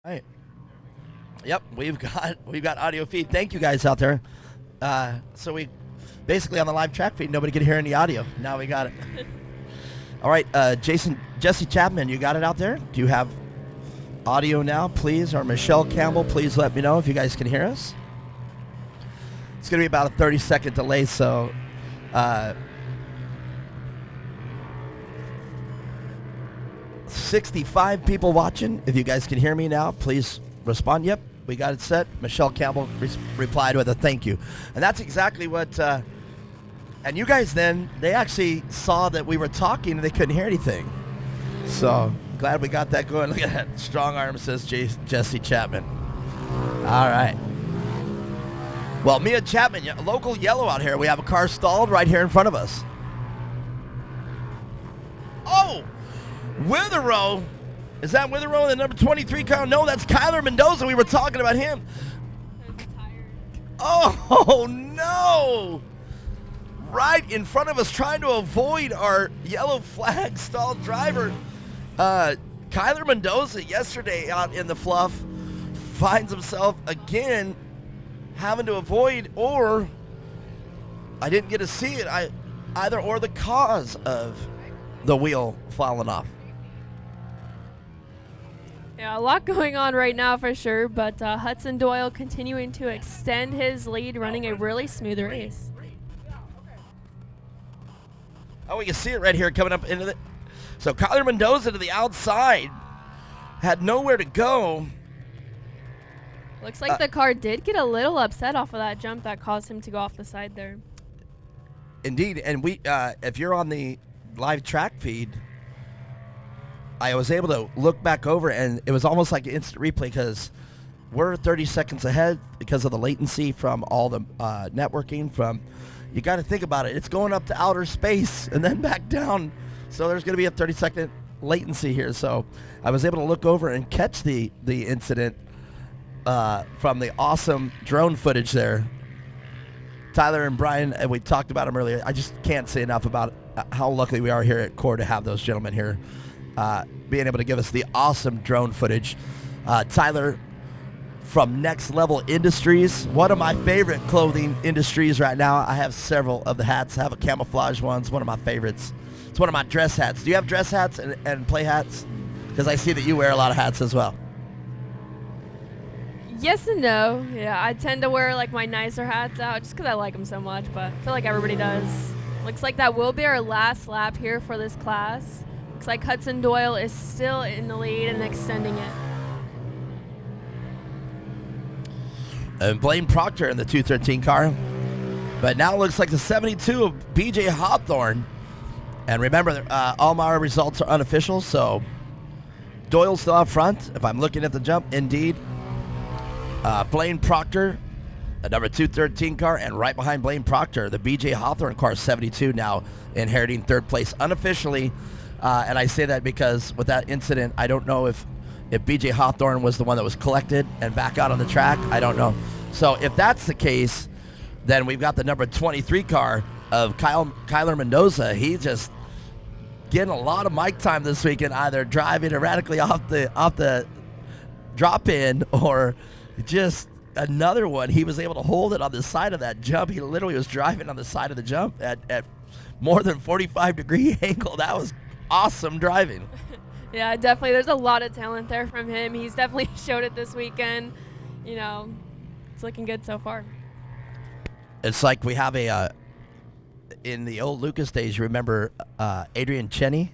Right. Yep, we've got audio feed. Thank you guys out there. So we basically on the live track feed, nobody could hear any audio. Now we got it. All right, Jesse Chapman, you got it out there? Do you have audio now, please? Or Michelle Campbell, please let me know if you guys can hear us. It's going to be about a 30-second delay, so 65 people watching. If you guys can hear me now, please respond. Yep, we got it set. Michelle Campbell replied with a thank you. And that's exactly what, and you guys then, they actually saw that we were talking and they couldn't hear anything. So glad we got that going. Look at that. Strong arm, says Jesse Chapman. All right. Well, Mia Chapman, local yellow out here. We have a car stalled right here in front of us. Oh! Witherow. Is that Witherow in the number 23 car? No, that's Kyler Mendoza. We were talking about him. Oh, no! Right in front of us, trying to avoid our yellow flag stalled driver. Kyler Mendoza yesterday out in the fluff finds himself again having to avoid, or I didn't get to see it, either or the cause of the wheel falling off. Yeah, a lot going on right now for sure, but Hudson Doyle continuing to extend his lead, running a really smooth race. Oh, we can see it right here coming up into the... So Kyler Mendoza to the outside, had nowhere to go. Looks like the car did get a little upset off of that jump that caused him to go off the side there. Indeed, and we, if you're on the live track feed, I was able to look back over, and it was almost like an instant replay because we're 30 seconds ahead because of the latency from all the networking. You got to think about it. It's going up to outer space and then back down, so there's going to be a 30-second latency here. So I was able to look over and catch the incident from the awesome drone footage there. Tyler and Brian, and we talked about them earlier. I just can't say enough about how lucky we are here at Core to have those gentlemen here being able to give us the awesome drone footage. Tyler from Next Level Industries, one of my favorite clothing industries right now. I have several of the hats. I have a camouflage one. It's one of my favorites. It's one of my dress hats. Do you have dress hats and play hats? Because I see that you wear a lot of hats as well. Yes and no. Yeah, I tend to wear like my nicer hats out just because I like them so much, but I feel like everybody does. Looks like that will be our last lap here for this class. Looks like Hudson Doyle is still in the lead and extending it. And Blaine Proctor in the 213 car. But now it looks like the 72 of BJ Hawthorne. And remember, all our results are unofficial, so Doyle's still out front. If I'm looking at the jump, indeed. Blaine Proctor, the number 213 car, and right behind Blaine Proctor, the BJ Hawthorne car, 72, now inheriting third place unofficially. And I say that because with that incident, I don't know if BJ Hawthorne was the one that was collected and back out on the track. I don't know. So if that's the case, then we've got the number 23 car of Kyler Mendoza. He's just getting a lot of mic time this weekend, either driving erratically off the drop in or just another one. He was able to hold it on the side of that jump. He literally was driving on the side of the jump at more than 45-degree angle. That was awesome driving. Yeah, definitely. There's a lot of talent there from him. He's definitely showed it this weekend. You know, it's looking good so far. It's like we have in the old Lucas days, you remember Adrian Cheney?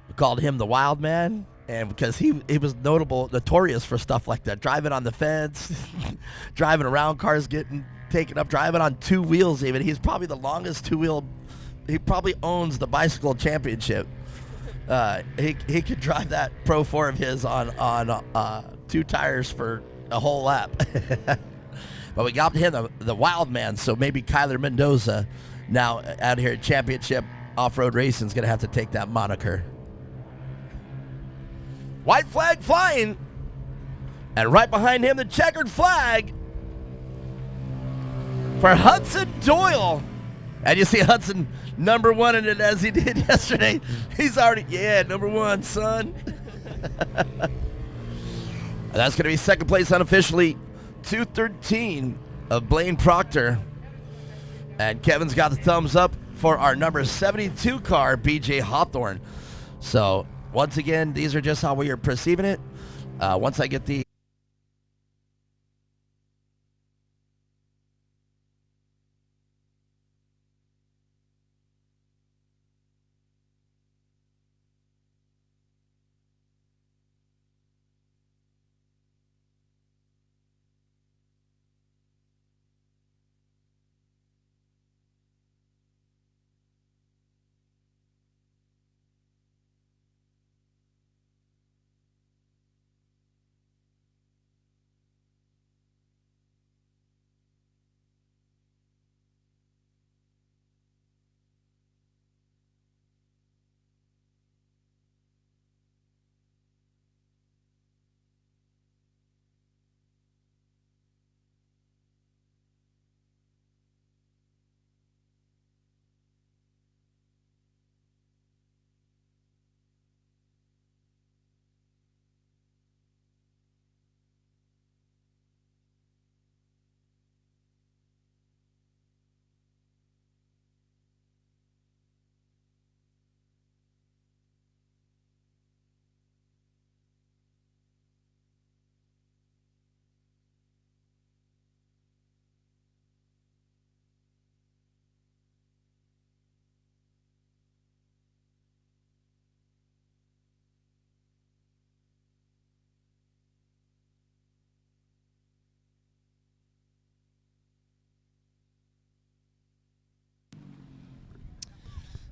We called him the Wild Man, and because he was notorious for stuff like that, driving on the fence, driving around, cars getting taken up, driving on two wheels even. He's probably the longest two-wheel. He probably owns the bicycle championship. He could drive that Pro 4 of his on two tires for a whole lap. But we got him the Wild Man, so maybe Kyler Mendoza now out here at Championship Off-Road Racing is going to have to take that moniker. White flag flying, and right behind him the checkered flag for Hudson Doyle. And you see Hudson number one in it as he did yesterday. He's already, number one, son. That's going to be second place unofficially, 213 of Blaine Proctor. And Kevin's got the thumbs up for our number 72 car, BJ Hawthorne. So, once again, these are just how we are perceiving it. Once I get the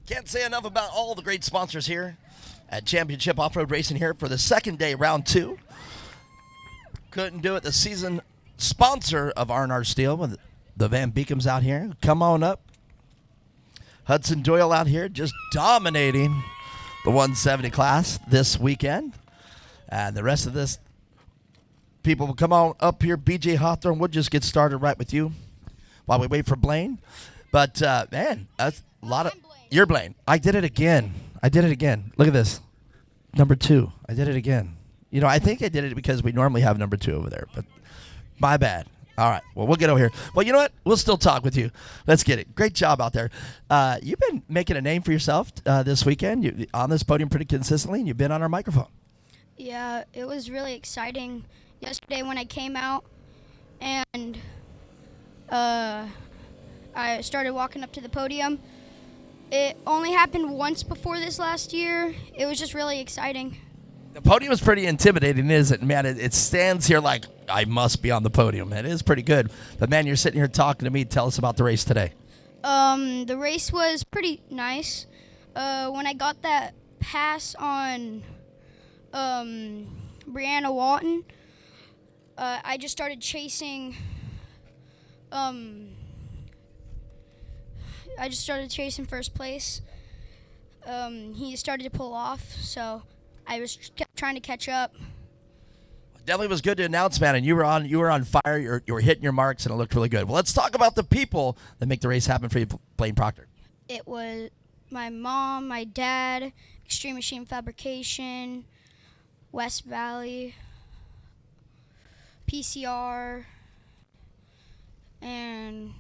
Can't say enough about all the great sponsors here at Championship Off-Road Racing here for the second day, round 2. Couldn't do it. The season sponsor of R&R Steel with the Van Beekums out here. Come on up. Hudson Doyle out here just dominating the 170 class this weekend. And the rest of this people will come on up here. BJ Hawthorne, we'll just get started right with you while we wait for Blaine. But, man, that's a lot of... You're Blaine. I did it again. Look at this. Number 2. I did it again. You know, I think I did it because we normally have number 2 over there, but my bad. All right. Well, we'll get over here. Well, you know what? We'll still talk with you. Let's get it. Great job out there. You've been making a name for yourself this weekend. You on this podium pretty consistently, and you've been on our microphone. Yeah, it was really exciting yesterday when I came out, and I started walking up to the podium. It only happened once before this last year. It was just really exciting. The podium is pretty intimidating, isn't it? Man, it stands here like I must be on the podium. It is pretty good. But, man, you're sitting here talking to me. Tell us about the race today. The race was pretty nice. When I got that pass on Brianna Walton, I just started chasing first place. He started to pull off, so I was kept trying to catch up. Definitely was good to announce, man, and you were on fire. You were hitting your marks, and it looked really good. Well, let's talk about the people that make the race happen for you, Blaine Proctor. It was my mom, my dad, Extreme Machine Fabrication, West Valley, PCR, and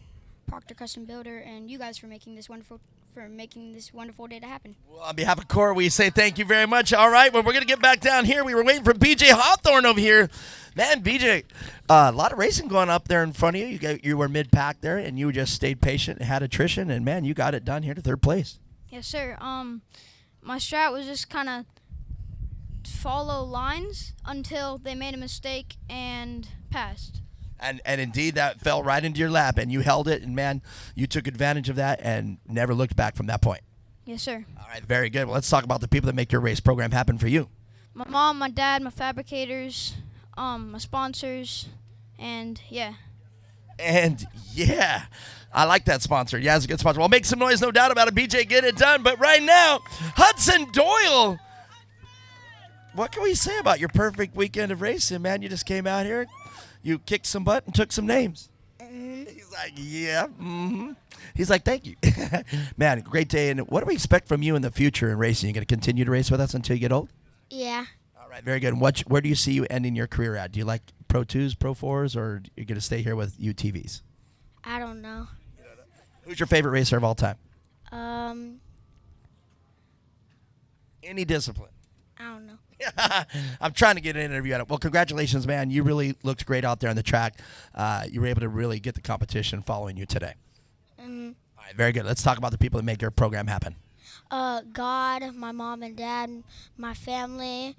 Proctor Custom Builder, and you guys for making this wonderful day to happen. Well, on behalf of Core, we say thank you very much. All right, well, we're going to get back down here. We were waiting for BJ Hawthorne over here. Man, BJ, a lot of racing going up there in front of you. You were mid-pack there, and you just stayed patient and had attrition, and, man, you got it done here to third place. Yes, sir. My strat was just kind of follow lines until they made a mistake and passed. And indeed, that fell right into your lap, and you held it, and, man, you took advantage of that and never looked back from that point. Yes, sir. All right, very good. Well, let's talk about the people that make your race program happen for you. My mom, my dad, my fabricators, my sponsors, and, yeah. And, yeah, I like that sponsor. Yeah, it's a good sponsor. Well, make some noise, no doubt about it. BJ, get it done. But right now, Hudson Doyle, what can we say about your perfect weekend of racing, man? You just came out here. You kicked some butt and took some names. He's like, yeah. He's like, thank you. Man, great day. And what do we expect from you in the future in racing? You going to continue to race with us until you get old? Yeah. All Right, very good. Where do you see you ending your career at? Do you like Pro 2s, Pro 4s, or are you going to stay here with UTVs? I don't know. Who's your favorite racer of all time? Any discipline. I don't know. I'm trying to get an interview at it. Well, congratulations, man. You really looked great out there on the track. You were able to really get the competition following you today. All right, very good. Let's talk about the people that make your program happen. God, my mom and dad, my family,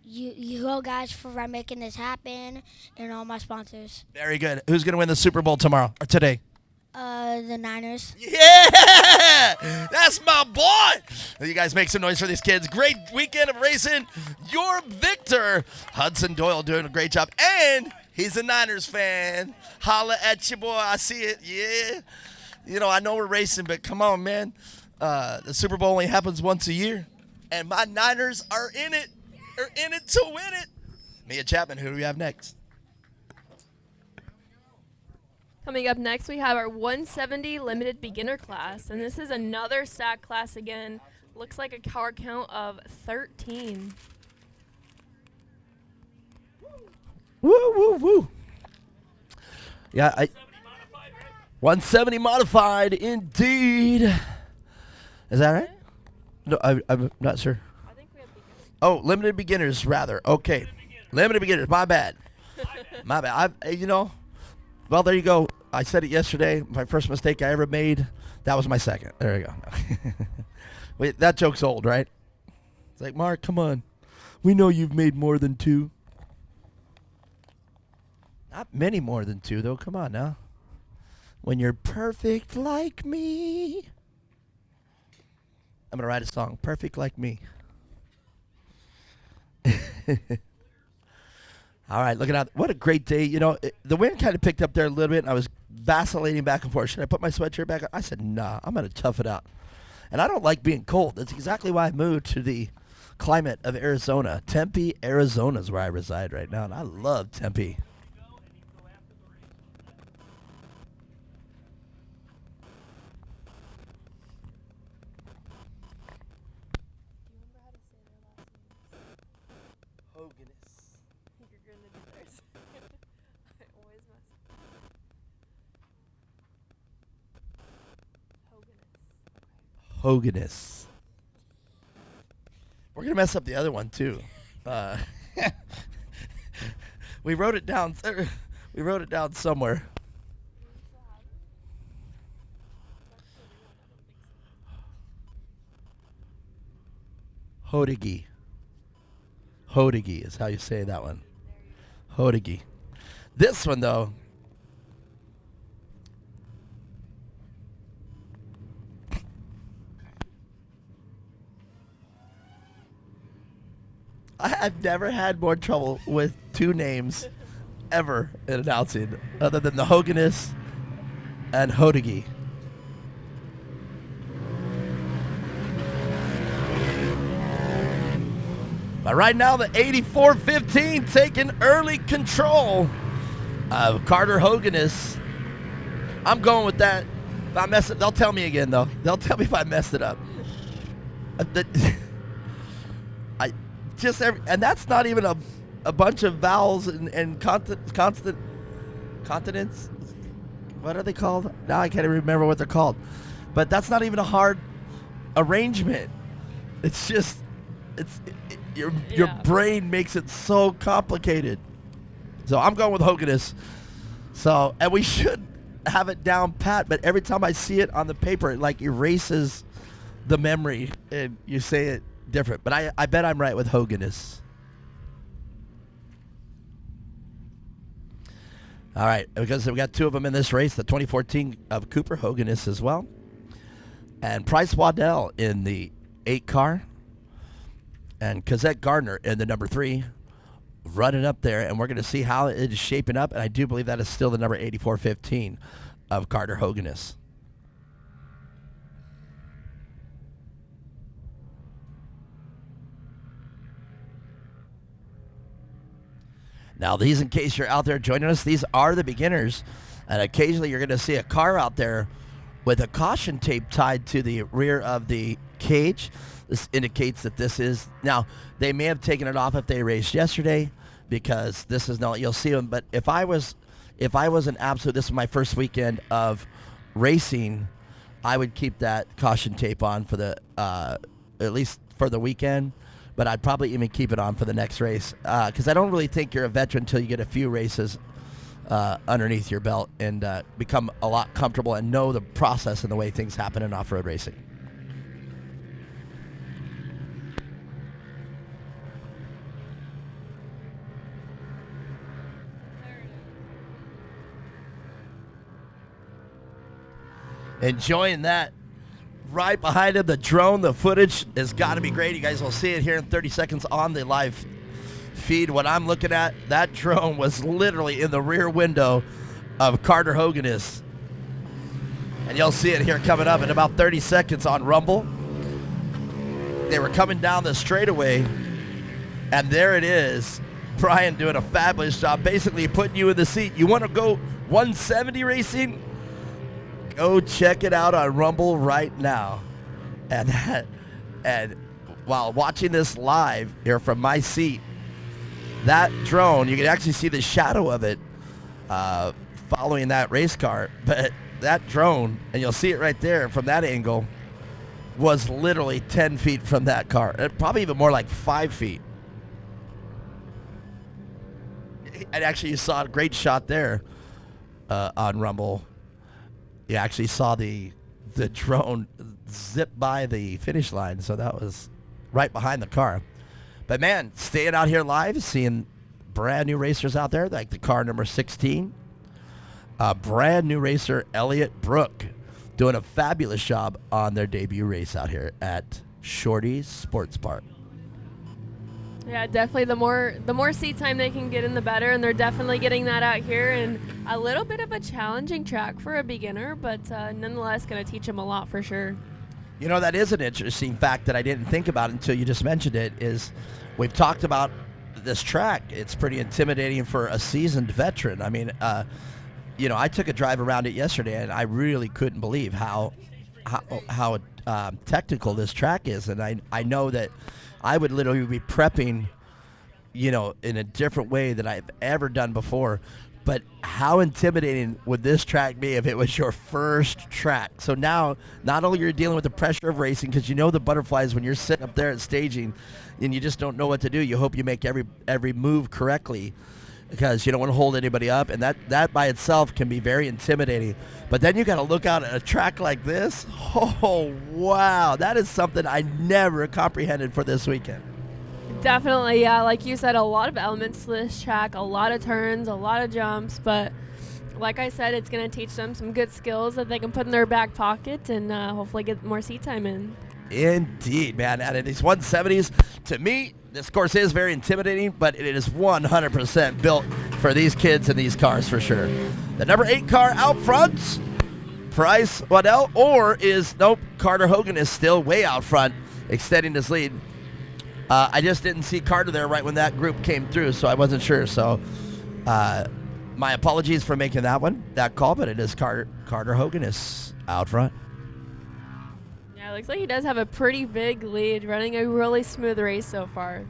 you guys for making this happen, and all my sponsors. Very good. Who's going to win the Super Bowl tomorrow or today? The Niners. Yeah! That's my boy! You guys make some noise for these kids. Great weekend of racing. Your victor, Hudson Doyle, doing a great job. And he's a Niners fan. Holla at you, boy. I see it. Yeah. You know, I know we're racing, but come on, man. The Super Bowl only happens once a year. And my Niners are in it. They're in it to win it. Mia Chapman, who do we have next? Coming up next, we have our 170 limited beginner class, and this is another stack class again. Looks like a car count of 13. Woo, woo, woo. Yeah, 170 modified, indeed. Is that right? No, I'm not sure. I think we have beginners. Oh, limited beginners, rather. Okay. Limited beginners. My bad. My bad. Well, there you go. I said it yesterday. My first mistake I ever made. That was my second. There you go. Wait, that joke's old, right? It's like, Mark, come on. We know you've made more than 2. Not many more than 2, though. Come on now. When you're perfect like me. I'm going to write a song. Perfect like me. All right, look at that. What a great day. You know, the wind kind of picked up there a little bit, and I was vacillating back and forth. Should I put my sweatshirt back on? I said, nah, I'm going to tough it out. And I don't like being cold. That's exactly why I moved to the climate of Arizona. Tempe, Arizona is where I reside right now, and I love Tempe. Hoganus. We're going to mess up the other one, too. We wrote it down. We wrote it down somewhere. Hodigi. Hodigi is how you say that one. Hodigi. This one, though. I've never had more trouble with 2 names ever in announcing other than the Hoganus and Hodigi. But right now, the 8415 taking early control of Carter Hoganus. I'm going with that. If I mess it, they'll tell me again, though. They'll tell me if I messed it up. And that's not even a bunch of vowels and constant consonants. What are they called? Now I can't even remember what they're called. But that's not even a hard arrangement. It's just your brain makes it so complicated. So I'm going with Hoganus. So, and we should have it down pat, but every time I see it on the paper, it like erases the memory and you say it different. But I bet I'm right with Hoganus. All right, because we got 2 of them in this race, the 2014 of Cooper Hoganus as well, and Price Waddell in the 8 car, and Cosette Gardner in the number 3, running up there, and we're going to see how it is shaping up, and I do believe that is still the number 8415 of Carter Hoganus. Now, these, in case you're out there joining us, these are the beginners. And occasionally you're going to see a car out there with a caution tape tied to the rear of the cage. This indicates that this is now. They may have taken it off if they raced yesterday, because this is not. You'll see them. But if I was an absolute, this is my first weekend of racing, I would keep that caution tape on for the at least for the weekend. But I'd probably even keep it on for the next race, because I don't really think you're a veteran until you get a few races underneath your belt and become a lot comfortable and know the process and the way things happen in off-road racing. Enjoying that. Right behind him, the drone, the footage has got to be great. You guys will see it here in 30 seconds on the live feed. What I'm looking at, that drone was literally in the rear window of Carter Hoganess. And you'll see it here coming up in about 30 seconds on Rumble. They were coming down the straightaway, and there it is. Brian doing a fabulous job, basically putting you in the seat. You want to go 170 racing? Go check it out on Rumble right now. And while watching this live here from my seat, that drone, you can actually see the shadow of it following that race car. But that drone, and you'll see it right there from that angle, was literally 10 feet from that car. Probably even more, like 5 feet. And actually, you saw a great shot there on Rumble. You actually saw the drone zip by the finish line, so that was right behind the car. But man, staying out here live, seeing brand new racers out there, like the car number 16, brand new racer Elliott Brook, doing a fabulous job on their debut race out here at Shorty's Sports Park. Yeah, definitely. The more seat time they can get in, the better, and they're definitely getting that out here. And a little bit of a challenging track for a beginner, but nonetheless, going to teach them a lot for sure. You know, that is an interesting fact that I didn't think about until you just mentioned it. Is we've talked about this track. It's pretty intimidating for a seasoned veteran. I mean, I took a drive around it yesterday, and I really couldn't believe how technical this track is. And I know that I would literally be prepping, in a different way than I've ever done before. But how intimidating would this track be if it was your first track? So now, not only you're dealing with the pressure of racing, because the butterflies when you're sitting up there at staging, and you just don't know what to do. You hope you make every move correctly, because you don't want to hold anybody up, and that by itself can be very intimidating. But then you got to look out at a track like this. Oh, wow. That is something I never comprehended for this weekend. Definitely, yeah. Like you said, a lot of elements to this track, a lot of turns, a lot of jumps. But like I said, it's going to teach them some good skills that they can put in their back pocket and hopefully get more seat time in. Indeed, man. And in these 170s, to me, this course is very intimidating, but it is 100% built for these kids and these cars for sure. The number 8 car out front, Bryce Waddell, Carter Hogan is still way out front, extending his lead. I just didn't see Carter there right when that group came through, so I wasn't sure. So my apologies for making that call, but it is Carter Hogan is out front. Yeah, it looks like he does have a pretty big lead, running a really smooth race so far.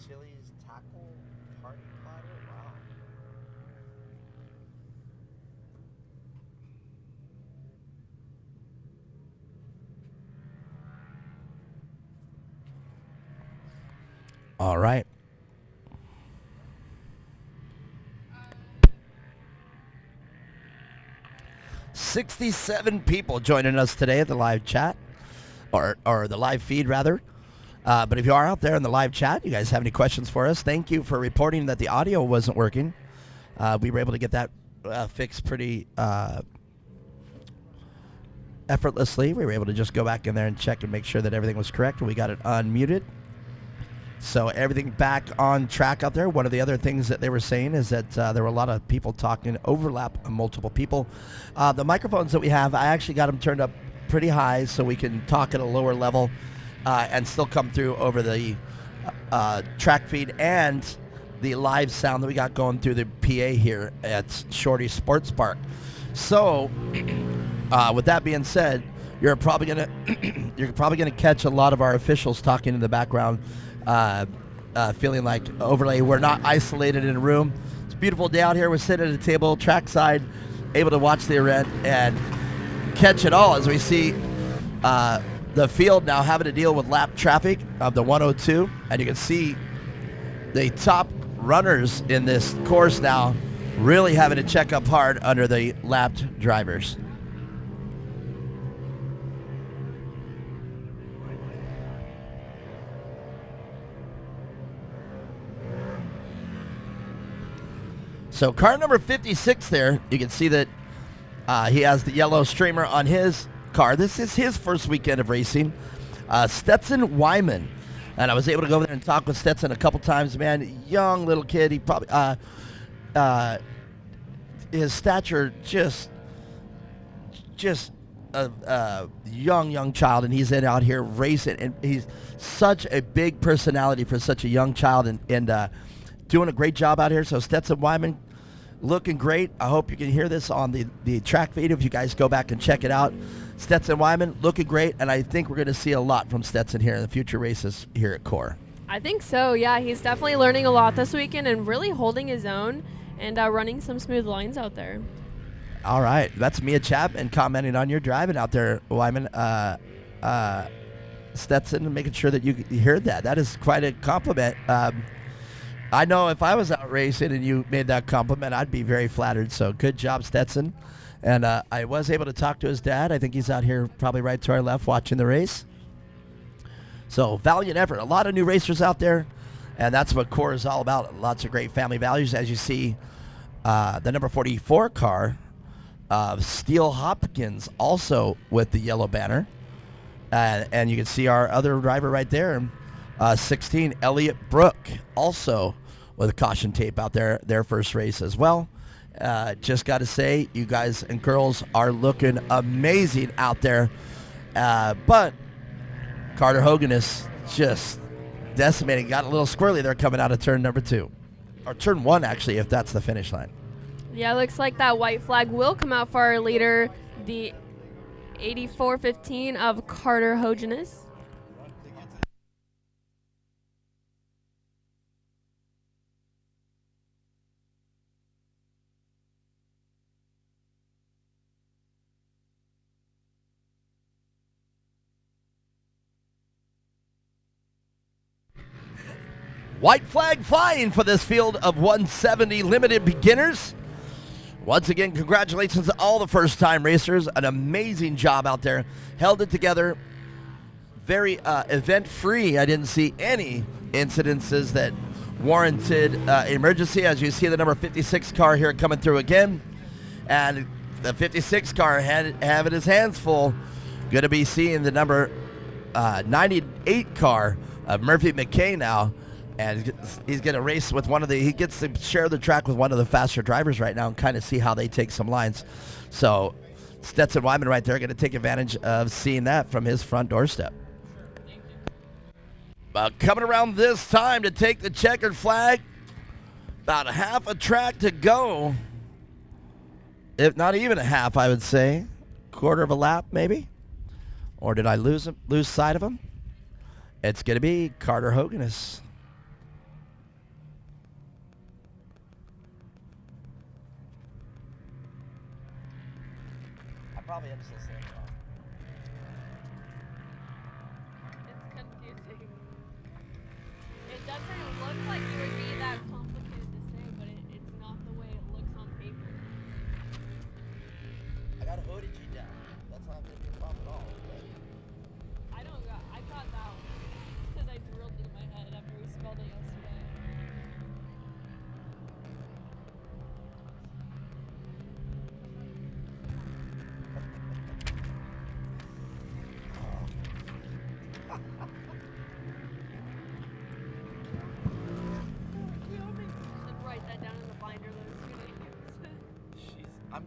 Chili's taco party platter. Wow. All right. $67 people joining us today at the live chat, or the live feed rather. But if you are out there in the live chat, you guys have any questions for us, thank you for reporting that the audio wasn't working. We were able to get that fixed pretty effortlessly. We were able to just go back in there and check and make sure that everything was correct. We got it unmuted. So everything back on track out there. One of the other things that they were saying is that there were a lot of people talking, overlap of multiple people. The microphones that we have, I actually got them turned up pretty high so we can talk at a lower level and still come through over the track feed and the live sound that we got going through the PA here at Shorty Sports Park. So with that being said, you're probably gonna catch a lot of our officials talking in the background, feeling like overlay. We're not isolated in a room. It's a beautiful day out here. We're sitting at a table, trackside, able to watch the event and catch it all as we see the field now having to deal with lap traffic of the 102, and you can see the top runners in this course now really having to check up hard under the lapped drivers. So car number 56 there, you can see that he has the yellow streamer on his car. This is his first weekend of racing. Stetson Wyman. And I was able to go over there and talk with Stetson a couple times. Man, young little kid. He probably, his stature just a young child. And he's out here racing. And he's such a big personality for such a young child and doing a great job out here. So Stetson Wyman, looking great. I hope you can hear this on the track feed if you guys go back and check it out. Stetson Wyman looking great, and I think we're going to see a lot from Stetson here in the future races here at Core. I think so, yeah. He's definitely learning a lot this weekend and really holding his own and running some smooth lines out there. All right. That's Mia Chapman commenting on your driving out there, Wyman. Stetson, making sure that you heard that. That is quite a compliment. I know if I was out racing and you made that compliment, I'd be very flattered. So good job, Stetson. And I was able to talk to his dad. I think he's out here probably right to our left watching the race. So valiant effort. A lot of new racers out there. And that's what Core is all about. Lots of great family values. As you see, the number 44 car of Steele Hopkins also with the yellow banner. And you can see our other driver right there. 16, Elliott Brook, also with a caution tape out there, their first race as well. Just got to say, you guys and girls are looking amazing out there. But Carter Hogan is just decimating. Got a little squirrely there coming out of turn number 2. Or turn 1, actually, if that's the finish line. Yeah, looks like that white flag will come out for our leader, the 8415 of Carter Hogeness. White flag flying for this field of 170 limited beginners. Once again, congratulations to all the first-time racers. An amazing job out there. Held it together. Very event-free. I didn't see any incidences that warranted emergency. As you see the number 56 car here coming through again. And the 56 car having his hands full. Going to be seeing the number 98 car of Murphy McKay now. And he's going to race with he gets to share the track with one of the faster drivers right now and kind of see how they take some lines. So Stetson Wyman right there going to take advantage of seeing that from his front doorstep. Coming around this time to take the checkered flag, about a half a track to go. If not even a half, I would say. Quarter of a lap, maybe? Or did I lose sight of him? It's going to be Carter Hogeness. Probably am still saying wrong. It's confusing. It doesn't look like it would be that complicated to say, but it's not the way it looks on paper. I got Odyssey down. That's not going to be a problem at all. I got that one because I drilled it in my head after we spelled it yesterday.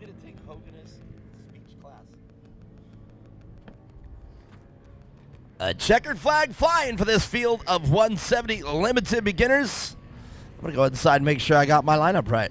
going to take Hogan's speech class. A checkered flag flying for this field of 170 limited beginners. I'm going to go inside and make sure I got my lineup right.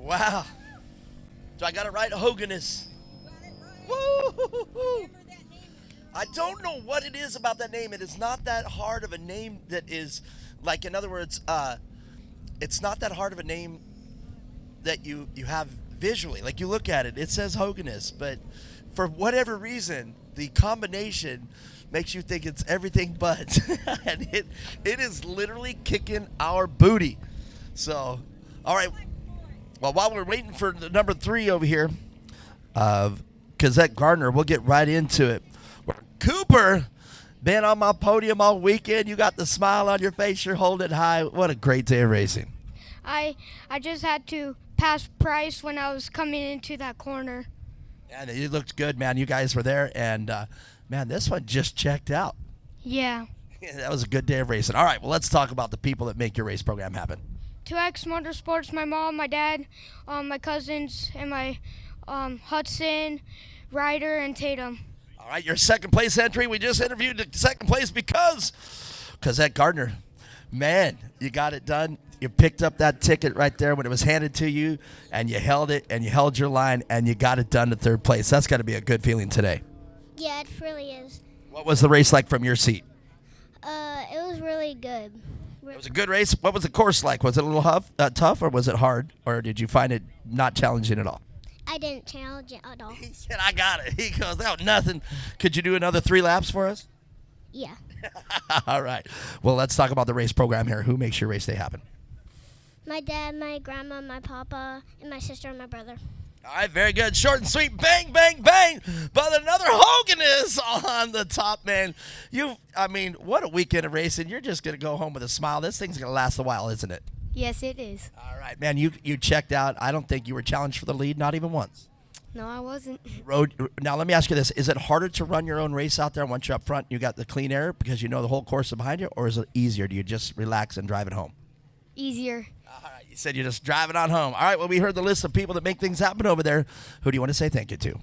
Wow. So I got it right, Hogan's. Woo! I don't know what it is about that name. It is not that hard of a name that is, like, in other words, it's not that hard of a name that you have visually. Like, you look at it, it says Hogan's, but for whatever reason, the combination makes you think it's everything but. And it is literally kicking our booty. So, all right. Well, while we're waiting for the number 3 over here, Cosette Gardner, we'll get right into it. Cooper, been on my podium all weekend. You got the smile on your face. You're holding high. What a great day of racing. I just had to pass Price when I was coming into that corner. And it looked good, man. You guys were there, and, man, this one just checked out. Yeah. That was a good day of racing. All right, well, let's talk about the people that make your race program happen. 2X Motorsports, my mom, my dad, my cousins, and my Hudson, Ryder, and Tatum. All right, your second place entry. We just interviewed the second place because Cosette Gardner, man, you got it done. You picked up that ticket right there when it was handed to you, and you held it, and you held your line, and you got it done to third place. That's got to be a good feeling today. Yeah, it really is. What was the race like from your seat? It was really good. It was a good race. What was the course like? Was it a little tough, or was it hard, or did you find it not challenging at all? I didn't challenge it at all. He said, I got it. He goes, that was nothing. Could you do another 3 laps for us? Yeah. All right. Well, let's talk about the race program here. Who makes your race day happen? My dad, my grandma, my papa, and my sister and my brother. All right, very good. Short and sweet. Bang, bang, bang. But another Hogan is on the top, man. What a weekend of racing. You're just going to go home with a smile. This thing's going to last a while, isn't it? Yes, it is. All right, man. You checked out. I don't think you were challenged for the lead, not even once. No, I wasn't. Now, let me ask you this: is it harder to run your own race out there once you're up front? You got the clean air because you know the whole course is behind you, or is it easier? Do you just relax and drive it home? Easier. All right, you said you just drive it on home. All right, well, we heard the list of people that make things happen over there. Who do you want to say thank you to?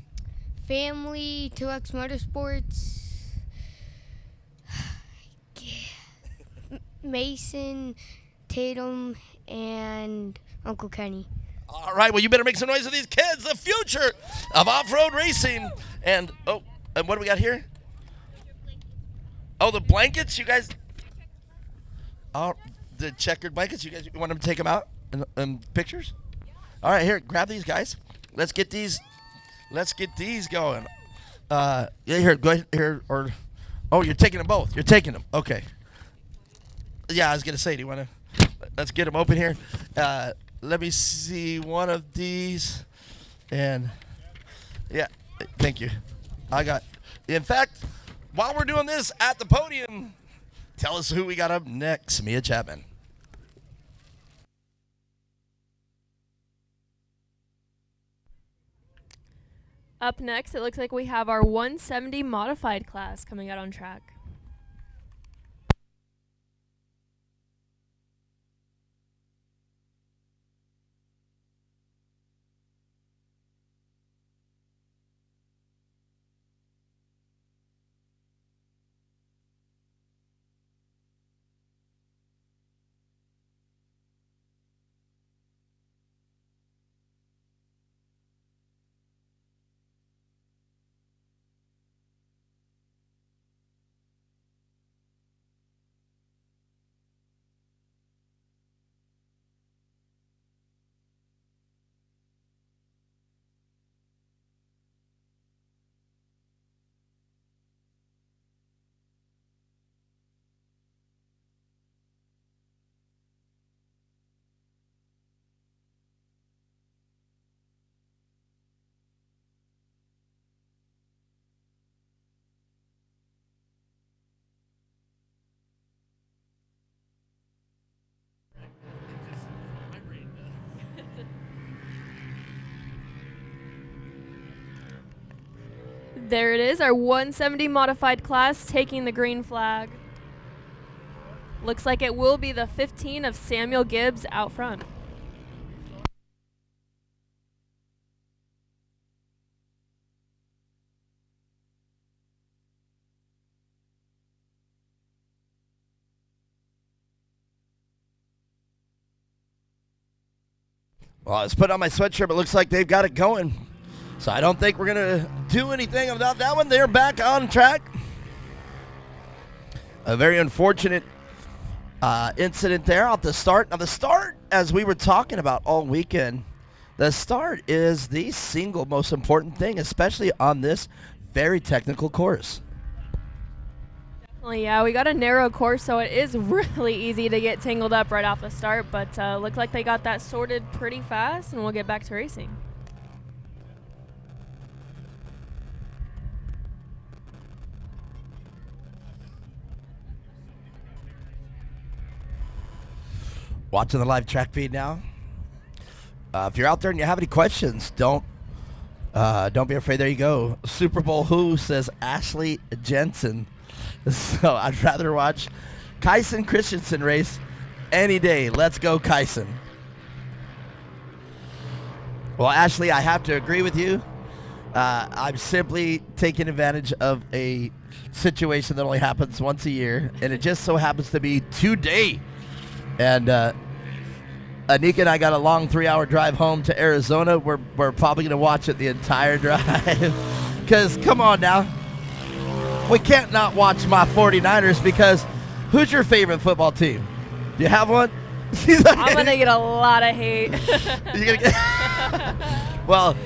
Family, 2X Motorsports, Mason, Tatum, and Uncle Kenny. All right, well, you better make some noise with these kids. The future of off-road racing. And what do we got here? Oh, the blankets, you guys. Oh, the checkered blankets. You guys want them to take them out and pictures? All right, here, grab these guys. Let's get these going. Yeah, here, go ahead, here, or, oh, you're taking them both. You're taking them. Okay. Yeah, I was gonna say, do you want to? Let's get them open here. Let me see one of these, and yeah, thank you. In fact, while we're doing this at the podium, tell us who we got up next. Mia Chapman. Up next, it looks like we have our 170 modified class coming out on track. There it is, our 170 modified class taking the green flag. Looks like it will be the 15 of Samuel Gibbs out front. Well, I was putting on my sweatshirt, but looks like they've got it going. So I don't think we're going to do anything about that one. They're back on track. A very unfortunate incident there at the start. Now, the start, as we were talking about all weekend, the start is the single most important thing, especially on this very technical course. Yeah, we got a narrow course, so it is really easy to get tangled up right off the start, but look like they got that sorted pretty fast, and we'll get back to racing. Watching the live track feed now. If you're out there and you have any questions, don't be afraid. There you go. Super Bowl Who says Ashley Jensen. So I'd rather watch Kyson Christensen race any day. Let's go, Kyson. Well, Ashley, I have to agree with you. I'm simply taking advantage of a situation that only happens once a year, and it just so happens to be today. And Anika and I got a long 3-hour drive home to Arizona. We're probably going to watch it the entire drive. Because, come on now. We can't not watch my 49ers because who's your favorite football team? Do you have one? I'm going to get a lot of hate. You're gonna get well,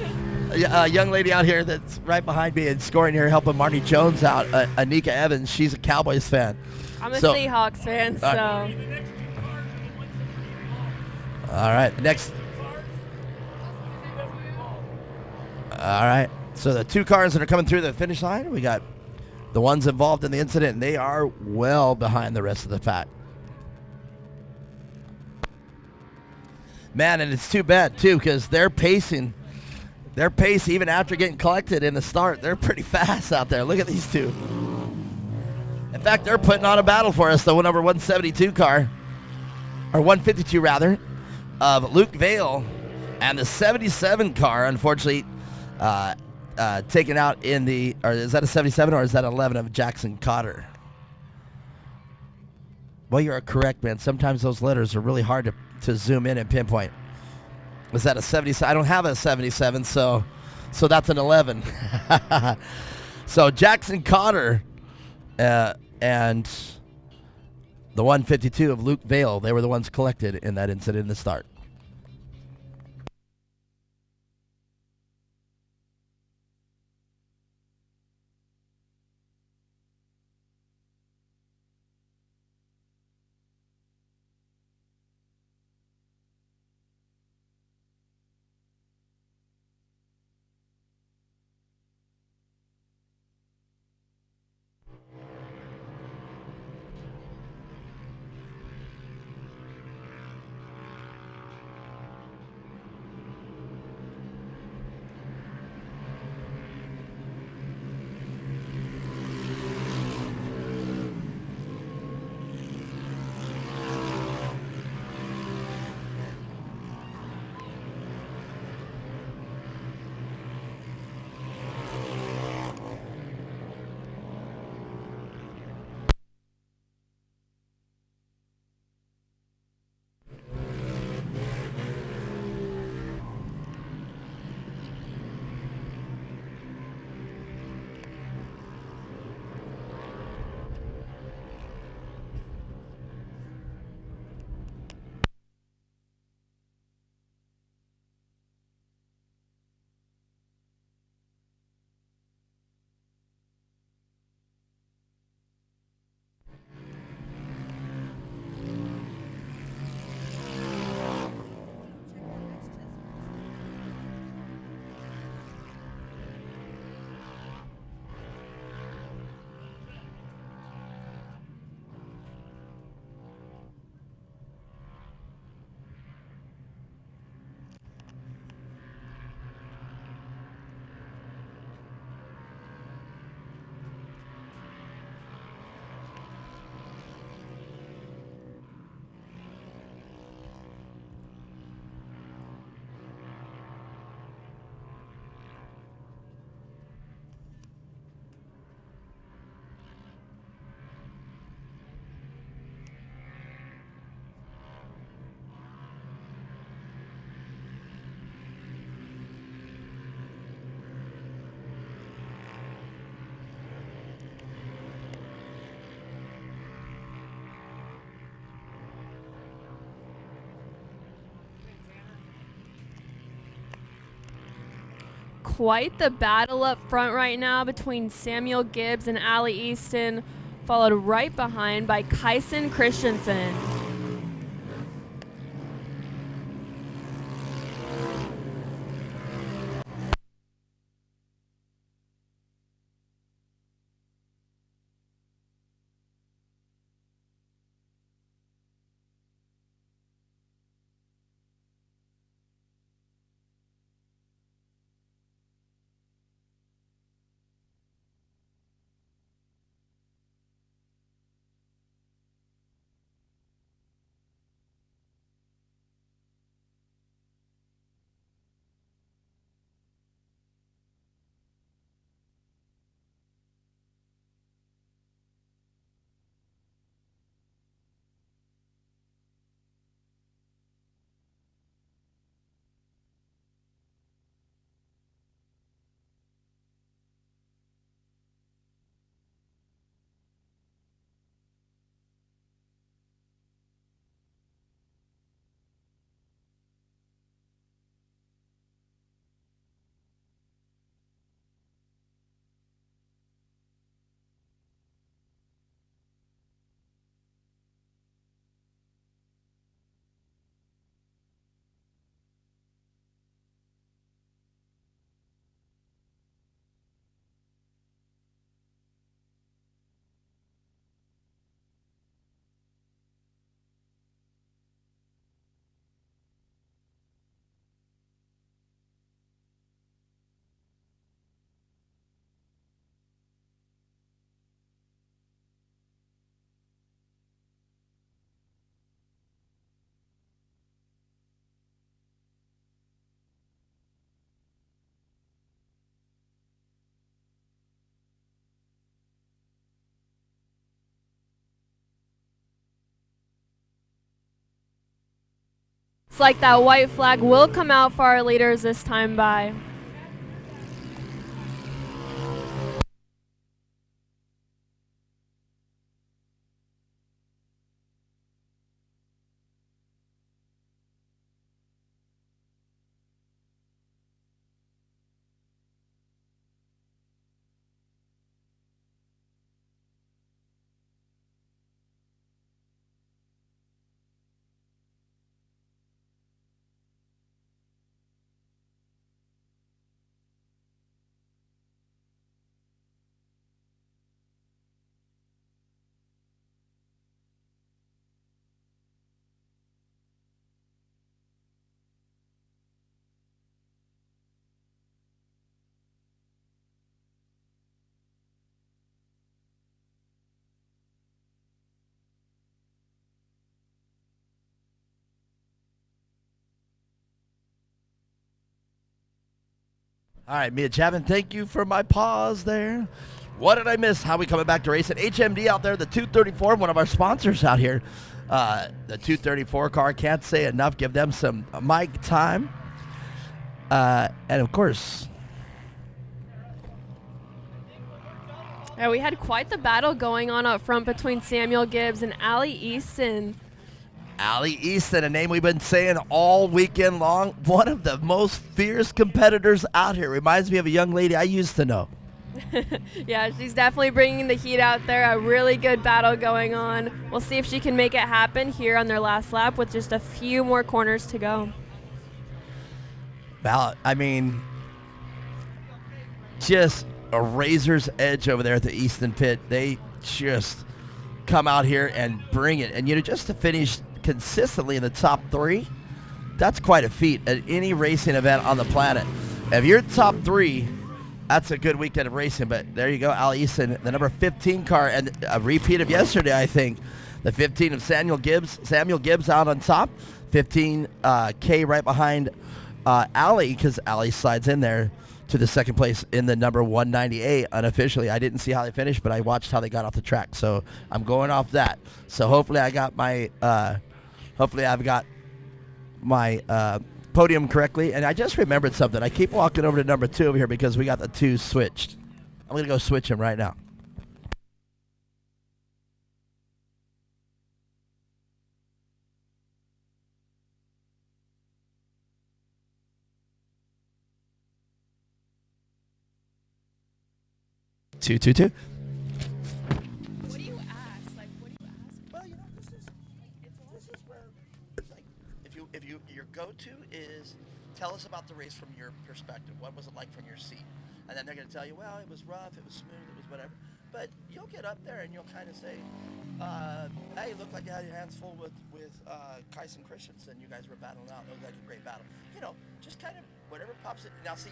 a young lady out here that's right behind me and scoring here, helping Marnie Jones out, Anika Evans. She's a Cowboys fan. I'm a Seahawks fan, so. All right, next. All right, so the two cars that are coming through the finish line, we got the ones involved in the incident, and they are well behind the rest of the pack. Man, and it's too bad, too, because their pace, even after getting collected in the start, they're pretty fast out there. Look at these two. In fact, they're putting on a battle for us, the number 172 car, or 152 rather, of Luke Vale, and the 77 car, unfortunately, taken out in the, or is that a 77 or is that 11 of Jackson Cotter? Well, you're correct, man. Sometimes those letters are really hard to zoom in and pinpoint. Was that a 77? I don't have a 77, so that's an 11. So Jackson Cotter and the 152 of Luke Vale, they were the ones collected in that incident in the start. Quite the battle up front right now between Samuel Gibbs and Ali Easton, followed right behind by Kyson Christensen. Looks like that white flag will come out for our leaders this time by. All right, Mia Chapman, thank you for my pause there. What did I miss? How we coming back to racing? HMD out there, the 234, one of our sponsors out here. The 234 car, can't say enough. Give them some mic time. And, of course, Yeah, we had quite the battle going on up front between Samuel Gibbs and Allie Easton. Allie Easton, a name we've been saying all weekend long. One of the most fierce competitors out here. Reminds me of a young lady I used to know. Yeah, she's definitely bringing the heat out there. A really good battle going on. We'll see if she can make it happen here on their last lap with just a few more corners to go. Well, I mean, just a razor's edge over there at the Easton pit. They just come out here and bring it. And, just to finish consistently in the top 3, that's quite a feat at any racing event on the planet. If you're top 3, that's a good weekend of racing. But there you go, Allie Easton, the number 15 car, and a repeat of yesterday, I think. The 15 of Samuel Gibbs out on top. 15K right behind Allie, because Allie slides in there to the second place in the number 198 unofficially. I didn't see how they finished, but I watched how they got off the track, so I'm going off that. So hopefully I've got my podium correctly. And I just remembered something. I keep walking over to number 2 over here because we got the 2 switched. I'm gonna go switch him right now. Two. What do you ask? Well, this is where, if your go-to is tell us about the race from your perspective. What was it like from your seat? And then they're going to tell you, well, it was rough, it was smooth, it was whatever. But you'll get up there and you'll kind of say, hey, you look like you had your hands full with Kyson Christensen. You guys were battling out. It looked like a great battle. Just kind of whatever pops in. Now, see,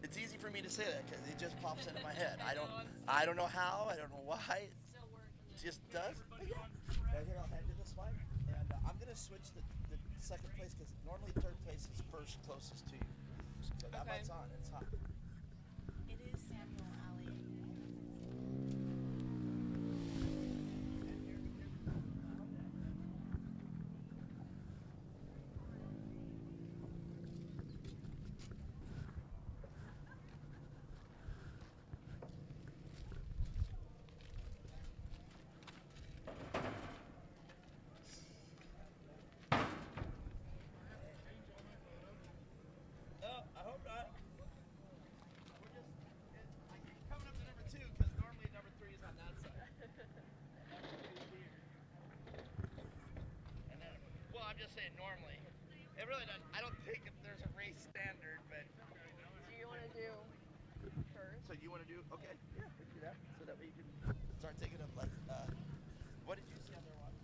it's easy for me to say that because it just pops into my head. I don't know how. I don't know why. It just does. But yeah. Right here, I'll hand you this mic. And I'm going to switch the second place because normally third place is first closest to you. So that mic's on. It's hot. It is Samuel Alley. I'm just saying normally. It really doesn't. I don't think if there's a race standard, but. Do you want to do first? So you want to do? Okay. Yeah, we can do that. So that way you can start thinking of like, what did you see on their watch?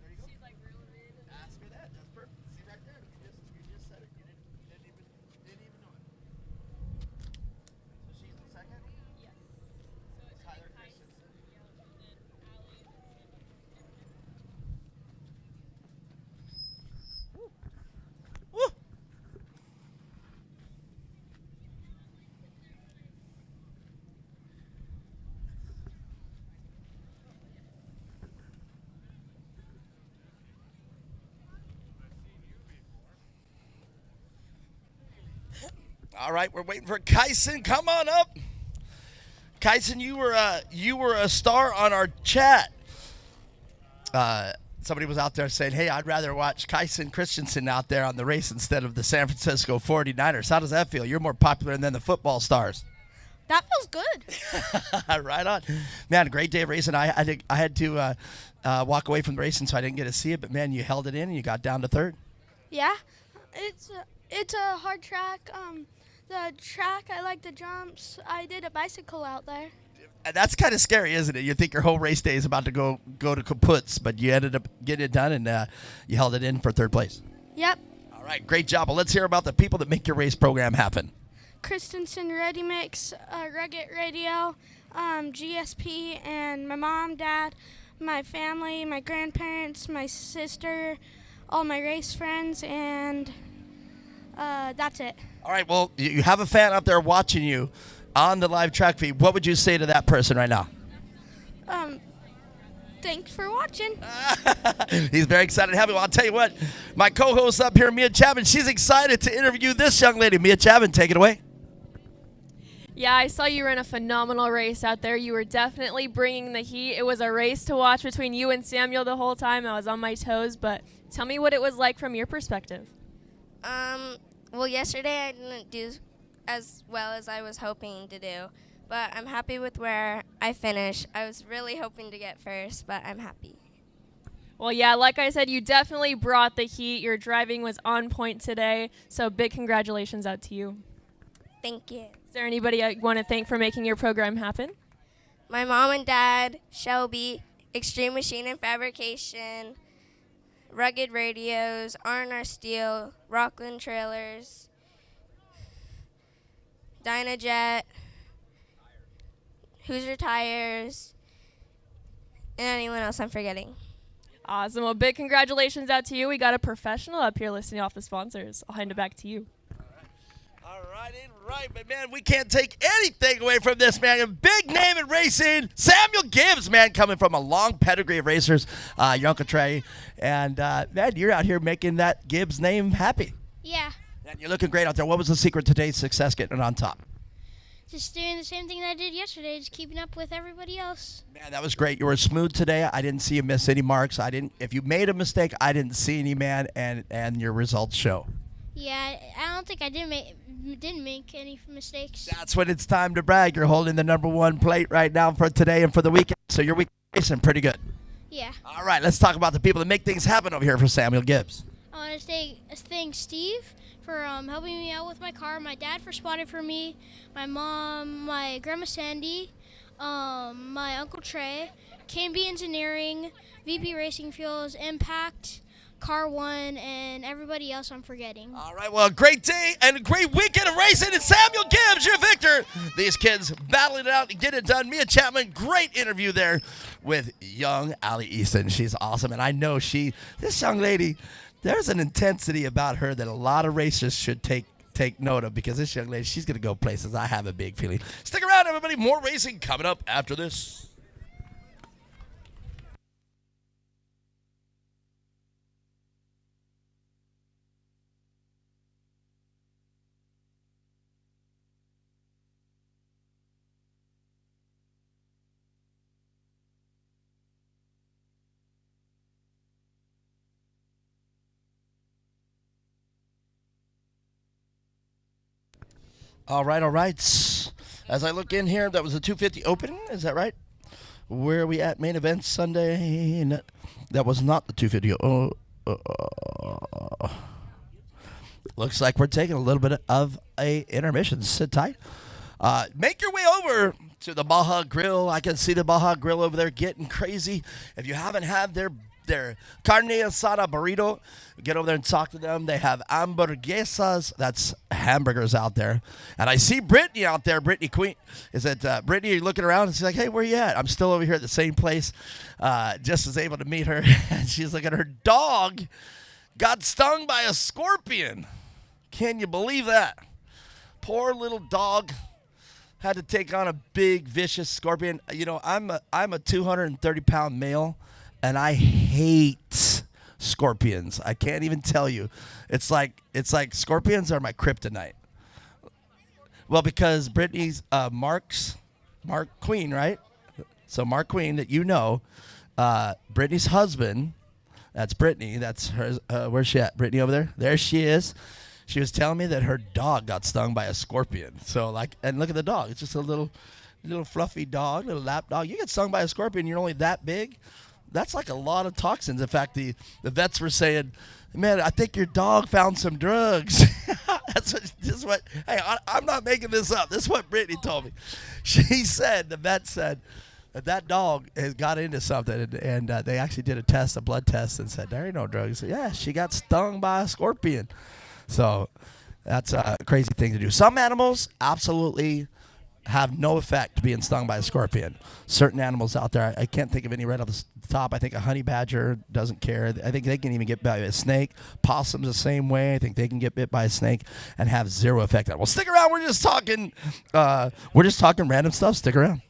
There you go. She's like reeling in. Ask her that. That's perfect. See right there. You just said it. You didn't even know it. So she's in second. Yes. So it's Tyler Kyson, Christensen. and then Allie, and then Woo! All right, we're waiting for Kyson. Come on up. Kyson, you were a star on our chat. Somebody was out there saying, hey, I'd rather watch Kyson Christensen out there on the race instead of the San Francisco 49ers. How does that feel? You're more popular than the football stars. That feels good. Right on. Man, great day of racing. I had to walk away from the racing, so I didn't get to see it. But, man, you held it in and you got down to third. Yeah, it's a hard track. The track, I like the jumps. I did a bicycle out there. And that's kind of scary, isn't it? You think your whole race day is about to go to kaputs, but you ended up getting it done, and you held it in for third place. Yep. All right, great job. Well, let's hear about the people that make your race program happen. Christensen Ready Mix, Rugged Radio, GSP, and my mom, dad, my family, my grandparents, my sister, all my race friends, and that's it. All right, well, you have a fan out there watching you on the live track feed. What would you say to that person right now? Thanks for watching. He's very excited to have you. Well, I'll tell you what, my co-host up here, Mia Chapman, she's excited to interview this young lady. Mia Chapman, take it away. Yeah, I saw you ran a phenomenal race out there. You were definitely bringing the heat. It was a race to watch between you and Samuel the whole time. I was on my toes, but tell me what it was like from your perspective. Well, yesterday I didn't do as well as I was hoping to do, but I'm happy with where I finished. I was really hoping to get first, but I'm happy. Well, yeah, like I said, you definitely brought the heat. Your driving was on point today, so big congratulations out to you. Thank you. Is there anybody I want to thank for making your program happen? My mom and dad, Shelby, Extreme Machine and Fabrication, Rugged Radios, R&R Steel, Rockland Trailers, Dynajet, Hoosier Tires, and anyone else I'm forgetting. Awesome. Well, big congratulations out to you. We got a professional up here listening off the sponsors. I'll hand it back to you. All right, but man, we can't take anything away from this, man. A big name in racing, Samuel Gibbs, man, coming from a long pedigree of racers, your Uncle Trey. And, man, you're out here making that Gibbs name happy. Yeah. And you're looking great out there. What was the secret to today's success getting it on top? Just doing the same thing that I did yesterday, just keeping up with everybody else. Man, that was great. You were smooth today. I didn't see you miss any marks. If you made a mistake, I didn't see any, man, and your results show. Yeah, I don't think I didn't make any mistakes. That's when it's time to brag. You're holding the #1 plate right now for today and for the weekend, so your weekend racing pretty good. Yeah. All right, let's talk about the people that make things happen over here for Samuel Gibbs. I want to thank Steve for helping me out with my car, my dad for spotting for me, my mom, my grandma Sandy, my Uncle Trey, KMB Engineering, VP Racing Fuels, Impact, Car One, and everybody else I'm forgetting. All right, well, a great day and a great weekend of racing, and Samuel Gibbs, your victor. These kids battling it out to get it done. Mia Chapman, great interview there with young Allie Easton. She's awesome, and I know this young lady, there's an intensity about her that a lot of racers should take note of, because this young lady, she's going to go places. I have a big feeling. Stick around, everybody. More racing coming up after this. All right. As I look in here, that was a 250 open. Is that right? Where are we at? Main event Sunday. That was not the 250. Looks like we're taking a little bit of a intermission. Sit tight. Make your way over to the Baja Grill. I can see the Baja Grill over there getting crazy. If you haven't had their carne asada burrito, get over there and talk to them. They have hamburguesas, that's hamburgers out there. And I see Brittany out there, Brittany Queen. Is it Brittany? Are you looking around and she's like, hey, where you at? I'm still over here at the same place. Just was able to meet her. And she's looking at her dog got stung by a scorpion. Can you believe that? Poor little dog had to take on a big, vicious scorpion. You know, I'm a 230-pound male, and I hate scorpions. I can't even tell you. It's like scorpions are my kryptonite. Well, because Brittany's Mark Queen, right? So Mark Queen, that you know, Brittany's husband. That's Brittany. That's her. Where's she at? Brittany over there. There she is. She was telling me that her dog got stung by a scorpion. So like, and look at the dog. It's just a little fluffy dog, little lap dog. You get stung by a scorpion, you're only that big. That's like a lot of toxins. In fact, the vets were saying, man, I think your dog found some drugs. Hey, I'm not making this up. This is what Brittany told me. She said, the vet said, that dog has got into something, and they actually did a blood test, and said, there ain't no drugs. Yeah, she got stung by a scorpion. So that's a crazy thing to do. Some animals absolutely have no effect being stung by a scorpion. Certain animals out there, I can't think of any right off the top. I think a honey badger doesn't care. I think they can even get bit by a snake. Possums the same way. I think they can get bit by a snake and have zero effect. Well, stick around. We're just talking random stuff. Stick around.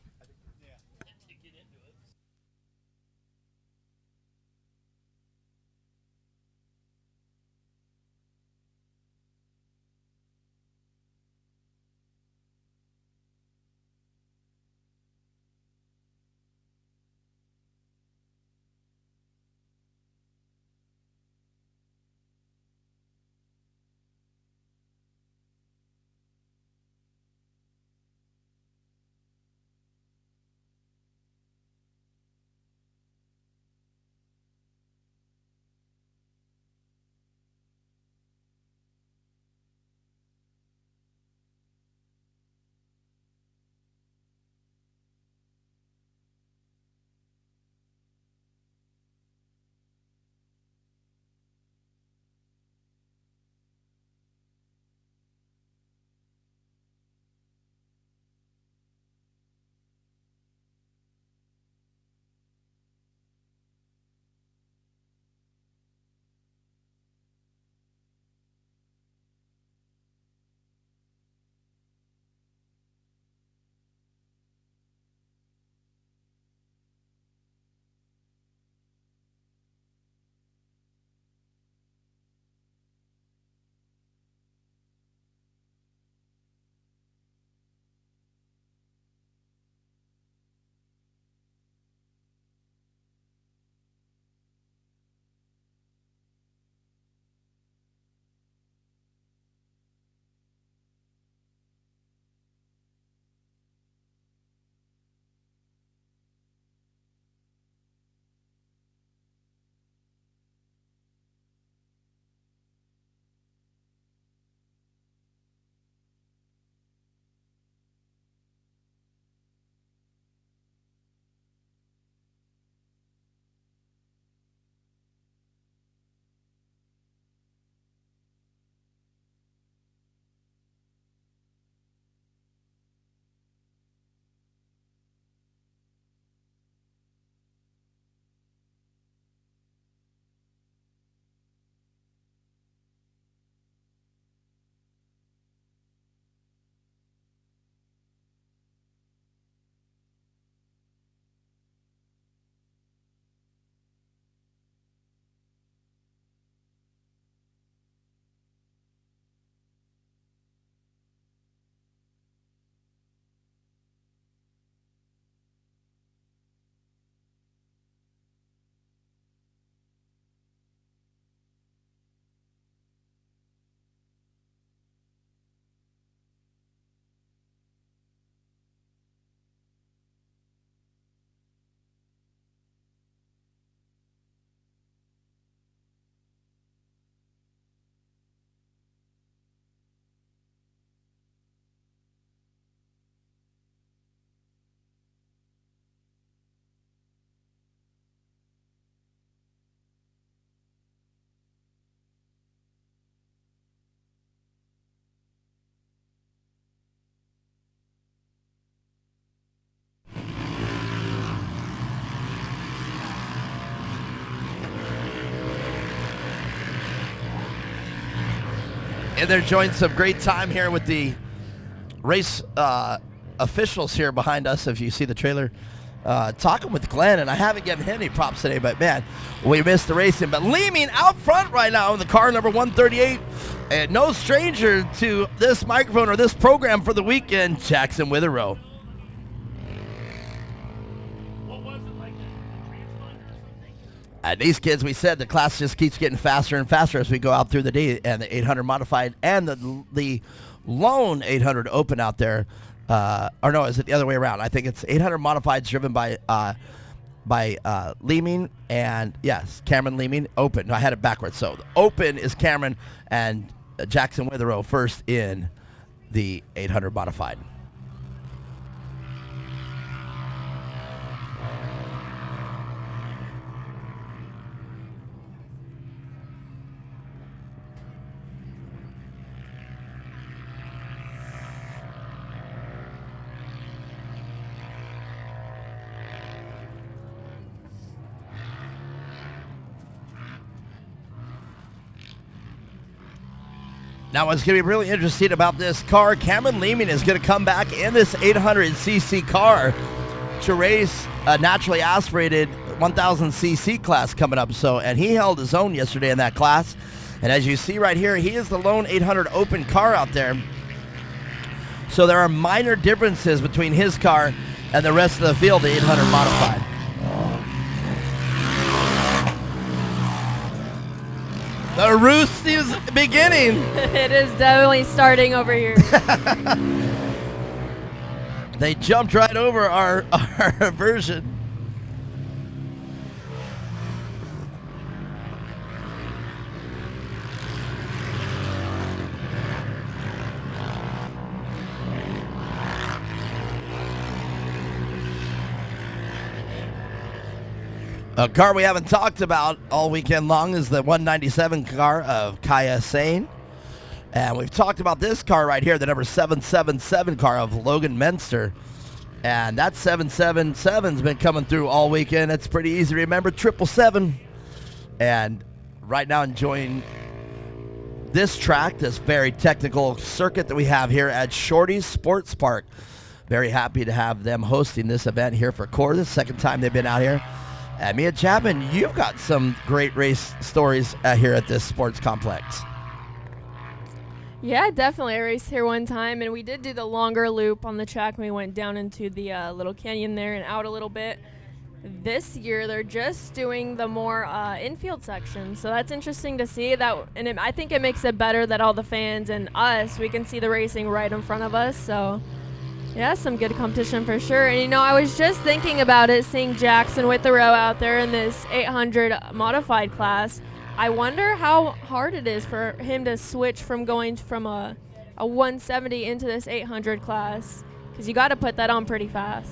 And they're enjoying some great time here with the race officials here behind us. If you see the trailer, talking with Glenn, and I haven't given him any props today, but man, we missed the racing. But leading out front right now in the car number 138, And no stranger to this microphone or this program for the weekend, Jackson Witherow. These kids, we said the class just keeps getting faster and faster as we go out through the day, and the 800 modified and the lone 800 open out there. Or no, is it the other way around? I think it's 800 modified driven by Leeming, and yes, Cameron Leeming. Open. No, I had it backwards. So the open is Cameron and Jackson Witherow first in the 800 modified. Now, what's going to be really interesting about this car, Cameron Leeming is going to come back in this 800cc car to race a naturally aspirated 1000cc class coming up. And he held his own yesterday in that class. And as you see right here, he is the lone 800 open car out there. So there are minor differences between his car and the rest of the field, the 800 modified. The roost is beginning. It is definitely starting over here. They jumped right over our version. A car we haven't talked about all weekend long is the 197 car of Kaya Sane. And we've talked about this car right here, the number 777 car of Logan Menster. And that 777's been coming through all weekend. It's pretty easy to remember, 777. And right now enjoying this track, this very technical circuit that we have here at Shorty's Sports Park. Very happy to have them hosting this event here for Core. This is the second time they've been out here. And Mia Chapman, you've got some great race stories here at this sports complex. Yeah, definitely. I raced here one time, and we did do the longer loop on the track. We went down into the little canyon there and out a little bit. This year, they're just doing the more infield section, so that's interesting to see. I think it makes it better that all the fans and us, we can see the racing right in front of us. So, yeah, some good competition for sure. And, I was just thinking about it, seeing Jackson Witherow out there in this 800 modified class. I wonder how hard it is for him to switch from going from a 170 into this 800 class, because you got to put that on pretty fast.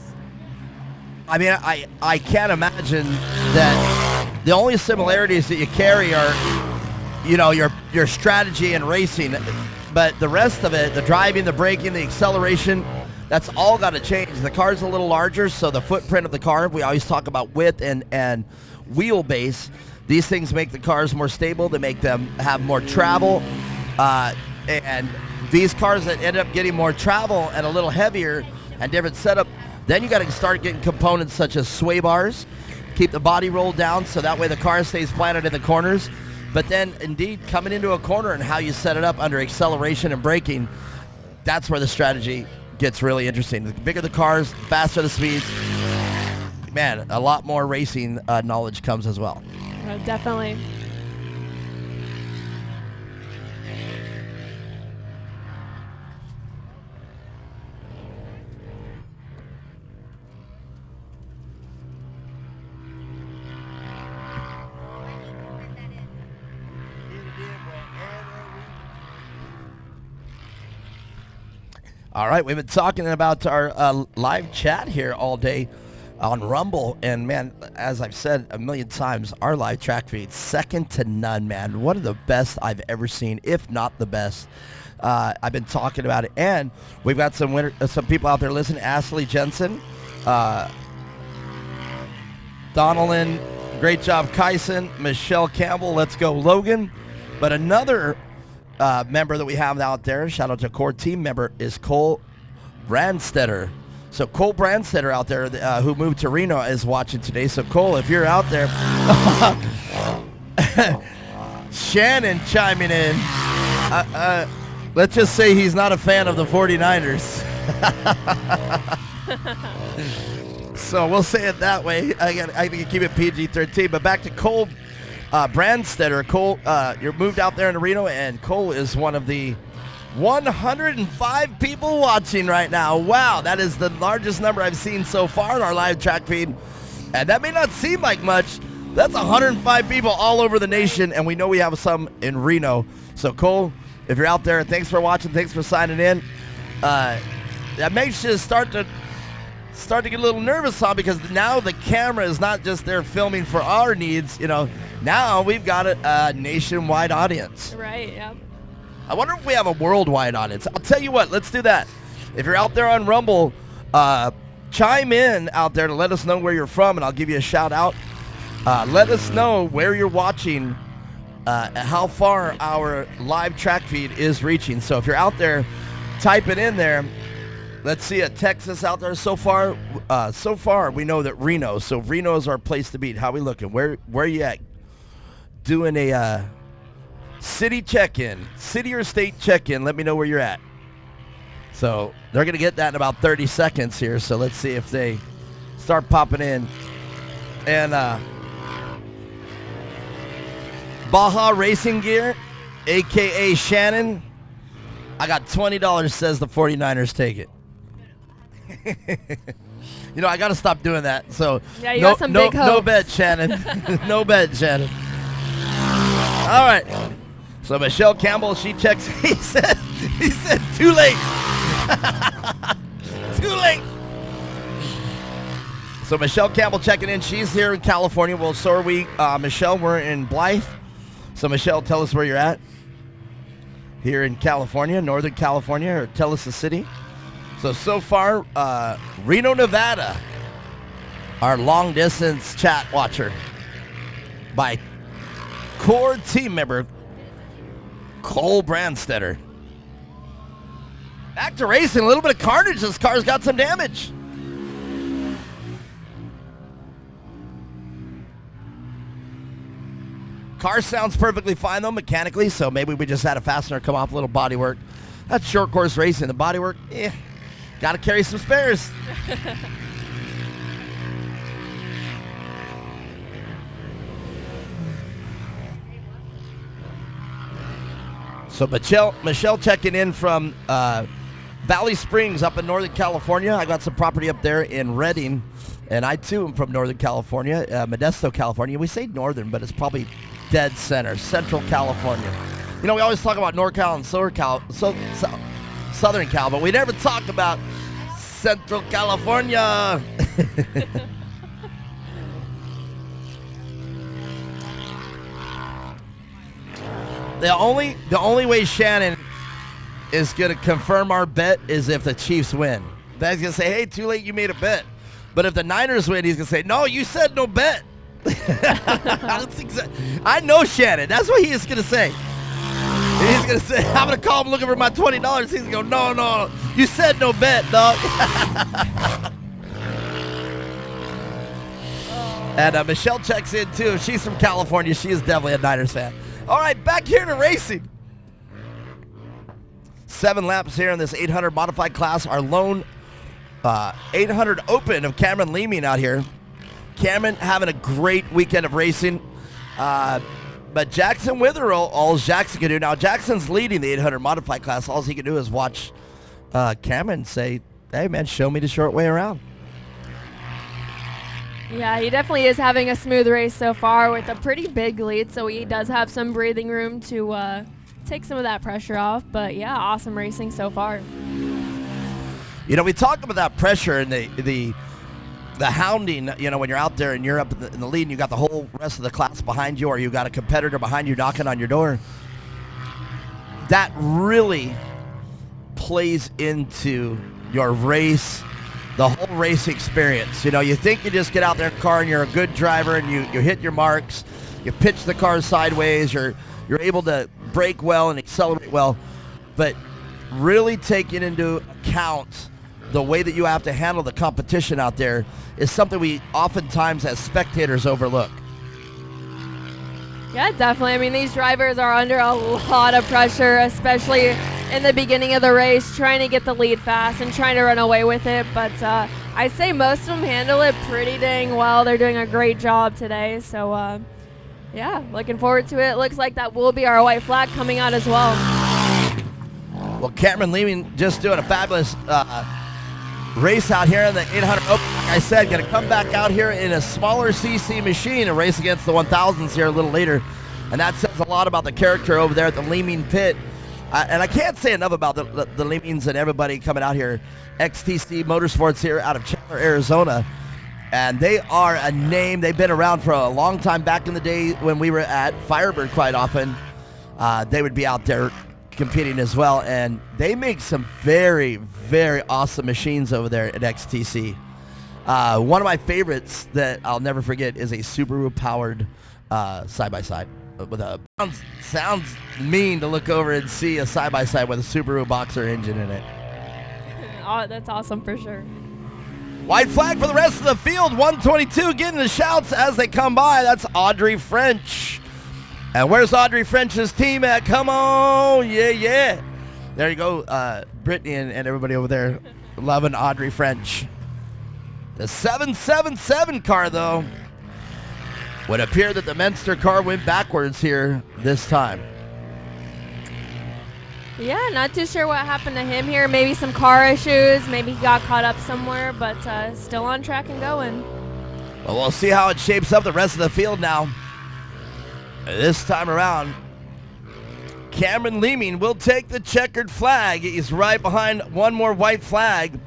I mean, I can't imagine that the only similarities that you carry are, your strategy and racing. But the rest of it, the driving, the braking, the acceleration, that's all got to change. The car's a little larger, so the footprint of the car, we always talk about width and wheelbase. These things make the cars more stable. They make them have more travel. And these cars that end up getting more travel and a little heavier and different setup, then you got to start getting components such as sway bars, keep the body rolled down so that way the car stays planted in the corners. But then, indeed, coming into a corner and how you set it up under acceleration and braking, that's where the strategy gets really interesting. The bigger the cars, the faster the speeds. Man, a lot more racing knowledge comes as well. Definitely. All right, we've been talking about our live chat here all day on Rumble, and man, as I've said a million times, our live track feed, second to none, man. One of the best I've ever seen, if not the best. I've been talking about it, and we've got some people out there listening. Ashley Jensen, Donalyn, great job, Kyson, Michelle Campbell, let's go, Logan. But another member that we have out there, shout out to core team member, is Cole Brandstetter. So Cole Brandstetter out there who moved to Reno is watching today. So Cole, if you're out there, Shannon chiming in. Let's just say he's not a fan of the 49ers. So we'll say it that way. I can keep it PG-13. But back to Cole Brandstetter. Cole, you're moved out there in Reno, and Cole is one of the 105 people watching right now. Wow, that is the largest number I've seen so far in our live track feed. And that may not seem like much. That's 105 people all over the nation, and we know we have some in Reno. So Cole, if you're out there, thanks for watching. Thanks for signing in. That makes you start to get a little nervous, huh? Because now the camera is not just there filming for our needs. You know, now we've got a nationwide audience. Right. Yeah. I wonder if we have a worldwide audience. I'll tell you what. Let's do that. If you're out there on Rumble, chime in out there to let us know where you're from, and I'll give you a shout out. Let us know where you're watching, how far our live track feed is reaching. So if you're out there, type it in there. Let's see it. Texas out there so far. So far, we know that Reno. So Reno is our place to be. How we looking? Where you at? Doing a city check-in, city or state check-in. Let me know where you're at. So they're gonna get that in about 30 seconds here. So let's see if they start popping in. And Baja Racing Gear, a.k.a. Shannon. I got $20, says the 49ers take it. You know, I got to stop doing that. So yeah, you got some big hopes. No bet, Shannon. No bet, Shannon. All right. So Michelle Campbell, she checks. He said too late. Too late. So Michelle Campbell checking in. She's here in California. Well, so are we. Michelle, we're in Blythe. So Michelle, tell us where you're at. Here in California, Northern California, or tell us the city. So far, Reno, Nevada, our long-distance chat watcher by core team member Cole Brandstetter. Back to racing, a little bit of carnage. This car's got some damage. Car sounds perfectly fine, though, mechanically, so maybe we just had a fastener come off, a little body work. That's short course racing. The body work, got to carry some spares. So Michelle checking in from Valley Springs up in Northern California. I got some property up there in Redding, and I, too, am from Northern California, Modesto, California. We say Northern, but it's probably dead center, Central California. You know, we always talk about NorCal and Southern Cal, but we never talk about Central California. The only way Shannon is going to confirm our bet is if the Chiefs win. Then he's going to say, hey, too late, you made a bet. But if the Niners win, he's going to say, no, you said no bet. I know Shannon. That's what he is going to say. He's going to say, I'm going to call him looking for my $20. He's going to go, no, you said no bet, dog. And Michelle checks in, too. She's from California. She is definitely a Niners fan. All right, back here to racing. 7 laps here in this 800 modified class. Our lone 800 open of Cameron Leeming out here. Cameron having a great weekend of racing. But Jackson Witherell, all Jackson can do. Now, Jackson's leading the 800 modified class. All he can do is watch Cameron say, hey, man, show me the short way around. Yeah, he definitely is having a smooth race so far with a pretty big lead, so he does have some breathing room to take some of that pressure off. But, yeah, awesome racing so far. You know, we talk about that pressure and the hounding, you know, when you're out there and you're up in the lead and you got the whole rest of the class behind you, or you got a competitor behind you knocking on your door. That really plays into your race, the whole race experience. You know, you think you just get out there in the car and you're a good driver and you hit your marks, you pitch the car sideways, you're able to brake well and accelerate well, but really taking into account the way that you have to handle the competition out there is something we oftentimes as spectators overlook. Yeah, definitely. I mean, these drivers are under a lot of pressure, especially in the beginning of the race, trying to get the lead fast and trying to run away with it. But I'd say most of them handle it pretty dang well. They're doing a great job today. So, yeah, looking forward to it. Looks like that will be our white flag coming out as well. Well, Cameron Leeming just doing a fabulous race out here in the 800 Open. Like I said, going to come back out here in a smaller CC machine and race against the 1000s here a little later. And that says a lot about the character over there at the Leeming pit. And I can't say enough about the Leemings and everybody coming out here. XTC Motorsports here out of Chandler, Arizona. And they are a name. They've been around for a long time. Back in the day when we were at Firebird quite often, they would be out there competing as well. And they make some very, very awesome machines over there at XTC. One of my favorites that I'll never forget is a Subaru-powered side-by-side. With a sounds mean to look over and see a side-by-side with a Subaru Boxer engine in it. Oh, that's awesome for sure. White flag for the rest of the field. 122 getting the shouts as they come by. That's Audrey French. And where's Audrey French's team at? Come on. Yeah, yeah. There you go. Brittany and everybody over there loving Audrey French. The 777 car, though, would appear that the Menster car went backwards here this time. Yeah, not too sure what happened to him here. Maybe some car issues. Maybe he got caught up somewhere, but still on track and going. Well, we'll see how it shapes up the rest of the field now. This time around, Cameron Leeming will take the checkered flag. He's right behind one more white flag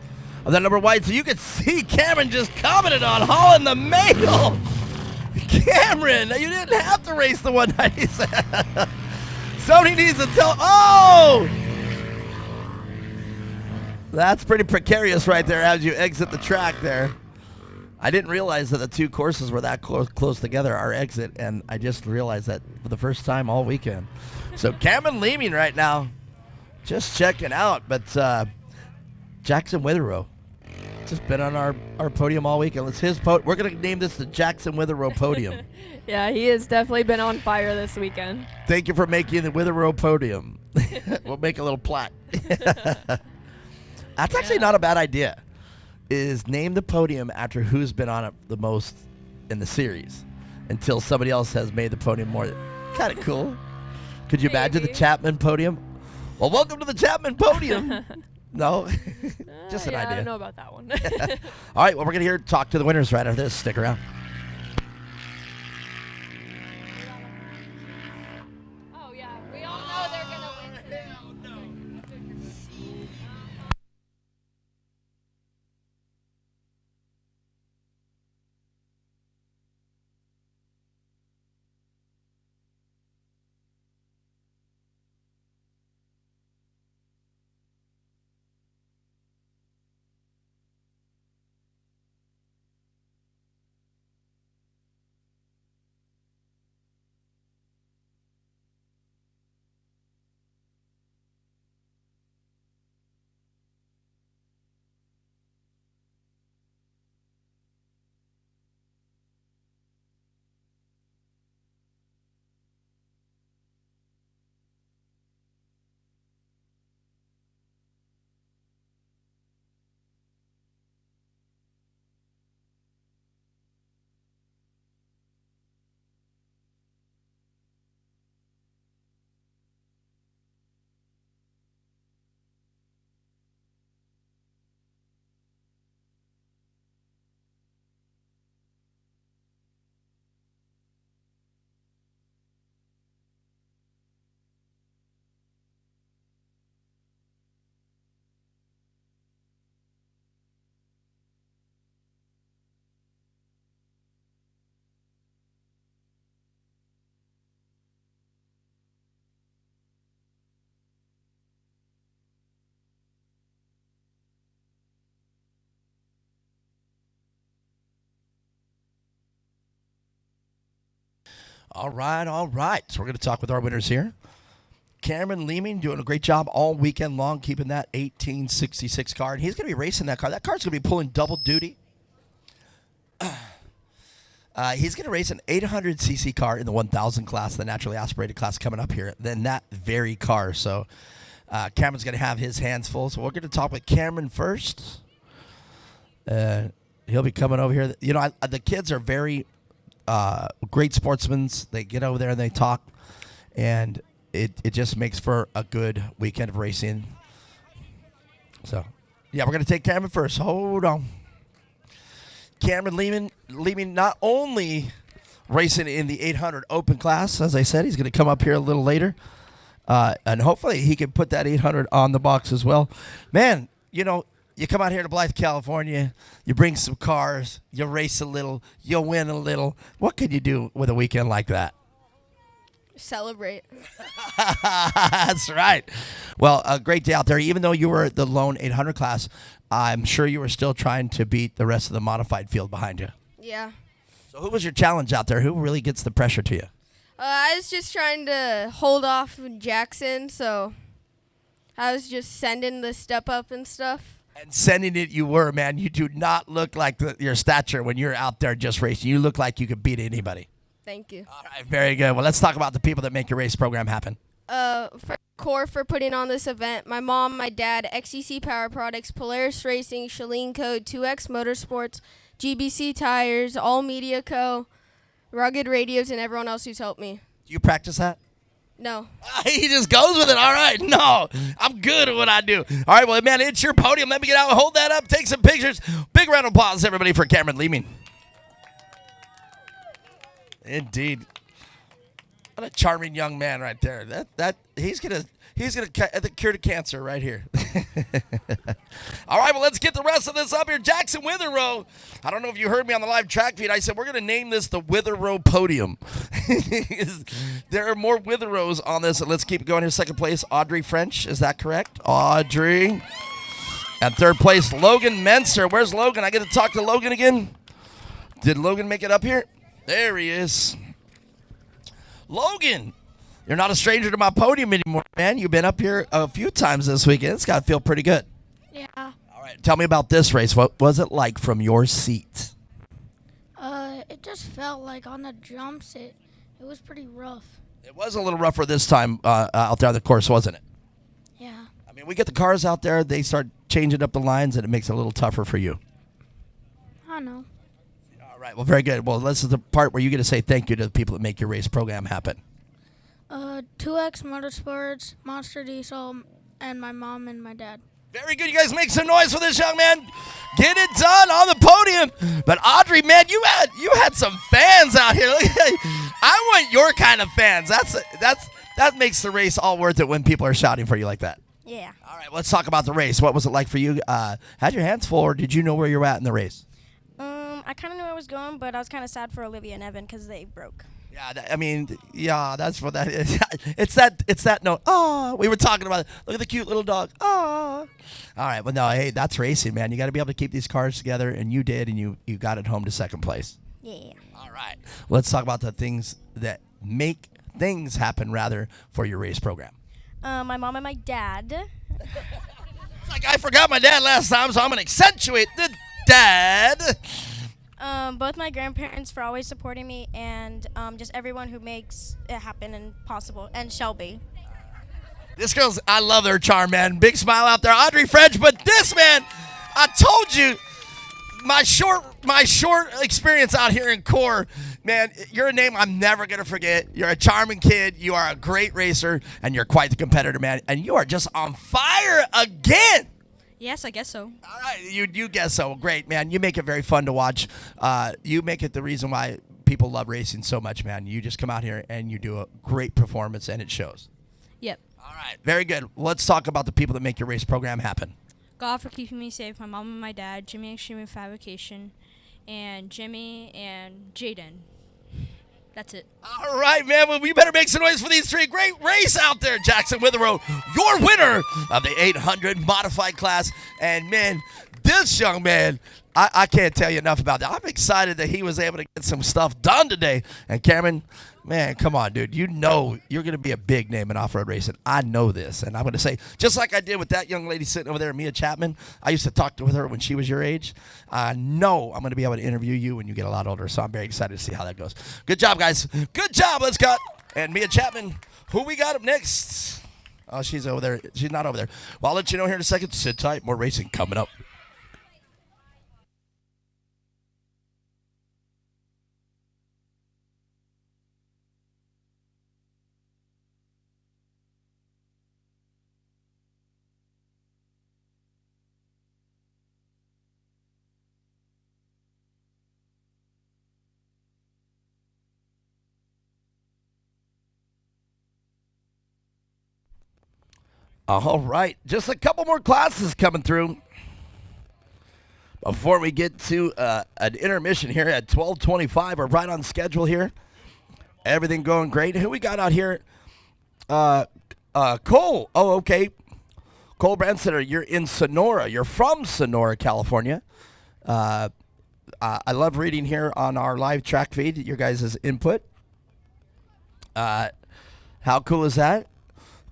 of that number white. So you can see Cameron just commented on hauling the mail. Cameron, you didn't have to race the 197. Somebody needs to tell. Oh! That's pretty precarious right there as you exit the track there. I didn't realize that the two courses were that close together, our exit, and I just realized that for the first time all weekend. So Cameron Leeming right now, just checking out, but Jackson Witherow, just been on our podium all weekend. It's his we're going to name this the Jackson Witherow podium. Yeah, he has definitely been on fire this weekend. Thank you for making the Witherow podium. We'll make a little plaque. That's actually not a bad idea. Is name the podium after who's been on it the most in the series until somebody else has made the podium more. Kind of cool. Could you imagine the Chapman podium? Well, welcome to the Chapman podium. No? Just an idea. I don't know about that one. All right, well, we're going to talk to the winners right after this. Stick around. Oh, yeah. We all know they're going to win. All right, all right. So we're going to talk with our winners here. Cameron Leeming doing a great job all weekend long, keeping that 1866 car. And he's going to be racing that car. That car's going to be pulling double duty. He's going to race an 800cc car in the 1,000 class, the naturally aspirated class coming up here. Then that very car. So Cameron's going to have his hands full. So we're going to talk with Cameron first. He'll be coming over here. You know, the kids are very great sportsmen. They get over there and they talk. And it just makes for a good weekend of racing. So, yeah, we're going to take Cameron first. Hold on. Cameron Leeming not only racing in the 800 open class, as I said, he's going to come up here a little later. And hopefully he can put that 800 on the box as well. Man, you know, you come out here to Blythe, California, you bring some cars, you race a little, you win a little. What can you do with a weekend like that? Celebrate. That's right. Well, a great day out there. Even though you were the lone 800 class, I'm sure you were still trying to beat the rest of the modified field behind you. Yeah. So who was your challenge out there? Who really gets the pressure to you? I was just trying to hold off Jackson, so I was just sending the step up and stuff. And sending it you were, man. You do not look like your stature when you're out there just racing. You look like you could beat anybody. Thank you. All right, very good. Well, let's talk about the people that make your race program happen. For Core for putting on this event, my mom, my dad, XCC Power Products, Polaris Racing, Shalene Code, 2X Motorsports, GBC Tires, All Media Co., Rugged Radios, and everyone else who's helped me. Do you practice that? No. He just goes with it. All right. No, I'm good at what I do. All right, well, man, it's your podium. Let me get out. Hold that up. Take some pictures. Big round of applause, everybody, for Cameron Leeming. Indeed. What a charming young man right there. That he's gonna cure the cancer right here. All right, well, let's get the rest of this up here. Jackson Witherow. I don't know if you heard me on the live track feed. I said we're gonna name this the Witherow Podium. There are more Witherows on this. Let's keep going here. Second place, Audrey French. Is that correct? Audrey. And third place, Logan Menser. Where's Logan? I get to talk to Logan again. Did Logan make it up here? There he is. Logan, you're not a stranger to my podium anymore, man. You've been up here a few times this weekend. It's got to feel pretty good. Yeah. All right, tell me about this race. What was it like from your seat? It just felt like on the jumps, it was pretty rough. It was a little rougher this time out there on the course, wasn't it? Yeah. I mean, we get the cars out there. They start changing up the lines, and it makes it a little tougher for you. I know. All right, well, very good. Well, this is the part where you get to say thank you to the people that make your race program happen. 2X Motorsports, Monster Diesel, and my mom and my dad. Very good. You guys make some noise for this young man. Get it done on the podium. But Audrey, man, you had some fans out here. I want your kind of fans. That makes the race all worth it when people are shouting for you like that. Yeah. All right, let's talk about the race. What was it like for you? Had your hands full, or did you know where you were at in the race? I kind of knew where I was going, but I was kind of sad for Olivia and Evan because they broke. Yeah, that's what that is. It's that note. Oh, we were talking about it. Look at the cute little dog. Oh. All right, well, no, hey, that's racing, man. You got to be able to keep these cars together, and you did, and you got it home to second place. Yeah. All right, let's talk about the things that make things happen, rather, for your race program. My mom and my dad. It's like I forgot my dad last time, so I'm going to accentuate the dad. Both my grandparents for always supporting me, and just everyone who makes it happen and possible, and Shelby. This girl's, I love her charm, man. Big smile out there, Audrey French. But this, man, I told you, my short experience out here in Core, man, you're a name I'm never going to forget. You're a charming kid. You are a great racer, and you're quite the competitor, man. And you are just on fire again. Yes, I guess so. All right, you guess so. Great, man. You make it very fun to watch. You make it the reason why people love racing so much, man. You just come out here and you do a great performance, and it shows. Yep. All right, very good. Let's talk about the people that make your race program happen. God for keeping me safe, my mom and my dad, Jimmy Extreme Fabrication, and Jimmy and Jaden. That's it. All right, man. Well, we better make some noise for these three. Great race out there, Jackson Witherow, your winner of the 800 modified class. And, man, this young man, I can't tell you enough about that. I'm excited that he was able to get some stuff done today. And, Cameron, Man, come on, dude. You know you're going to be a big name in off-road racing. I know this. And I'm going to say, just like I did with that young lady sitting over there, Mia Chapman, I used to talk with her when she was your age. I know I'm going to be able to interview you when you get a lot older, so I'm very excited to see how that goes. Good job, guys. Good job. Let's go. And Mia Chapman, who we got up next? Oh, she's over there. She's not over there. Well, I'll let you know here in a second. Sit tight. More racing coming up. All right, just a couple more classes coming through before we get to an intermission here at 12:25. We're right on schedule here. Everything going great. Who we got out here? Cole. Oh, okay. Cole Branstetter, you're in Sonora. You're from Sonora, California. I love reading here on our live track feed your guys' input. How cool is that?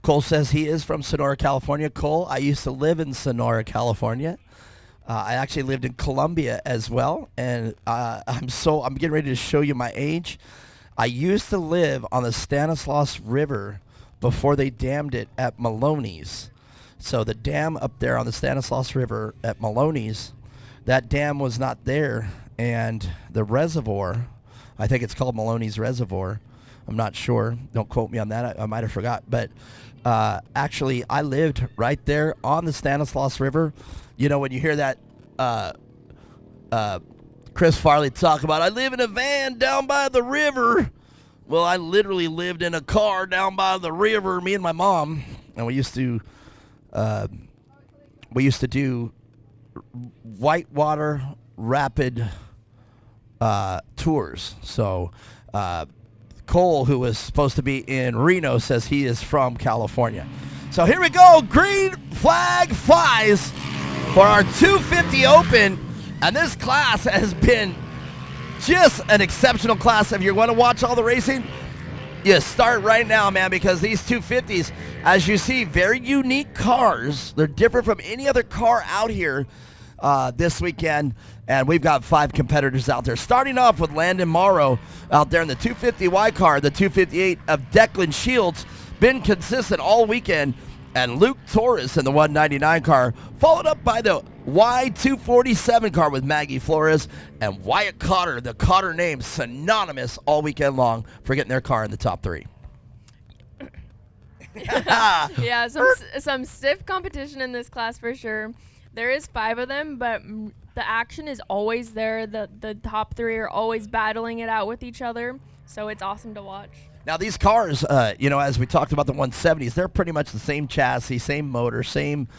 Cole says he is from Sonora, California. Cole, I used to live in Sonora, California. I actually lived in Columbia as well, and I'm getting ready to show you my age. I used to live on the Stanislaus River before they dammed it at Maloney's. So the dam up there on the Stanislaus River at Maloney's, that dam was not there, and the reservoir, I think it's called Maloney's Reservoir. I'm not sure. Don't quote me on that. I might have forgot, but actually, I lived right there on the Stanislaus River. You know, when you hear that Chris Farley talk about, I live in a van down by the river. Well, I literally lived in a car down by the river, me and my mom. And we used to do whitewater rapid tours. So Cole, who was supposed to be in Reno, says he is from California. So here we go. Green flag flies for our 250 Open. And this class has been just an exceptional class. If you want to watch all the racing, you start right now, man, because these 250s, as you see, very unique cars. They're different from any other car out here this weekend. And we've got 5 competitors out there. Starting off with Landon Morrow out there in the 250Y car, the 258 of Declan Shields. Been consistent all weekend. And Luke Torres in the 199 car, followed up by the Y247 car with Maggie Flores and Wyatt Cotter, the Cotter name synonymous all weekend long for getting their car in the top 3. Yeah, some stiff competition in this class for sure. There is 5 of them, but the action is always there. The top 3 are always battling it out with each other, so it's awesome to watch. Now, these cars, as we talked about the 170s, they're pretty much the same chassis, same motor, same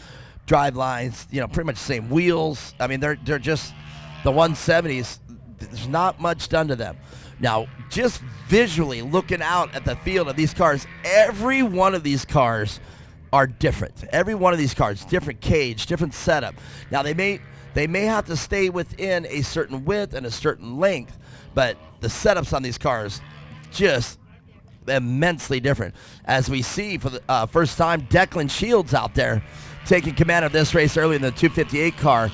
drive lines, pretty much the same wheels. I mean, they're just the 170s. There's not much done to them. Now, just visually looking out at the field of these cars, every one of these cars are different. Every one of these cars, different cage, different setup. Now, they may have to stay within a certain width and a certain length, but the setups on these cars just immensely different. As we see for the first time, Declan Shields out there taking command of this race early in the 258 car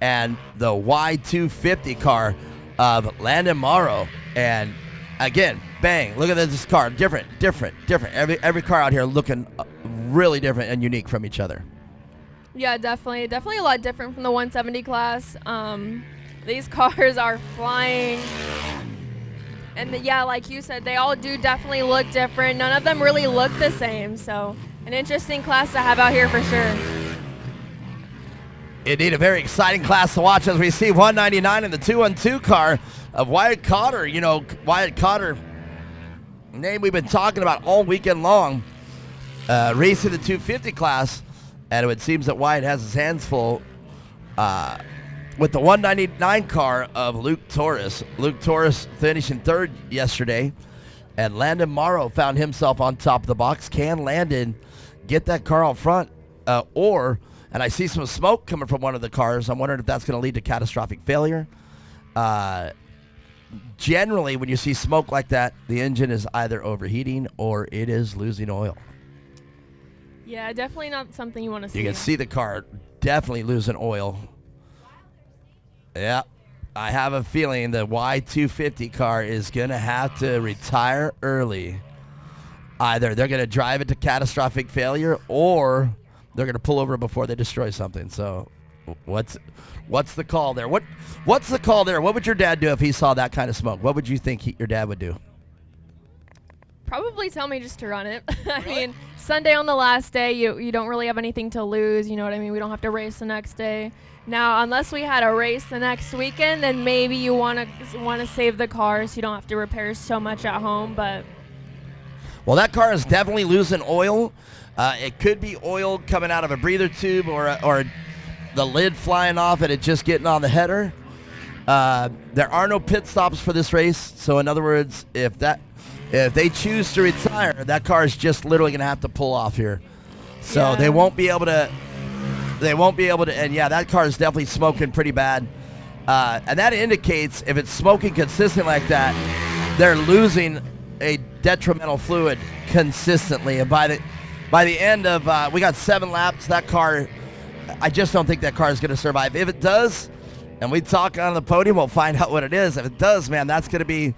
and the Y250 car of Landon Morrow. And again, bang, look at this car. Different. Every car out here looking really different and unique from each other. Yeah, definitely a lot different from the 170 class. These cars are flying. And yeah, like you said, they all do definitely look different. None of them really look the same. So an interesting class to have out here for sure. Indeed, a very exciting class to watch as we see 199 in the 212 car of Wyatt Cotter. Wyatt Cotter, name we've been talking about all weekend long, racing the 250 class. And it seems that Wyatt has his hands full with the 199 car of Luke Torres. Luke Torres finishing 3rd yesterday. And Landon Morrow found himself on top of the box. Can Landon get that car out front? And I see some smoke coming from one of the cars. I'm wondering if that's going to lead to catastrophic failure. generally, when you see smoke like that, the engine is either overheating or it is losing oil. Yeah, definitely not something you want to see. You can see the car definitely losing oil. Yeah, I have a feeling the Y250 car is going to have to retire early. Either they're going to drive it to catastrophic failure or they're going to pull over before they destroy something. So what's the call there? What's the call there? What would your dad do if he saw that kind of smoke? What would you think your dad would do? Probably tell me just to run it. I mean, Sunday on the last day, you don't really have anything to lose. You know what I mean? We don't have to race the next day. Now, unless we had a race the next weekend, then maybe you want to save the car so you don't have to repair so much at home. But well, that car is definitely losing oil. It could be oil coming out of a breather tube or the lid flying off and it just getting on the header. There are no pit stops for this race. So in other words, if they choose to retire, that car is just literally going to have to pull off here. So Yeah. they won't be able to, and yeah, that car is definitely smoking pretty bad. And that indicates if it's smoking consistent like that, they're losing a detrimental fluid consistently. And by the end of, we got 7 laps, that car, I just don't think that car is going to survive. If it does, and we talk on the podium, we'll find out what it is. If it does, man, that's going to be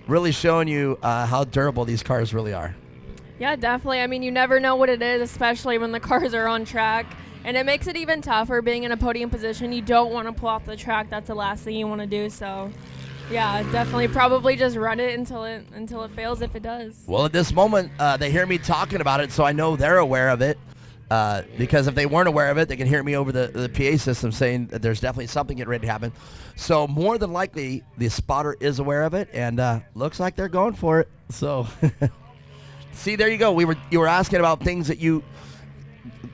really showing you how durable these cars really are. yeah, definitely. I mean, you never know what it is, especially when the cars are on track. And it makes it even tougher being in a podium position. You don't want to pull off the track. That's the last thing you want to do. So, yeah, definitely probably just run it until it fails if it does. Well, at this moment, they hear me talking about it, so I know they're aware of it. Because if they weren't aware of it, they can hear me over the PA system saying that there's definitely something getting ready to happen. So more than likely, the spotter is aware of it, and looks like they're going for it. So, see, there you go. You were asking about things that you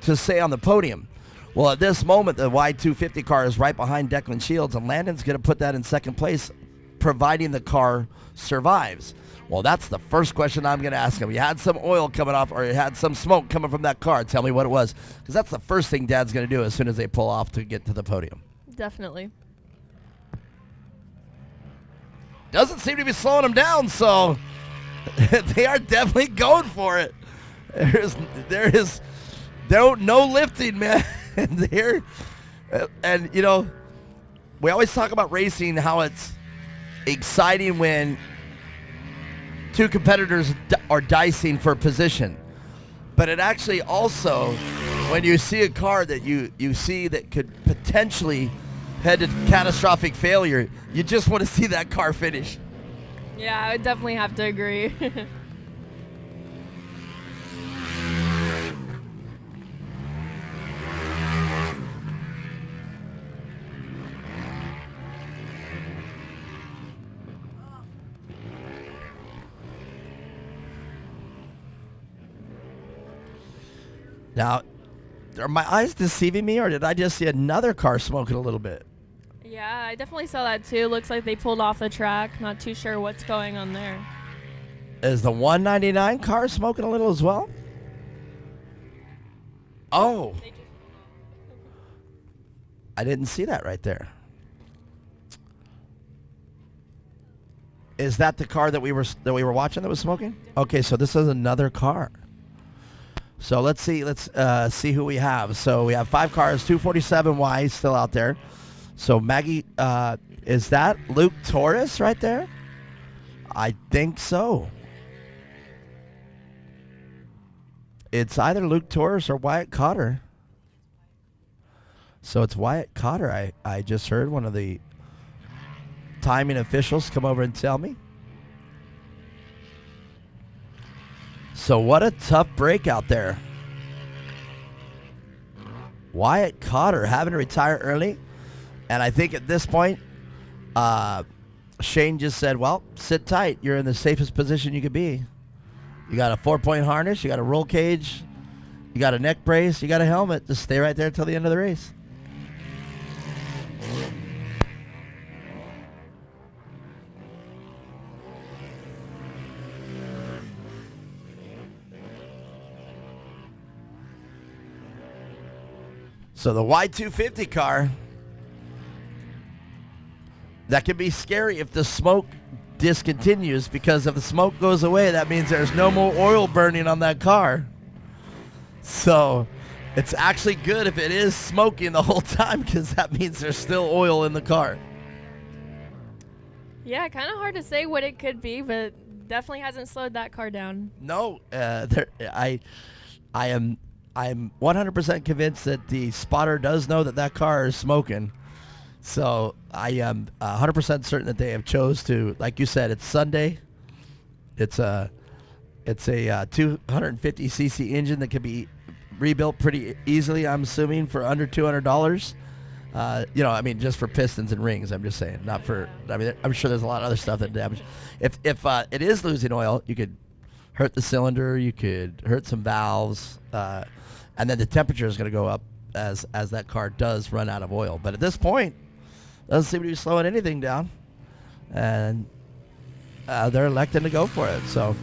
to say on the podium. Well, at this moment, the Y250 car is right behind Declan Shields, and Landon's going to put that in second place, providing the car survives. Well, that's the first question I'm going to ask him. You had some oil coming off, or you had some smoke coming from that car. Tell me what it was, because that's the first thing Dad's going to do as soon as they pull off to get to the podium. Definitely. Doesn't seem to be slowing them down, so they are definitely going for it. There is no lifting, man. And you know, we always talk about racing, how it's exciting when two competitors are dicing for position, but it actually also, when you see a car that you see that could potentially head to catastrophic failure, you just want to see that car finish. Yeah, I would definitely have to agree. Now, are my eyes deceiving me, or did I just see another car smoking a little bit? Yeah, I definitely saw that too. Looks like they pulled off the track. Not too sure what's going on there. Is the 199 car smoking a little as well? Oh. I didn't see that right there. Is that the car that we were watching that was smoking? Okay, so this is another car. So let's see who we have. So we have 5 cars, 247Y still out there. So Maggie, is that Luke Torres right there? I think so. It's either Luke Torres or Wyatt Cotter. So it's Wyatt Cotter. I just heard one of the timing officials come over and tell me. So what a tough break out there. Wyatt Cotter having to retire early. And I think at this point, Shane just said, well, sit tight. You're in the safest position you could be. You got a 4-point harness. You got a roll cage. You got a neck brace. You got a helmet. Just stay right there till the end of the race. So the Y250 car, that can be scary if the smoke discontinues, because if the smoke goes away, that means there's no more oil burning on that car. So it's actually good if it is smoking the whole time, because that means there's still oil in the car. Yeah, kind of hard to say what it could be, but definitely hasn't slowed that car down. No, I am 100% convinced that the spotter does know that car is smoking. So I am 100% certain that they have chose to, like you said, it's Sunday. It's a 250cc engine that can be rebuilt pretty easily, I'm assuming, for under $200. Just for pistons and rings, I'm just saying, not for, I'm sure there's a lot of other stuff that damage. If it is losing oil, you could hurt the cylinder, you could hurt some valves, and then the temperature is going to go up as that car does run out of oil. But at this point, doesn't seem to be slowing anything down, and they're electing to go for it. So,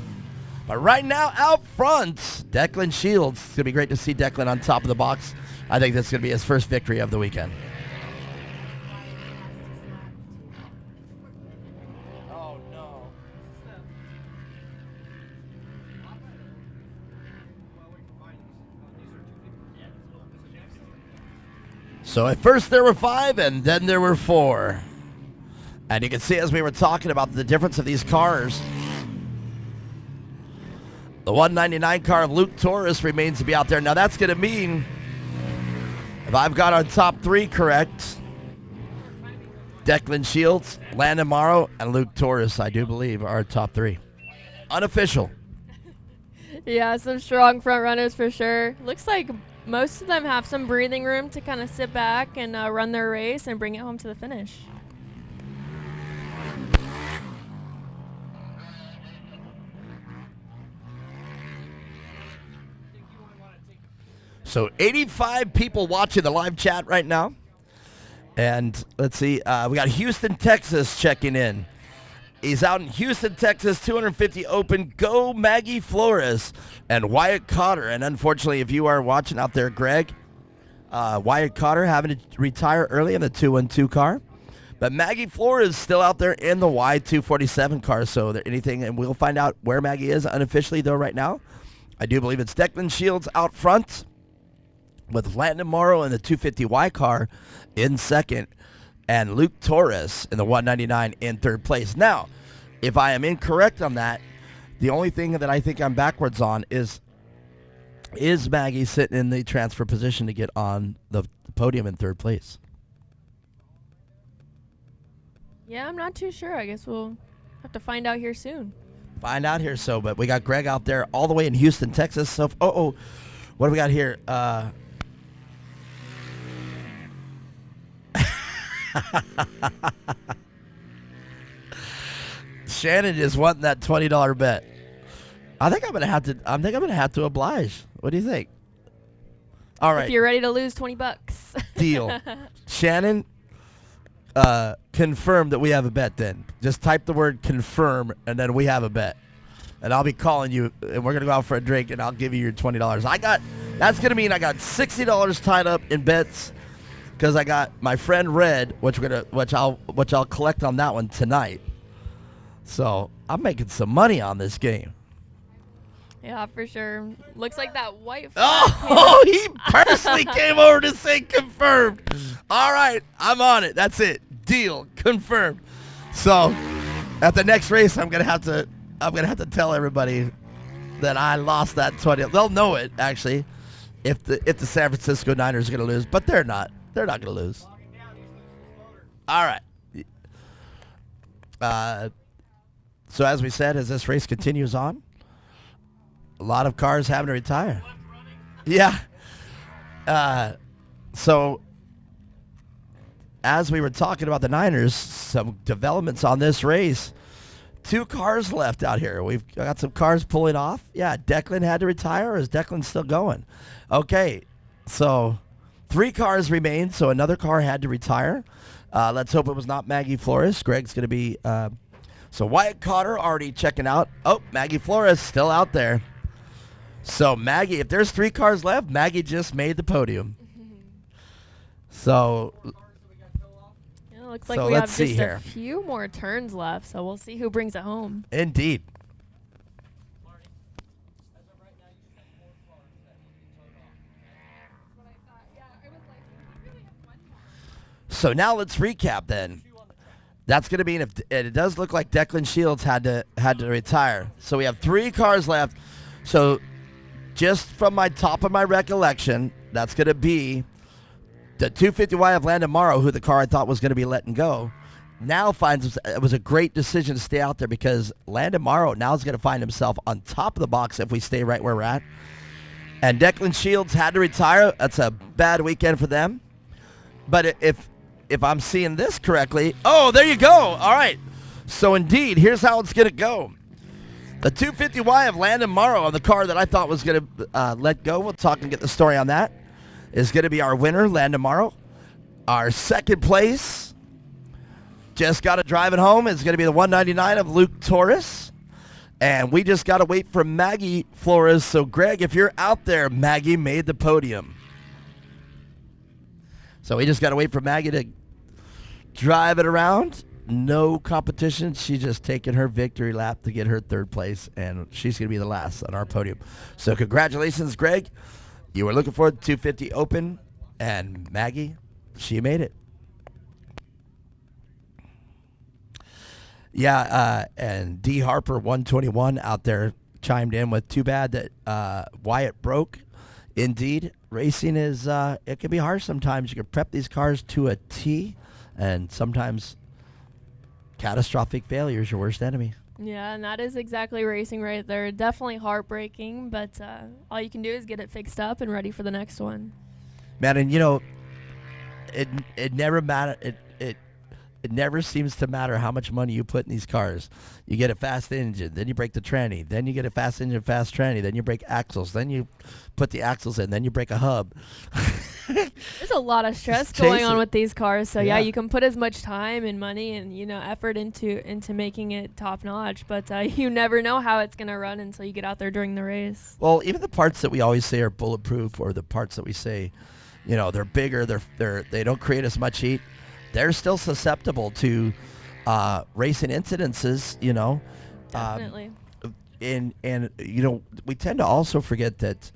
but right now out front, Declan Shields. It's going to be great to see Declan on top of the box. I think that's going to be his first victory of the weekend. Oh, no. So at first there were 5, and then there were 4. And you can see, as we were talking about the difference of these cars, the 199 car of Luke Torres remains to be out there. Now that's going to mean, if I've got our top 3 correct, Declan Shields, Landon Morrow, and Luke Torres, I do believe, are our top 3. Unofficial. Yeah, some strong front runners for sure. Looks like most of them have some breathing room to kind of sit back and run their race and bring it home to the finish. So 85 people watching the live chat right now. And let's see, we got Houston, Texas checking in. He's out in Houston, Texas, 250 open. Go Maggie Flores and Wyatt Cotter. And unfortunately, if you are watching out there, Greg, Wyatt Cotter having to retire early in the 212 car. But Maggie Flores is still out there in the Y247 car. So anything, and we'll find out where Maggie is unofficially, though, right now. I do believe it's Declan Shields out front, with Landon Morrow in the 250Y car in second, and Luke Torres in the 199 in third place. Now, if I am incorrect on that, the only thing that I think I'm backwards on is Maggie sitting in the transfer position to get on the podium in third place? Yeah, I'm not too sure. I guess we'll have to find out here soon. But we got Greg out there all the way in Houston, Texas. So, what do we got here? Shannon is wanting that $20 bet. I think I'm gonna have to oblige. What do you think? All right. If you're ready to lose $20. Deal. Shannon, confirm that we have a bet then. Just type the word confirm, and then we have a bet. And I'll be calling you, and we're going to go out for a drink, and I'll give you your $20. That's going to mean I got $60 tied up in bets, because I got my friend Red, which I'll collect on that one tonight. So I'm making some money on this game. Yeah, for sure. Looks like that white flag. He personally came over to say confirmed. All right, I'm on it. That's it. Deal. Confirmed. So at the next race, I'm gonna have to tell everybody that I lost that 20. They'll know it, actually, if the San Francisco Niners are gonna lose, but they're not. They're not gonna lose. All right. So as we said, as this race continues on, a lot of cars having to retire. Yeah. So as we were talking about the Niners, some developments on this race. 2 cars left out here. We've got some cars pulling off. Yeah, Declan had to retire, or is Declan still going? Okay, so 3 cars remain, so another car had to retire. Let's hope it was not Maggie Flores. Greg's going to be... so Wyatt Cotter already checking out. Oh, Maggie Flores still out there. So Maggie, if there's 3 cars left, Maggie just made the podium. So... It Well, looks like So we let's have see just here. a few more turns left, so we'll see who brings it home. Indeed. So now let's recap then. That's going to be, it does look like Declan Shields had to retire. So we have 3 cars left. So just from my top of my recollection, that's going to be the 250Y of Landon Morrow, who the car I thought was going to be letting go. Now finds it was a great decision to stay out there because Landon Morrow now is going to find himself on top of the box if we stay right where we're at. And Declan Shields had to retire. That's a bad weekend for them. But if I'm seeing this correctly, oh, there you go. All right. So indeed, here's how it's going to go. The 250Y of Landon Morrow on the car that I thought was going to let go, we'll talk and get the story on that, is going to be our winner, Landon Morrow. Our second place, just got to drive it home, is going to be the 199 of Luke Torres. And we just got to wait for Maggie Flores. So, Greg, if you're out there, Maggie made the podium. So we just got to wait for Maggie to drive it around. No competition. She's just taking her victory lap to get her third place, and she's going to be the last on our podium. So congratulations, Greg. You were looking for the 250 Open, and Maggie, she made it. Yeah, and D. Harper 121 out there chimed in with too bad that Wyatt broke. Indeed, racing is, it can be hard sometimes. You can prep these cars to a T, and sometimes catastrophic failure is your worst enemy. Yeah, and that is exactly racing right there. Definitely heartbreaking, but all you can do is get it fixed up and ready for the next one. Man, and you know, it never matter. It never seems to matter how much money you put in these cars. You get a fast engine, then you break the tranny, then you get a fast engine, fast tranny, then you break axles, then you put the axles in, then you break a hub. There's a lot of stress going on with these cars, so Yeah. you can put as much time and money and effort into making it top notch, but you never know how it's gonna run until you get out there during the race. Well, even the parts that we always say are bulletproof, or the parts that we say, they're bigger, they don't create as much heat, they're still susceptible to racing incidences. Definitely. And we tend to also forget that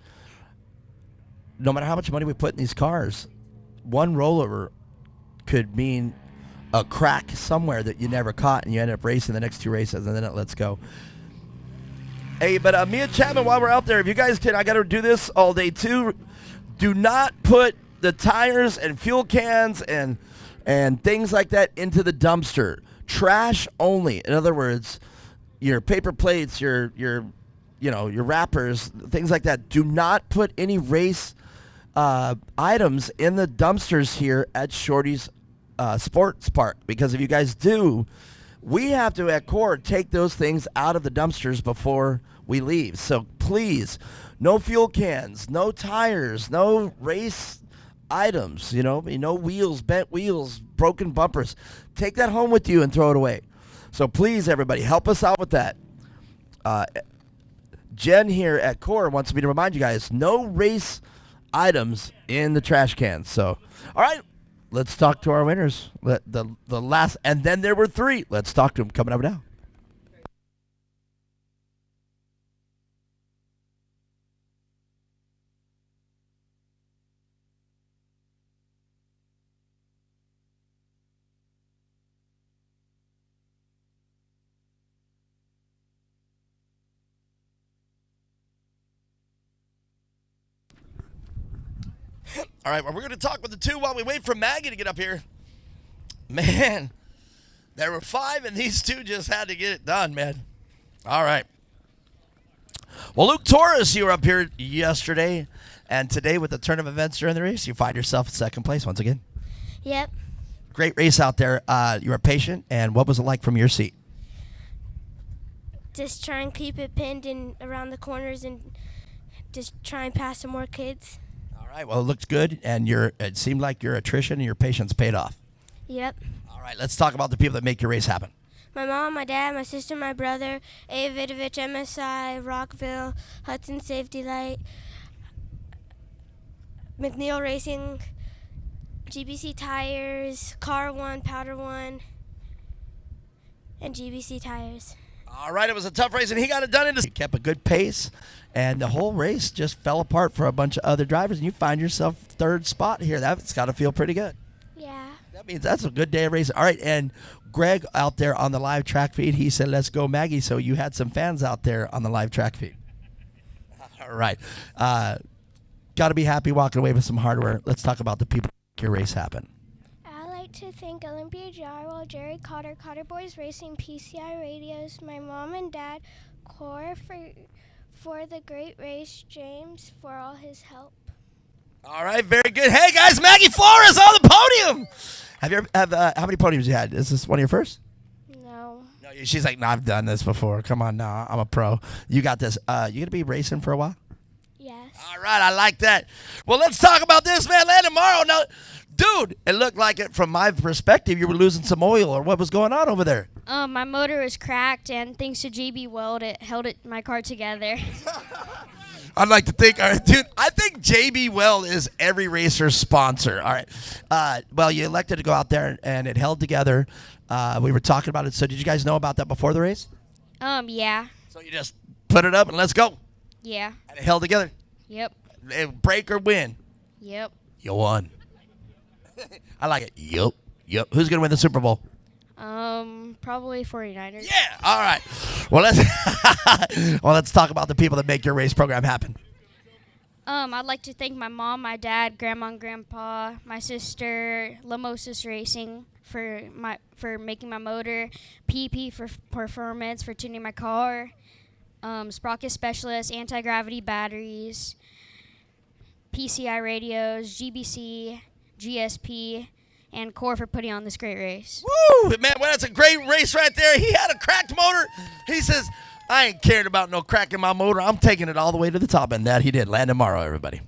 no matter how much money we put in these cars, one rollover could mean a crack somewhere that you never caught, and you end up racing the next 2 races, and then it lets go. Hey, but Mia Chapman, while we're out there, if you guys can, I got to do this all day too. Do not put the tires and fuel cans and things like that into the dumpster. Trash only. In other words, your paper plates, your wrappers, things like that. Do not put any race items in the dumpsters here at Shorty's Sports Park, because if you guys do, we have to at Core take those things out of the dumpsters before we leave. So please, no fuel cans, no tires, no race items, no wheels, bent wheels, broken bumpers. Take that home with you and throw it away. So please, everybody, help us out with that. Jen here at Core wants me to remind you guys, no race items in the trash cans. So, all right, let's talk to our winners. The last, and then there were 3. Let's talk to them coming up now. All right, well, we're going to talk with the 2 while we wait for Maggie to get up here. Man, there were 5, and these 2 just had to get it done, man. All right. Well, Luke Torres, you were up here yesterday, and today with the turn of events during the race, you find yourself in second place once again. Yep. Great race out there. You were patient, and what was it like from your seat? Just try and keep it pinned in around the corners and just try and pass some more kids. All right, well, it looked good, and it seemed like your attrition and your patience paid off. Yep. All right, let's talk about the people that make your race happen. My mom, my dad, my sister, my brother, A. Vidovich, MSI, Rockville, Hudson Safety Light, McNeil Racing, GBC tires, car one, powder one, and GBC tires. All right, it was a tough race, and he got it done. He kept a good pace, and the whole race just fell apart for a bunch of other drivers, and you find yourself third spot here. That's got to feel pretty good. Yeah. That means that's a good day of racing. All right, and Greg out there on the live track feed, he said, let's go, Maggie. So you had some fans out there on the live track feed. All right. Got to be happy walking away with some hardware. Let's talk about the people who make your race happen. I like to thank Olympia Gyro, Jerry Cotter, Cotter Boys Racing, PCI Radios, my mom and dad, Cora for the great race, James for all his help. All right, very good. Hey, guys, Maggie Flores on the podium. How many podiums you had? Is this one of your first? No. No, she's like, no, I've done this before. Come on now, I'm a pro. You got this. You going to be racing for a while? Yes. All right, I like that. Well, let's talk about this, man. Landon Morrow. Now, dude, it looked like it from my perspective, you were losing some oil, or what was going on over there? My motor was cracked, and thanks to JB Weld, it held my car together. I'd like to think, all right, dude, I think JB Weld is every racer's sponsor. All right. Well, you elected to go out there, and it held together. We were talking about it. So did you guys know about that before the race? Yeah. So you just put it up and let's go. Yeah. And it held together. Yep. Break or win. Yep. You won. I like it. Yep. Who's going to win the Super Bowl? Probably 49ers. Yeah. All right. Well, let's talk about the people that make your race program happen. I'd like to thank my mom, my dad, grandma and grandpa, my sister, Lamosis Racing for making my motor, PP for performance, for tuning my car, Sprocket Specialist, anti-gravity batteries, PCI radios, GBC, GSP, and Core for putting on this great race. Woo! Man, well, that's a great race right there. He had a cracked motor. He says, I ain't cared about no crack in my motor. I'm taking it all the way to the top. And that he did. Landon Morrow, everybody.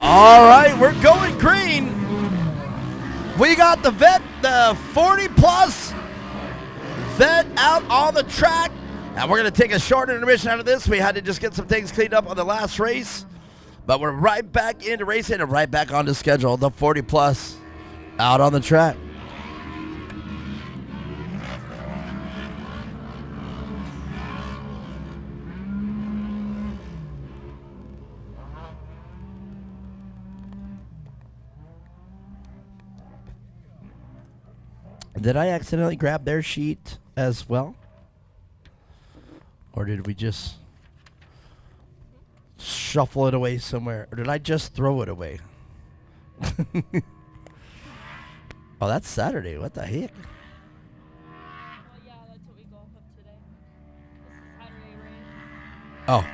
All right, we're going green. We got the vet, the 40-plus vet out on the track. And we're going to take a short intermission out of this. We had to just get some things cleaned up on the last race. But we're right back into racing and right back on the schedule. The 40-plus out on the track. Did I accidentally grab their sheet as well? Or did we just shuffle it away somewhere? Or did I just throw it away? Oh, that's Saturday. What the heck? Oh.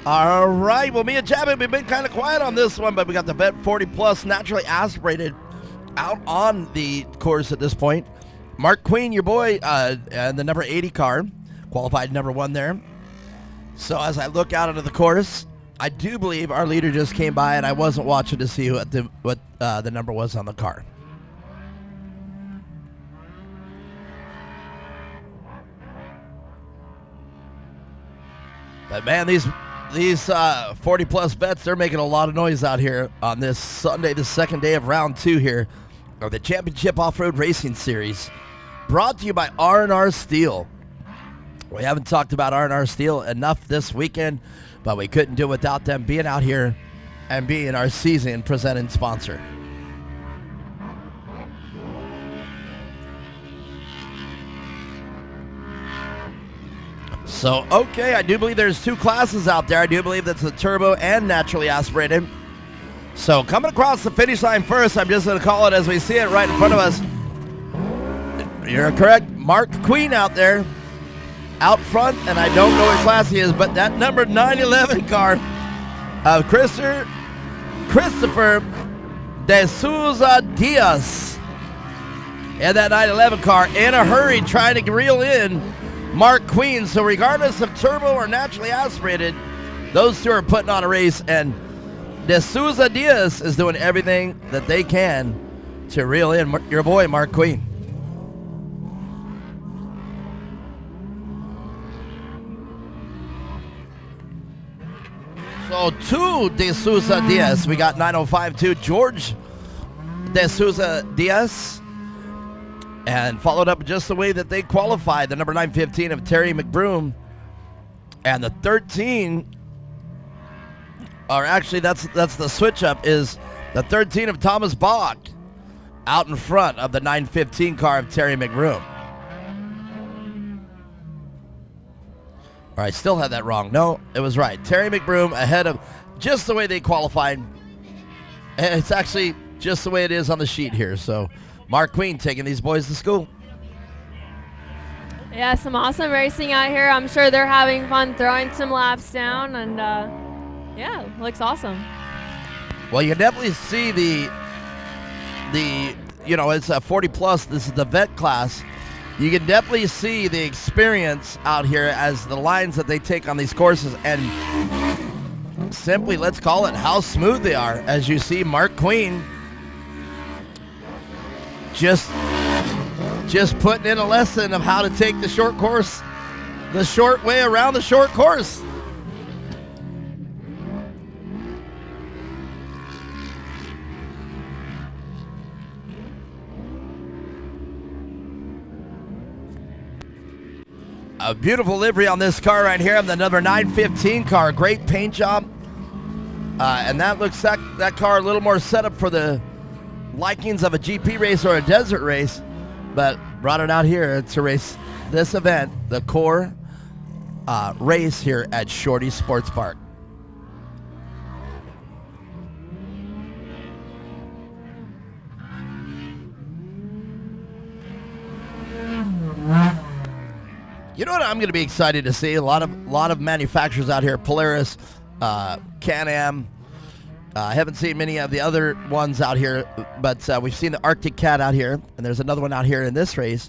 All right. Well, me and Chapman, we've been kind of quiet on this one, but we got the Vet 40 Plus naturally aspirated out on the course at this point. Mark Queen, your boy, and the number 80 car, qualified number 1 there. So as I look out into the course, I do believe our leader just came by, and I wasn't watching to see what the number was on the car. But man, these 40-plus vets, they're making a lot of noise out here on this Sunday, the second day of round 2 here of the Championship Off-Road Racing Series, brought to you by R&R Steel. We haven't talked about R&R Steel enough this weekend, but we couldn't do it without them being out here and being our season presenting sponsor. So, okay, I do believe there's 2 classes out there. I do believe that's the turbo and naturally aspirated. So, coming across the finish line first, I'm just going to call it as we see it right in front of us. You're correct. Mark Queen out there, out front, and I don't know what class he is, but that number 911 car of Christopher De Souza Diaz. And that 911 car in a hurry trying to reel in Mark Queen. So regardless of turbo or naturally aspirated, those two are putting on a race, and De Souza Diaz is doing everything that they can to reel in your boy Mark Queen. So two De Souza Diaz. We got 905-2 George De Souza Diaz. And followed up just the way that they qualified. The number 915 of Terry McBroom. And the 13, or actually that's the switch up, is the 13 of Thomas Bach out in front of the 915 car of Terry McBroom. All right, still had that wrong. No, it was right. Terry McBroom ahead of just the way they qualified. And it's actually just the way it is on the sheet here. So Mark Queen taking these boys to school. Yeah, some awesome racing out here. I'm sure they're having fun throwing some laps down, and yeah, looks awesome. Well, you definitely see the it's a 40 plus. This is the vet class. You can definitely see the experience out here as the lines that they take on these courses, and simply, let's call it, how smooth they are. As you see, Mark Queen just putting in a lesson of how to take the short course, the short way around the short course. A beautiful livery on this car right here, the number 915 car. Great paint job. And that looks that car a little more set up for the likings of a GP race or a desert race, but brought it out here to race this event, the core race here at Shorty Sports Park. You know what I'm going to be excited to see? A lot of manufacturers out here. Polaris, Can-Am. I haven't seen many of the other ones out here, but we've seen the Arctic Cat out here, and there's another one out here in this race.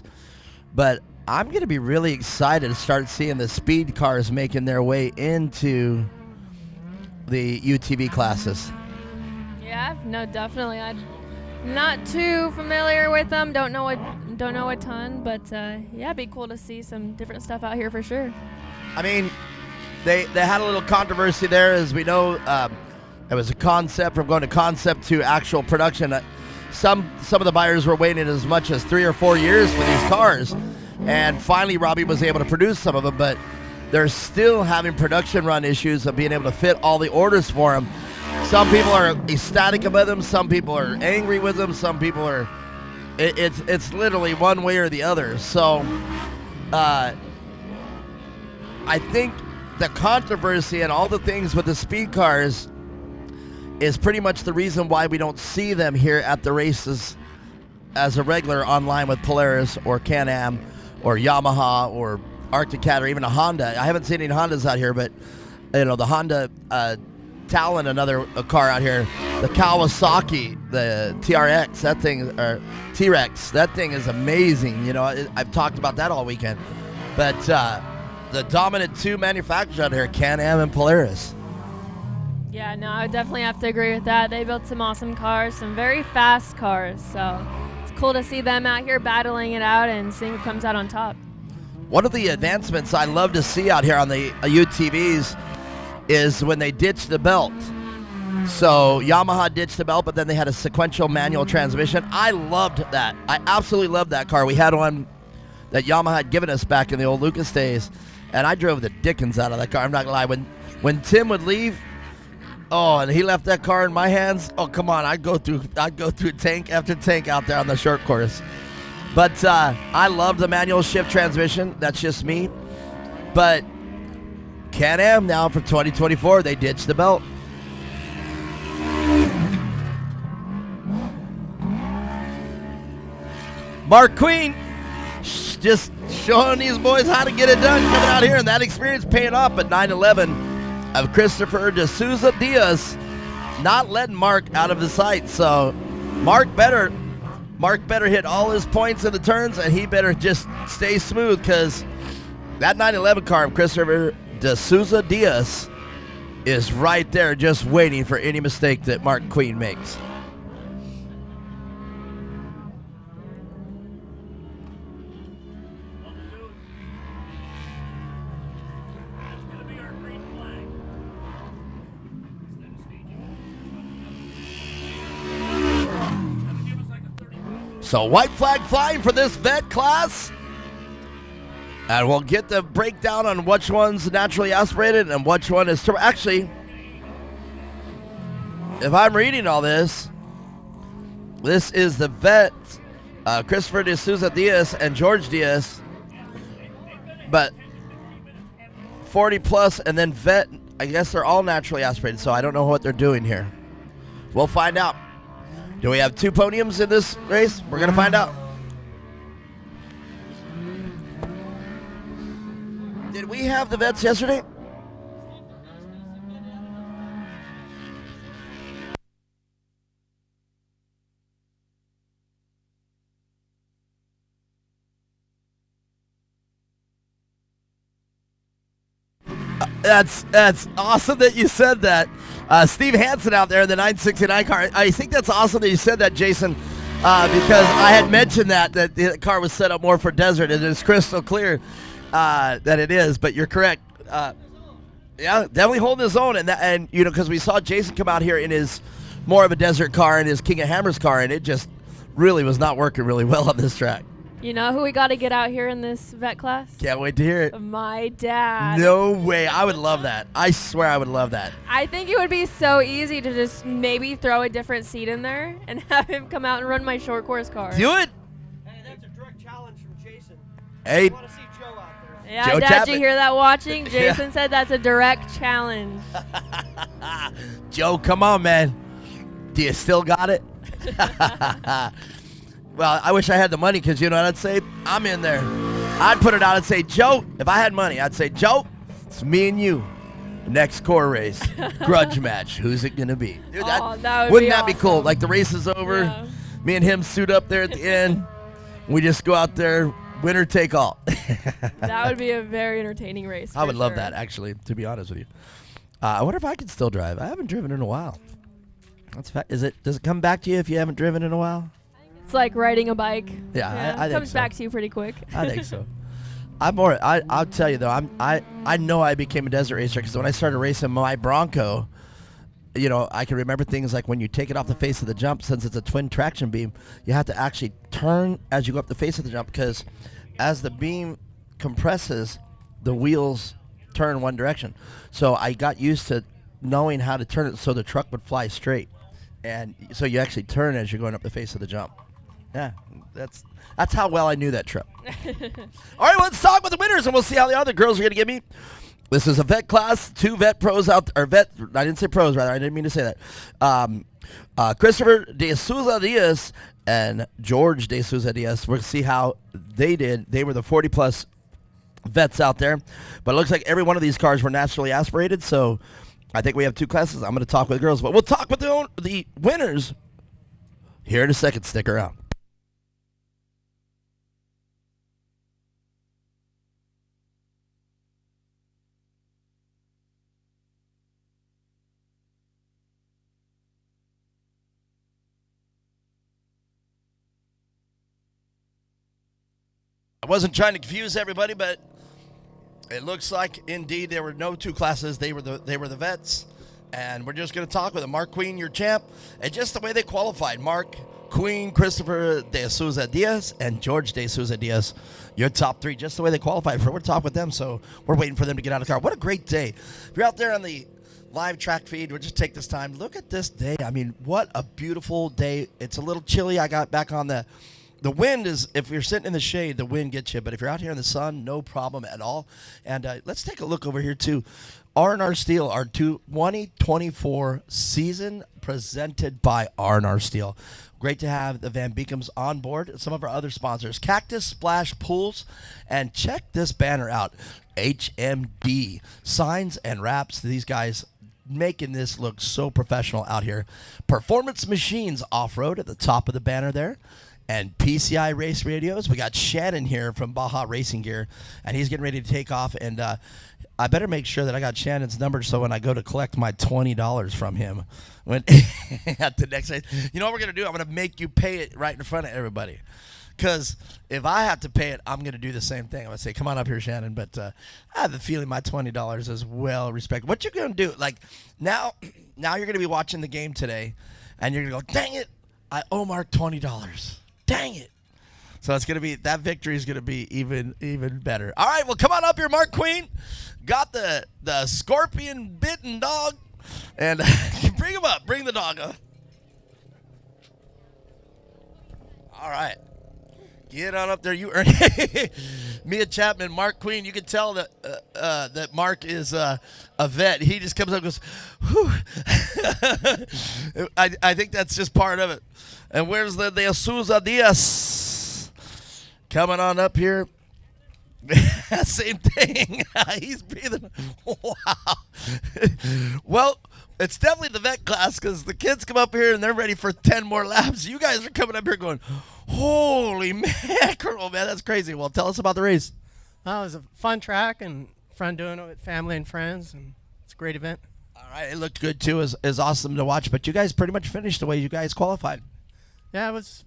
But I'm going to be really excited to start seeing the speed cars making their way into the UTV classes. Yeah, no, definitely. I'm not too familiar with them. Don't know a ton, but yeah, it'd be cool to see some different stuff out here for sure. I mean, they had a little controversy there, as we know. It was a concept from going to concept to actual production. Some of the buyers were waiting as much as 3 or 4 years for these cars, and finally Robbie was able to produce some of them, but they're still having production run issues of being able to fit all the orders for them. Some people are ecstatic about them, some people are angry with them, some people are it's literally one way or the other. So I think the controversy and all the things with the speed cars is pretty much the reason why we don't see them here at the races as a regular online with Polaris or Can-Am or Yamaha or Arctic Cat or even a Honda. I haven't seen any Hondas out here, but the Honda Talon, another car out here, the Kawasaki, the TRX, that thing, or T-Rex, that thing is amazing. I've talked about that all weekend. But the dominant two manufacturers out here, Can-Am and Polaris. Yeah, no, I would definitely have to agree with that. They built some awesome cars, some very fast cars. So it's cool to see them out here battling it out and seeing who comes out on top. One of the advancements I love to see out here on the UTVs is when they ditch the belt. So Yamaha ditched the belt, but then they had a sequential manual transmission. I loved that. I absolutely loved that car. We had one that Yamaha had given us back in the old Lucas days, and I drove the dickens out of that car. I'm not gonna lie. When Tim would leave, and he left that car in my hands, come on, I'd go through tank after tank out there on the short course. But I love the manual shift transmission. That's just me. But Can-Am now for 2024, they ditched the belt. Mark Queen just showing these boys how to get it done coming out here, and that experience paying off. But 9-11 of Christopher De Souza Diaz not letting Mark out of his sight. So Mark better hit all his points in the turns, and he better just stay smooth, because that 911 car of Christopher De Souza Diaz is right there just waiting for any mistake that Mark Queen makes. So white flag flying for this vet class. And we'll get the breakdown on which one's naturally aspirated and which one is actually, if I'm reading all this, this is the vet, Christopher De Souza Diaz and George Diaz, but 40 plus, and then vet, I guess they're all naturally aspirated, so I don't know what they're doing here. We'll find out. Do we have 2 podiums in this race? We're going to find out. Did we have the vets yesterday? That's awesome that you said that. Steve Hansen out there in the 969 car. I think that's awesome that you said that, Jason, because I had mentioned that the car was set up more for desert, and it's crystal clear that it is. But you're correct. Yeah, definitely holding his own, and you know, because we saw Jason come out here in his more of a desert car and his King of Hammers car, and it just really was not working really well on this track. You know who we got to get out here in this vet class? Can't wait to hear it. My dad. No way. I would love that. I swear I would love that. I think it would be so easy to just maybe throw a different seat in there and have him come out and run my short course car. Do it. Hey, that's a direct challenge from Jason. Hey. I want to see Joe out there. Yeah, Joe Dad, Chapman. did you hear that watching? Jason Yeah. said that's a direct challenge. Joe, come on, man. Do you still got it? Well, I wish I had the money, because you know what I'd say? I'm in there. I'd put it out and say, Joe, if I had money, I'd say, Joe, it's me and you. Next core race. Grudge match. Who's it going to be? Dude, that would wouldn't be that be awesome. cool? Like the race is over. Yeah. Me and him suit up there at the end. We just go out there, winner take all. That would be a very entertaining race. I would love sure. that, actually, to be honest with you. I wonder if I could still drive. I haven't driven in a while. That's a fact. Does it come back to you if you haven't driven in a while? It's like riding a bike. Yeah, I think comes so. back to you pretty quick. I think so. I'll tell you though. I know I became a desert racer because when I started racing my Bronco, you know, I can remember things like when you take it off the face of the jump, since it's a twin traction beam, you have to actually turn as you go up the face of the jump, because as the beam compresses, the wheels turn one direction. So I got used to knowing how to turn it so the truck would fly straight, and so you actually turn as you're going up the face of the jump. Yeah, that's how well I knew that trip. All right, let's talk with the winners, and we'll see how the other girls are going to give me. This is a vet class, 2 vet pros out, or vet, I didn't say pros, rather, I didn't mean to say that. Christopher De Souza Diaz and George De Souza Diaz. We'll see how they did. They were the 40-plus vets out there, but it looks like every one of these cars were naturally aspirated, so I think we have 2 classes. I'm going to talk with the girls, but we'll talk with the winners here in a second. Stick around. I wasn't trying to confuse everybody, but it looks like indeed there were no 2 classes. They were the vets, and we're just going to talk with them. Mark Queen, your champ, and just the way they qualified. Mark Queen, Christopher De Souza Diaz, and George De Souza Diaz, your top 3, just the way they qualified. We're talking with them, so we're waiting for them to get out of the car. What a great day! If you're out there on the live track feed, we'll just take this time. Look at this day. I mean, what a beautiful day. It's a little chilly. I got back on the wind is, if you're sitting in the shade, the wind gets you. But if you're out here in the sun, no problem at all. And let's take a look over here, too. R&R Steel, our 2024 season presented by R&R Steel. Great to have the Van Beekums on board. Some of our other sponsors, Cactus Splash Pools, and check this banner out, HMD Signs and Wraps. These guys making this look so professional out here. Performance Machines Off-Road at the top of the banner there. And PCI Race Radios. We got Shannon here from Baja Racing Gear, and he's getting ready to take off. And I better make sure that I got Shannon's number so when I go to collect my $20 from him when at the next race, you know what we're going to do? I'm going to make you pay it right in front of everybody. Because if I have to pay it, I'm going to do the same thing. I'm going to say, come on up here, Shannon. But I have the feeling my $20 is well respected. What you going to do? Like, now you're going to be watching the game today, and you're going to go, dang it, I owe Mark $20. Dang it. So it's going to be, that victory is going to be even better. All right, well, come on up here, Mark Queen. Got the scorpion bitten dog. And bring him up. Bring the dog up. All right. Get on up there. You earn Mia Chapman, Mark Queen. You can tell that that Mark is a vet. He just comes up and goes, whew. I think that's just part of it. And where's the De Souza Diaz? Coming on up here. Same thing. He's breathing. Wow. Well, it's definitely the vet class because the kids come up here and they're ready for 10 more laps. You guys are coming up here going, holy mackerel, man. That's crazy. Well, tell us about the race. It was a fun track and fun doing it with family and friends, and it's a great event. All right. It looked good, too. It was awesome to watch. But you guys pretty much finished the way you guys qualified. Yeah, it was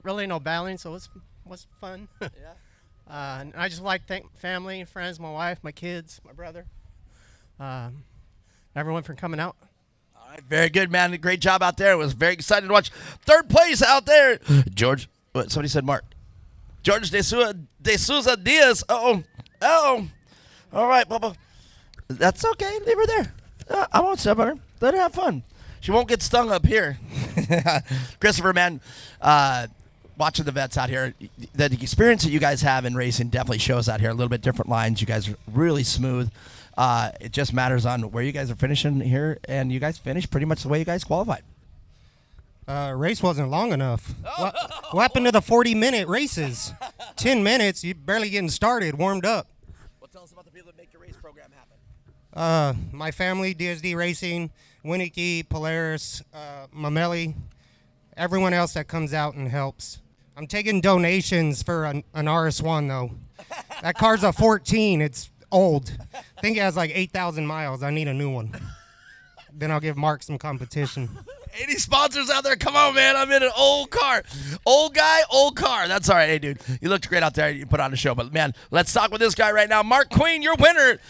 really no battling, so it was fun. Yeah. And I just like to thank family and friends, my wife, my kids, my brother, everyone for coming out. All right, very good, man. Great job out there. It was very exciting to watch. Third place out there, George. What, somebody said Mark. George De Souza Diaz. Uh-oh. All right, Bubba. That's okay. Leave her there. I won't step on her. Let her have fun. She won't get stung up here. Christopher, man, watching the vets out here, the experience that you guys have in racing definitely shows out here. A little bit different lines. You guys are really smooth. It just matters on where you guys are finishing here, and you guys finished pretty much the way you guys qualified. Race wasn't long enough. What happened to the 40-minute races? 10 minutes, you barely getting started, warmed up. Well, tell us about the people that make your race program happen. My family, DSD Racing, Winnicky, Polaris, Mameli, everyone else that comes out and helps. I'm taking donations for an RS1, though. That car's a 14. It's old. I think it has like 8,000 miles. I need a new one. Then I'll give Mark some competition. 80 sponsors out there. Come on, man. I'm in an old car. Old guy, old car. That's all right. Hey, dude, you looked great out there. You put on a show. But, man, let's talk with this guy right now. Mark Queen, your winner.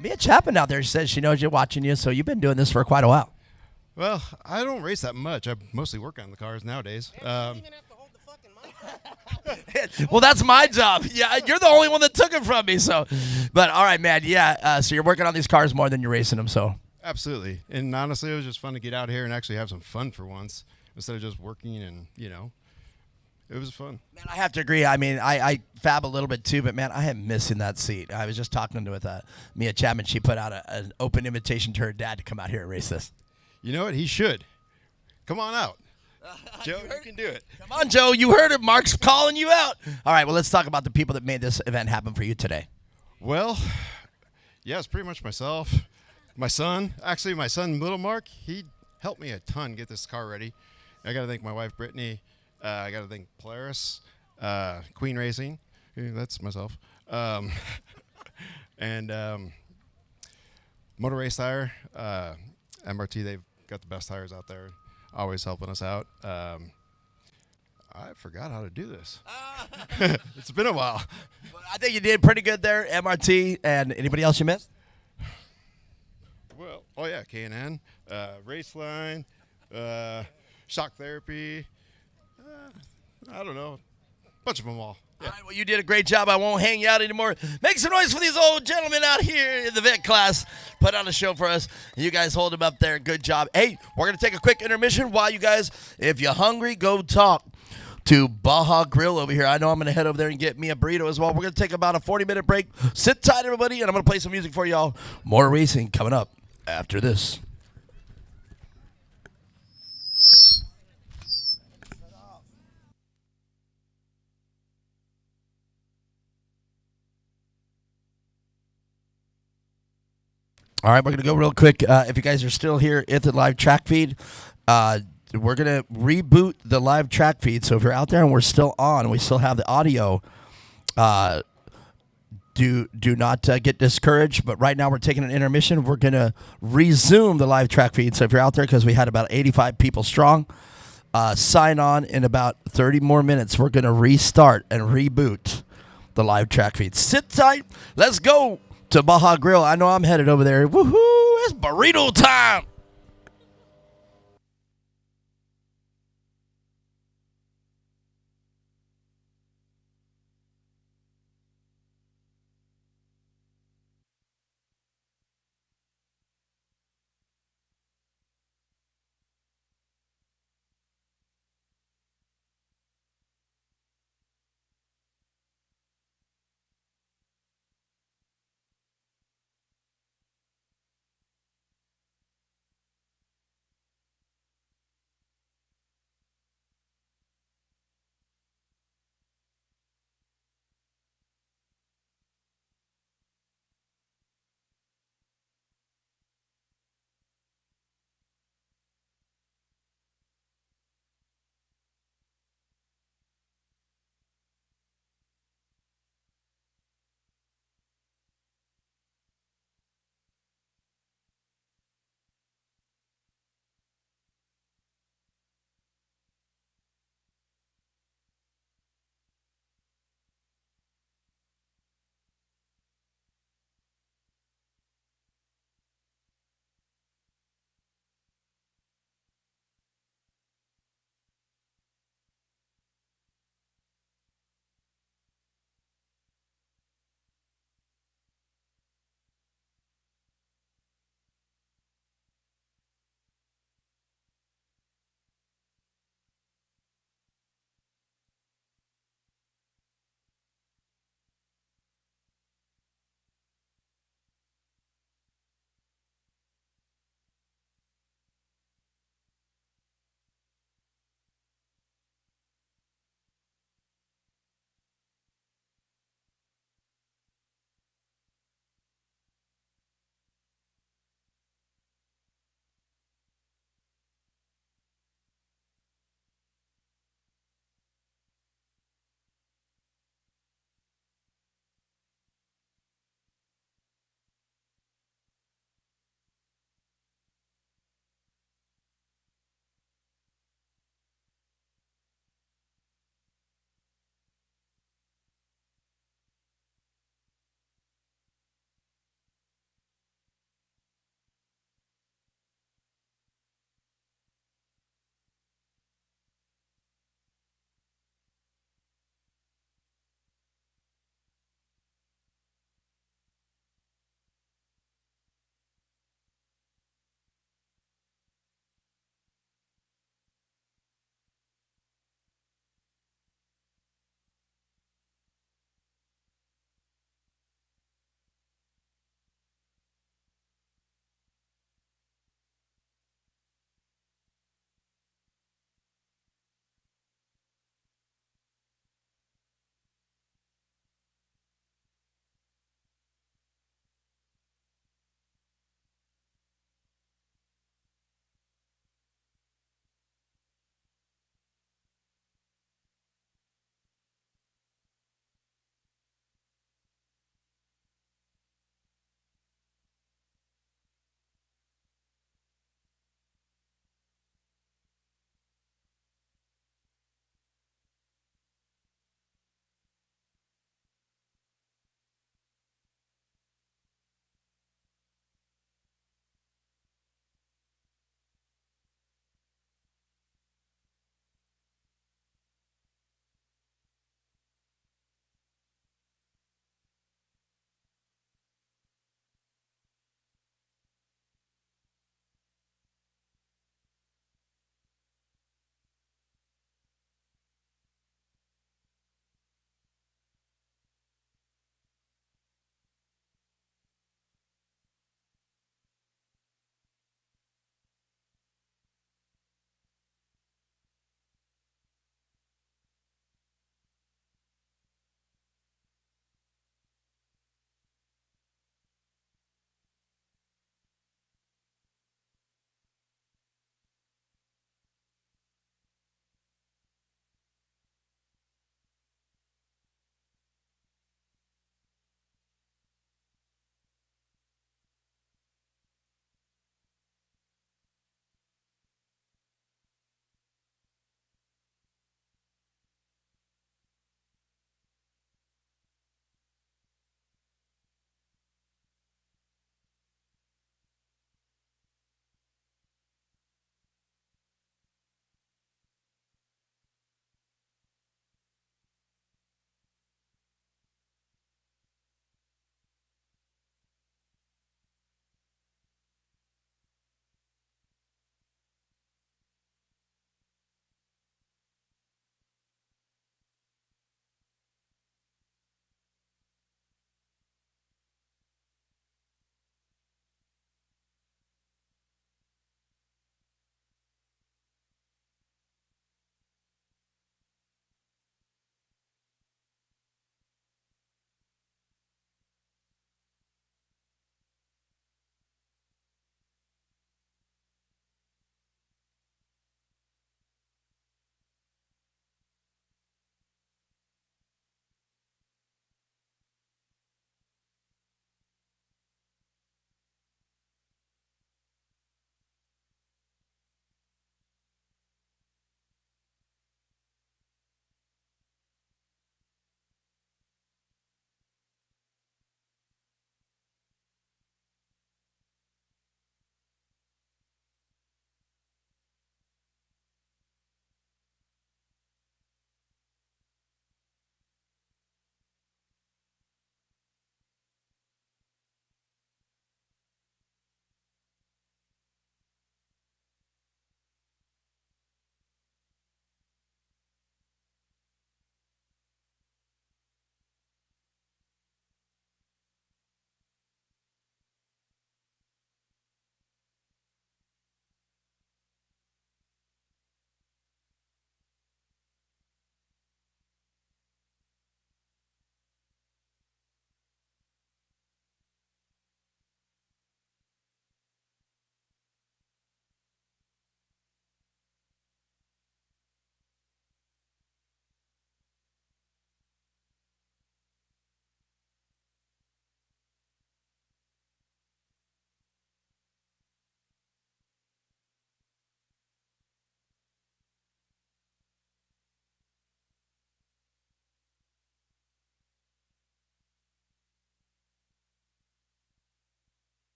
Mia Chapman out there says she knows you're watching you, so you've been doing this for quite a while. Well, I don't race that much. I mostly work on the cars nowadays. Well, that's my job. Yeah, you're the only one that took it from me. So, but all right, man. Yeah. So you're working on these cars more than you're racing them. So. Absolutely. And honestly, it was just fun to get out here and actually have some fun for once instead of just working and, it was fun. Man, I have to agree. I mean, I fab a little bit too, but, man, I am missing that seat. I was just talking with Mia Chapman. She put out an open invitation to her dad to come out here and race this. You know what? He should. Come on out. Joe, you can do it. Come on, Joe. You heard it. Mark's calling you out. All right, well, let's talk about the people that made this event happen for you today. Well, yeah, it's pretty much myself. My son, Little Mark, he helped me a ton get this car ready. I got to thank my wife, Brittany. I got to thank Polaris, Queen Racing. That's myself. And Motor Race Tire, MRT, they've got the best tires out there, always helping us out. I forgot how to do this. It's been a while. Well, I think you did pretty good there, MRT. And anybody else you missed? Well, oh yeah, K&N, Raceline, Shock Therapy. I don't know, a bunch of them all. Yeah. All right, well, you did a great job. I won't hang you out anymore. Make some noise for these old gentlemen out here in the vet class. Put on a show for us. You guys hold them up there. Good job. Hey, we're going to take a quick intermission while you guys, if you're hungry, go talk to Baja Grill over here. I know I'm going to head over there and get me a burrito as well. We're going to take about a 40-minute break. Sit tight, everybody, and I'm going to play some music for y'all. More racing coming up after this. All right, we're going to go real quick. If you guys are still here at the live track feed, we're going to reboot the live track feed. So if you're out there and we're still on, we still have the audio, do not get discouraged. But right now we're taking an intermission. We're going to resume the live track feed. So if you're out there, because we had about 85 people strong, sign on in about 30 more minutes. We're going to restart and reboot the live track feed. Sit tight. Let's go to Baja Grill. I know I'm headed over there. Woohoo! It's burrito time.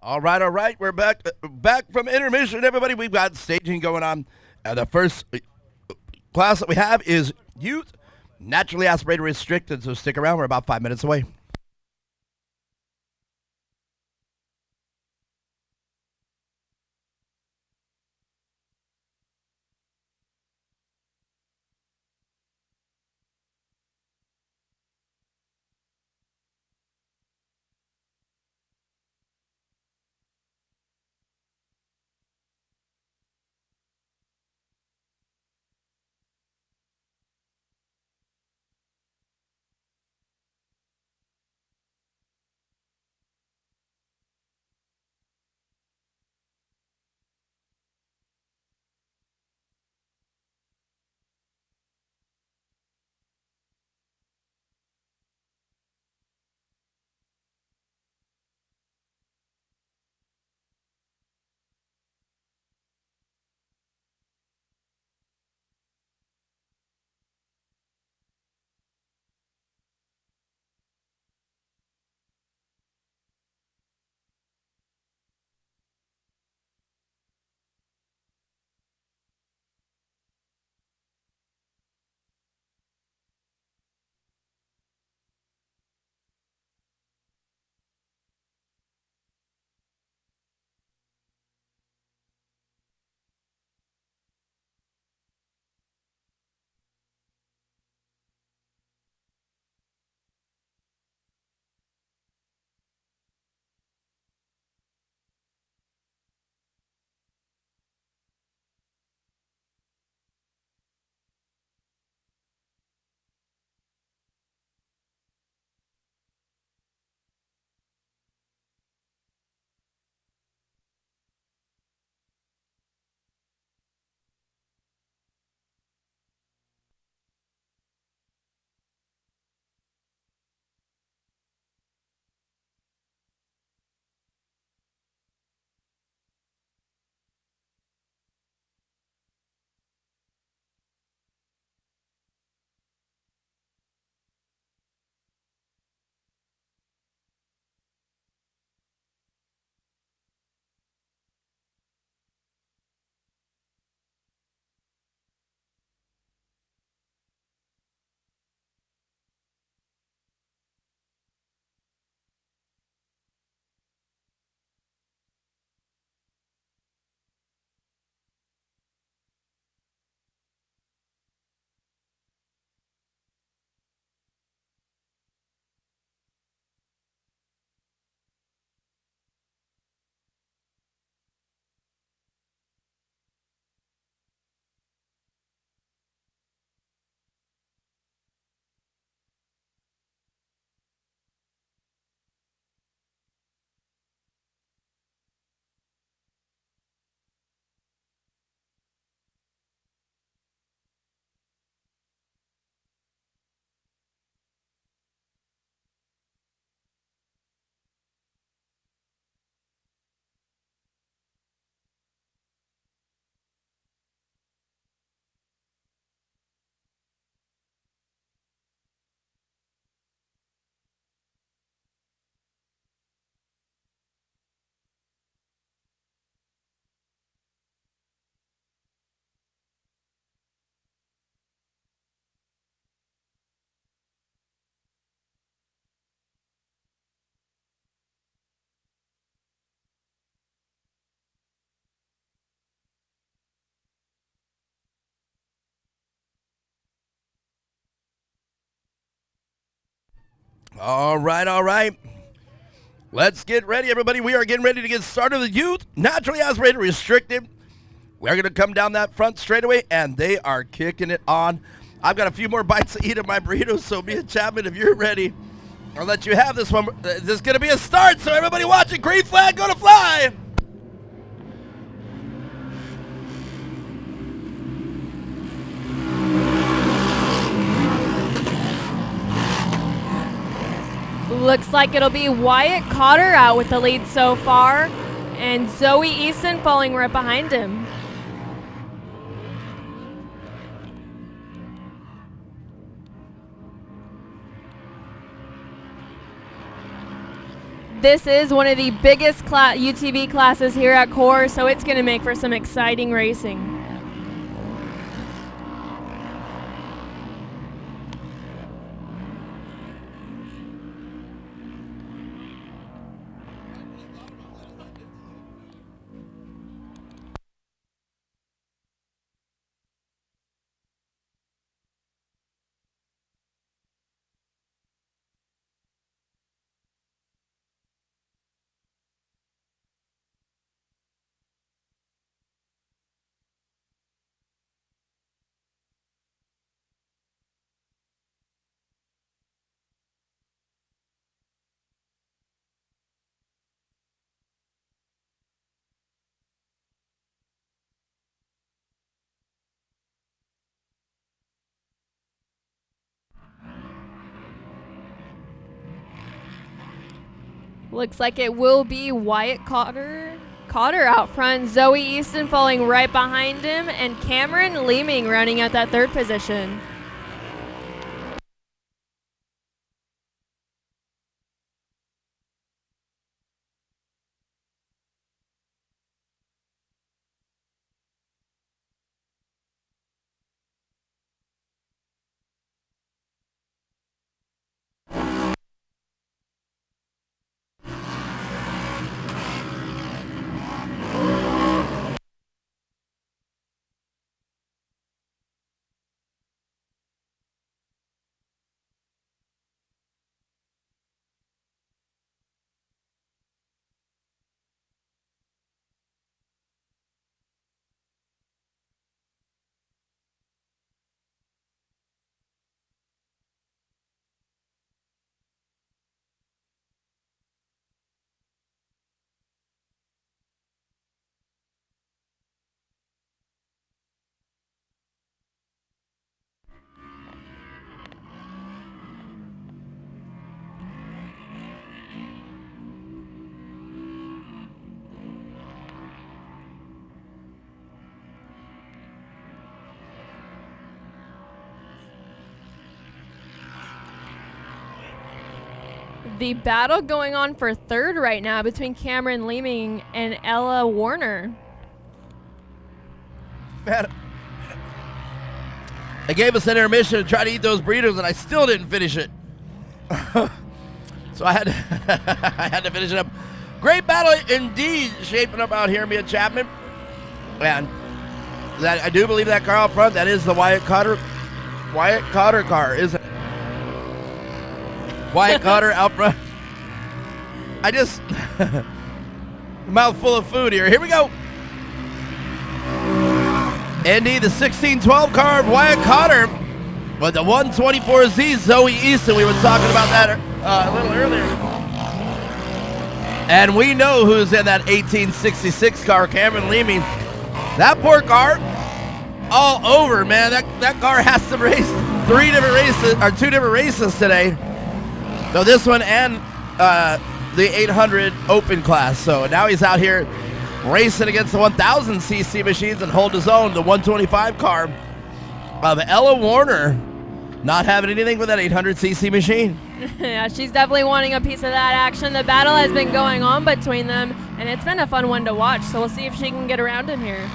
All right. We're back from intermission, everybody. We've got staging going on. The first class that we have is youth, naturally aspirated restricted. So stick around. We're about 5 minutes away. All right. Let's get ready, everybody. We are getting ready to get started. The youth, naturally aspirated, restricted. We're going to come down that front straightaway, and they are kicking it on. I've got a few more bites to eat of my burritos, so Mia Chapman, if you're ready, I'll let you have this one. This is going to be a start, so everybody watching, green flag going to fly. Looks like it'll be Wyatt Cotter out with the lead so far, and Zoe Easton falling right behind him. This is one of the biggest UTV classes here at Core, so it's going to make for some exciting racing. Looks like it will be Wyatt Cotter out front, Zoe Easton falling right behind him, and Cameron Leeming running at that third position. The battle going on for third right now between Cameron Leeming and Ella Warner. Man, I gave us an intermission to try to eat those burritos, and I still didn't finish it. So I had I had to finish it up. Great battle indeed shaping up out here, Mia Chapman. And that, I do believe that car out front, that is the Wyatt Cotter car, isn't it? Wyatt Cotter out front. I just mouthful of food here. Here we go. Indy, the 1612 car of Wyatt Cotter with the 124Z Zoe Easton. We were talking about that a little earlier. And we know who's in that 1866 car, Cameron Leeming. That poor car, all over, man. That car has to race two different races today. So this one and the 800 open class. So now he's out here racing against the 1000cc machines and hold his own. The 125 car of Ella Warner not having anything with that 800cc machine. Yeah, she's definitely wanting a piece of that action. The battle has been going on between them, and it's been a fun one to watch. So we'll see if she can get around in here.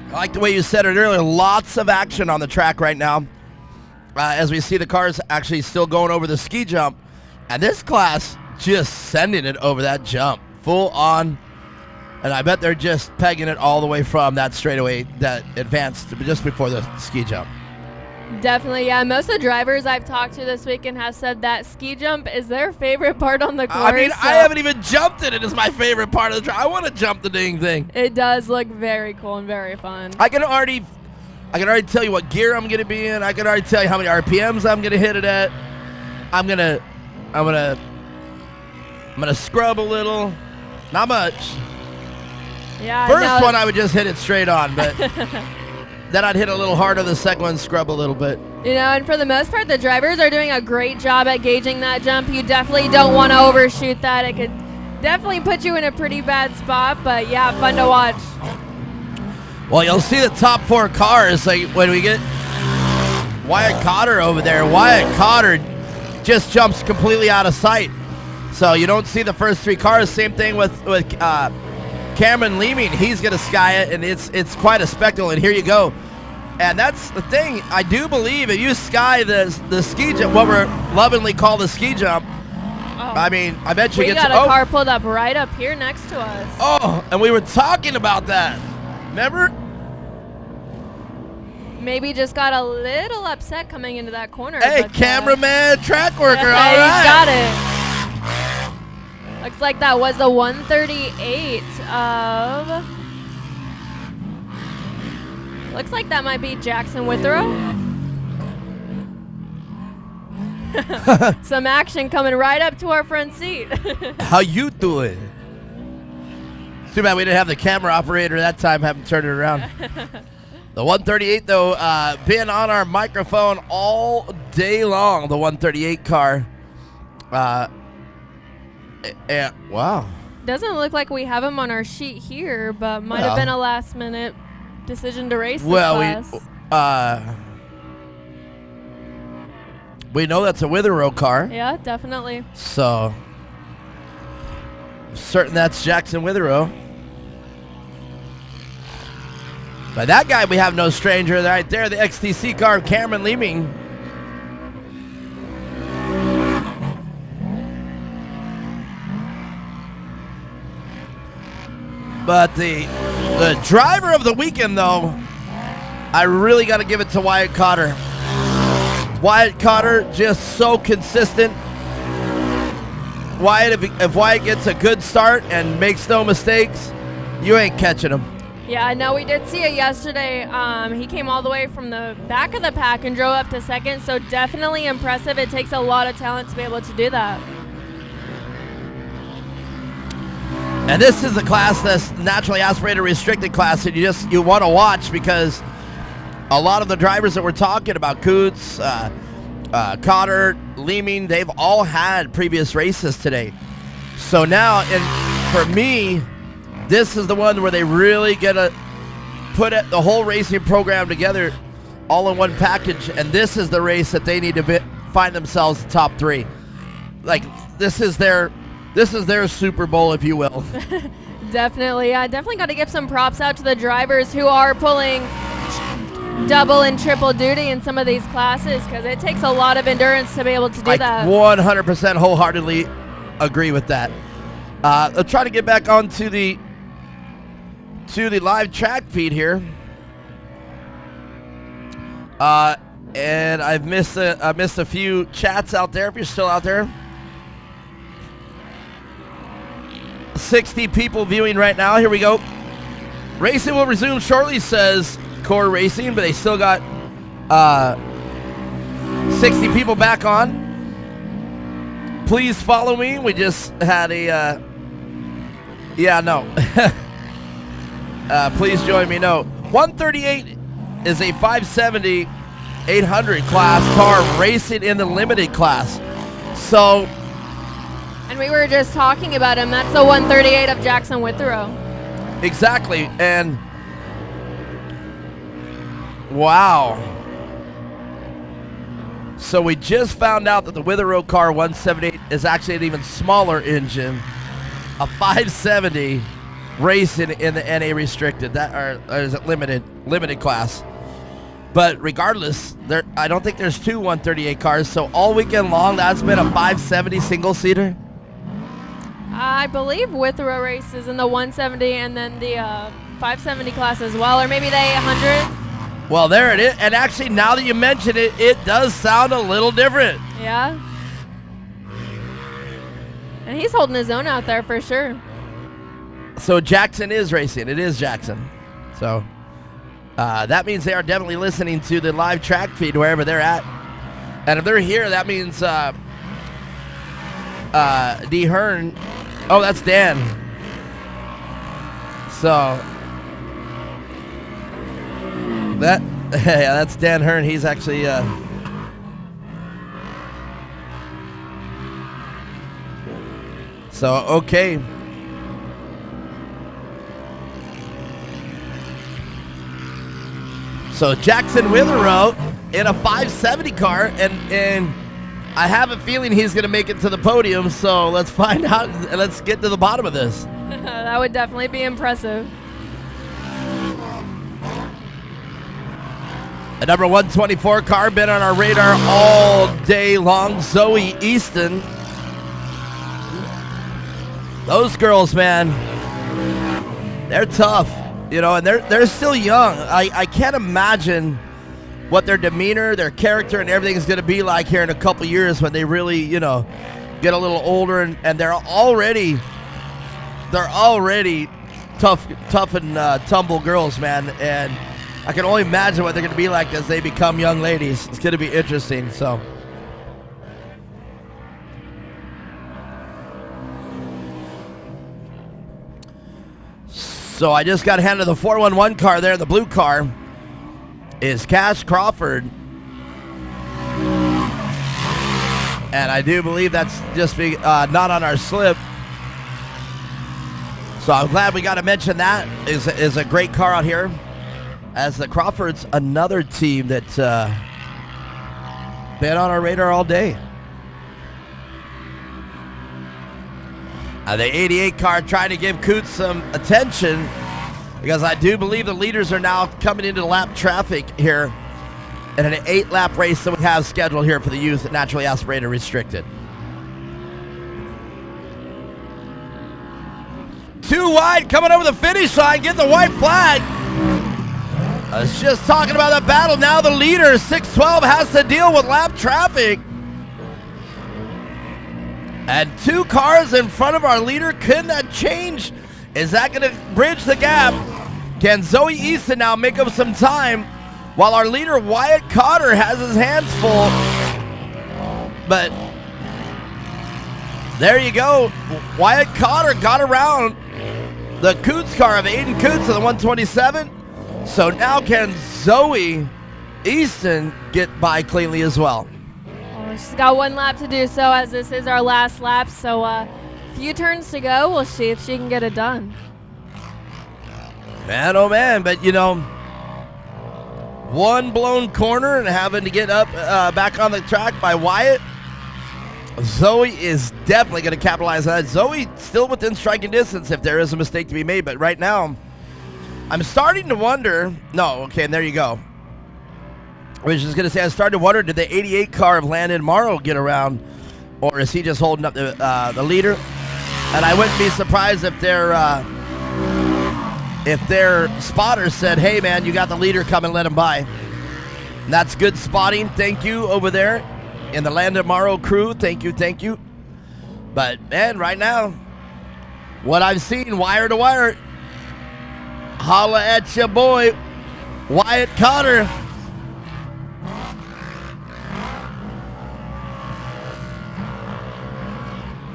I like the way you said it earlier. Lots of action on the track right now. As we see the cars actually still going over the ski jump. And this class just sending it over that jump. Full on. And I bet they're just pegging it all the way from that straightaway that advanced just before the ski jump. Definitely, yeah. Most of the drivers I've talked to this weekend have said that ski jump is their favorite part on the course. I mean, I haven't even jumped it. It is my favorite part of the track. I want to jump the dang thing. It does look very cool and very fun. I can already tell you what gear I'm going to be in. I can already tell you how many RPMs I'm going to hit it at. I'm gonna scrub a little. Not much. Yeah. First one I would just hit it straight on, but then I'd hit a little harder. The second one, scrub a little bit. You know, and for the most part, the drivers are doing a great job at gauging that jump. You definitely don't want to overshoot that. It could definitely put you in a pretty bad spot, but yeah, fun to watch. Well, you'll see the top four cars, like when we get Wyatt Cotter over there. Wyatt Cotter just jumps completely out of sight. So you don't see the first 3 cars. Same thing with Cameron Leeming. He's going to sky it, and it's quite a spectacle. And here you go. And that's the thing. I do believe if you sky the ski jump, what we're lovingly call the ski jump, I mean, I bet you we got a car pulled up right up here next to us. Oh, and we were talking about that. Remember? Maybe just got a little upset coming into that corner. Hey, but, cameraman, track worker, all he's right. got it. Looks like that was the 138 of... Looks like that might be Jackson Withrow. Some action coming right up to our front seat. How you doing? Too bad we didn't have the camera operator that time, have him turn it around. The 138, though, been on our microphone all day long, the 138 car. Wow. Doesn't look like we have him on our sheet here, but might have been a last-minute decision to race this class. We know that's a Withrow car. Yeah, definitely. So, certain that's Jackson Withrow. But that guy, we have no stranger right there, the XTC car of Cameron Leeming. But the driver of the weekend, though, I really got to give it to Wyatt Cotter. Wyatt Cotter, just so consistent. Wyatt, if Wyatt gets a good start and makes no mistakes, you ain't catching him. Yeah, no, we did see it yesterday. He came all the way from the back of the pack and drove up to second, so definitely impressive. It takes a lot of talent to be able to do that. And this is the class that's naturally aspirated restricted class that you want to watch, because a lot of the drivers that we're talking about, Coots, Cotter, Leeming, they've all had previous races today. So now, and for me, this is the one where they really get to put the whole racing program together all in one package, and this is the race that they need to find themselves the top 3. Like, this is their Super Bowl, if you will. Definitely. I definitely got to give some props out to the drivers who are pulling double and triple duty in some of these classes, because it takes a lot of endurance to be able to do that. 100% wholeheartedly agree with that. Let's try to get back onto the live track feed here. And I missed a few chats out there, if you're still out there. 60 people viewing right now. Here we go. Racing will resume shortly, says Core Racing, but they still got 60 people back on. Please follow me. We just had a please join me. No, 138 is a 570 800 class car racing in the limited class. So, and we were just talking about him. That's the 138 of Jackson Withrow. Exactly. And wow. So we just found out that the Withrow car 178 is actually an even smaller engine, a 570 racing in the NA restricted, that or is it limited class. But regardless, I don't think there's 2 138 cars. So all weekend long, that's been a 570 single seater. I believe Withrow races in the 170 and then the 570 class as well, or maybe the 800. Well, there it is. And actually, now that you mention it, it does sound a little different. Yeah. And he's holding his own out there for sure. So Jackson is racing. It is Jackson. So that means they are definitely listening to the live track feed wherever they're at. And if they're here, that means D. Hearn. Oh, that's Dan. So that yeah, that's Dan Hearn. He's actually so okay. So Jackson Withrow in a 570 car, and I have a feeling he's going to make it to the podium, so let's find out and let's get to the bottom of this. That would definitely be impressive. A number 124 car been on our radar all day long, Zoe Easton. Those girls, man, they're tough, you know, and they're still young. I can't imagine what their demeanor, their character, and everything is going to be like here in a couple years when they really, you know, get a little older, and they're already tough and tumble girls, man, and I can only imagine what they're going to be like as they become young ladies. It's going to be interesting. So I just got handed the 411 car there. The blue car is Cash Crawford. And I do believe that's just not on our slip. So I'm glad we got to mention that. Is a great car out here. As the Crawfords, another team that's been on our radar all day. The 88 car trying to give Coots some attention because I do believe the leaders are now coming into lap traffic here in an 8-lap race that we have scheduled here for the youth naturally aspirated restricted. Too wide coming over the finish line, getting the white flag. I was just talking about the battle. Now the leader, 612, has to deal with lap traffic. And 2 cars in front of our leader. Can that change? Is that going to bridge the gap? Can Zoe Easton now make up some time while our leader, Wyatt Cotter, has his hands full? But there you go. Wyatt Cotter got around the Coots car of Aiden Coots of the 127. So now can Zoe Easton get by cleanly as well? Oh, she's got 1 lap to do so, as this is our last lap. So a few turns to go. We'll see if she can get it done. Man, oh man, but you know, one blown corner and having to get up back on the track by Wyatt. Zoe is definitely going to capitalize on that. Zoe still within striking distance if there is a mistake to be made, but right now, I'm starting to wonder. No, okay, and there you go. I was just going to say, I started to wonder, did the 88 car of Landon Morrow get around, or is he just holding up the leader? And I wouldn't be surprised if their spotter said, hey, man, you got the leader, come and let him by. And that's good spotting. Thank you over there in the Landon Morrow crew. Thank you, thank you. But, man, right now, what I've seen, wire to wire, holla at your boy, Wyatt Cotter.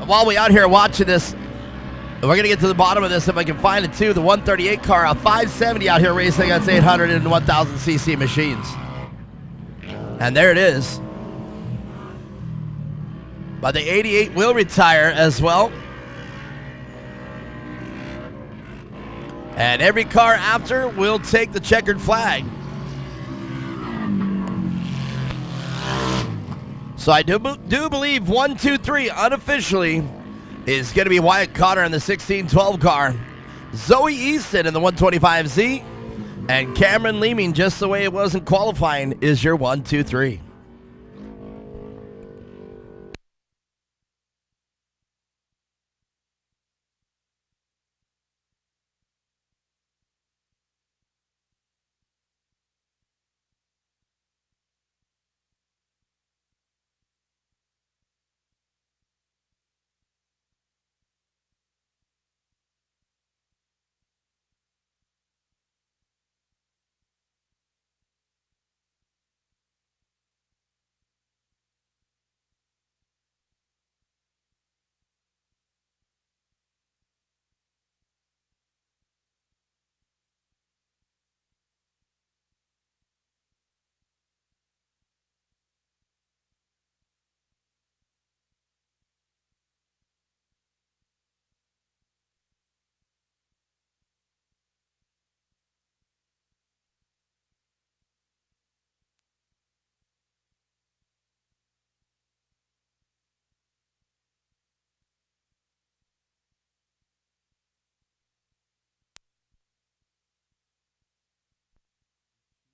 While we out here watching this, we're going to get to the bottom of this if I can find it too. The 138 car, a 570 out here racing against 800 and 1000 cc machines. And there it is. But the 88 will retire as well. And every car after will take the checkered flag. So I do believe 1, 2, 3 unofficially is going to be Wyatt Cotter in the 1612 car, Zoe Easton in the 125Z, and Cameron Leeming, just the way it was in qualifying, is your 1, 2, 3.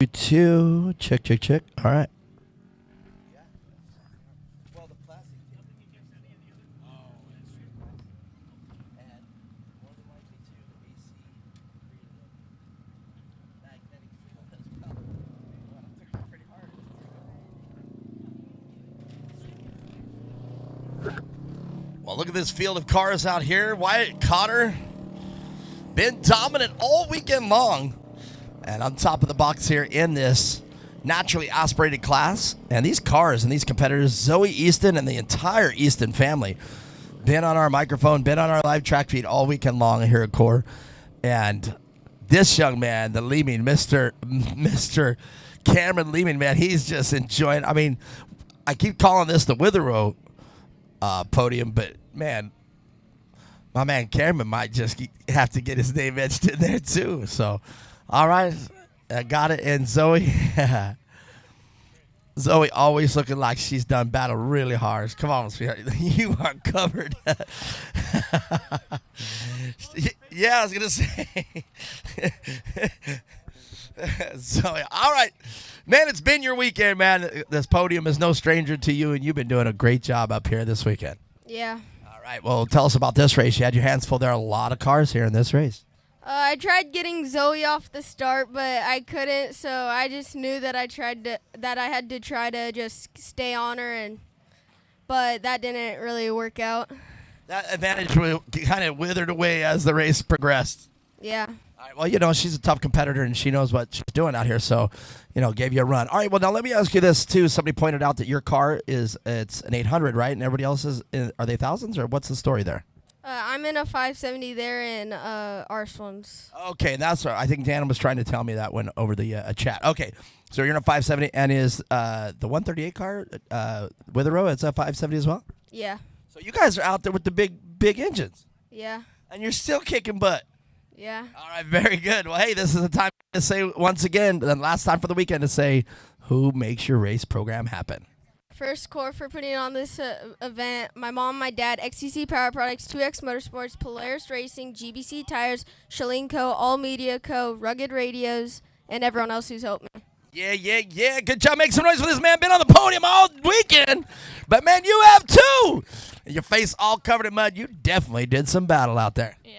2. Check, check, check. All right. Well, look at this field of cars out here. Wyatt Cotter been dominant all weekend long. And on top of the box here in this naturally aspirated class. And these cars and these competitors, Zoe Easton and the entire Easton family, been on our microphone, been on our live track feed all weekend long here at Core. And this young man, the Leeming, Mr. Cameron Leeming, man, he's just enjoying. I mean, I keep calling this the Witherow podium, but man, my man Cameron might just have to get his name etched in there too. So, all right, I got it. And Zoe, Zoe always looking like she's done battle really hard. Come on, sweetheart, you are covered. Yeah, I was gonna say. Zoe, all right, man, it's been your weekend, man. This podium is no stranger to you, and you've been doing a great job up here this weekend. Yeah. All right, well, tell us about this race. You had your hands full. There are a lot of cars here in this race. I tried getting Zoe off the start, but I couldn't. So I just knew that I had to try to just stay on her, but that didn't really work out. That advantage kind of withered away as the race progressed. Yeah. All right, well, you know, she's a tough competitor, and she knows what she's doing out here, so, you know, gave you a run. All right, well, now let me ask you this, too. Somebody pointed out that your car it's an 800, right? And everybody else's, are they thousands, or what's the story there? I'm in a 570 there in Arslan's. Okay, that's right. I think Dan was trying to tell me that one over the chat. Okay, so you're in a 570, and is the 138 car, Witherow, it's a 570 as well? Yeah. So you guys are out there with the big engines. Yeah. And you're still kicking butt. Yeah. All right, very good. Well, hey, this is the time to say once again, the last time for the weekend, to say who makes your race program happen. First Core for putting on this event. My mom, my dad, XCC Power Products, 2X Motorsports, Polaris Racing, GBC Tires, Shalene Co., All Media Co., Rugged Radios, and everyone else who's helped me. Yeah. Good job. Make some noise for this man. Been on the podium all weekend. But, man, you have too. Your face all covered in mud. You definitely did some battle out there. Yeah.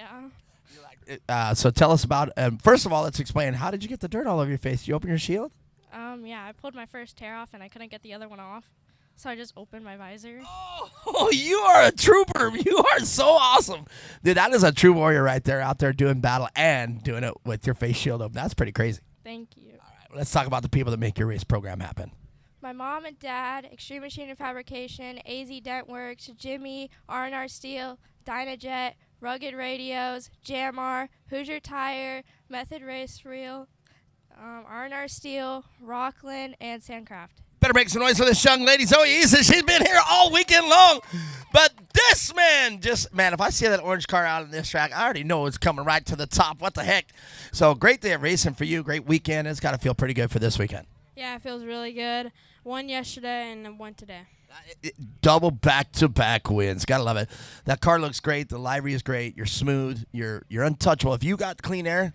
So tell us about, first of all, let's explain, how did you get the dirt all over your face? Did you open your shield? Yeah, I pulled my first tear off and I couldn't get the other one off. So I just opened my visor. Oh, you are a trooper. You are so awesome. Dude, that is a true warrior right there, out there doing battle and doing it with your face shield open. That's pretty crazy. Thank you. All right, well, let's talk about the people that make your race program happen. My mom and dad, Extreme Machine and Fabrication, AZ Dentworks, Jimmy, R&R Steel, Dynajet, Rugged Radios, Jamar, Hoosier Tire, Method Race Reel, R&R Steel, Rockland, and Sandcraft. Better make some noise for this young lady, Zoe Easton. She's been here all weekend long. But this man, if I see that orange car out on this track, I already know it's coming right to the top. What the heck? So great day of racing for you. Great weekend. It's got to feel pretty good for this weekend. Yeah, it feels really good. Won yesterday and won today. Double back-to-back wins. Gotta love it. That car looks great. The livery is great. You're smooth. You're untouchable. If you got clean air,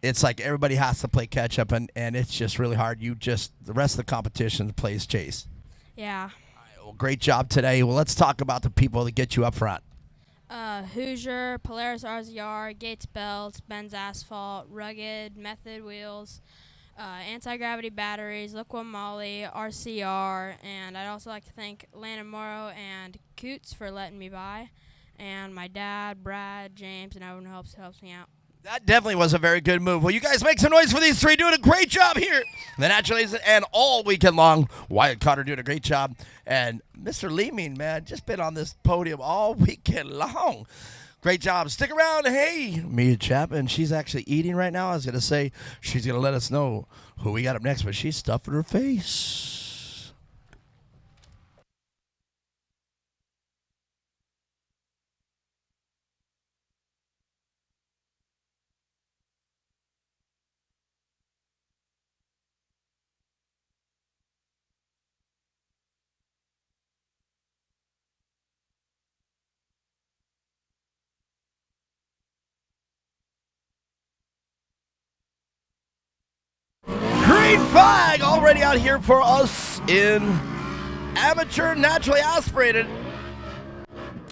it's like everybody has to play catch-up, and it's just really hard. The rest of the competition plays chase. Yeah. All right, well, great job today. Well, let's talk about the people that get you up front. Hoosier, Polaris RZR, Gates Belts, Benz Asphalt, Rugged, Method Wheels, anti-gravity batteries, Liqua Moly, RCR, and I'd also like to thank Landon Morrow and Coots for letting me buy, and my dad, Brad, James, and everyone who helps me out. That definitely was a very good move. Well, you guys make some noise for these three doing a great job here. The Naturalies and all weekend long. Wyatt Cotter doing a great job. And Mr. Leeming, man, just been on this podium all weekend long. Great job. Stick around. Hey, Mia Chapman, she's actually eating right now. I was going to say she's going to let us know who we got up next, but she's stuffing her face. green flag already out here for us in amateur naturally aspirated.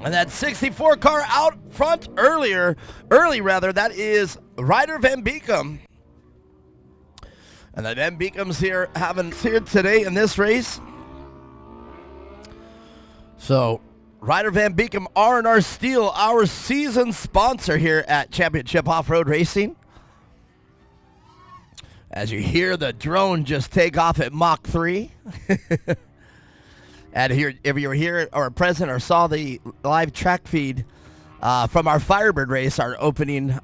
And that 64 car out front early, that is Ryder Van Beekom. And the Van Beekom's here today in this race. So Ryder Van Beekom, R&R Steel, our season sponsor here at Championship Off-Road Racing. As you hear the drone just take off at Mach 3. And here, if you were here or present or saw the live track feed from our Firebird race, our opening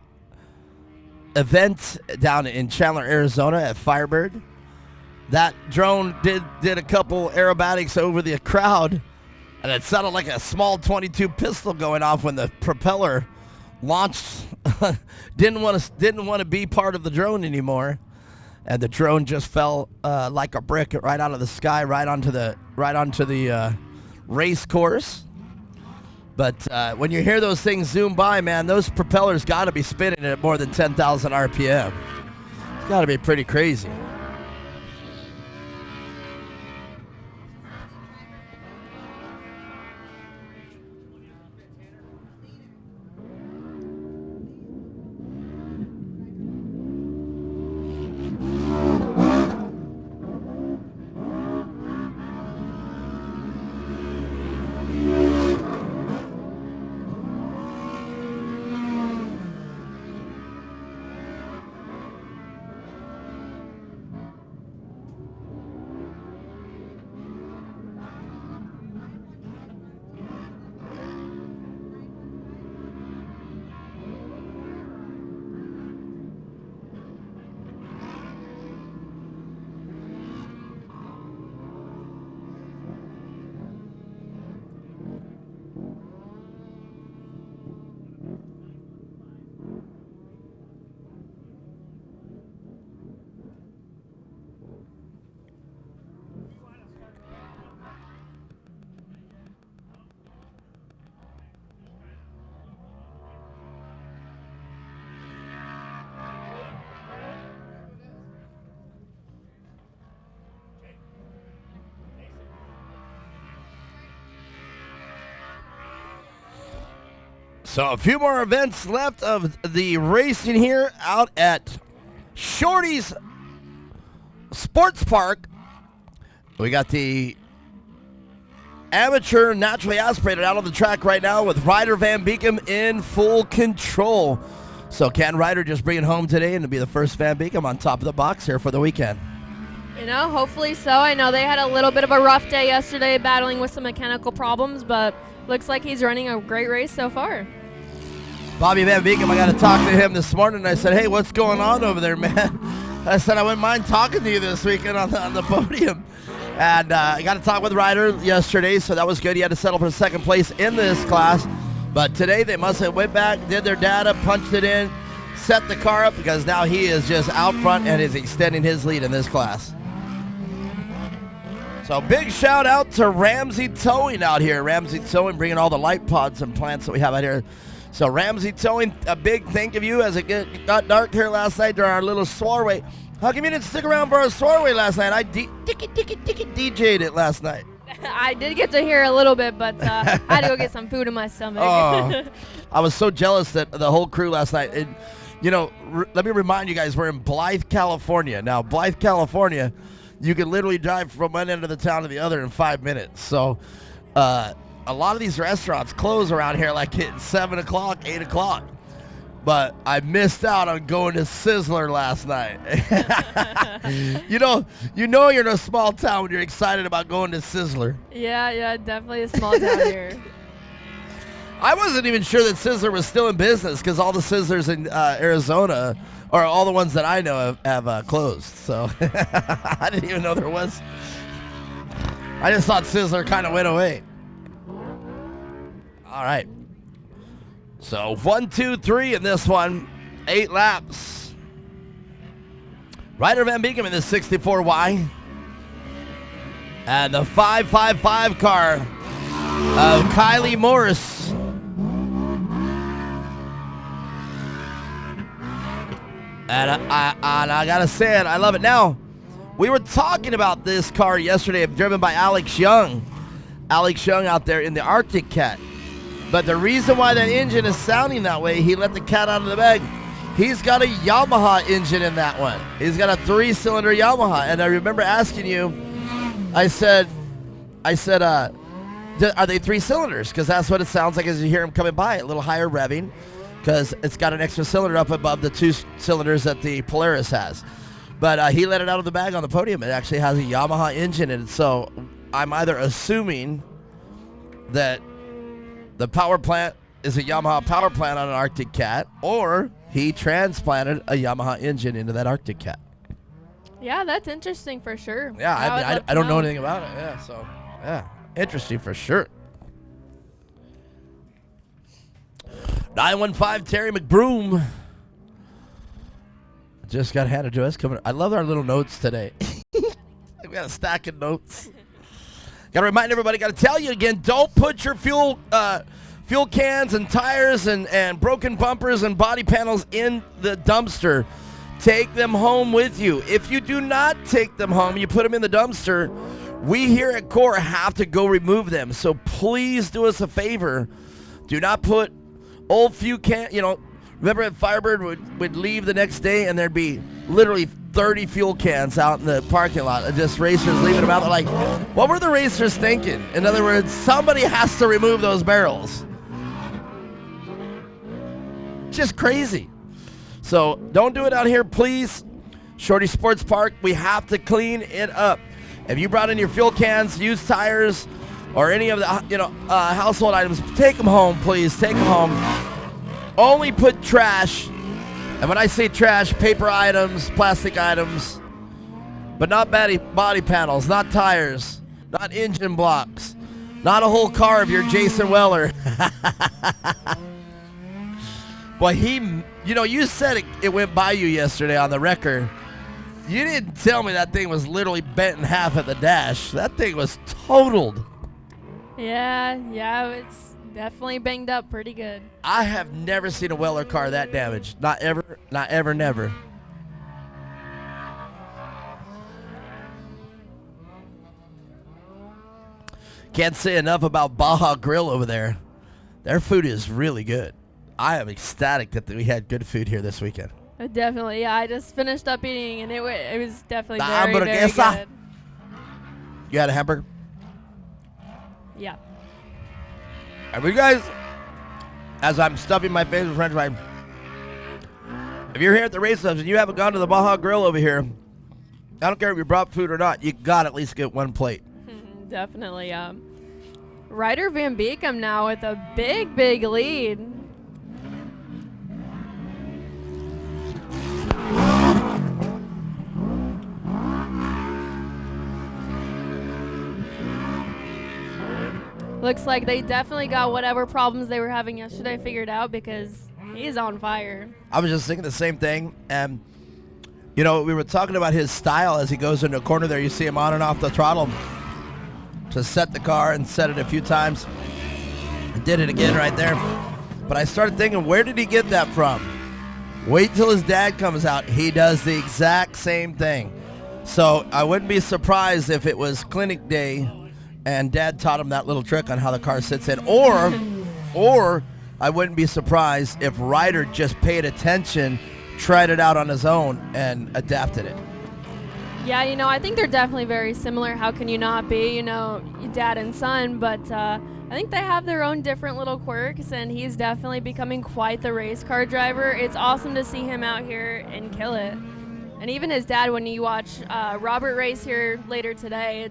event down in Chandler, Arizona at Firebird, that drone did a couple aerobatics over the crowd. And it sounded like a small 22 pistol going off when the propeller launched. didn't want to be part of the drone anymore, and the drone just fell like a brick right out of the sky, right onto the race course. But when you hear those things zoom by, man, those propellers got to be spinning at more than 10,000 RPM. It's got to be pretty crazy. So a few more events left of the racing here out at Shorty's Sports Park. We got the amateur naturally aspirated out on the track right now with Ryder Van Beekom in full control. So can Ryder just bring it home today and to be the first Van Beekom on top of the box here for the weekend? You know, hopefully so. I know they had a little bit of a rough day yesterday battling with some mechanical problems, but looks like he's running a great race so far. Bobby Van Beekom, I got to talk to him this morning. And I said, hey, what's going on over there, man? I said, I wouldn't mind talking to you this weekend on the podium. And I got to talk with Ryder yesterday, so that was good. He had to settle for second place in this class. But today they must have went back, did their data, punched it in, set the car up, because now he is just out front and is extending his lead in this class. So big shout out to Ramsey Towing out here. Ramsey Towing bringing all the light pods and plants that we have out here. So Ramsey Towing, a big thank you as it got dark here last night during our little soiree. How come you didn't stick around for our soiree last night? I DJ'd it last night. I did get to hear a little bit, but I had to go get some food in my stomach. Oh, I was so jealous that the whole crew last night. And, you know, let me remind you guys, we're in Blythe, California. Now, Blythe, California, you can literally drive from one end of the town to the other in 5 minutes. So, a lot of these restaurants close around here like at 7 o'clock, 8 o'clock. But I missed out on going to Sizzler last night. you know you're in a small town when you're excited about going to Sizzler. Yeah, definitely a small town here. I wasn't even sure that Sizzler was still in business because all the Sizzlers in Arizona, or all the ones that I know, have closed. So I didn't even know there was. I just thought Sizzler kind of went away. All right. So 1, 2, 3 in this one. 8 laps. Ryder Van Beekom in the 64Y. And the 555 car of Kylie Morris. And I gotta say it, I love it. Now, We were talking about this car yesterday, driven by Alex Young. Alex Young out there in the Arctic Cat. But the reason why that engine is sounding that way, he let the cat out of the bag. He's got a Yamaha engine in that one. He's got a 3-cylinder Yamaha. And I remember asking you, I said, are they 3 cylinders? Because that's what it sounds like as you hear him coming by, a little higher revving, because it's got an extra cylinder up above the 2 cylinders that the Polaris has. But he let it out of the bag on the podium. It actually has a Yamaha engine in it. So I'm either assuming that the power plant is a Yamaha power plant on an Arctic Cat, or he transplanted a Yamaha engine into that Arctic Cat. Yeah, that's interesting for sure. Yeah, I don't know anything about it. Yeah, so, yeah, interesting for sure. 915 Terry McBroom just got handed to us. I love our little notes today. We got a stack of notes. Got to remind everybody, got to tell you again, don't put your fuel cans and tires and broken bumpers and body panels in the dumpster. Take them home with you. If you do not take them home, you put them in the dumpster, we here at Core have to go remove them. So please do us a favor. Do not put old fuel can, remember at Firebird would leave the next day and there'd be literally 30 fuel cans out in the parking lot, and just racers leaving them out. They're like, what were the racers thinking? In other words, somebody has to remove those barrels. Just crazy. So don't do it out here, please. Shorty Sports Park, we have to clean it up. If you brought in your fuel cans, used tires, or any of the household items, take them home, please. Take them home. Only put trash. And when I say trash, paper items, plastic items, but not body panels, not tires, not engine blocks, not a whole car of your Jason Weller. Boy, you said it went by you yesterday on the record. You didn't tell me that thing was literally bent in half at the dash. That thing was totaled. Yeah, it's definitely banged up pretty good. I have never seen a Weller car that damaged. Not ever, never. Can't say enough about Baja Grill over there. Their food is really good. I am ecstatic that we had good food here this weekend. Definitely, yeah. I just finished up eating, and it was definitely very good. You had a hamburger? Yeah. Have you guys, as I'm stuffing my face with french fries, if you're here at the race clubs and you haven't gone to the Baja Grill over here, I don't care if you brought food or not, you got to at least get one plate. Definitely. Ryder Van Beekem now with a big lead. Looks like they definitely got whatever problems they were having yesterday figured out, because he's on fire. I was just thinking the same thing. And, we were talking about his style as he goes into a corner there. You see him on and off the throttle to set the car, and set it a few times. Did it again right there. But I started thinking, where did he get that from? Wait till his dad comes out. He does the exact same thing. So I wouldn't be surprised if it was clinic day and Dad taught him that little trick on how the car sits in. Or I wouldn't be surprised if Ryder just paid attention, tried it out on his own, and adapted it. Yeah, I think they're definitely very similar. How can you not be, dad and son? But I think they have their own different little quirks, and he's definitely becoming quite the race car driver. It's awesome to see him out here and kill it. And even his dad, when you watch Robert race here later today,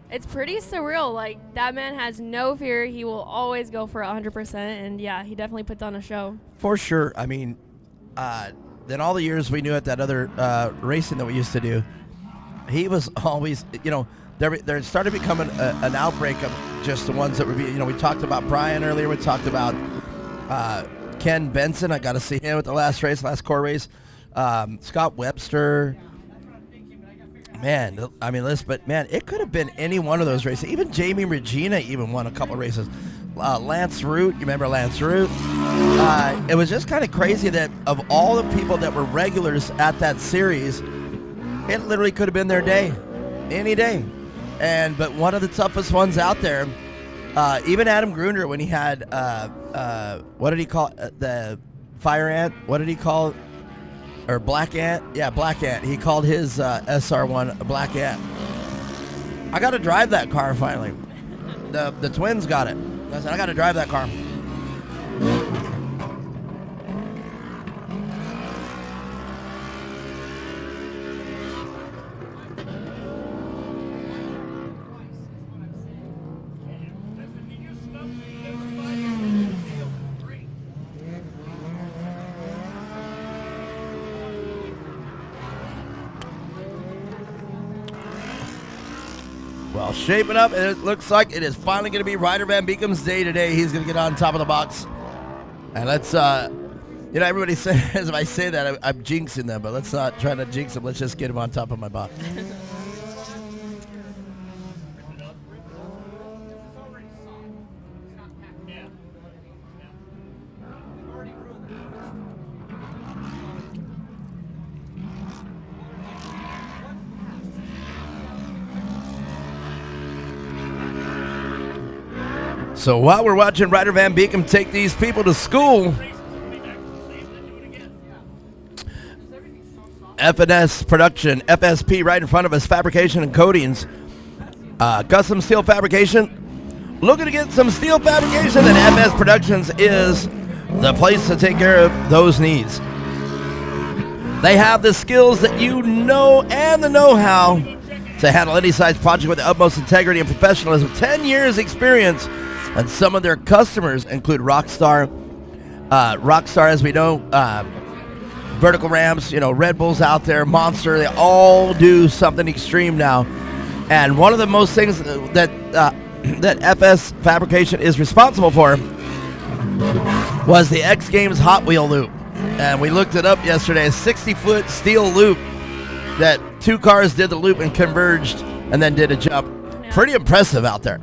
it's pretty surreal. Like, that man has no fear. He will always go for 100%. And yeah, he definitely puts on a show. For sure. I mean, in all the years we knew at that other racing that we used to do, he was always, there started becoming an outbreak of just the ones that would be, we talked about Brian earlier. We talked about Ken Benson. I got to see him at the last core race. Scott Webster. Man, it could have been any one of those races. Even Jamie Regina even won a couple races. Lance Root, you remember Lance Root? It was just kind of crazy that of all the people that were regulars at that series, It literally could have been their day, any day. But one of the toughest ones out there, even Adam Gruner, when he had, what did he call the fire ant? What did he call it? Or black ant? Yeah, black ant. He called his SR1 a black ant. I got to drive that car finally. The twins got it. I said, I got to drive that car. Well, shaping up, it looks like it is finally going to be Ryder Van Beekam's day today. He's going to get on top of the box. And let's, everybody says if I say that, I'm jinxing them, but let's not try to jinx them. Let's just get him on top of my box. So while we're watching Ryder Van Beekam take these people to school, F&S Production, FSP right in front of us, Fabrication and Coatings, Custom Steel Fabrication. Looking to get some steel fabrication, and FS Productions is the place to take care of those needs. They have the skills that you know and the know-how to handle any size project with the utmost integrity and professionalism. 10 years experience. And some of their customers include Rockstar, as we know, Vertical Rams, Red Bull's out there, Monster. They all do something extreme now. And one of the most things that FS Fabrication is responsible for was the X Games Hot Wheel loop. And we looked it up yesterday, a 60-foot steel loop that 2 cars did the loop and converged and then did a jump. Yeah. Pretty impressive out there.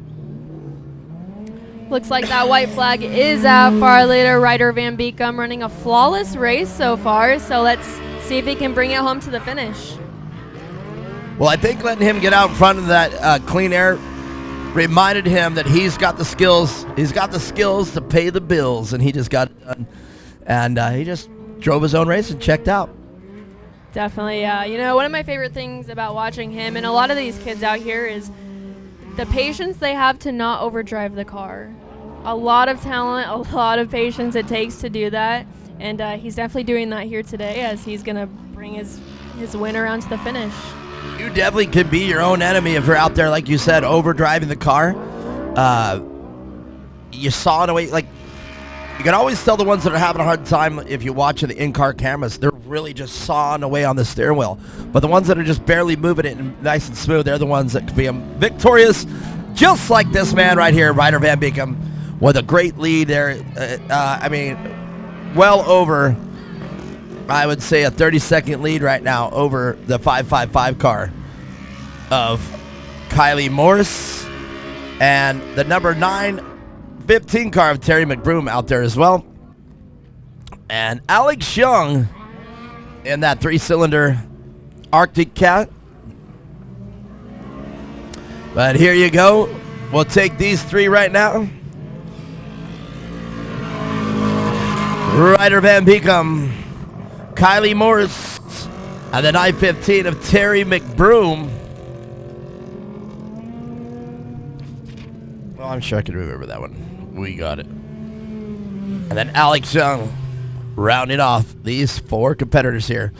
Looks like that white flag is out for our leader, Ryder Van Beekam, running a flawless race so far. So let's see if he can bring it home to the finish. Well, I think letting him get out in front of that clean air reminded him that he's got the skills. He's got the skills to pay the bills, and he just got it done. And he just drove his own race and checked out. Definitely, yeah. One of my favorite things about watching him and a lot of these kids out here is the patience they have to not overdrive the car. A lot of talent, a lot of patience it takes to do that. And he's definitely doing that here today as he's going to bring his win around to the finish. You definitely can be your own enemy if you're out there, like you said, overdriving the car. You saw it away. Like, you can always tell the ones that are having a hard time if you watch the in-car cameras. They're really just sawing away on the steering wheel. But the ones that are just barely moving it and nice and smooth, they're the ones that can be victorious, just like this man right here, Ryder Van Beekam, with a great lead there. Well over, I would say, a 30-second lead right now over the 555 car of Kylie Morris and the number 915 car of Terry McBroom out there as well. And Alex Young in that 3-cylinder Arctic Cat. But here you go. We'll take these 3 right now. Ryder Van Beekam, Kylie Morris, and the 915 of Terry McBroom. Well, I'm sure I can remember that one. We got it. And then Alex Young rounding off these 4 competitors here.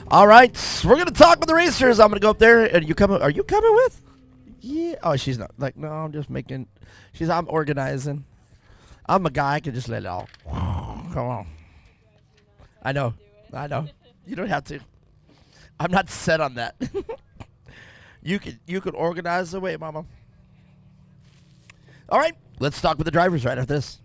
All right, we're going to talk with the racers. I'm going to go up there. And are you coming with? Yeah. Oh, she's not. Like, no, I'm just making. I'm organizing. I'm a guy. I can just let it all. Come on. I know. You don't have to. I'm not set on that. You can organize the way, Mama. All right, let's talk with the drivers right after this.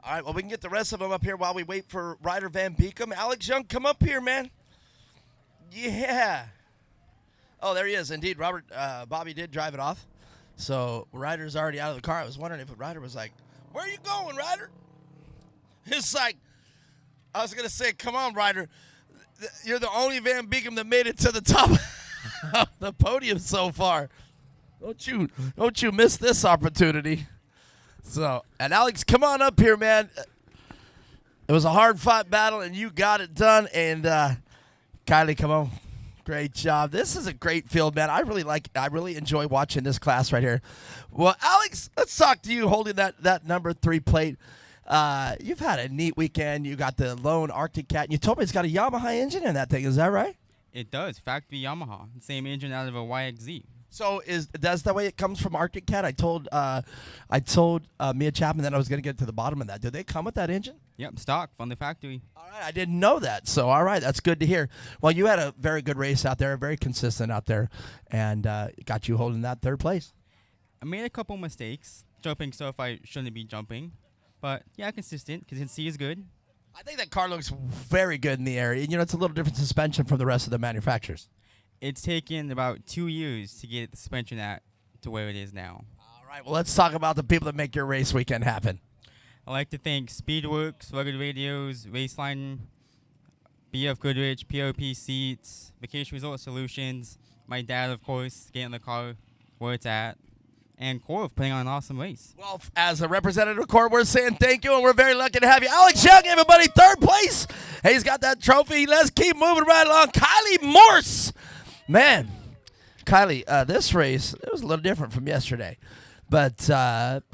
All right, well, we can get the rest of them up here while we wait for Ryder Van Beekum. Alex Young, come up here, man. Yeah. Oh, there he is. Indeed, Bobby did drive it off. So Ryder's already out of the car. I was wondering if Ryder was like, where are you going, Ryder? It's like, I was going to say, come on, Ryder. You're the only Van Beekum that made it to the top of the podium so far. Don't you miss this opportunity. So, and Alex, come on up here, man. It was a hard-fought battle, and you got it done. And Kylie, come on. Great job. This is a great field, man. I really enjoy watching this class right here. Well, Alex, let's talk to you holding that number 3 plate. You've had a neat weekend. You got the lone Arctic Cat, and you told me it's got a Yamaha engine in that thing. Is that right? It does. Factory Yamaha. Same engine out of a YXZ. So that's the way it comes from Arctic Cat? I told Mia Chapman that I was going to get to the bottom of that. Do they come with that engine? Yep, stock from the factory. All right, I didn't know that. So, all right, that's good to hear. Well, you had a very good race out there, very consistent out there, and got you holding that 3rd place. I made a couple mistakes, jumping stuff I shouldn't be jumping. But, yeah, consistent. Consistency is good. I think that car looks very good in the air. You know, it's a little different suspension from the rest of the manufacturers. It's taken about 2 years to get the suspension to where it is now. All right, well, let's talk about the people that make your race weekend happen. I'd like to thank Speedworks, Rugged Radios, Raceline, BF Goodrich, POP Seats, Vacation Resort Solutions, my dad, of course, getting the car where it's at, and Corv putting on an awesome race. Well, as a representative of Corv, we're saying thank you, and we're very lucky to have you. Alex Young, everybody, 3rd place. Hey, he's got that trophy. Let's keep moving right along. Kylie Morse. Man, Kylie, this race, it was a little different from yesterday. But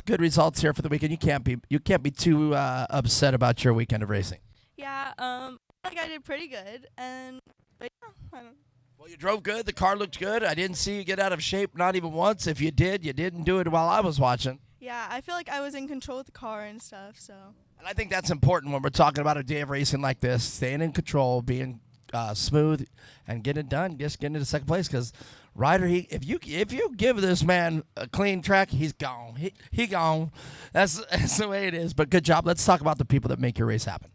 good results here for the weekend. You can't be too upset about your weekend of racing. Yeah, I think I did pretty good, but yeah, I don't. Well, you drove good. The car looked good. I didn't see you get out of shape, not even once. If you did, you didn't do it while I was watching. Yeah, I feel like I was in control of the car and stuff. So. And I think that's important when we're talking about a day of racing like this. Staying in control, being smooth, and getting it done. Just getting into 2nd place because Ryder, if you give this man a clean track, he's gone. He gone. That's the way it is. But good job. Let's talk about the people that make your race happen.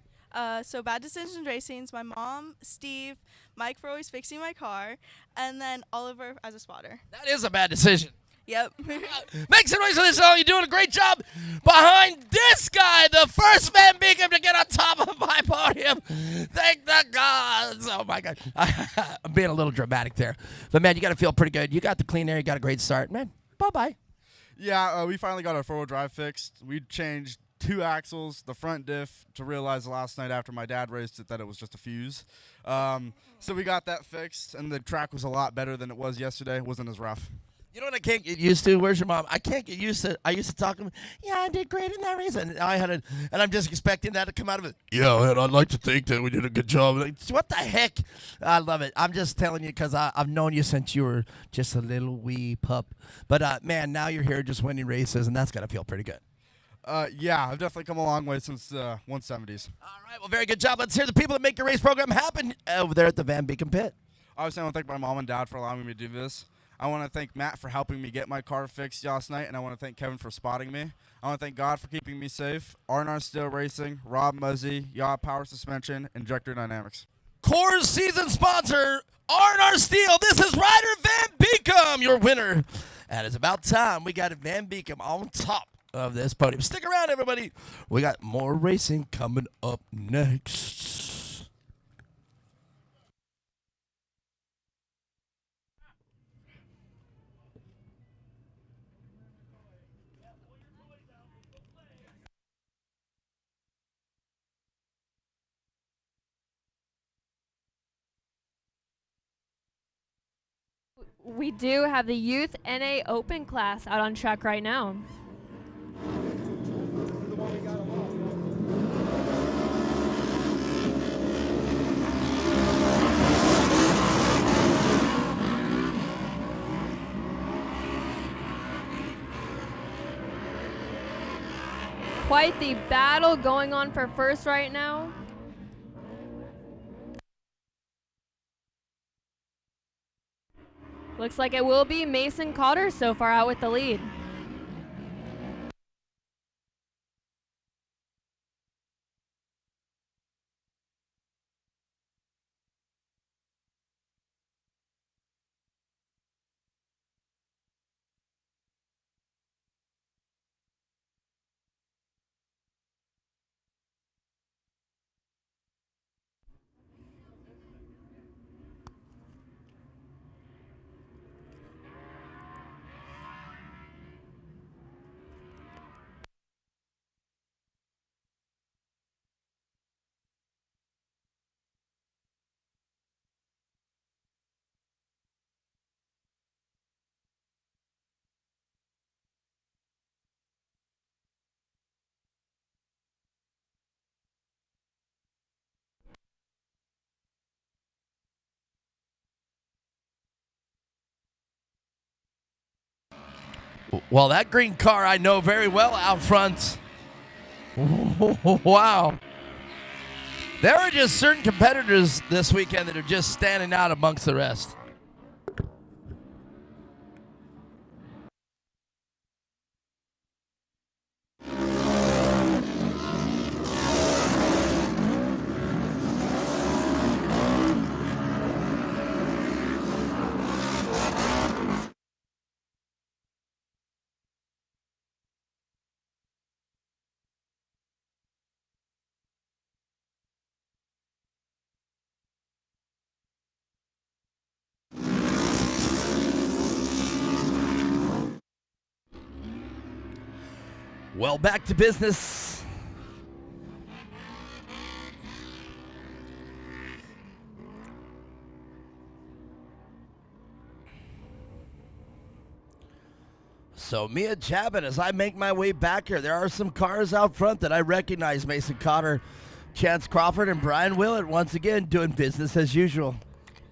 So Bad Decisions Racing's my mom, Steve, Mike for always fixing my car, and then Oliver as a spotter. That is a bad decision. Yep. Make some noise for this song. You're doing a great job behind this guy, the first Van Beekum to get on top of my podium. Thank the gods. Oh, my God. I'm being a little dramatic there. But, man, you got to feel pretty good. You got the clean air. You got a great start. Man, bye-bye. Yeah, we finally got our 4-wheel drive fixed. We changed 2 axles, the front diff, to realize last night after my dad raced it that it was just a fuse. So we got that fixed, and the track was a lot better than it was yesterday. It wasn't as rough. You know what I can't get used to? Where's your mom? I can't get used to. I used to talk to him. Yeah, I did great in that race, and and I'm just expecting that to come out of it. Yeah, man, I'd like to think that we did a good job. Like, what the heck? I love it. I'm just telling you because I've known you since you were just a little wee pup. But man, now you're here just winning races, and that's gotta feel pretty good. Yeah, I've definitely come a long way since 170s. All right, well, very good job. Let's hear the people that make your race program happen over there at the Van Beekum pit. Obviously, I want to thank my mom and dad for allowing me to do this. I want to thank Matt for helping me get my car fixed last night, and I want to thank Kevin for spotting me. I want to thank God for keeping me safe, R&R Steel Racing, Rob Muzzy, Yaw Power Suspension, Injector Dynamics. Coors season sponsor, R&R Steel. This is Ryder Van Beekum, your winner. And it's about time we got Van Beekum on top of this podium. Stick around, everybody. We got more racing coming up next. We do have the Youth NA Open class out on track right now. Quite the battle going on for first right now. Looks like it will be Mason Cotter so far out with the lead. Well, that green car I know very well out front. Wow. There are just certain competitors this weekend that are just standing out amongst the rest. Well, back to business. So Mia Chapman, as I make my way back here, there are some cars out front that I recognize. Mason Cotter, Chance Crawford, and Brian Willett once again doing business as usual.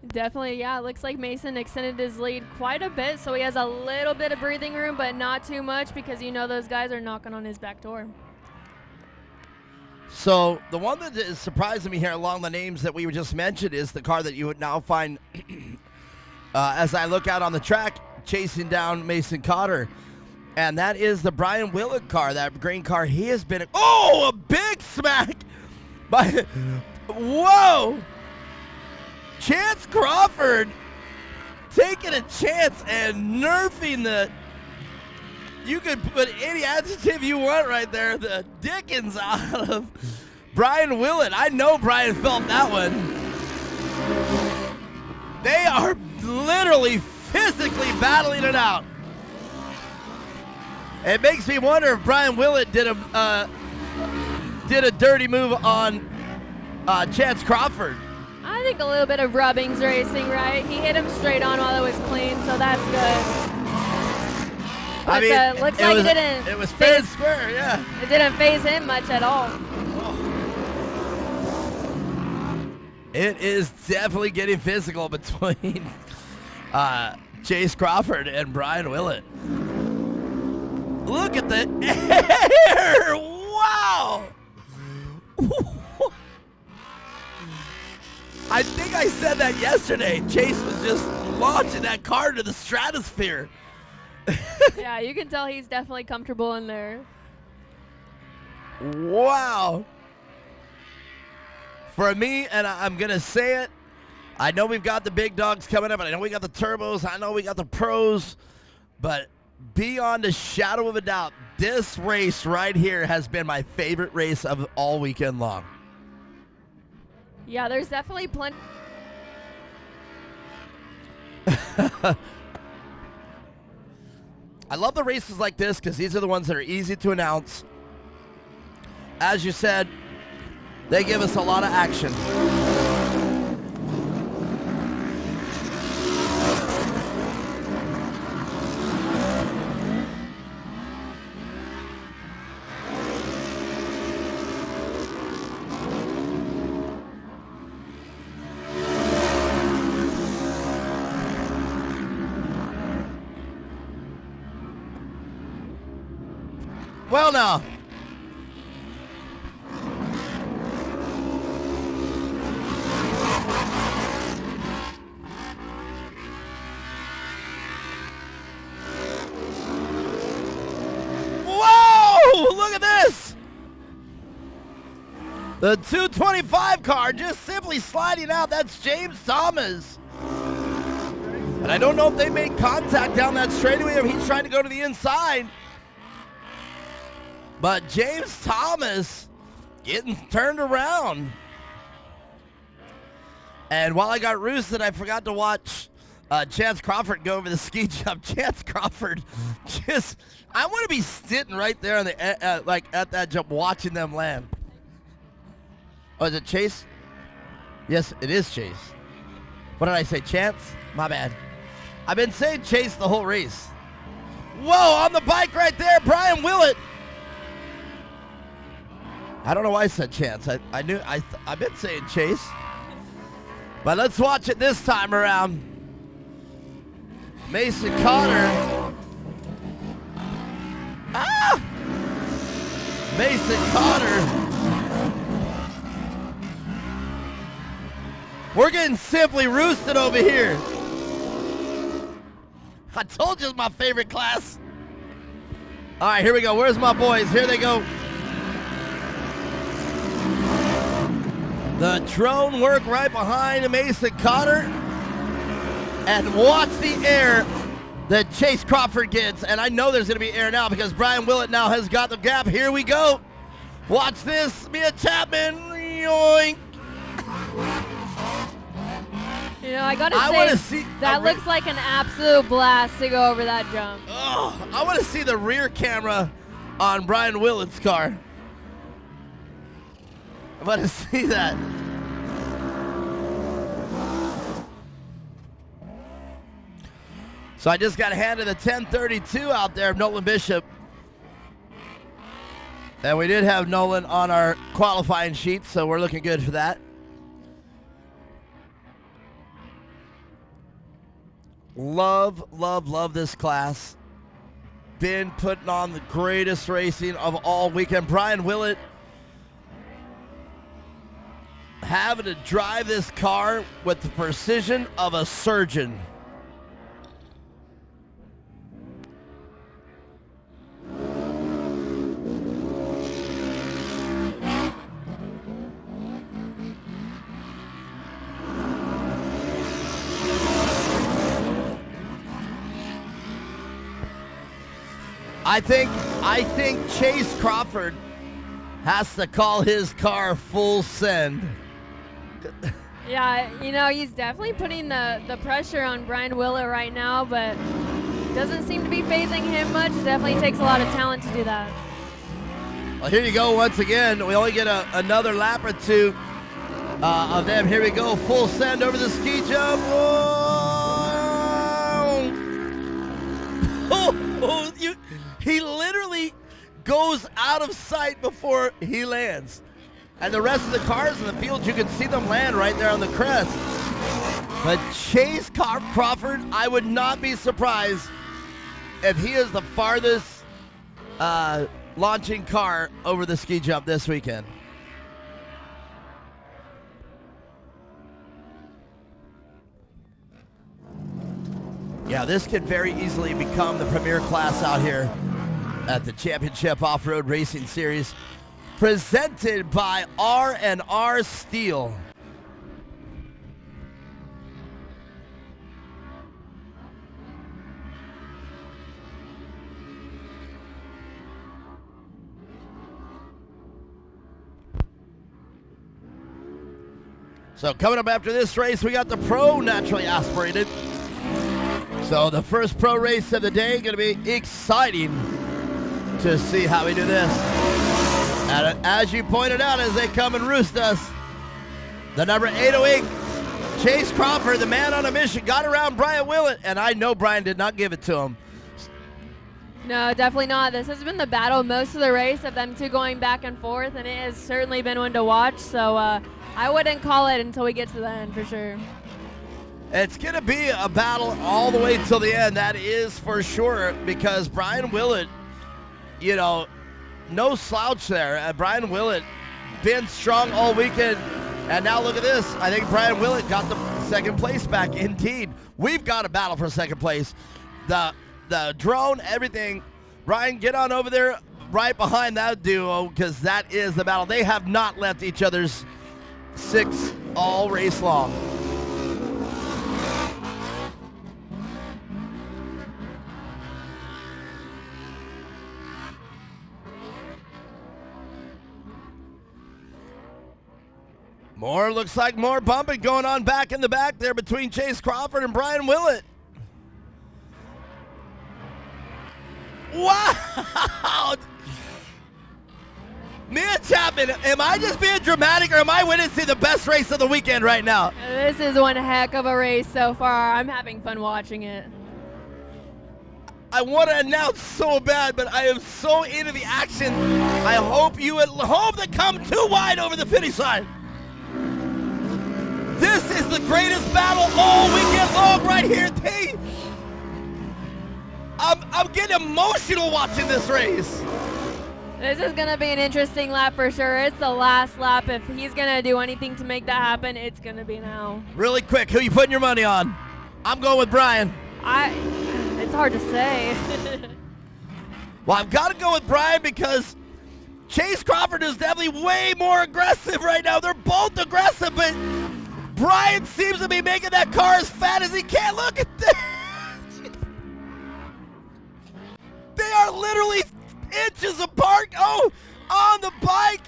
Definitely, yeah. It looks like Mason extended his lead quite a bit, so he has a little bit of breathing room, but not too much because you know those guys are knocking on his back door. So the one that is surprising me here along the names that we just mentioned is the car that you would now find as I look out on the track chasing down Mason Cotter. And that is the Brian Willett car, that green car. He has been, a big smack by, whoa! Chance Crawford taking a chance and nerfing the, you could put any adjective you want right there, the dickens out of Brian Willett. I know Brian felt that one. They are literally physically battling it out. It makes me wonder if Brian Willett did a dirty move on Chance Crawford. I think a little bit of rubbings racing, right? He hit him straight on while it was clean, so that's good. But looks like it was fair and square, yeah. It didn't phase him much at all. It is definitely getting physical between Chase Crawford and Brian Willett. Look at the air! Wow! I think I said that yesterday. Chase was just launching that car to the stratosphere. Yeah, you can tell he's definitely comfortable in there. Wow. For me, and I'm going to say it, I know we've got the big dogs coming up, and I know we got the turbos, I know we got the pros, but beyond a shadow of a doubt, this race right here has been my favorite race of all weekend long. Yeah, there's definitely plenty. I love the races like this because these are the ones that are easy to announce. As you said, they give us a lot of action. Well, now. Whoa! Look at this! The 225 car just simply sliding out. That's James Thomas. And I don't know if they made contact down that straightaway or he's trying to go to the inside. But James Thomas getting turned around. And while I got roosted, I forgot to watch Chance Crawford go over the ski jump. Chance Crawford just, I want to be sitting right there on the like at that jump watching them land. Oh, is it Chase? Yes, it is Chase. What did I say, Chance? My bad. I've been saying Chase the whole race. Whoa, on the bike right there, Brian Willett. I don't know why I said Chance. I've been saying Chase. But let's watch it this time around. Mason Cotter Mason Connor. We're getting simply roosted over here. I told you it's my favorite class. All right, here we go. Where's my boys? Here they go. The drone work right behind Mason Connor. And watch the air that Chase Crawford gets. And I know there's going to be air now because Brian Willett now has got the gap. Here we go. Watch this. Mia Chapman. Yoink. You know, I gotta say, that looks like an absolute blast to go over that jump. Oh, I want to see the rear camera on Brian Willett's car. I want to see that. So I just got handed the 1032 out there of Nolan Bishop. And we did have Nolan on our qualifying sheet, so we're looking good for that. Love, love, love this class. Been putting on the greatest racing of all weekend. Brian Willett having to drive this car with the precision of a surgeon. I think Chase Crawford has to call his car full send. Yeah, you know, he's definitely putting the pressure on Brian Willett right now, but doesn't seem to be phasing him much. It definitely takes a lot of talent to do that. Well, here you go once again. We only get another lap or two of them. Here we go, full send over the ski jump. Oh, he literally goes out of sight before he lands. And the rest of the cars in the field, you can see them land right there on the crest. But Chase Crawford, I would not be surprised if he is the farthest launching car over the ski jump this weekend. Yeah, this could very easily become the premier class out here at the Championship Off-Road Racing Series, presented by R&R Steel. So coming up after this race, we got the Pro Naturally Aspirated. So the first pro race of the day, going to be exciting to see how we do this. And as you pointed out, as they come and roost us, the number 808, Chase Crawford, the man on a mission, got around Brian Willett, and I know Brian did not give it to him. No, definitely not. This has been the battle most of the race of them two going back and forth, and it has certainly been one to watch. So I wouldn't call it until we get to the end for sure. It's going to be a battle all the way till the end, that is for sure, because Brian Willett, you know, no slouch there. Brian Willett been strong all weekend, and now look at this. I think Brian Willett got the second place back. Indeed, we've got a battle for second place. The drone, everything. Brian, get on over there right behind that duo, because that is the battle. They have not left each other's six all race long. Looks like more bumping going on back in the back there between Chase Crawford and Brian Willett. Wow! Mia Chapman, am I just being dramatic or am I witnessing the best race of the weekend right now? This is one heck of a race so far. I'm having fun watching it. I want to announce so bad, but I am so into the action. I hope you at home that come too wide over the finish line. This is the greatest battle all weekend long right here, T. I'm getting emotional watching this race. This is going to be an interesting lap for sure. It's the last lap. If he's going to do anything to make that happen, it's going to be now. Really quick, who you putting your money on? I'm going with Brian. It's hard to say. Well, I've got to go with Brian because Chase Crawford is definitely way more aggressive right now. They're both aggressive, but Brian seems to be making that car as fat as he can. Look at this. They are literally inches apart. Oh, on the bike.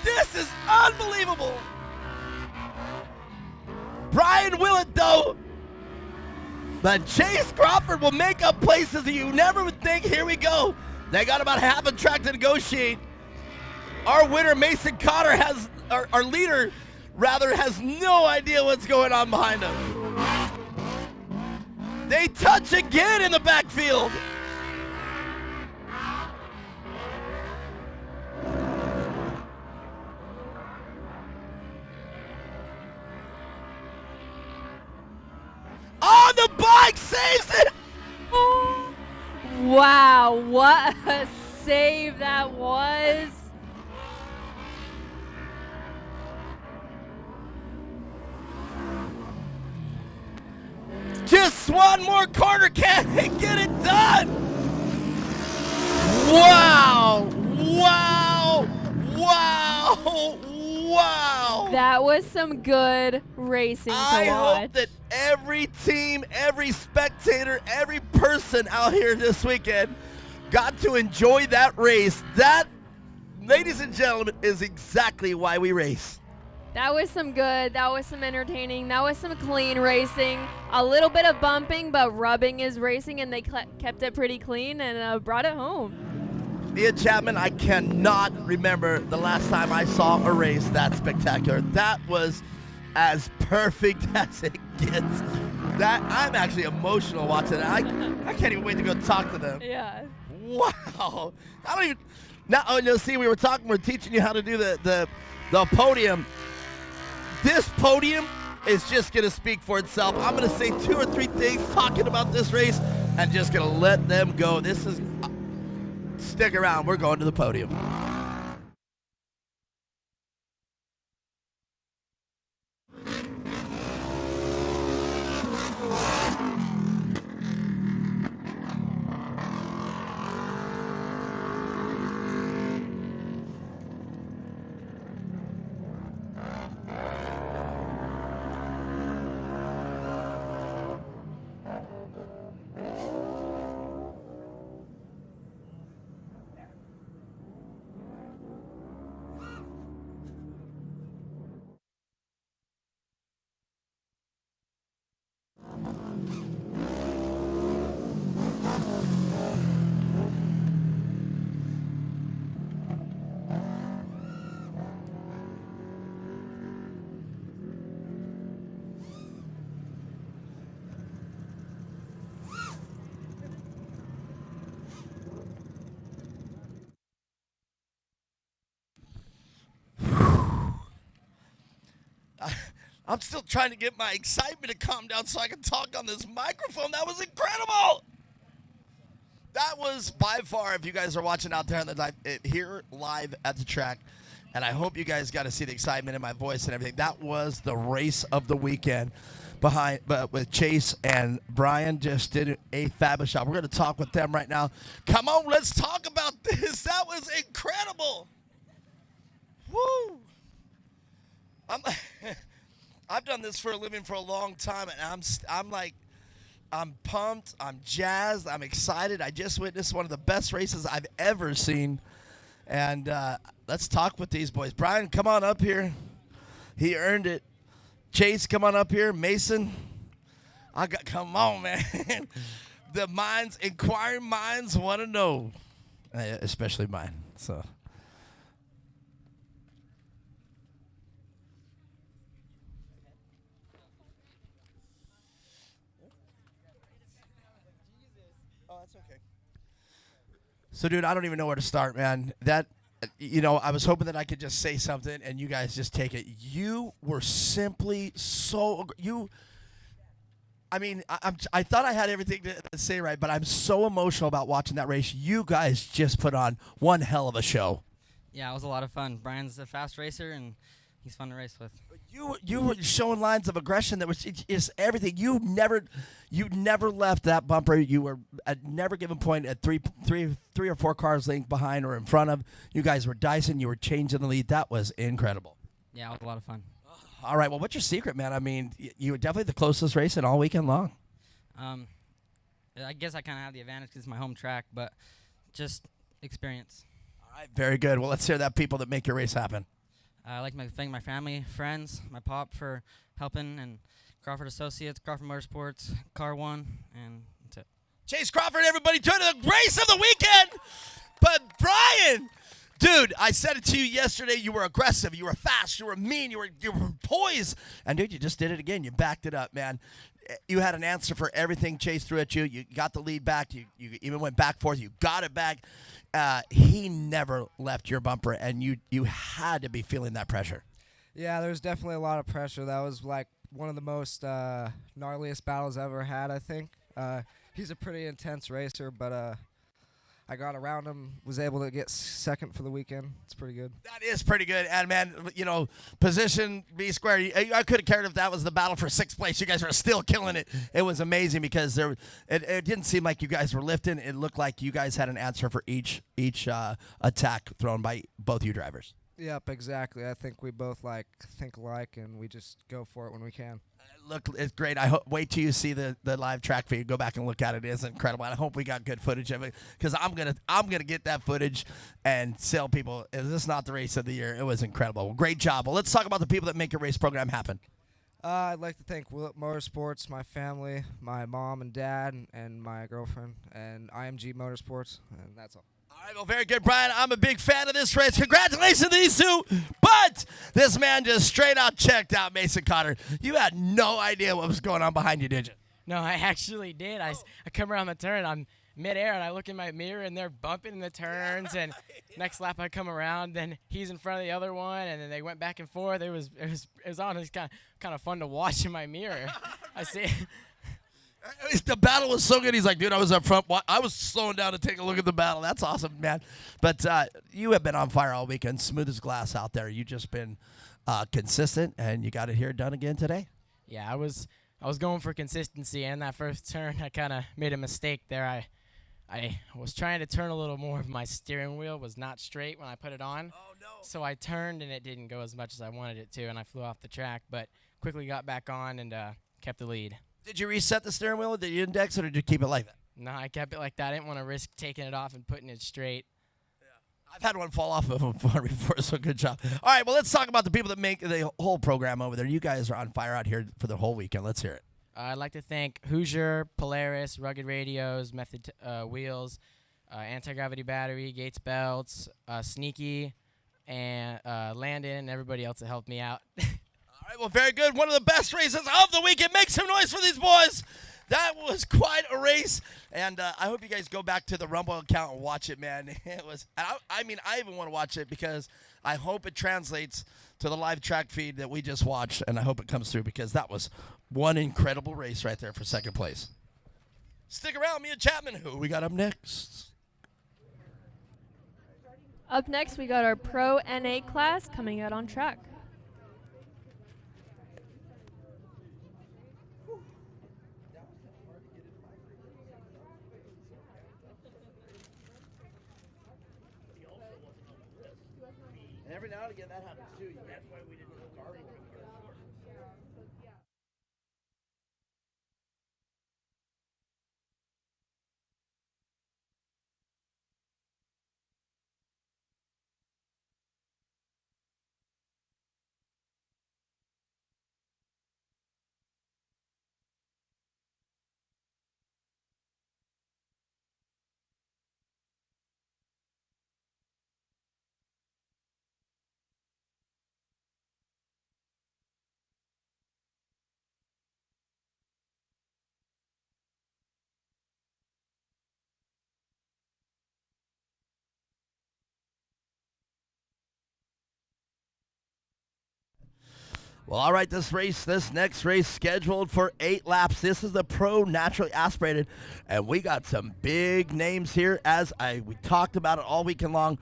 This is unbelievable. Brian will it, though. But Chase Crawford will make up places that you never would think. Here we go. They got about half a track to negotiate. Our winner, Mason Cotter, has, our leader, rather, has no idea what's going on behind him. They touch again in the backfield. On the bike, saves it. Wow, what a save that was. Just one more corner, can they get it done? Wow, wow, wow, wow. That was some good racing to I watch. hope that every team, every spectator, every person out here this weekend got to enjoy that race. That, ladies and gentlemen, is exactly why we race. That was some good. That was some entertaining. That was some clean racing. A little bit of bumping, but rubbing is racing, and they kept it pretty clean and brought it home. Mia Chapman, I cannot remember the last time I saw a race that spectacular. That was as perfect as it gets. That I'm actually emotional watching it. I can't even wait to go talk to them. Yeah. Wow. I don't even. Now, oh, no, see, we're teaching you how to do the podium. This podium is just going to speak for itself. I'm going to say 2 or 3 things talking about this race and just going to let them go. This is. Stick around. We're going to the podium. I'm still trying to get my excitement to calm down so I can talk on this microphone. That was incredible. That was by far, if you guys are watching out there on the here live at the track, and I hope you guys got to see the excitement in my voice and everything. That was the race of the weekend but with Chase and Brian just did a fabulous job. We're going to talk with them right now. Come on, let's talk about this. That was incredible. Woo. I've done this for a living for a long time, and I'm pumped, I'm jazzed, I'm excited. I just witnessed one of the best races I've ever seen. And let's talk with these boys. Brian, come on up here. He earned it. Chase, come on up here. Mason, come on, man. The inquiring minds want to know, especially mine. So. So, dude, I don't even know where to start, man. I was hoping that I could just say something and you guys just take it. You were simply I mean, I thought I had everything to say right, but I'm so emotional about watching that race. You guys just put on one hell of a show. Yeah, it was a lot of fun. Brian's a fast racer, and he's fun to race with. You were showing lines of aggression that was just everything. You never left that bumper. You were at never given point at three or four cars length behind or in front of. You guys were dicing. You were changing the lead. That was incredible. Yeah, it was a lot of fun. All right. Well, what's your secret, man? I mean, you were definitely the closest racing all weekend long. I guess I kind of have the advantage because it's my home track, but just experience. All right. Very good. Well, let's hear that people that make your race happen. I'd like to thank my family, friends, my pop for helping, and Crawford Associates, Crawford Motorsports, Car One, and that's it. Chase Crawford, everybody, to the race of the weekend. But Brian, dude, I said it to you yesterday. You were aggressive. You were fast. You were mean. You were poised. And, dude, you just did it again. You backed it up, man. You had an answer for everything Chase threw at you. You got the lead back. You even went back forth. You got it back. He never left your bumper, and you had to be feeling that pressure. Yeah, there's definitely a lot of pressure. That was like one of the most gnarliest battles I've ever had, I think. He's a pretty intense racer, but I got around him, was able to get second for the weekend. It's pretty good. That is pretty good. And, man, you know, position B square. I could have cared if that was the battle for sixth place. You guys were still killing it. It was amazing because it didn't seem like you guys were lifting. It looked like you guys had an answer for each attack thrown by both you drivers. Yep, exactly. I think we both think alike, and we just go for it when we can. Look, it's great. Wait till you see the live track feed. Go back and look at it. It's incredible. I hope we got good footage of it because I'm gonna get that footage and tell people, is this not the race of the year? It was incredible. Well, great job. Well, let's talk about the people that make your race program happen. I'd like to thank Willett Motorsports, my family, my mom and dad, and my girlfriend, and IMG Motorsports, and that's all. All right, well, very good, Brian. I'm a big fan of this race. Congratulations to these two. But this man just straight out checked out Mason Cotter. You had no idea what was going on behind you, did you? No, I actually did. I come around the turn. I'm midair, and I look in my mirror, and they're bumping in the turns. And next lap, I come around, then he's in front of the other one, and then they went back and forth. It was on. It was kind of fun to watch in my mirror. I see. The battle was so good. He's like, dude, I was up front. I was slowing down to take a look at the battle. That's awesome, man. But you have been on fire all weekend, smooth as glass out there. You've just been consistent, and you got it here done again today. Yeah, I was going for consistency, and that first turn, I kind of made a mistake there. I was trying to turn a little more. My steering wheel was not straight when I put it on. Oh, no. So I turned, and it didn't go as much as I wanted it to, and I flew off the track, but quickly got back on and kept the lead. Did you reset the steering wheel? Did you index it, or did you keep it like that? No, I kept it like that. I didn't want to risk taking it off and putting it straight. I've had one fall off of before, so good job. All right, well, let's talk about the people that make the whole program over there. You guys are on fire out here for the whole weekend. Let's hear it. I'd like to thank Hoosier, Polaris, Rugged Radios, Method Wheels, Anti-Gravity Battery, Gates Belts, Sneaky, and Landon, and everybody else that helped me out. All right, well, very good. One of the best races of the weekend. Make some noise for these boys. That was quite a race, and I hope you guys go back to the Rumble account and watch it, man. It was. I mean, I even want to watch it because I hope it translates to the live track feed that we just watched, and I hope it comes through because that was one incredible race right there for second place. Stick around, Mia Chapman. Who we got up next? Up next, we got our Pro NA class coming out on track. Every now and again that happens too. That's why we didn't start. Well, all right, this next race scheduled for 8 laps. This is the Pro Naturally Aspirated, and we got some big names here we talked about it all weekend long.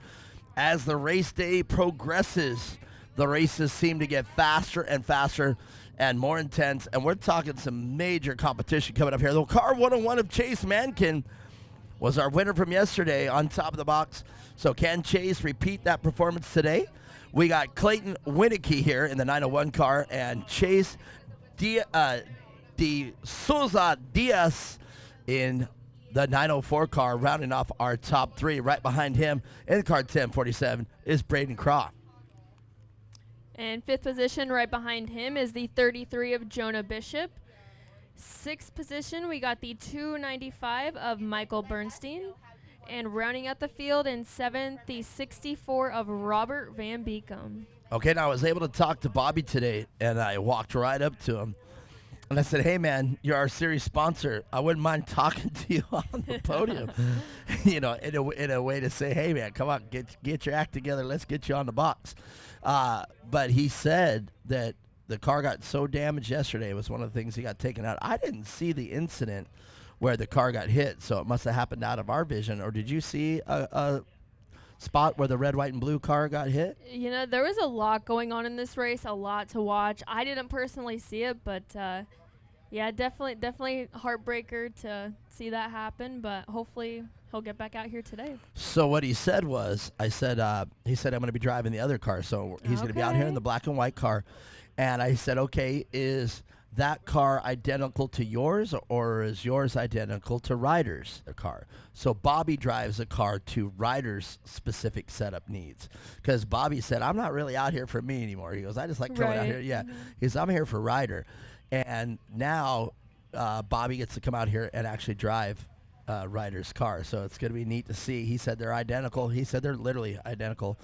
As the race day progresses, the races seem to get faster and faster and more intense, and we're talking some major competition coming up here. The car 101 of Chase Mankin was our winner from yesterday on top of the box. So can Chase repeat that performance today? We got Clayton Winicky here in the 901 car, and Chase De Souza Diaz in the 904 car, rounding off our top 3. Right behind him in car 1047 is Braden Craw. And 5th position right behind him is the 33 of Jonah Bishop. 6th position, we got the 295 of Michael Bernstein. And rounding out the field in 7th, the 64 of Robert Van Beekum. Okay, now I was able to talk to Bobby today, and I walked right up to him. And I said, hey, man, you're our series sponsor. I wouldn't mind talking to you on the podium. In a way to say, hey, man, come on, get your act together. Let's get you on the box. But he said that the car got so damaged yesterday. It was one of the things he got taken out. I didn't see the incident where the car got hit, so it must have happened out of our vision. Or did you see a spot where the red, white, and blue car got hit? There was a lot going on in this race, a lot to watch. I didn't personally see it, but definitely heartbreaker to see that happen, but hopefully he'll get back out here today. So what he said was, he said, I'm going to be driving the other car, so he's going to be out here in the black and white car. And I said, okay, is that car identical to yours, or is yours identical to Ryder's car? So Bobby drives a car to Ryder's specific setup needs, because Bobby said, I'm not really out here for me anymore. He goes, I just like coming out here. Yeah. He goes, I'm here for Ryder. And now Bobby gets to come out here and actually drive Ryder's car. So it's going to be neat to see. He said they're identical. He said they're literally identical.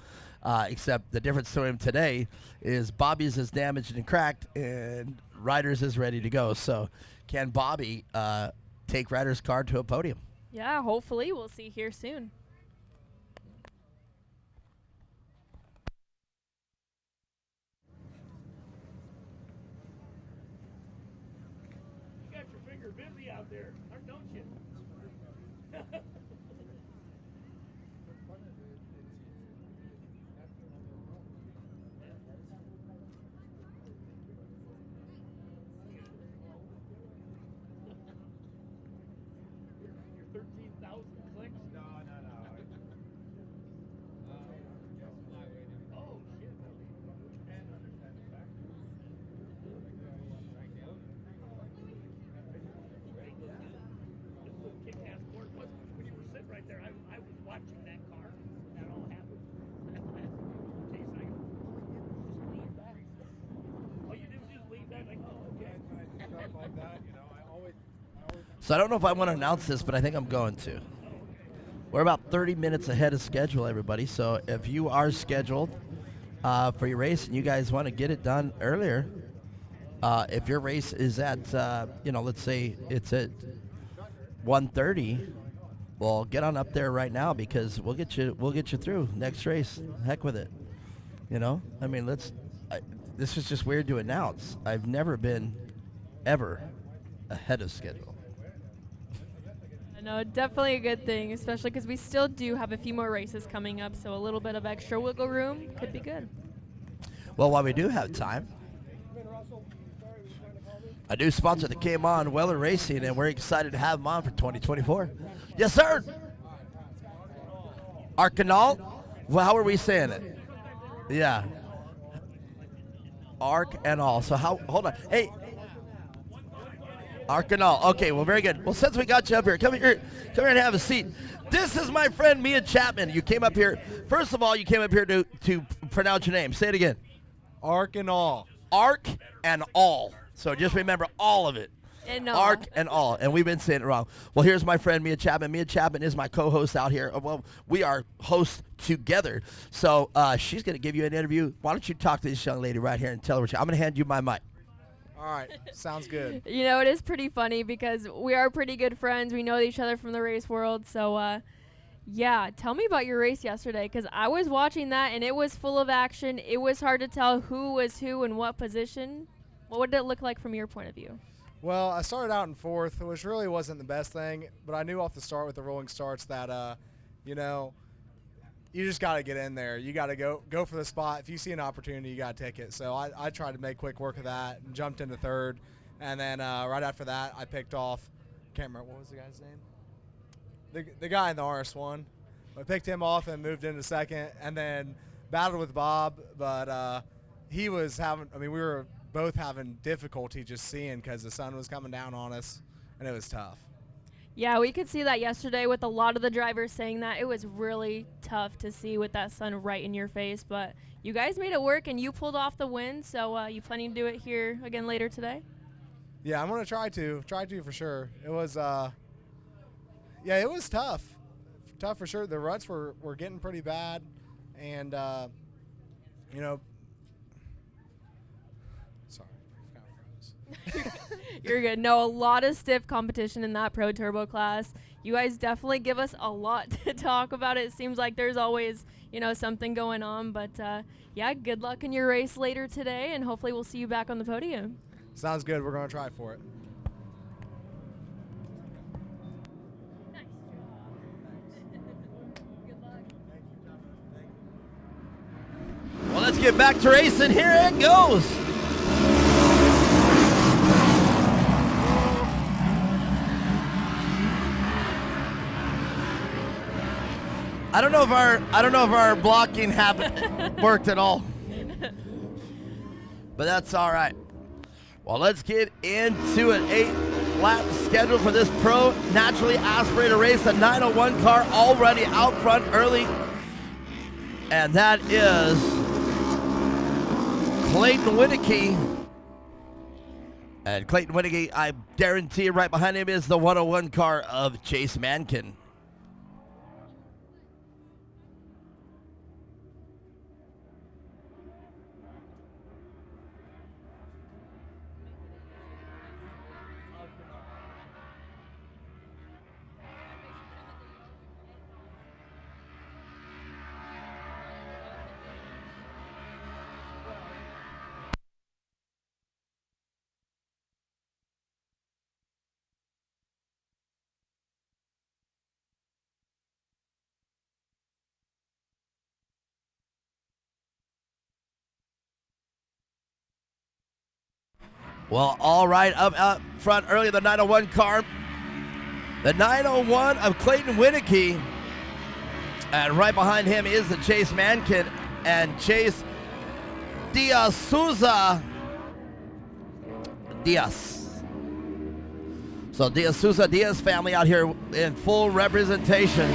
Except the difference to him today is Bobby's is damaged and cracked, and Ryder's is ready to go. So can Bobby take Ryder's car to a podium? Yeah, hopefully. We'll see here soon. You got your finger busy out there, don't you? So I don't know if I want to announce this, but I think I'm going to. We're about 30 minutes ahead of schedule, everybody. So if you are scheduled for your race and you guys want to get it done earlier, if your race is at, let's say it's at 1:30, well, get on up there right now, because we'll get you through next race. Heck with it. This is just weird to announce. I've never been ever ahead of schedule. No, definitely a good thing, especially because we still do have a few more races coming up, so a little bit of extra wiggle room could be good. Well, while we do have time, a new sponsor that came on, Weller Racing, and we're excited to have them on for 2024. Yes, sir. Arcanal? Well, how are we saying it? Yeah. Arc and all. So hold on. Hey. Arcanal. Okay, well, very good. Well, since we got you up here, come here and have a seat. This is my friend Mia Chapman. You came up here. First of all, you came up here to pronounce your name. Say it again. Arc and all. Arc and all. So just remember all of it. And all. Arc and all. And we've been saying it wrong. Well, here's my friend Mia Chapman. Mia Chapman is my co-host out here. Well, we are hosts together. So she's going to give you an interview. Why don't you talk to this young lady right here and tell her what I'm going to hand you my mic. All right, sounds good. It is pretty funny because we are pretty good friends. We know each other from the race world. So, Yeah, tell me about your race yesterday, because I was watching that and it was full of action. It was hard to tell who was who and what position. What did it look like from your point of view? Well, I started out in 4th, which really wasn't the best thing, but I knew off the start with the rolling starts that, you know, you just got to get in there. You got to go for the spot. If you see an opportunity, you got to take it. So I tried to make quick work of that and jumped into 3rd. And then right after that, I picked off, can't remember, what was the guy's name? The guy in the RS1. I picked him off and moved into 2nd, and then battled with Bob, but he was having, I mean, we were both having difficulty just seeing because the sun was coming down on us, and it was tough. Yeah, we could see that yesterday with a lot of the drivers saying that. It was really tough to see with that sun right in your face, but you guys made it work, and you pulled off the win, so you planning to do it here again later today? Yeah, I'm going to try to for sure. It was, yeah, it was tough. Tough for sure. The ruts were getting pretty bad, and, you know, sorry. You're good. No, a lot of stiff competition in that Pro Turbo class. You guys definitely give us a lot to talk about. It seems like there's always, you know, something going on. But, yeah, good luck in your race later today, and hopefully we'll see you back on the podium. Sounds good. We're going to try for it. Well, let's get back to racing. Here it goes. I don't know if our blocking worked at all. But that's all right. Well, let's get into an 8-lap schedule for this Pro Naturally Aspirated race. The 901 car already out front early. And that is Clayton Winneke. And Clayton Winneke, I guarantee you right behind him is the 101 car of Chase Mankin. Well, all right, up front early, the 901 car. The 901 of Clayton Winneke. And right behind him is the Chase Mankin and Chase Diaz. So Diaz family out here in full representation.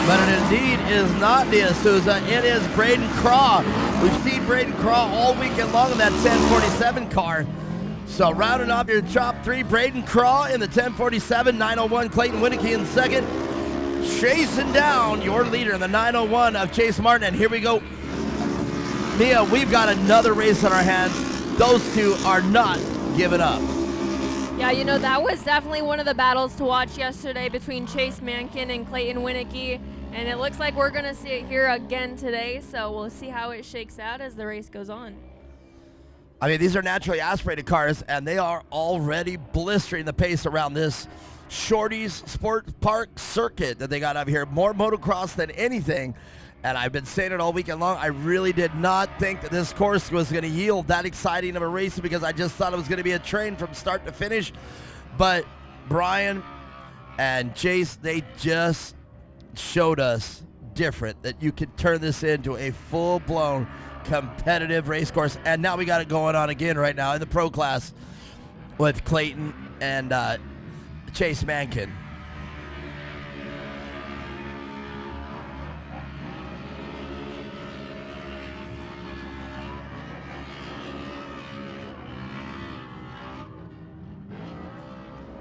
But it indeed is not Diaz Souza. It is Braden Craw. We've seen Braden Craw all weekend long in that 1047 car. So rounding off your top 3, Braden Craw in the 1047, 901 Clayton Winneke in second. Chasing down your leader in the 901 of Chase Martin. And here we go. Mia, we've got another race on our hands. Those two are not giving up. Yeah, you know, that was definitely one of the battles to watch yesterday between Chase Mankin and Clayton Winneke, and it looks like we're going to see it here again today, so we'll see how it shakes out as the race goes on. I mean, these are naturally aspirated cars, and they are already blistering the pace around this Shorty's Sport Park circuit that they got up here. More motocross than anything. And I've been saying it all weekend long. I really did not think that this course was going to yield that exciting of a race because I just thought it was going to be a train from start to finish. But Brian and Chase, they just showed us different, that you could turn this into a full-blown competitive race course. And now we got it going on again right now in the pro class with Clayton and Chase Mankin.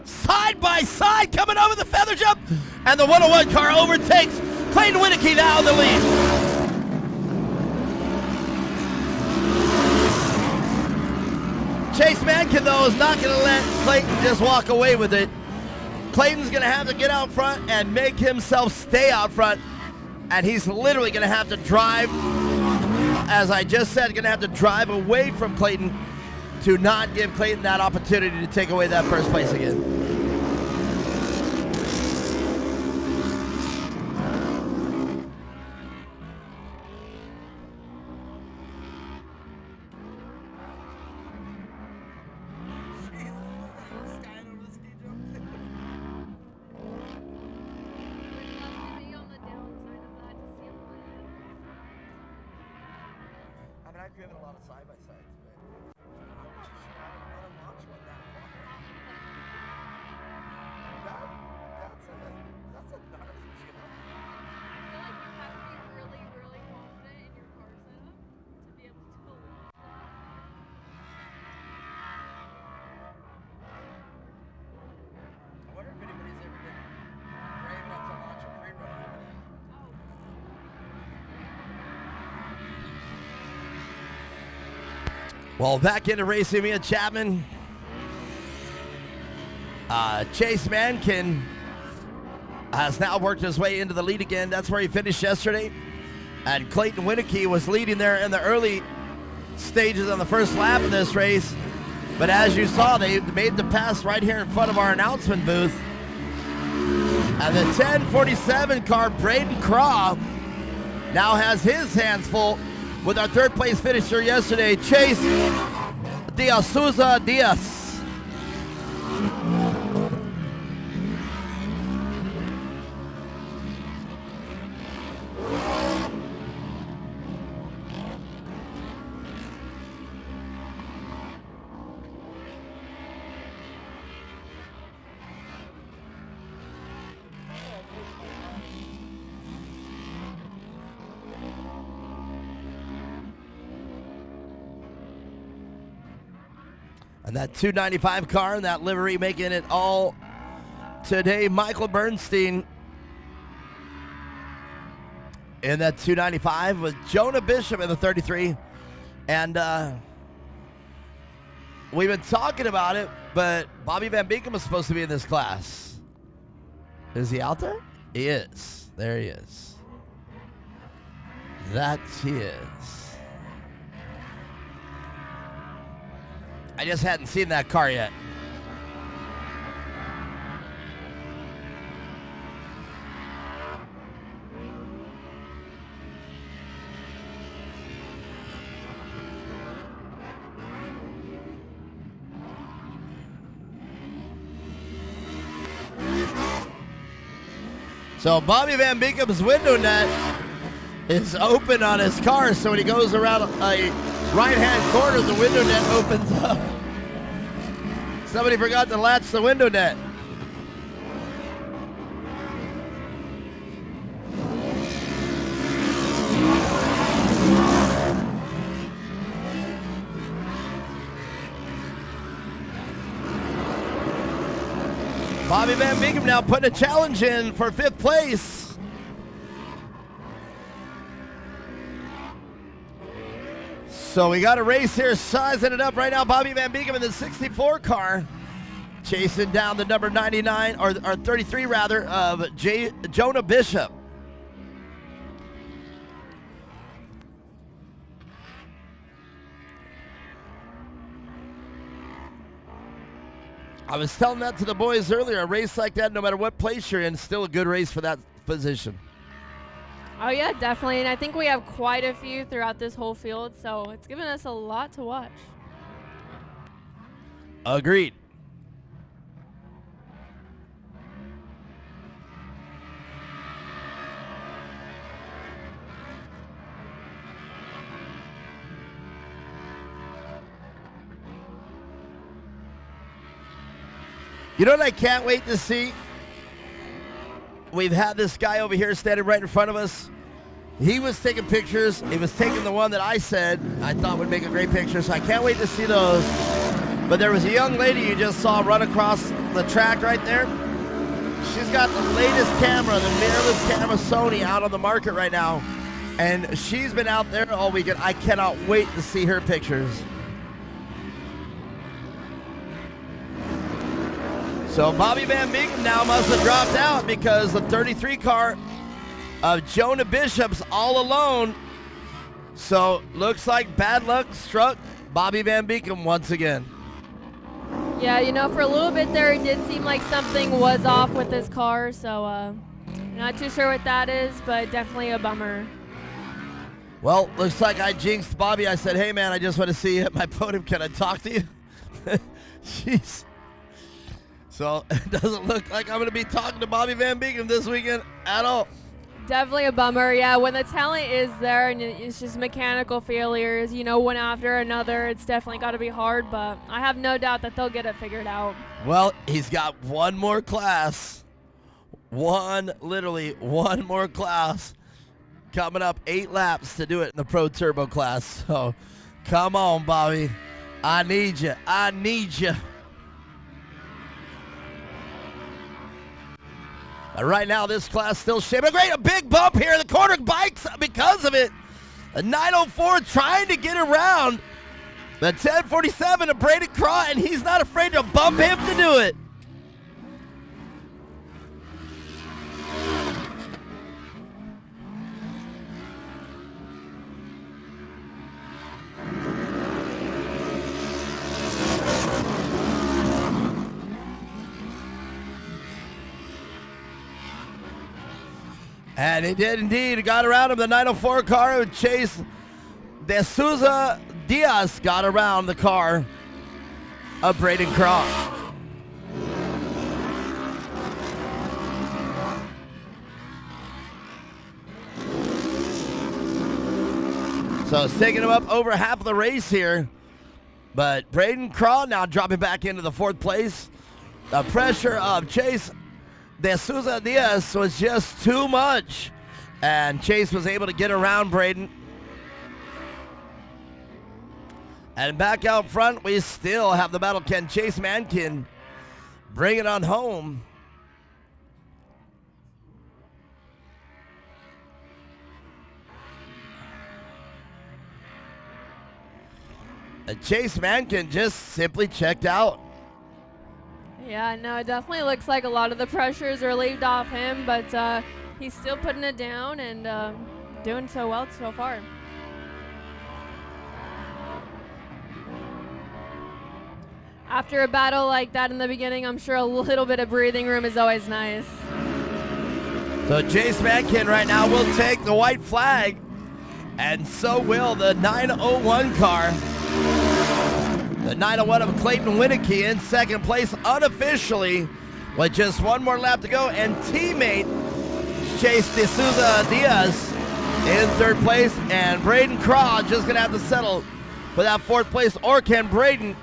Side by side, coming over the feather jump, and the 101 car overtakes Clayton Winneke now in the lead. Chase Mankin, though, is not going to let Clayton just walk away with it. Clayton's going to have to get out front and make himself stay out front. And he's literally going to have to drive, as I just said, going to have to drive away from Clayton to not give Clayton that opportunity to take away that first place again. I've driven a lot of side-by-sides, but I'm not too sure I would want to launch one that far. That's a gnarly jump. I feel like you have to be really, really confident in your car setup to be able to go launch that. I wonder if anybody's ever been brave enough to launch a pre-run over that. Well, back into racing, Mia Chapman. Chase Mankin has now worked his way into the lead again. That's where he finished yesterday. And Clayton Winicky was leading there in the early stages on the first lap of this race. But as you saw, they made the pass right here in front of our announcement booth. And the 1047 car, Braden Craw, now has his hands full with our third place finisher yesterday, Chase D'Souza Diaz. And that 295 car and that livery making it all today. Michael Bernstein in that 295 with Jonah Bishop in the 33. And we've been talking about it, but Bobby Van Beekem is supposed to be in this class. Is he out there? He is. There he is. That he is. I just hadn't seen that car yet. So Bobby Van Beekem's window net is open on his car, so when he goes around a right-hand corner, the window net opens up. Somebody forgot to latch the window net. Bobby Van Beekem now putting a challenge in for 5th place. So we got a race here, sizing it up right now. Bobby Van Beekem in the 64 car, chasing down the number 99, or 33 rather, of Jonah Bishop. I was telling that to the boys earlier. A race like that, no matter what place you're in, still a good race for that position. Oh, yeah, definitely. And I think we have quite a few throughout this whole field, so it's given us a lot to watch. Agreed. You know what I can't wait to see? We've had this guy over here standing right in front of us. He was taking pictures. He was taking the one that I said I thought would make a great picture, so I can't wait to see those. But there was a young lady you just saw run across the track right there. She's got the latest camera, the mirrorless camera Sony, out on the market right now. And she's been out there all weekend. I cannot wait to see her pictures. So Bobby Van Beekem now must have dropped out because the 33 car of Jonah Bishop's all alone. So looks like bad luck struck Bobby Van Beekem once again. Yeah, you know, for a little bit there, it did seem like something was off with this car. So not too sure what that is, but definitely a bummer. Well, looks like I jinxed Bobby. I said, hey, man, I just want to see you at my podium. Can I talk to you? Jeez. So it doesn't look like I'm going to be talking to Bobby Van Beekem this weekend at all. Definitely a bummer. Yeah, when the talent is there and it's just mechanical failures, you know, one after another, it's definitely got to be hard. But I have no doubt that they'll get it figured out. Well, he's got one more class. Literally one more class coming up, 8 laps to do it in the Pro Turbo class. So come on, Bobby. I need you. I need you. But right now, this class still shaping. A big bump here. The corner bikes because of it. A 904 trying to get around the 1047 of Braden Craw, and he's not afraid to bump him to do it. And he did indeed. He got around him. The 904 car of Chase De Souza Diaz got around the car of Braden Craw. So it's taking him up over half of the race here. But Braden Craw now dropping back into the 4th place. The pressure of Chase De Souza Diaz was just too much. And Chase was able to get around Braden. And back out front, we still have the battle. Can Chase Mankin bring it on home? And Chase Mankin just simply checked out. Yeah, no, it definitely looks like a lot of the pressure is relieved off him, but he's still putting it down and doing so well so far. After a battle like that in the beginning, I'm sure a little bit of breathing room is always nice. So Chase Mankin right now will take the white flag, and so will the 901 car. The 901 of Clayton Winicky in 2nd place unofficially with just one more lap to go, and teammate Chase De Souza Diaz in 3rd place, and Braden Craw just going to have to settle for that 4th place, or can Braden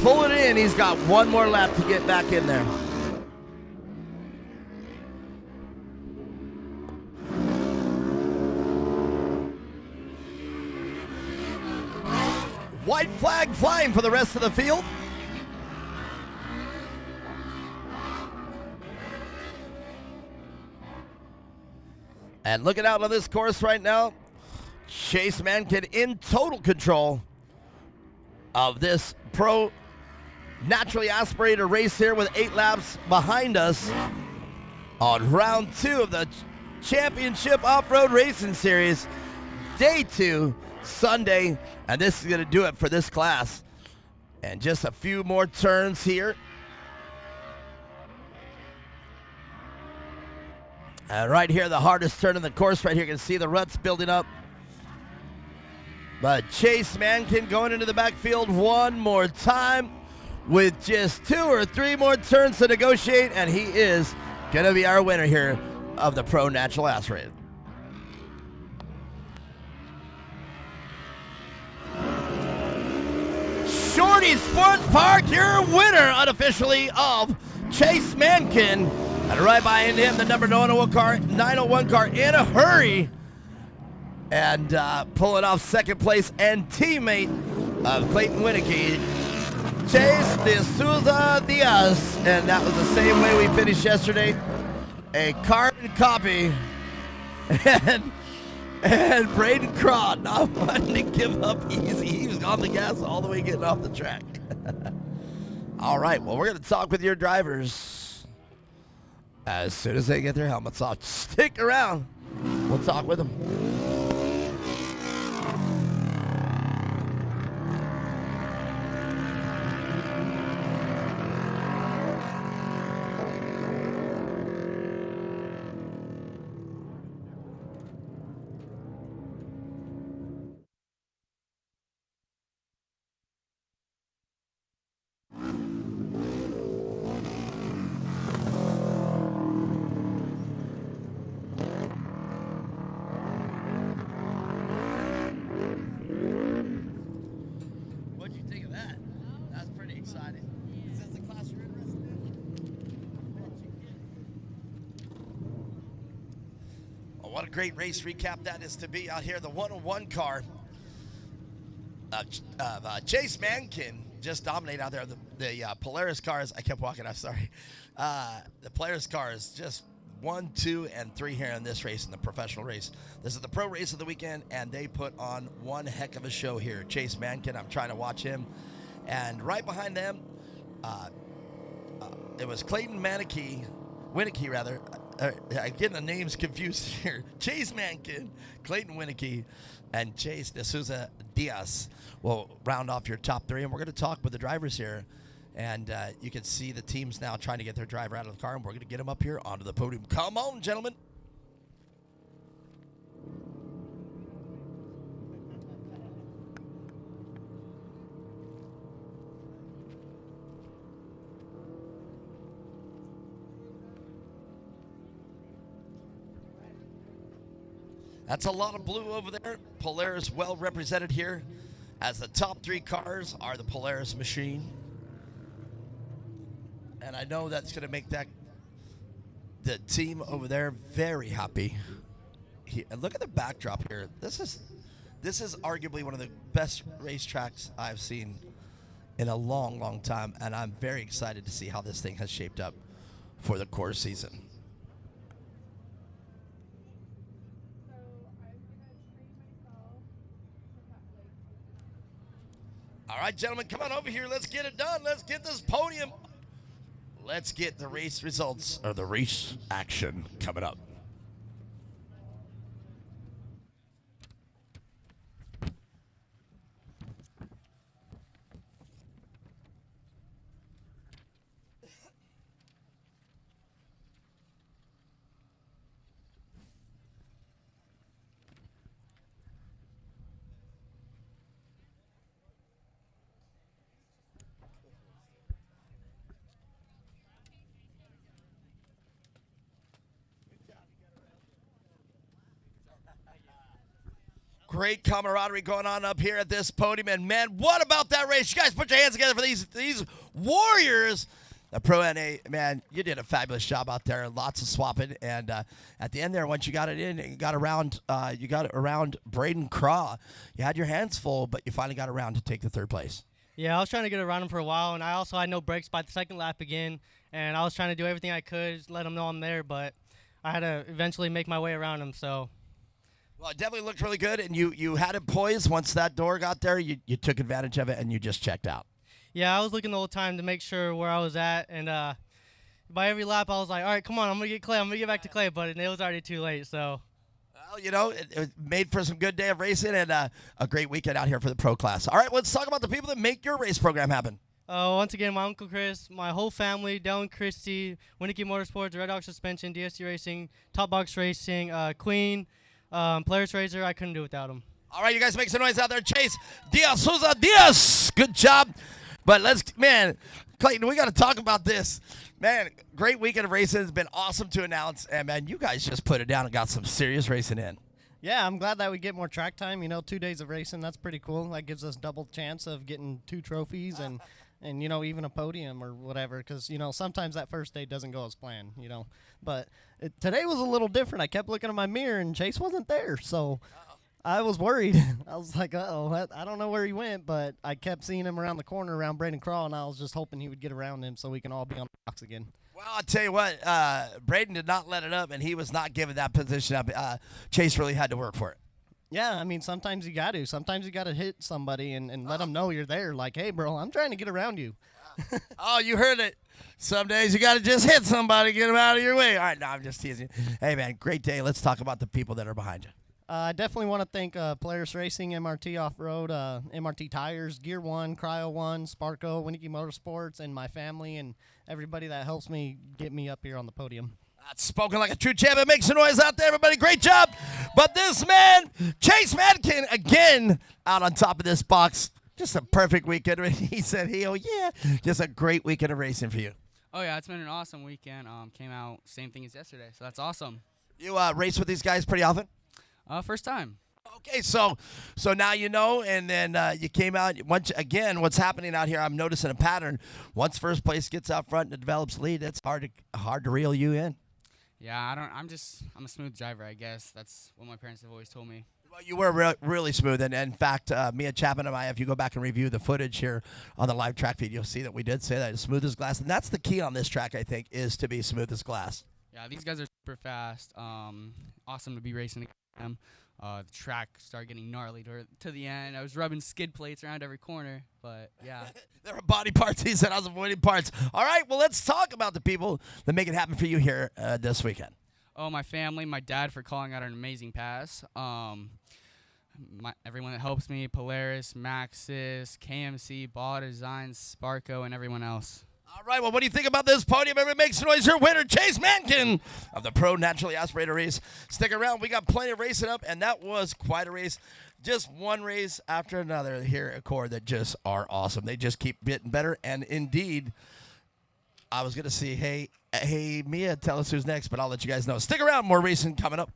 pull it in? He's got one more lap to get back in there. White flag flying for the rest of the field. And looking out on this course right now, Chase Mankin in total control of this pro naturally aspirated race here with 8 laps behind us on round 2 of the Championship Off-Road Racing Series, day 2, Sunday, and this is going to do it for this class. And just a few more turns here. And right here, the hardest turn in the course right here. You can see the ruts building up. But Chase Mankin going into the backfield one more time with just 2 or 3 more turns to negotiate, and he is going to be our winner here of the Pro Natural Aspirated. Shorty Sports Park, your winner unofficially of Chase Mankin. And right behind him, the number 901 car in a hurry. And pulling off 2nd place and teammate of Clayton Winicky, Chase De Souza Diaz. And that was the same way we finished yesterday. A carbon copy. And Braden Craw not wanting to give up easy. He was on the gas all the way getting off the track. All right, well, we're going to talk with your drivers as soon as they get their helmets off. Stick around. We'll talk with them. What'd you think of that? That's pretty exciting. Is this the class you're interested in? Oh, what a great race recap that is to be out here. The 101 car Chase Mankin just dominated out there. The Polaris cars, I kept walking, I'm sorry. The Polaris cars just 1, 2, and 3 here in this race, in the professional race. This is the pro race of the weekend, and they put on one heck of a show here. Chase Mankin, I'm trying to watch him. And right behind them, it was Clayton Winicky rather. I'm getting the names confused here. Chase Mankin, Clayton Winicky, and Chase D'Souza Diaz will round off your top 3. And we're going to talk with the drivers here. And you can see the teams now trying to get their driver out of the car, and we're going to get them up here onto the podium. Come on, gentlemen. That's a lot of blue over there. Polaris well represented here, as the top 3 cars are the Polaris machine. And I know that's going to make the team over there very happy. And look at the backdrop here. This is arguably one of the best racetracks I've seen in a long, long time. And I'm very excited to see how this thing has shaped up for the course season. All right, gentlemen, come on over here. Let's get it done. Let's get this podium. Let's get the race results, or the race action, coming up. Great camaraderie going on up here at this podium. And, man, what about that race? You guys put your hands together for these warriors. The Pro NA, man, you did a fabulous job out there. Lots of swapping. And at the end there, once you got it in, you got around Braden Craw. You had your hands full, but you finally got around to take the 3rd place. Yeah, I was trying to get around him for a while, and I also had no brakes by the 2nd lap again. And I was trying to do everything I could, just let him know I'm there, but I had to eventually make my way around him, so. Well, it definitely looked really good, and you had it poised. Once that door got there, you took advantage of it, and you just checked out. Yeah, I was looking the whole time to make sure where I was at, and by every lap, I was like, all right, come on, I'm going to get Clay. I'm going to get back to Clay, but it was already too late, so. Well, you know, it made for some good day of racing and a great weekend out here for the pro class. All right, let's talk about the people that make your race program happen. Once again, my Uncle Chris, my whole family, Dylan Christie, Winicky Motorsports, Red Dog Suspension, DSD Racing, Top Box Racing, Queen, Polaris Racer. I couldn't do without them. All right, you guys make some noise out there. Chase D'Souza Diaz, good job. But man, Clayton, we got to talk about this. Man, great weekend of racing. It's been awesome to announce. And, man, you guys just put it down and got some serious racing in. Yeah, I'm glad that we get more track time. You know, 2 days of racing, that's pretty cool. That gives us double chance of getting 2 trophies and you know, even a podium or whatever, because, you know, sometimes that first day doesn't go as planned, you know. But today was a little different. I kept looking at my mirror, and Chase wasn't there, so I was worried. I was like, uh-oh, I don't know where he went, but I kept seeing him around the corner around Braden Crawl, and I was just hoping he would get around him so we can all be on the box again. Well, I'll tell you what, Braden did not let it up, and he was not giving that position up. Chase really had to work for it. Yeah, I mean, sometimes you got to. Sometimes you got to hit somebody and let them know you're there. Like, hey, bro, I'm trying to get around you. Oh, you heard it. Some days you got to just hit somebody, get them out of your way. All right, no, I'm just teasing. Hey, man, great day. Let's talk about the people that are behind you. I definitely want to thank Polaris Racing, MRT Off-Road, MRT Tires, Gear One, Cryo One, Sparco, Winnicky Motorsports, and my family and everybody that helps me get me up here on the podium. That's spoken like a true champion. Make some noise out there, everybody. Great job. But this man, Chase Mankin, again, out on top of this box. Just a perfect weekend. He said, hey, oh, yeah. Just a great weekend of racing for you. Oh, yeah, it's been an awesome weekend. Came out same thing as yesterday, so that's awesome. You race with these guys pretty often? First time. Okay, so now you know, and then you came out. Once again, what's happening out here, I'm noticing a pattern. Once first place gets out front and develops lead, it's hard to reel you in. Yeah, I'm a smooth driver, I guess. That's what my parents have always told me. Well, you were really smooth, and in fact, Mia Chapman and I, if you go back and review the footage here on the live track feed, you'll see that we did say that it's smooth as glass, and that's the key on this track, I think, is to be smooth as glass. Yeah, these guys are super fast. Awesome to be racing against them. The track started getting gnarly to the end. I was rubbing skid plates around every corner, but yeah. There were body parts. He said I was avoiding parts. All right, well, let's talk about the people that make it happen for you here this weekend. Oh, my family, my dad for calling out an amazing pass. Everyone that helps me, Polaris, Maxxis, KMC, Ball Designs, Sparco, and everyone else. All right, well, what do you think about this podium? Everybody make some noise. Your winner, Chase Mankin of the Pro Naturally Aspirated Race. Stick around. We got plenty of racing up, and that was quite a race. Just one race after another here at Core that just are awesome. They just keep getting better, and indeed, I was going to see, hey, Mia, tell us who's next, but I'll let you guys know. Stick around. More racing coming up.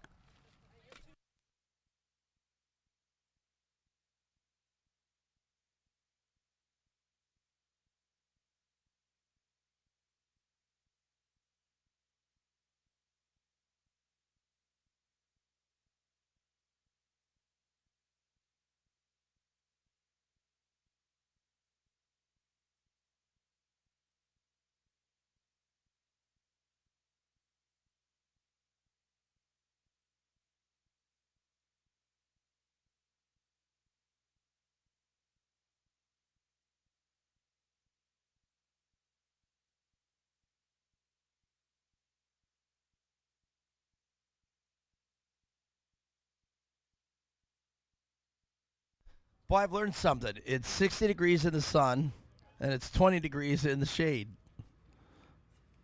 Boy, I've learned something. It's 60 degrees in the sun, and it's 20 degrees in the shade.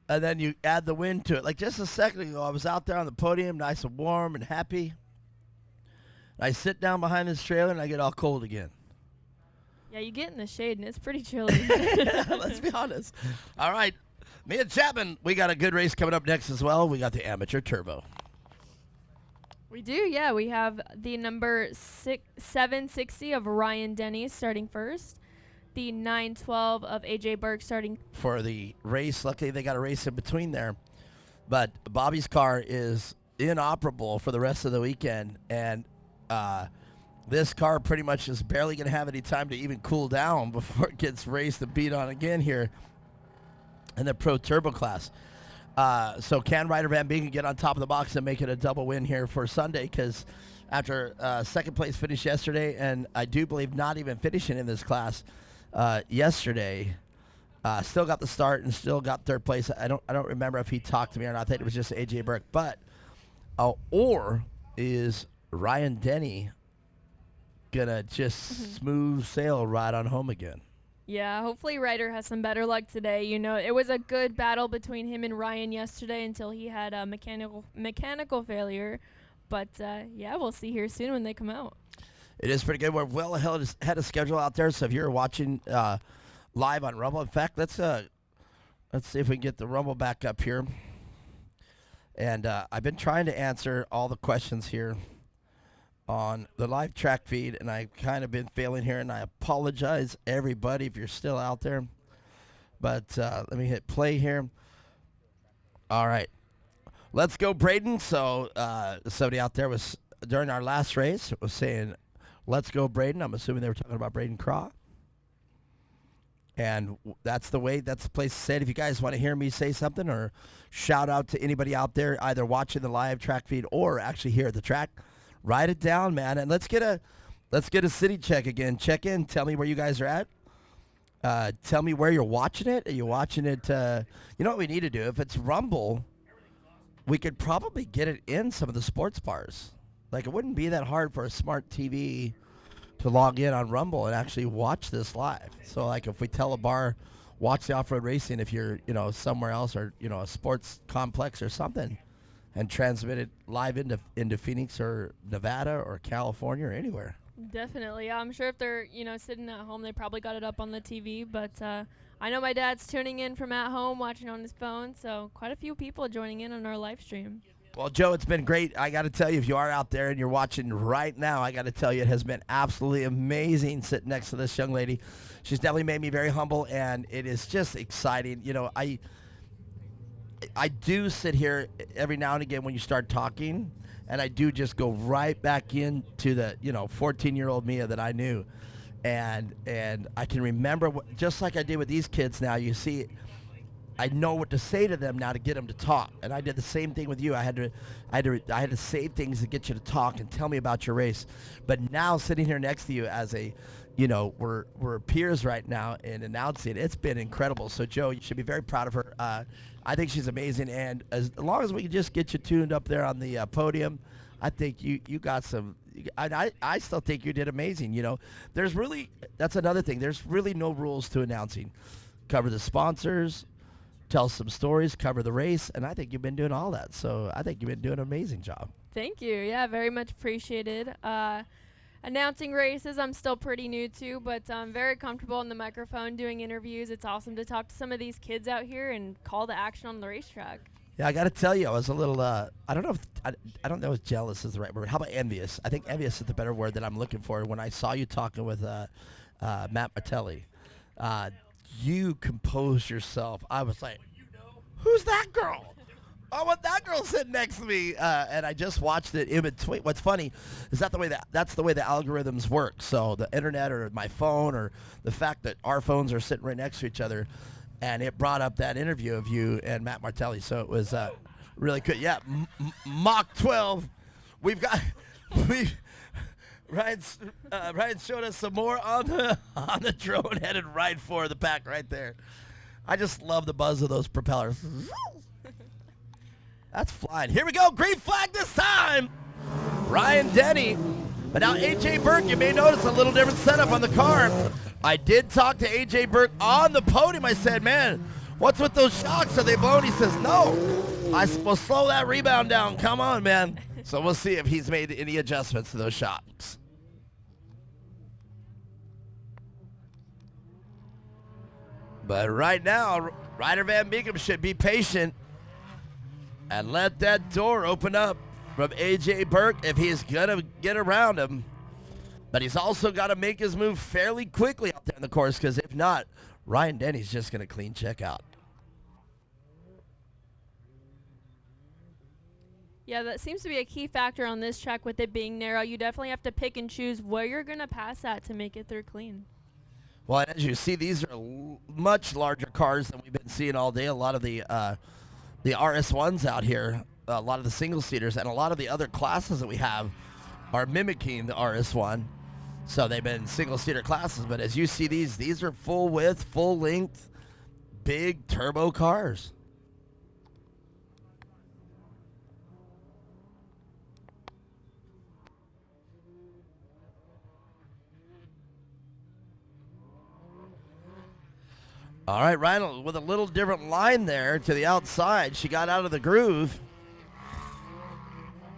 And then you add the wind to it. Like just a second ago, I was out there on the podium, nice and warm and happy. I sit down behind this trailer, and I get all cold again. Yeah, you get in the shade, and it's pretty chilly. Let's be honest. All right. Mia Chapman, we got a good race coming up next as well. We got the Amateur Turbo. We do, yeah. We have the number 760 of Ryan Denny starting first. The 912 of AJ Burke starting For the race, luckily they got a race in between there. But Bobby's car is inoperable for the rest of the weekend. And this car pretty much is barely going to have any time to even cool down before it gets raced and beat on again here in the Pro Turbo class. So can Ryder Van Bingen get on top of the box and make it a double win here for Sunday? Because after second place finish yesterday, and I do believe not even finishing in this class yesterday, still got the start and still got third place. I don't remember if he talked to me or not. I think it was just AJ Burke. But or is Ryan Denny gonna just smooth sail right on home again? Yeah, hopefully Ryder has some better luck today. You know, it was a good battle between him and Ryan yesterday until he had a mechanical failure. But, yeah, we'll see here soon when they come out. It is pretty good. We're well ahead of schedule out there. So if you're watching live on Rumble, in fact, let's see if we can get the Rumble back up here. And I've been trying to answer all the questions here on the live track feed, and I've kind of been failing here, and I apologize, everybody, if you're still out there. But let me hit play here. All right. Let's go, Braden. So somebody out there was, during our last race, was saying, let's go, Braden. I'm assuming they were talking about Braden Craw. And that's the place to say it. If you guys want to hear me say something or shout out to anybody out there, either watching the live track feed or actually here at the track, write it down, man, and let's get a city check again. Check in. Tell me where you guys are at. Tell me where you're watching it. Are you watching it? You know what we need to do? If it's Rumble, we could probably get it in some of the sports bars. Like, it wouldn't be that hard for a smart TV to log in on Rumble and actually watch this live. So, like, if we tell a bar, watch the off-road racing if you're, somewhere else or, a sports complex or something, and transmit it live into Phoenix or Nevada or California or anywhere. Definitely. I'm sure if they're, sitting at home, they probably got it up on the TV. But I know my dad's tuning in from at home, watching on his phone. So quite a few people joining in on our live stream. Well, Joe, it's been great. I got to tell you, if you are out there and you're watching right now, I got to tell you, it has been absolutely amazing sitting next to this young lady. She's definitely made me very humble, and it is just exciting. I do sit here every now and again when you start talking, and I do just go right back into the 14-year-old Mia that I knew, and I can remember just like I did with these kids. Now you see, I know what to say to them now to get them to talk, and I did the same thing with you. I had to say things to get you to talk and tell me about your race. But now sitting here next to you as a we're peers right now and announcing, it's been incredible. So Joe, you should be very proud of her. I think she's amazing, and as long as we can just get you tuned up there on the podium, I think you got some. I still think you did amazing. That's another thing. There's really no rules to announcing. Cover the sponsors, tell some stories, cover the race, and I think you've been doing all that. So I think you've been doing an amazing job. Thank you. Yeah, very much appreciated. Announcing races, I'm still pretty new to, but I'm very comfortable on the microphone doing interviews. It's awesome to talk to some of these kids out here and call to action on the racetrack. Yeah, I got to tell you, I was a little, I don't know if jealous is the right word. How about envious? I think envious is the better word that I'm looking for. When I saw you talking with Matt Martelli, you composed yourself. I was like, who's that girl? I want that girl sitting next to me, and I just watched it in between. What's funny is that's the way the algorithms work. So the internet or my phone or the fact that our phones are sitting right next to each other, and it brought up that interview of you and Matt Martelli. So it was really good. Yeah, Mach 12. Ryan showed us some more on the drone headed right for the pack right there. I just love the buzz of those propellers. That's flying. Here we go. Green flag this time. Ryan Denny. But now AJ Burke, you may notice a little different setup on the car. I did talk to AJ Burke on the podium. I said, man, what's with those shocks? Are they blown? He says, no. I said, well, slow that rebound down. Come on, man. So we'll see if he's made any adjustments to those shocks. But right now, Ryder Van Beekem should be patient and let that door open up from AJ Burke if he's going to get around him. But he's also got to make his move fairly quickly out there in the course, because if not, Ryan Denny's just going to clean check out. Yeah, that seems to be a key factor on this track with it being narrow. You definitely have to pick and choose where you're going to pass at to make it through clean. Well, as you see, these are much larger cars than we've been seeing all day. A lot of the RS1s out here, a lot of the single-seaters, and a lot of the other classes that we have are mimicking the RS1. So they've been single-seater classes. But as you see these are full width, full length, big turbo cars. All right, Ryan with a little different line there to the outside. She got out of the groove.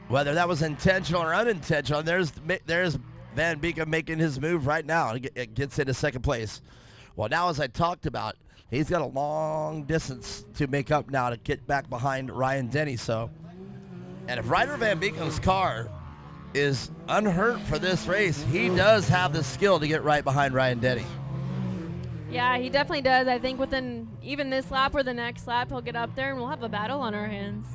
Whether that was intentional or unintentional, there's Van Beekem making his move right now. It gets into second place. Well, now as I talked about, he's got a long distance to make up now to get back behind Ryan Denny. So, and if Ryder Van Beekem's car is unhurt for this race, he does have the skill to get right behind Ryan Denny. Yeah, he definitely does. I think within even this lap or the next lap, he'll get up there and we'll have a battle on our hands.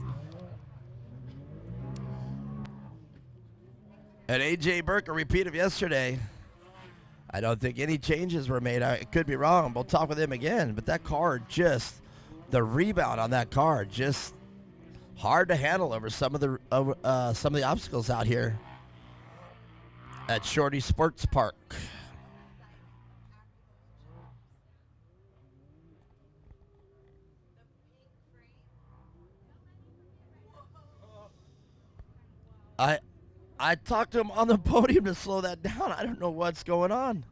And AJ Burke, a repeat of yesterday. I don't think any changes were made. I could be wrong. We'll talk with him again. But that car the rebound on that car, just hard to handle over some of the obstacles out here at Shorty Sports Park. I talked to him on the podium to slow that down. I don't know what's going on.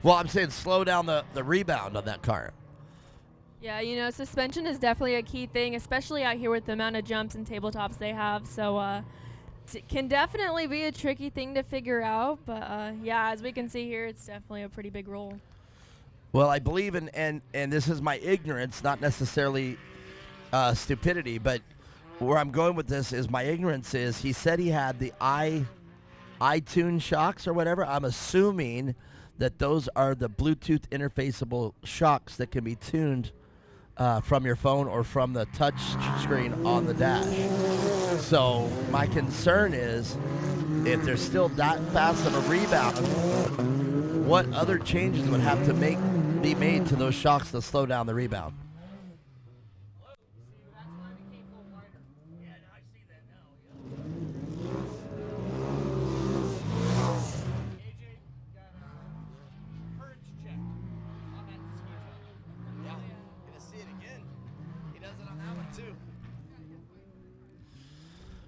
Well, I'm saying slow down the rebound on that car. Yeah, you know, suspension is definitely a key thing, especially out here with the amount of jumps and tabletops they have. So can definitely be a tricky thing to figure out. But, yeah, as we can see here, it's definitely a pretty big role. Well, I believe in, and this is my ignorance, not necessarily stupidity, but where I'm going with this is my ignorance is he said he had the iTunes shocks or whatever. I'm assuming that those are the Bluetooth interfaceable shocks that can be tuned from your phone or from the touch screen on the dash. So my concern is if there's still that fast of a rebound, what other changes would have to be made to those shocks to slow down the rebound?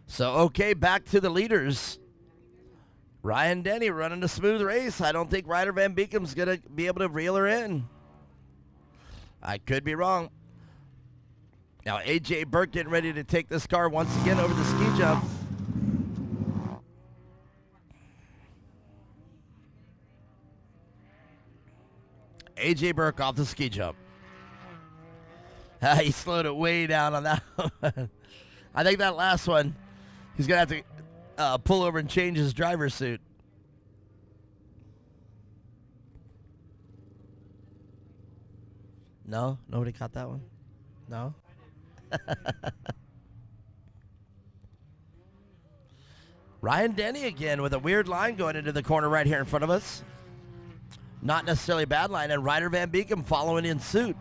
So, okay, back to the leaders. Ryan Denny running a smooth race. I don't think Ryder Van Beekam's going to be able to reel her in. I could be wrong. Now, A.J. Burke getting ready to take this car once again over the ski jump. A.J. Burke off the ski jump. He slowed it way down on that one. I think that last one, he's going to have to pull over and change his driver's suit. No? Nobody caught that one? No? Ryan Denny again with a weird line going into the corner right here in front of us. Not necessarily a bad line, and Ryder Van Beekam following in suit.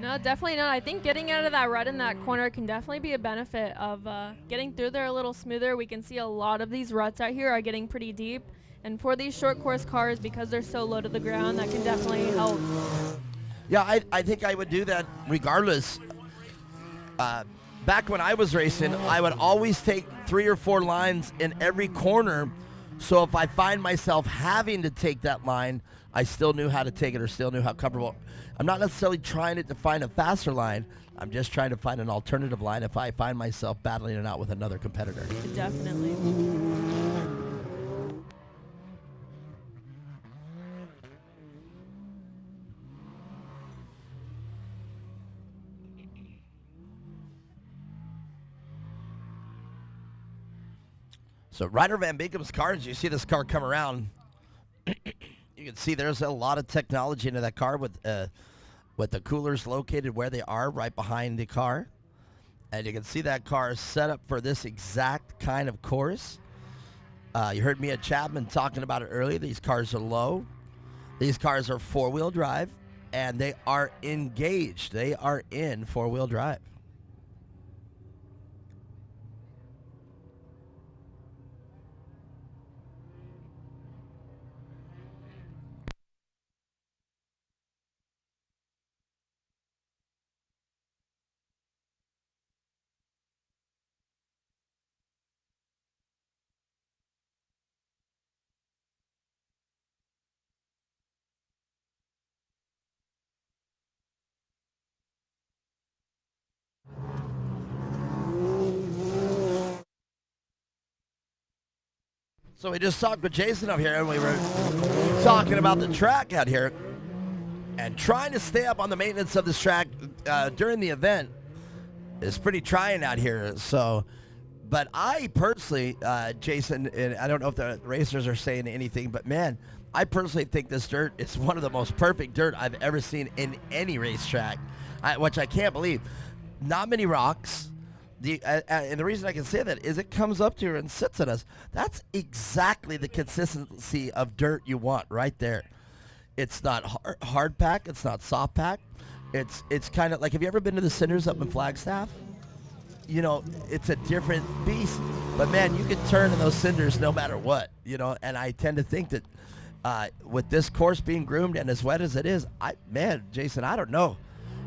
No, definitely not. I think getting out of that rut in that corner can definitely be a benefit of getting through there a little smoother. We can see a lot of these ruts out here are getting pretty deep. And for these short course cars, because they're so low to the ground, that can definitely help. Yeah, I think I would do that regardless. Back when I was racing, I would always take 3 or 4 lines in every corner. So if I find myself having to take that line, I still knew how to take it or still knew how comfortable. I'm not necessarily trying to find a faster line. I'm just trying to find an alternative line if I find myself battling it out with another competitor. Definitely. So Ryder Van Beekam's car, as you see this car come around, you can see there's a lot of technology into that car with the coolers located where they are, right behind the car. And you can see that car is set up for this exact kind of course. You heard Mia Chapman talking about it earlier. These cars are low. These cars are 4-wheel drive, and they are engaged. They are in 4-wheel drive. So we just talked with Jason up here, and we were talking about the track out here and trying to stay up on the maintenance of this track during the event is pretty trying out here. So, but I personally, Jason, and I don't know if the racers are saying anything, but man, I personally think this dirt is one of the most perfect dirt I've ever seen in any racetrack, which I can't believe. Not many rocks. And the reason I can say that is it comes up to her and sits at us. That's exactly the consistency of dirt you want right there. It's not hard pack. It's not soft pack. It's kind of like, have you ever been to the Cinders up in Flagstaff? You know, it's a different beast. But, man, you can turn in those Cinders no matter what, you know. And I tend to think that with this course being groomed and as wet as it is, Jason, I don't know.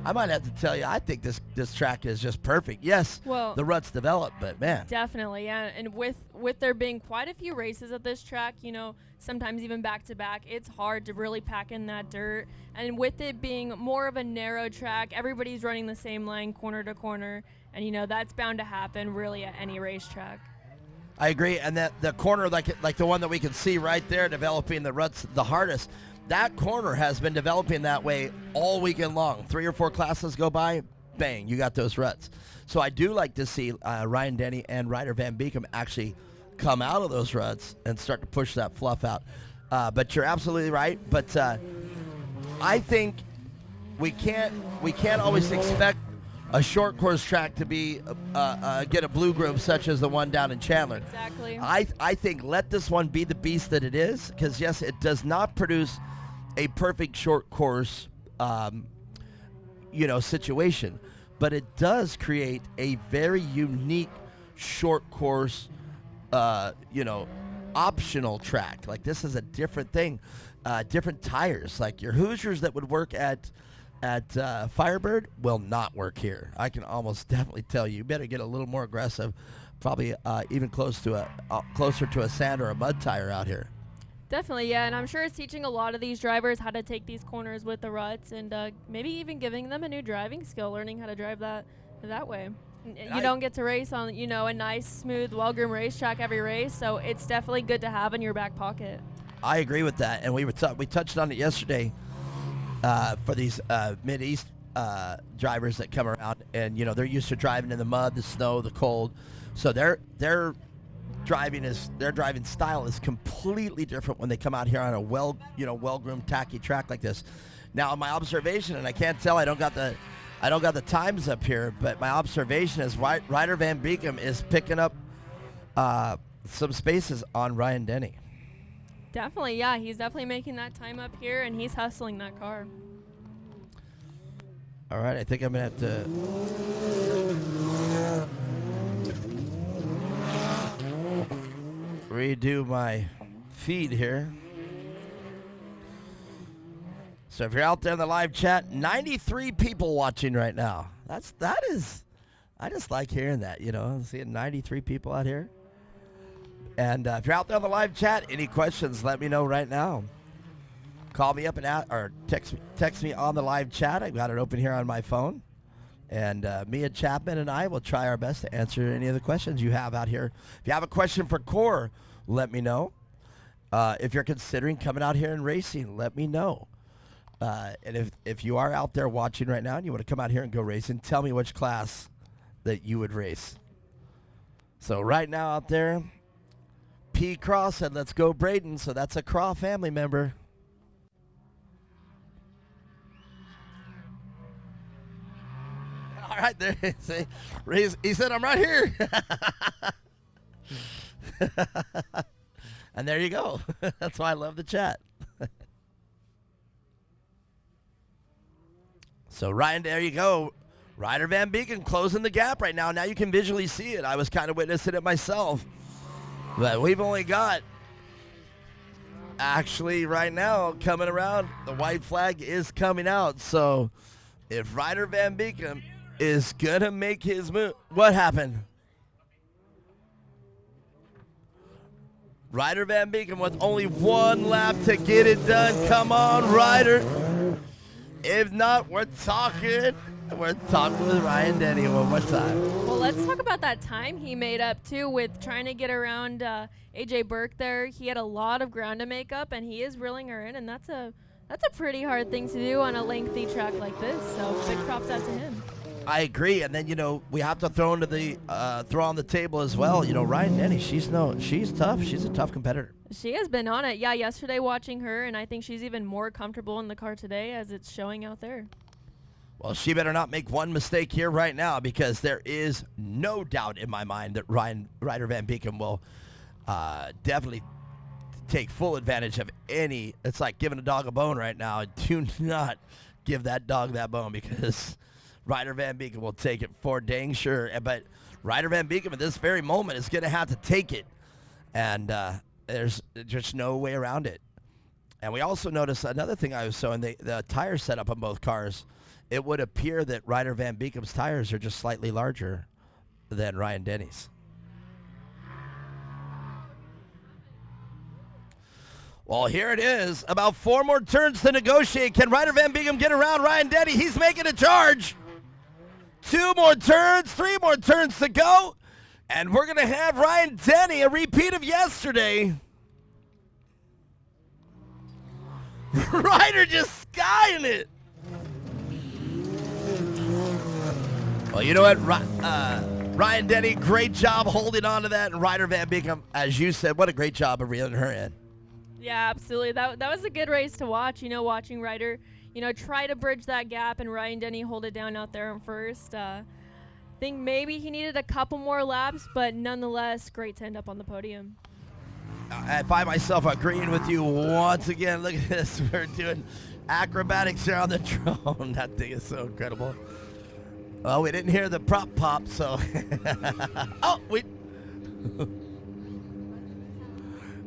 I might have to tell you, I think this track is just perfect. Yes, Well- the ruts develop, but man. Definitely, yeah. And with there being quite a few races at this track, you know, sometimes even back to back, it's hard to really pack in that dirt. And with it being more of a narrow track, everybody's running the same line corner to corner, and you know that's bound to happen really at any racetrack. I agree, and that the corner, like the one that we can see right there, developing the ruts the hardest. That corner has been developing that way all weekend long. 3 or 4 classes go by, bang, you got those ruts. So I do like to see Ryan Denny and Ryder Van Beekem actually come out of those ruts and start to push that fluff out. But you're absolutely right. But I think we can't always expect a short course track to be get a blue groove such as the one down in Chandler. Exactly. I think let this one be the beast that it is, because yes, it does not produce a perfect short course situation, but it does create a very unique short course optional track. Like, this is a different thing, different tires. Like your Hoosiers that would work at Firebird will not work here. I can almost definitely tell you. You better get a little more aggressive, probably even closer to a sand or a mud tire out here. Definitely, yeah, and I'm sure it's teaching a lot of these drivers how to take these corners with the ruts, and maybe even giving them a new driving skill, learning how to drive that way. You don't get to race on, a nice, smooth, well-groomed racetrack every race, so it's definitely good to have in your back pocket. I agree with that, and we touched on it yesterday for these Mid-East drivers that come around, and they're used to driving in the mud, the snow, the cold, so their driving style is completely different when they come out here on a well-groomed, tacky track like this. Now, my observation, and I can't tell, I don't got the times up here, but my observation is Ryder Van Beekem is picking up some spaces on Ryan Denny. Definitely, yeah, he's definitely making that time up here, and he's hustling that car. All right, I think I'm gonna have to redo my feed here. So if you're out there in the live chat, 93 people watching right now. I just like hearing that, seeing 93 people out here. And if you're out there on the live chat, any questions, let me know right now. Call me up or text me on the live chat. I've got it open here on my phone. And Mia Chapman and I will try our best to answer any of the questions you have out here. If you have a question for Core, let me know. If you're considering coming out here and racing, let me know. And if you are out there watching right now and you want to come out here and go racing, tell me which class that you would race. So right now out there, P. Craw said, let's go Braden. So that's a Craw family member. All right, there. See, he said, I'm right here. And there you go. That's why I love the chat. So, Ryan, there you go. Ryder Van Beekem closing the gap right now. Now you can visually see it. I was kind of witnessing it myself. But we've only got, actually, right now, coming around, the white flag is coming out. So, if Ryder Van Beekem is going to make his move. What happened? Ryder Van Beekem with only one lap to get it done. Come on, Ryder. If not, we're talking with Ryan Denny one more time. Well, let's talk about that time he made up, too, with trying to get around A.J. Burke there. He had a lot of ground to make up, and he is reeling her in, and that's a pretty hard thing to do on a lengthy track like this. So big props out to him. I agree, and then we have to throw on the table as well. Ryan Denny, she's tough. She's a tough competitor. She has been on it. Yeah, yesterday watching her, and I think she's even more comfortable in the car today as it's showing out there. Well, she better not make one mistake here right now, because there is no doubt in my mind that Ryder Van Beekem will definitely take full advantage of any. It's like giving a dog a bone right now. Do not give that dog that bone, because Ryder Van Beekem will take it for dang sure. But Ryder Van Beekem at this very moment is going to have to take it. And there's just no way around it. And we also noticed another thing I was showing, the tire setup on both cars. It would appear that Ryder Van Beekam's tires are just slightly larger than Ryan Denny's. Well, here it is. About 4 more turns to negotiate. Can Ryder Van Beekam get around Ryan Denny? He's making a charge. 2 more turns, 3 more turns to go. And we're going to have Ryan Denny, a repeat of yesterday. Ryder just skying it. Well, you know what? Ryan Denny, great job holding on to that. And Ryder Van Beekam, as you said, what a great job of reeling her in. Yeah, absolutely. That was a good race to watch. Watching Ryder, try to bridge that gap and Ryan Denny hold it down out there on first. I think maybe he needed a couple more laps, but nonetheless, great to end up on the podium. I find myself agreeing with you once again. Look at this. We're doing acrobatics here on the drone. That thing is so incredible. Well, we didn't hear the prop pop, so. Oh, we.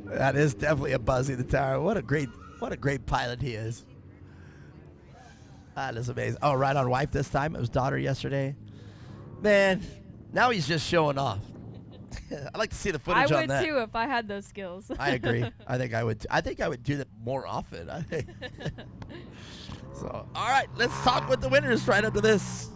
That is definitely a Buzzy the Tower. What a great pilot he is. That is amazing. Oh, right on wife this time. It was daughter yesterday. Man, now he's just showing off. I'd like to see the footage on that. I would too if I had those skills. I agree. I think I would. I think I would do that more often. I think. So, all right, let's talk with the winners right after this.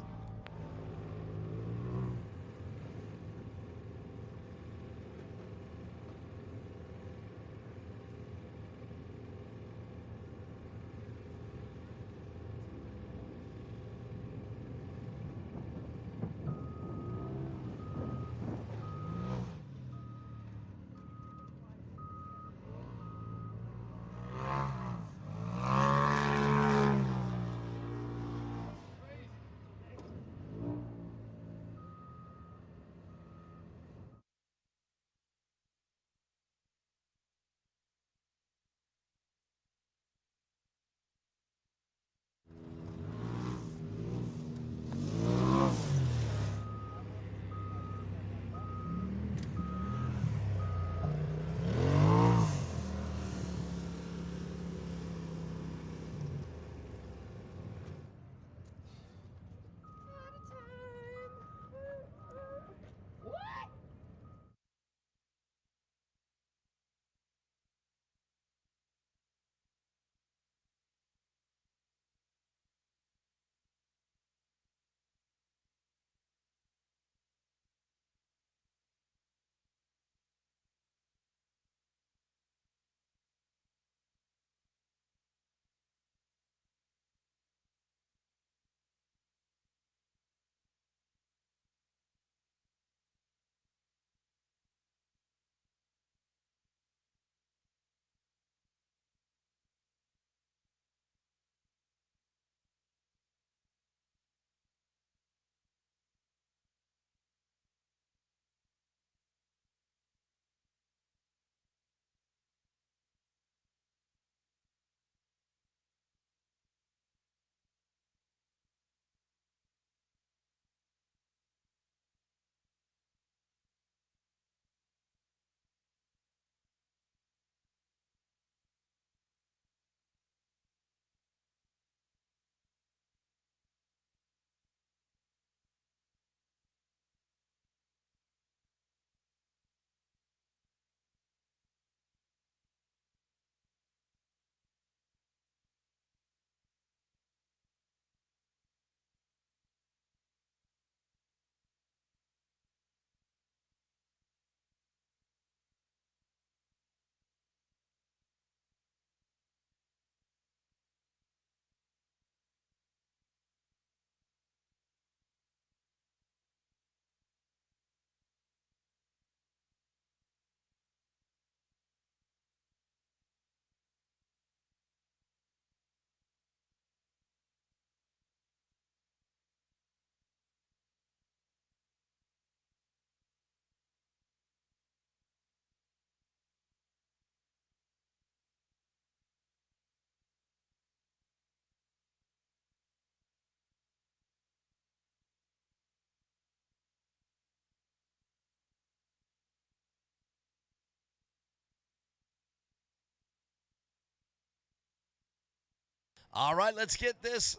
All right, let's get this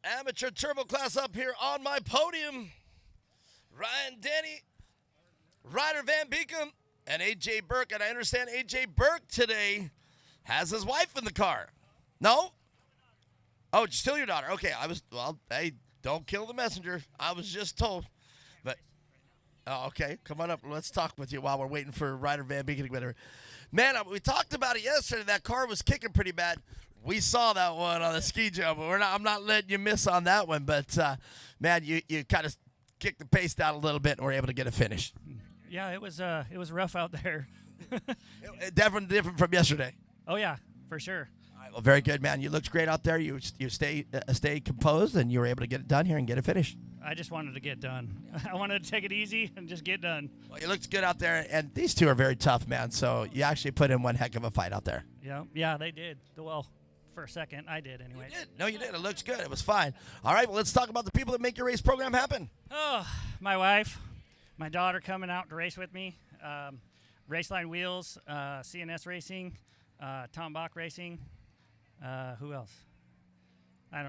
amateur turbo class up here on my podium. Ryan Denny, Ryder Van Beekum, and A.J. Burke. And I understand A.J. Burke today has his wife in the car. No? Oh, it's still your daughter. Okay, hey, don't kill the messenger. I was just told. But, okay, come on up. Let's talk with you while we're waiting for Ryder Van Beekum to get her. Man, we talked about it yesterday. That car was kicking pretty bad. We saw that one on the ski jump, but I'm not letting you miss on that one. But, man, you kind of kicked the pace down a little bit and were able to get a finish. Yeah, it was rough out there. Definitely different from yesterday. Oh, yeah, for sure. All right, well, very good, man. You looked great out there. You stay composed, and you were able to get it done here and get it finished. I just wanted to get done. I wanted to take it easy and just get done. Well, you looked good out there, and these two are very tough, man. So you actually put in one heck of a fight out there. Yeah, they did. Well, for a second, I did anyway. You did. No, you did. It looks good. It was fine. All right, well, let's talk about the people that make your race program happen. Oh, my wife, my daughter coming out to race with me, Raceline Wheels, CNS Racing, Tom Bach Racing. Who else? I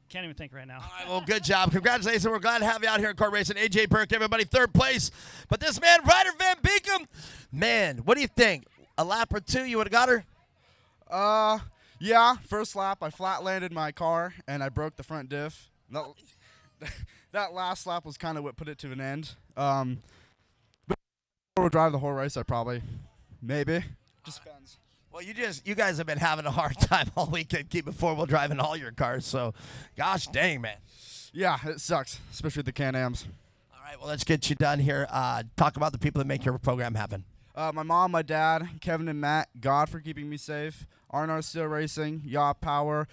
can't even think right now. All right, well, good job. Congratulations. We're glad to have you out here in kart racing. A.J. Burke, everybody, third place. But this man, Ryder Van Beekum, man, what do you think? A lap or two, you would have got her? Yeah, first lap, I flat landed my car, and I broke the front diff. That last lap was kind of what put it to an end. But we'll drive the whole race, maybe. Just depends. Well, you guys have been having a hard time all weekend keeping four-wheel drive in all your cars, so gosh dang, man. Yeah, it sucks, especially with the Can-Ams. All right, well, let's get you done here. Talk about the people that make your program happen. My mom, my dad, Kevin and Matt, God for keeping me safe, R&R Steel Racing, Yaw Power,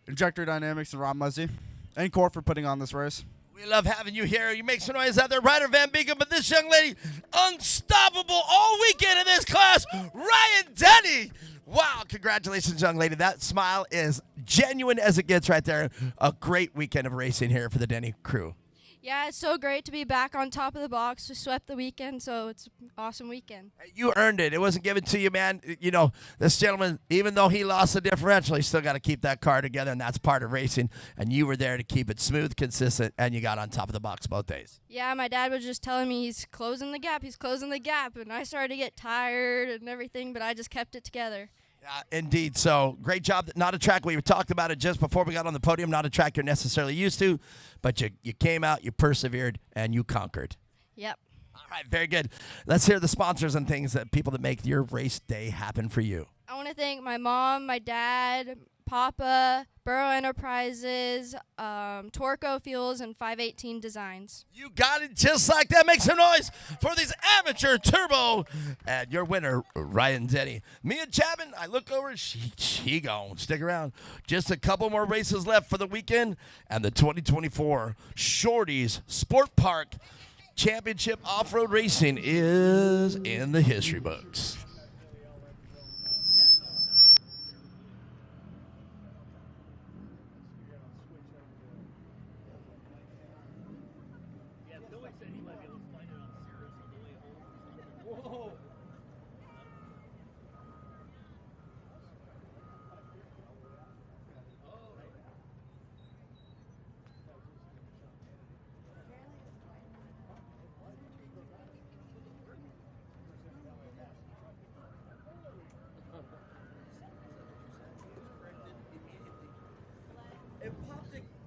Injector Dynamics, and Rob Muzzy, and Core for putting on this race. We love having you here. You make some noise out there, Ryder Van Beekum, but this young lady, unstoppable all weekend in this class, Ryan Denny. Wow, congratulations, young lady. That smile is genuine as it gets right there. A great weekend of racing here for the Denny crew. Yeah, it's so great to be back on top of the box. We swept the weekend, so it's an awesome weekend. You earned it. It wasn't given to you, man. You know, this gentleman, even though he lost the differential, he still got to keep that car together, and that's part of racing. And you were there to keep it smooth, consistent, and you got on top of the box both days. Yeah, my dad was just telling me he's closing the gap, and I started to get tired and everything, but I just kept it together. Indeed. So great job. Not a track. We talked about it just before we got on the podium. Not a track you're necessarily used to, but you came out, you persevered, and you conquered. Yep. All right. Very good. Let's hear the sponsors and things that people that make your race day happen for you. I want to thank my mom, my dad, Papa, Burrow Enterprises, Torco Fuels, and 518 Designs. You got it just like that. Make some noise for these amateur turbo. And your winner, Ryan Denny. Mia Chapman, I look over, she gone. Stick around. Just a couple more races left for the weekend. And the 2024 Shorties Sport Park Championship Off-Road Racing is in the history books.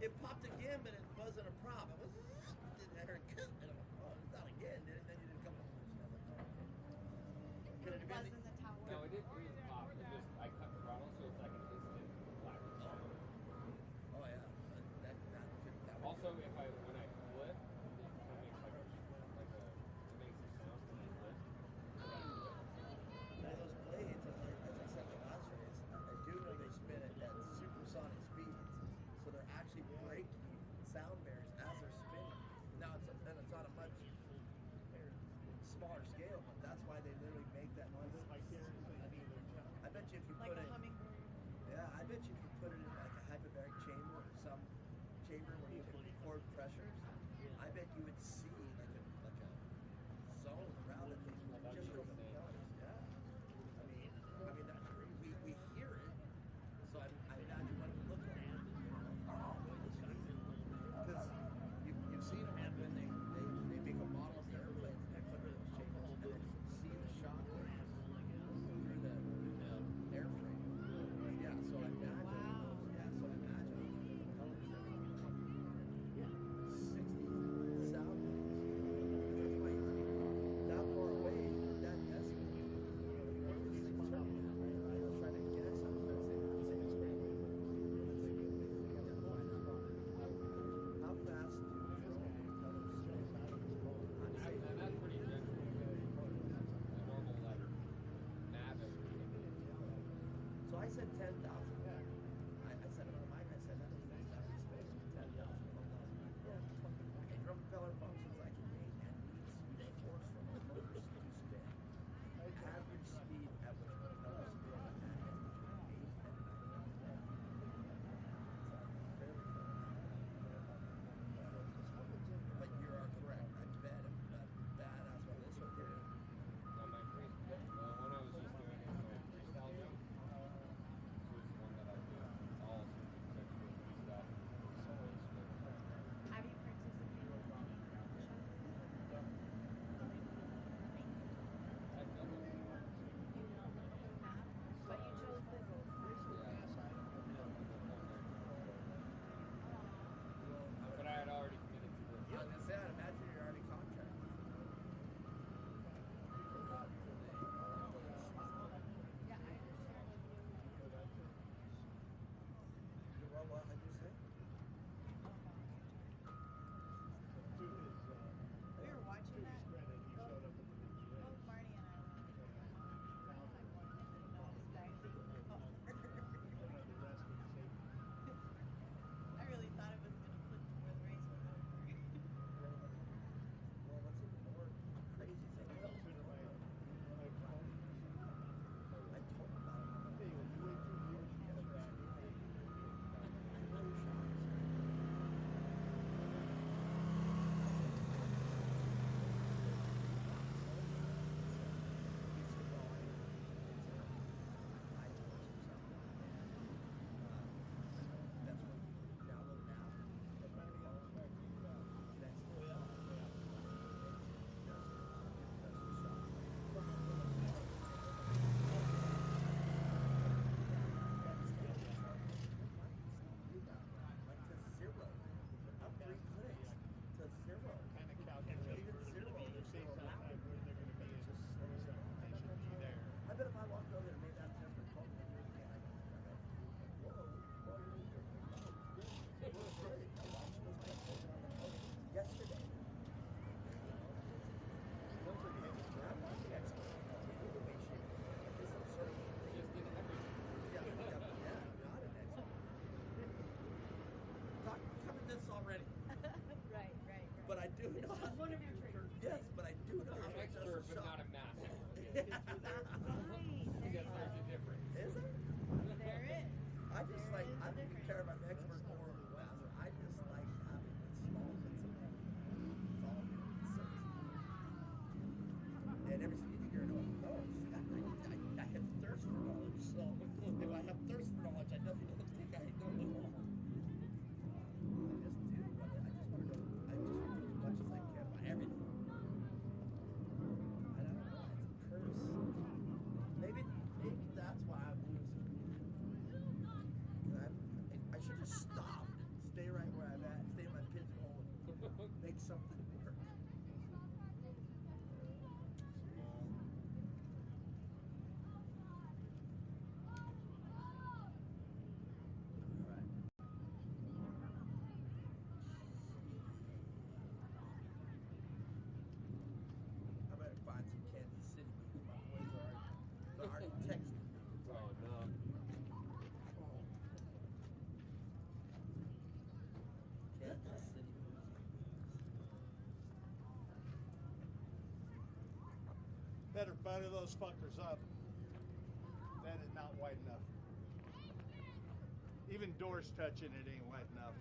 It popped again, but it wasn't a problem. It hurt. Oh, it's not again, did it? Then you did a couple. Could it have been? No, it didn't really pop. It just I cut the throttle, so it's like an instant flat. Oh yeah. Also, when I flip, it makes like a it makes a sound when I flip. Now those blades, as I said the last race, I do know they spin at supersonic speeds. So they're actually breaking sound barriers as they're spinning. Now it's on a much smaller scale, but that's why they literally make that noise. make something work. I better find some Kansas City because my boys are already texting. Oh no. Kansas City. Better butter those fuckers up. That is not wide enough. Even doors touching it ain't wide enough.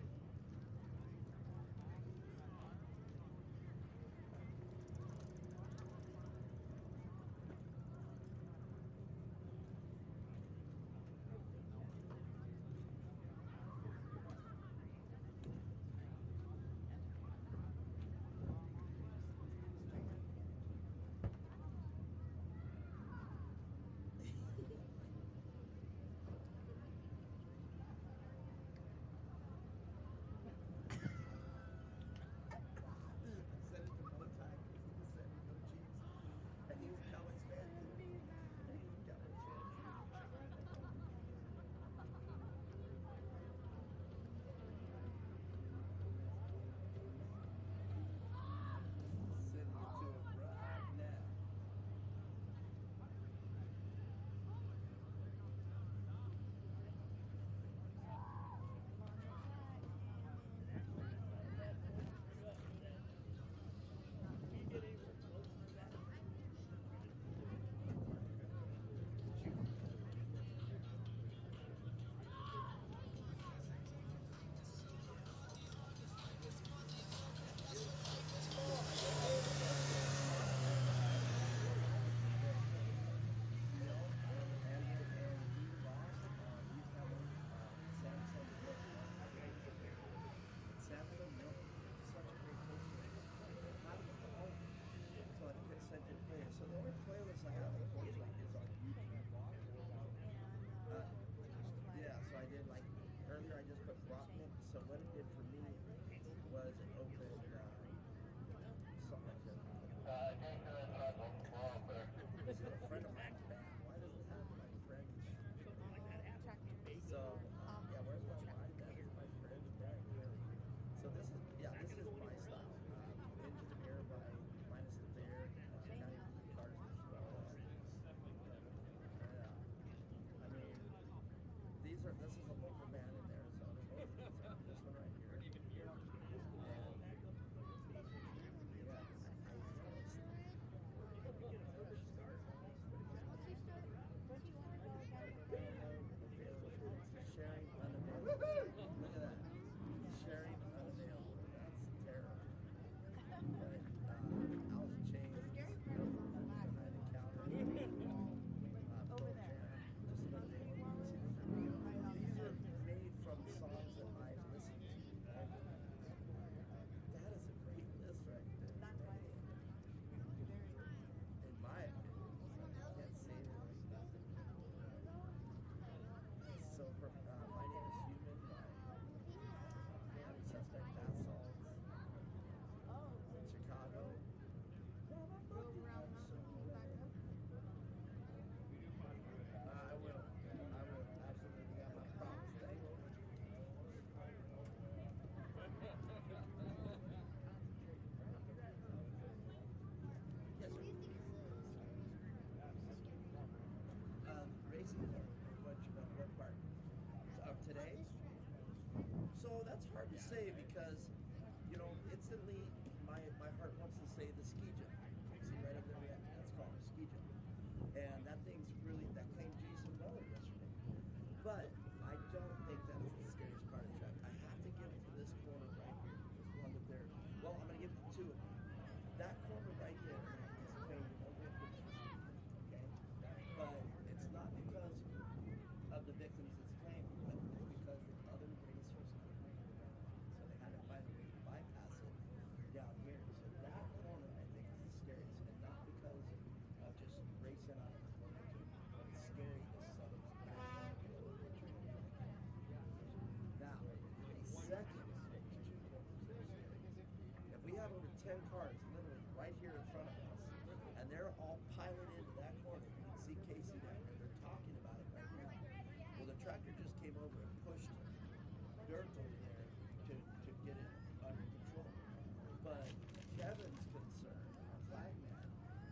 So the only playlist I have, unfortunately, is on YouTube. Yeah, so I did like earlier. I just put rock mix. So what it did for me was it opened something like that. This is a friend of mine's band. Why does it have my friend's? So yeah, where's my mind? That is my friend's band. So this is this is my style. Into the Mirror by Minus the Bear. County Cars as well. I mean, this is a local band in Arizona. This one right here. And sharing unavailable. Look at that. Sharing unavailable. That's terrible. But Alice in Chains, Behind Encounter, Pearl Jam, just about these are made from songs that I've listened to. Right? That is a great list right there. In my opinion, I can't say it. So for My Name is Human by Suspect Bath Salts. Chicago. I will. Absolutely. I promise. Thank you. Yes, sir. Racing, what part? Of today? So that's hard to say because, instantly my heart wants to say the ski jump. See right up there, that's called a ski jump. And that claimed Jason Weller yesterday. But I don't think that's the scariest part of the track. I have to give it to this corner right here. This one up there. Well, I'm going to give it to two of them. That corner right there is claimed over 50. Okay? But it's not because of the victims it's claimed, but it's because the other racers couldn't make it around. So they had to find a way to bypass it down here. So that corner, I think, is the scariest. And not because of just racing on a corner to load of 10 cars literally right here in front of us, and they're all piling into that corner. You can see Casey down there. They're talking about it right now. Well, the tractor just came over and pushed dirt over there to get it under control. But Kevin's concern, our flag man,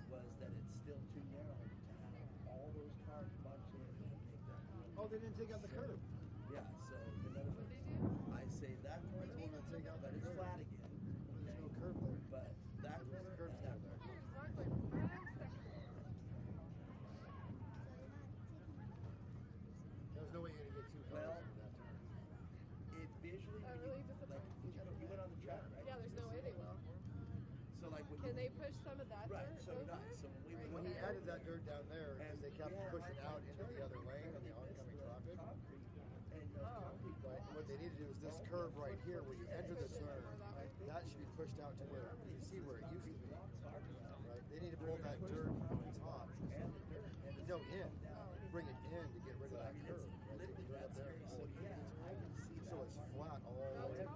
was that it's still too narrow to have all those cars bunched in and make that. Oh, they didn't take out the curb. Yeah, so in other words, I say that corner, but it's flat again. There's no curb there. But that corner, curb's that not there. There's no way you're gonna get two cars into that turn. it visually, when you went on the track, right? Yeah, there's no way they will. So like when Can they push some of that right, dirt so did I. over? So When he added that dirt down there, because they kept pushing out into the other lane on the oncoming traffic. Right, what they need to do is this curve right here where you enter the turn, that should be pushed out to where you can see where it used to be. Right? They need to pull that dirt on the top. No, bring it in to get rid of that curve. Right? Take the dirt up there and pull it in. So it's flat all the way.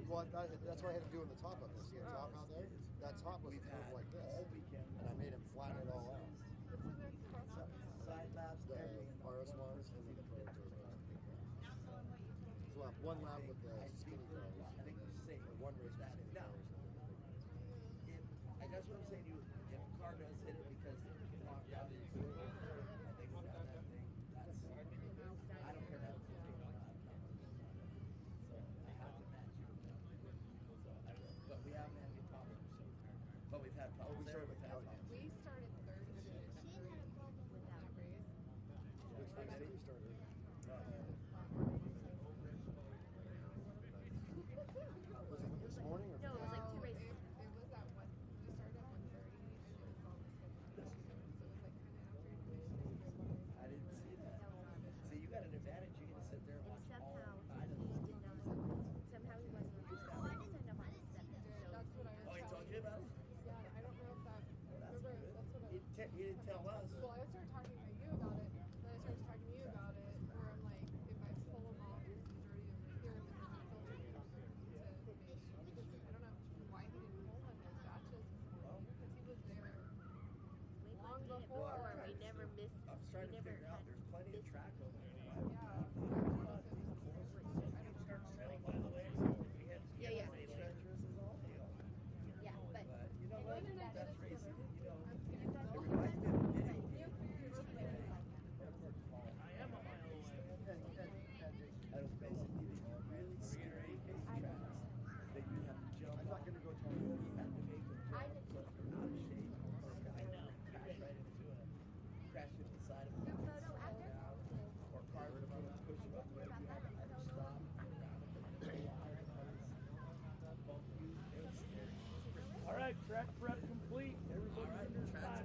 Well, that's what I had to do on the top of this. See the top out there? That top was curved like this. And I made him flatten it all out. Side laps, The RS ones and then the Pro Tour. So we'll have one lap with the skinny cars. Or one race with skinny cars. I guess what I'm saying to you, if a car does hit it because they walked out into it, and they go down that thing, I don't care how it's so I have to match you with that. So I will. But we haven't had any problems. But we've had problems there. We've had problems. We started third in the division 3 with that race. Which race did you start in? Was it this morning or? No, it was like 2 races. It was at 1. We started at 1:30 and it was almost finished. So it was like I didn't see that. See, you got an advantage. You can sit there and watch all somehow he wasn't. That's what I was Oh, he told you about it? Yeah, I don't know if that. Remember, that's what He didn't tell us. Well, I started talking to you about it. Then I started talking to you about it, where I'm like, if I pull him off, he's already over here, and then filter it over to me. Because I don't know why he didn't pull him in batches, because he was there long before. We never missed. I was trying to figure out. There's plenty of track over there. Yeah, yeah. Treacherous as all hell. Yeah, but you know what? That's racing. You know, it reminds me of a video. That was basically these really scary tracks that you have to jump. I'm not going to go tell you. You have to make them jump so if you're out of shape. I know. Crash right into it. Crash into the side of it. Or cars are going to push you up the way. You have to either stop or around it. All right, track prep complete. Everybody's in their spot.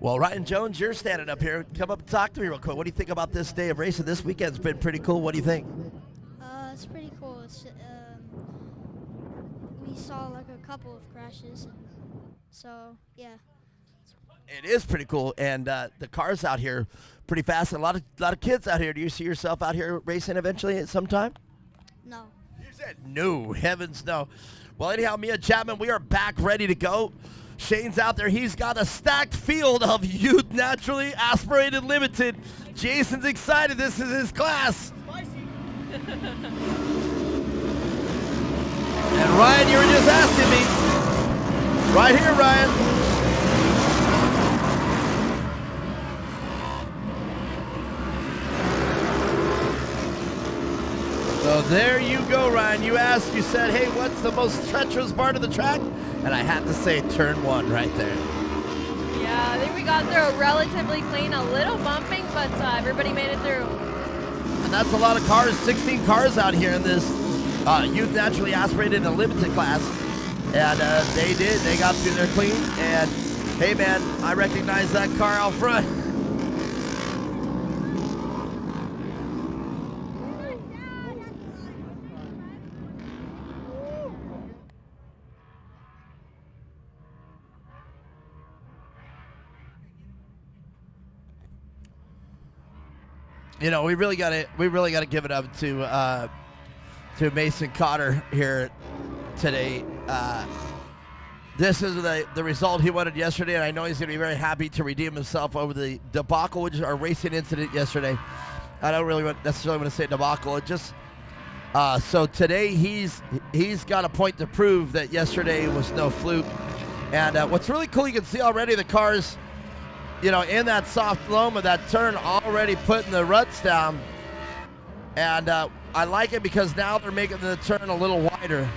Well, Ryan Jones, you're standing up here. Come up and talk to me real quick. What do you think about this day of racing? This weekend's been pretty cool. What do you think? It's pretty cool. It's, we saw like a couple of crashes, and so yeah. It is pretty cool, and the cars out here pretty fast. And a lot of kids out here. Do you see yourself out here racing eventually at some time? No. You said no. Heavens no. Well, anyhow, Mia Chapman, we are back ready to go. Shane's out there. He's got a stacked field of Youth Naturally Aspirated Limited. Jason's excited. This is his class. And Ryan, you were just asking me. Right here, Ryan. So there you go, Ryan. You asked, you said, hey, what's the most treacherous part of the track? And I had to say turn 1 right there. Yeah, I think we got through relatively clean, a little bumping, but everybody made it through. And that's a lot of cars, 16 cars out here in this Youth Naturally Aspirated and Limited class. And they did. They got through there clean. And, hey, man, I recognize that car out front. You know, we really got to give it up to to Mason Cotter here today. This is the result he wanted yesterday, and I know he's going to be very happy to redeem himself over the debacle, which is our racing incident yesterday. I don't really necessarily want to say debacle. It just so today he's got a point to prove that yesterday was no fluke. And what's really cool, you can see already the cars, in that soft loam of that turn, already putting the ruts down. And I like it because now they're making the turn a little wider.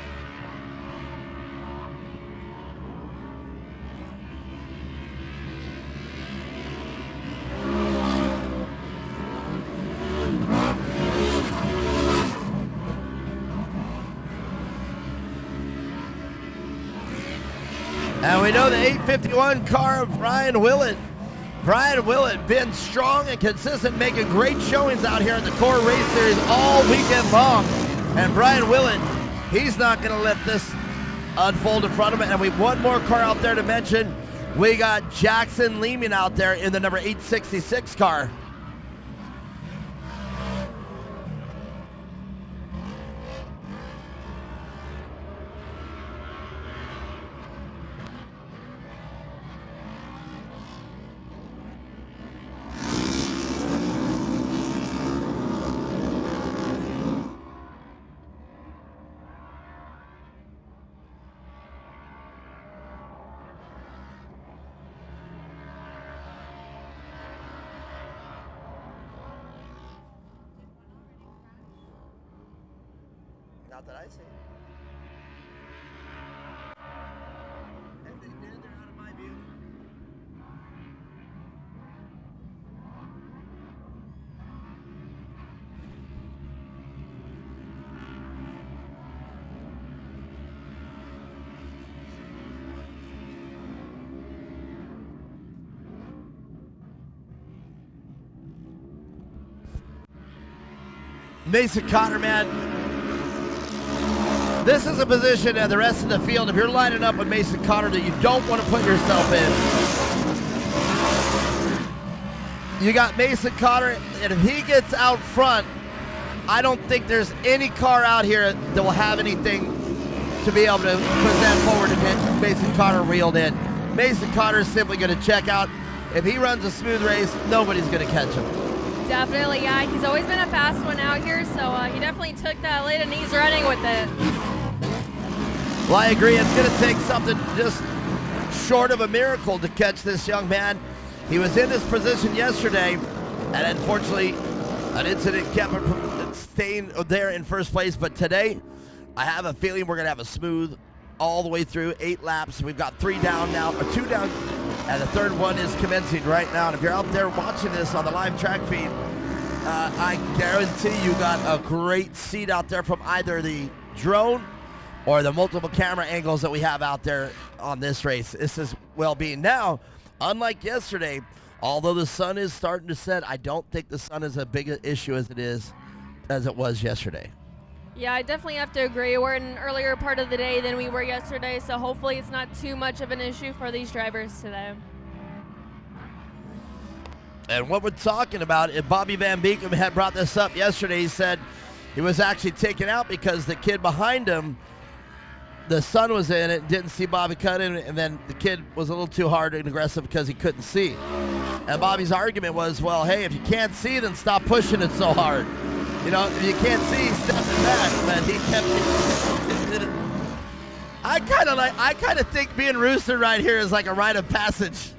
And we know the 851 car of Brian Willett. Brian Willett been strong and consistent, making great showings out here in the Core Race Series all weekend long. And Brian Willett, he's not going to let this unfold in front of him. And we have one more car out there to mention. We got Jackson Lehman out there in the number 866 car. Not that I see. If they did, they're out of my view. Mason Cotter, man. This is a position and the rest of the field, if you're lining up with Mason Cotter, that you don't want to put yourself in. You got Mason Cotter, and if he gets out front, I don't think there's any car out here that will have anything to be able to present forward to get Mason Cotter reeled in. Mason Cotter is simply going to check out. If he runs a smooth race, nobody's going to catch him. Definitely, yeah. He's always been a fast one out here, so he definitely took that lead and he's running with it. Well, I agree. It's going to take something just short of a miracle to catch this young man. He was in this position yesterday, and unfortunately, an incident kept him from staying there in first place. But today, I have a feeling we're going to have a smooth all the way through 8 laps. We've got 3 down now, or 2 down, and the third one is commencing right now. And if you're out there watching this on the live track feed, I guarantee you got a great seat out there from either the drone or the multiple camera angles that we have out there on this race. This is well-being. Now, unlike yesterday, although the sun is starting to set, I don't think the sun is as big an issue as it was yesterday. Yeah, I definitely have to agree. We're in an earlier part of the day than we were yesterday, so hopefully it's not too much of an issue for these drivers today. And what we're talking about, if Bobby Van Beekem had brought this up yesterday, he said he was actually taken out because the kid behind him, the sun was in it, didn't see Bobby cut in, and then the kid was a little too hard and aggressive because he couldn't see. And Bobby's argument was, well, hey, if you can't see, then stop pushing it so hard. You know, if you can't see, step it back. But he kept it. I kind of think being Rooster right here is like a rite of passage.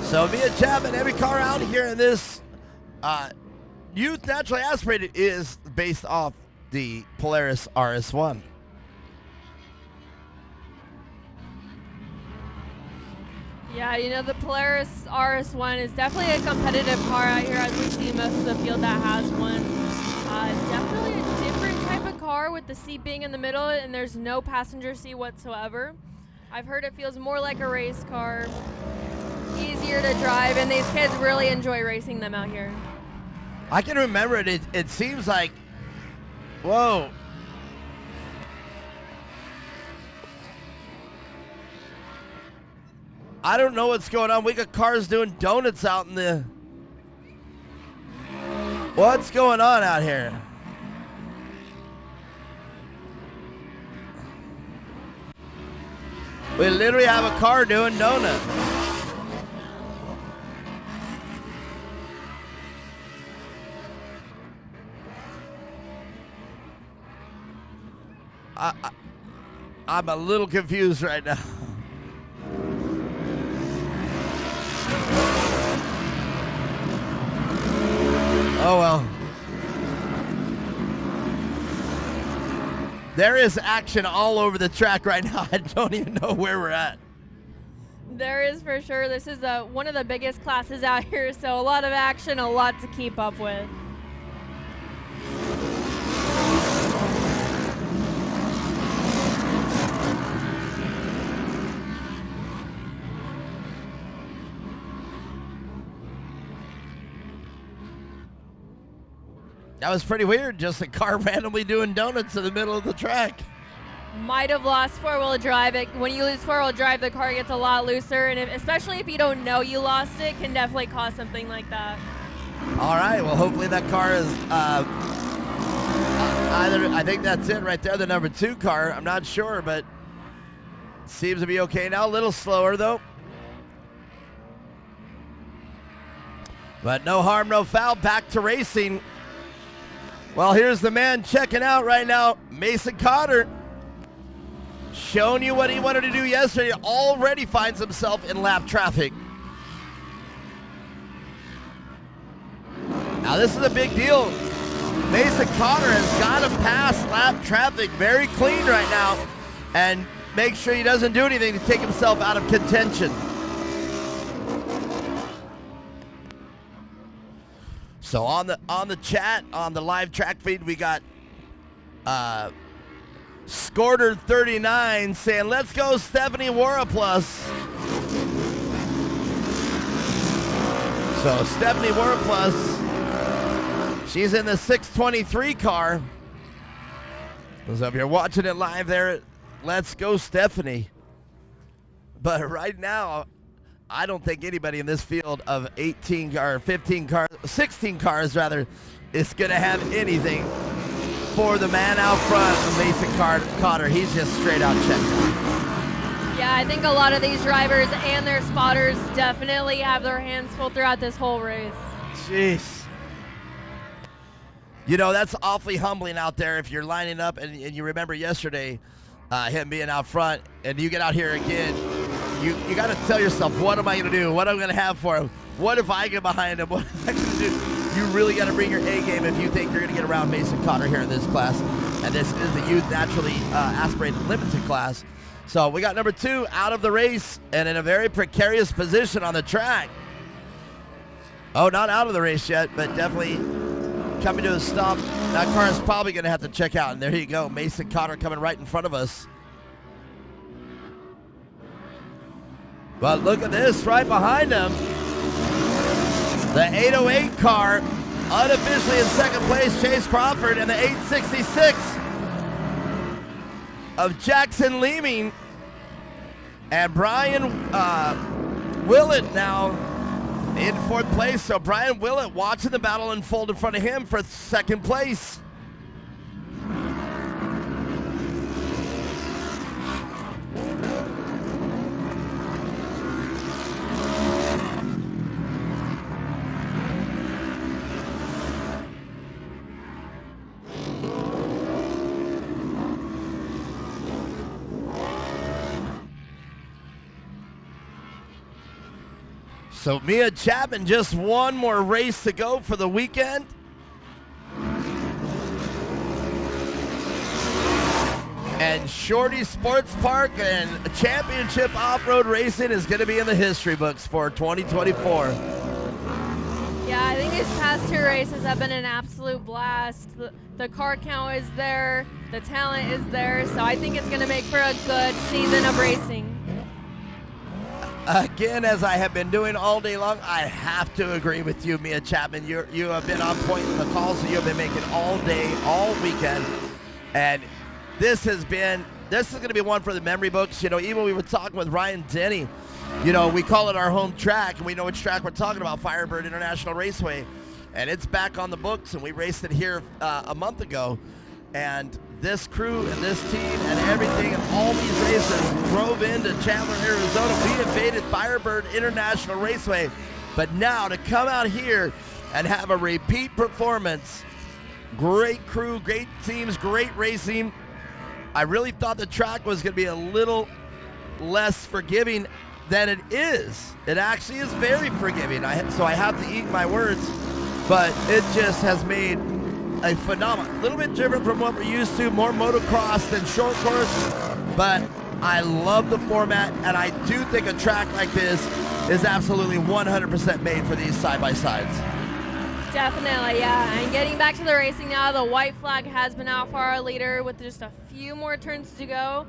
So Mia Chapman, every car out here in this youth naturally aspirated is based off the Polaris Yeah, you know, the Polaris RS1 is definitely a competitive car out here, as we see most of the field that has one. Definitely a different type of car with the seat being in the middle and there's no passenger seat whatsoever. I've heard it feels more like a race car, easier to drive, and these kids really enjoy racing them out here. I can remember it. It seems like, whoa. I don't know what's going on. We got cars doing donuts out in the... What's going on out here? We literally have a car doing donuts. I'm a little confused right now. Oh well. There is action all over the track right now. I don't even know where we're at. There is for sure. This is one of the biggest classes out here, so a lot of action, a lot to keep up with. That was pretty weird, just a car randomly doing donuts in the middle of the track. Might have lost four-wheel drive. When you lose four-wheel drive, the car gets a lot looser, and especially if you don't know you lost it, can definitely cause something like that. All right, well, hopefully that car is either, I think that's it right there, the number 2 car. I'm not sure, but seems to be okay now. A little slower, though. But no harm, no foul. Back to racing. Well, here's the man checking out right now, Mason Cotter. Showing you what he wanted to do yesterday. Already finds himself in lap traffic. Now this is a big deal. Mason Cotter has got to pass lap traffic very clean right now and make sure he doesn't do anything to take himself out of contention. So on the chat, on the live track feed, we got Scorter39 saying, "Let's go, Stephanie Waraplus." So Stephanie Waraplus, she's in the 623 car. So if you're watching it live there, let's go, Stephanie. But right now, I don't think anybody in this field of 18 or 15 cars, 16 cars rather, is going to have anything for the man out front of Mason Cotter. He's just straight out checked out. Yeah, I think a lot of these drivers and their spotters definitely have their hands full throughout this whole race. Jeez. You know, that's awfully humbling out there if you're lining up and you remember yesterday him being out front and you get out here again. You got to tell yourself, what am I going to do? What am I going to have for him? What if I get behind him? What am I going to do? You really got to bring your A game if you think you're going to get around Mason Cotter here in this class. And this is the youth naturally aspirated limited class. So we got number 2 out of the race and in a very precarious position on the track. Oh, not out of the race yet, but definitely coming to a stop. That car is probably going to have to check out. And there you go, Mason Cotter coming right in front of us. But look at this, right behind him. The 808 car, unofficially in second place, Chase Crawford, and the 866 of Jackson Leeming. And Brian Willett now in 4th place. So Brian Willett watching the battle unfold in front of him for 2nd place. So Mia Chapman, just one more race to go for the weekend. And Shorty Sports Park and championship off-road racing is going to be in the history books for 2024. Yeah, I think these past 2 races have been an absolute blast. The car count is there, the talent is there, so I think it's going to make for a good season of racing. Again, as I have been doing all day long, I have to agree with you, Mia Chapman. You have been on point in the calls that you have been making all day, all weekend. And this is going to be one for the memory books. You know, even we were talking with Ryan Denny, you know, we call it our home track, and we know which track we're talking about, Firebird International Raceway. And it's back on the books, and we raced it here a month ago. And this crew and this team and everything and all these races drove into Chandler, Arizona. We invaded Firebird International Raceway. But now to come out here and have a repeat performance, great crew, great teams, great racing. I really thought the track was going to be a little less forgiving than it is. It actually is very forgiving, so I have to eat my words. But it just has made a phenomenal, a little bit different from what we're used to, more motocross than short course, but I love the format, and I do think a track like this is absolutely 100% made for these side-by-sides. Definitely, yeah. And getting back to the racing now, the white flag has been out for our leader with just a few more turns to go.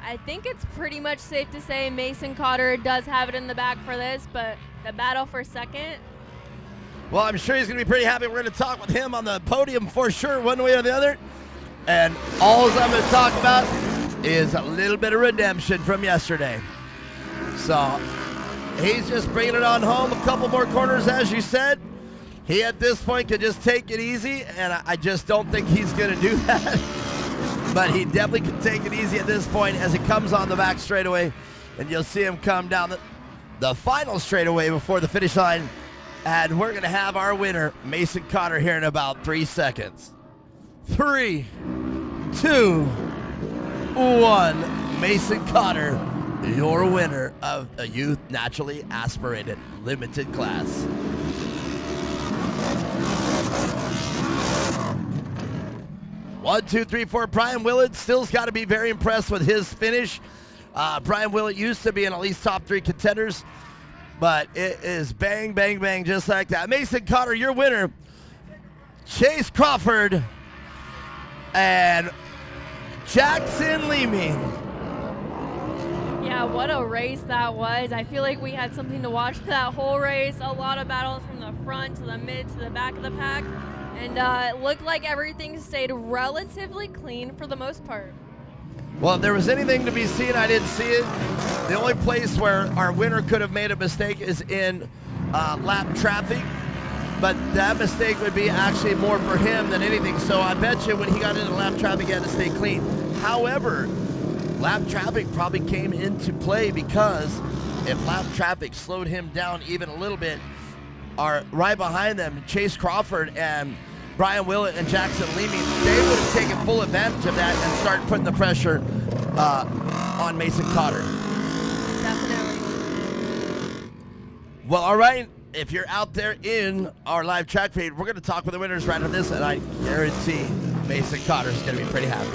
I think it's pretty much safe to say Mason Cotter does have it in the bag for this, but the battle for second. Well, I'm sure he's going to be pretty happy. We're going to talk with him on the podium for sure, one way or the other. And all I'm going to talk about is a little bit of redemption from yesterday. So he's just bringing it on home. A couple more corners, as you said. He, at this point, could just take it easy, and I just don't think he's going to do that. But he definitely could take it easy at this point as he comes on the back straightaway. And you'll see him come down the final straightaway before the finish line. And we're going to have our winner, Mason Cotter, here in about 3 seconds. 3, 2, 1. Mason Cotter, your winner of a youth naturally aspirated limited class. One, two, three, four. Brian Willett still's got to be very impressed with his finish. Brian Willett used to be in at least top 3 contenders. But it is bang, bang, bang, just like that. Mason Cotter, your winner. Chase Crawford and Jackson Leeming. Yeah, what a race that was. I feel like we had something to watch that whole race. A lot of battles from the front to the mid to the back of the pack. And it looked like everything stayed relatively clean for the most part. Well, if there was anything to be seen, I didn't see it. The only place where our winner could have made a mistake is in lap traffic. But that mistake would be actually more for him than anything. So I bet you when he got into lap traffic, he had to stay clean. However, lap traffic probably came into play because if lap traffic slowed him down even a little bit, right behind them, Chase Crawford and Brian Willett and Jackson Leeming, they would have taken full advantage of that and started putting the pressure on Mason Cotter. Definitely. Well, all right. If you're out there in our live track feed, we're going to talk with the winners right on this, and I guarantee Mason Cotter is going to be pretty happy.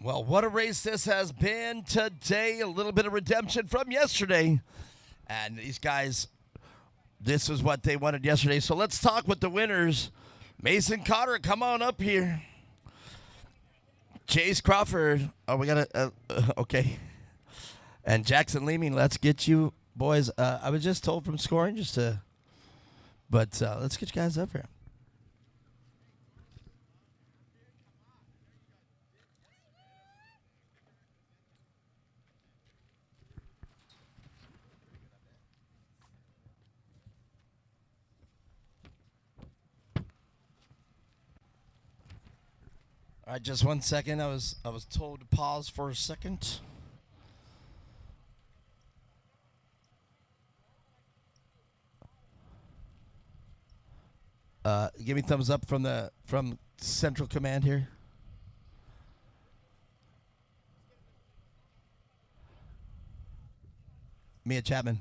Well, what a race this has been today. A little bit of redemption from yesterday. And these guys, this is what they wanted yesterday. So let's talk with the winners. Mason Cotter, come on up here. Chase Crawford. Oh, we got to, okay. And Jackson Leeming, let's get you boys. I was just told from scoring just to, but let's get you guys up here. All right, just 1 second. I was told to pause for a second. Give me thumbs up from Central Command here. Mia Chapman.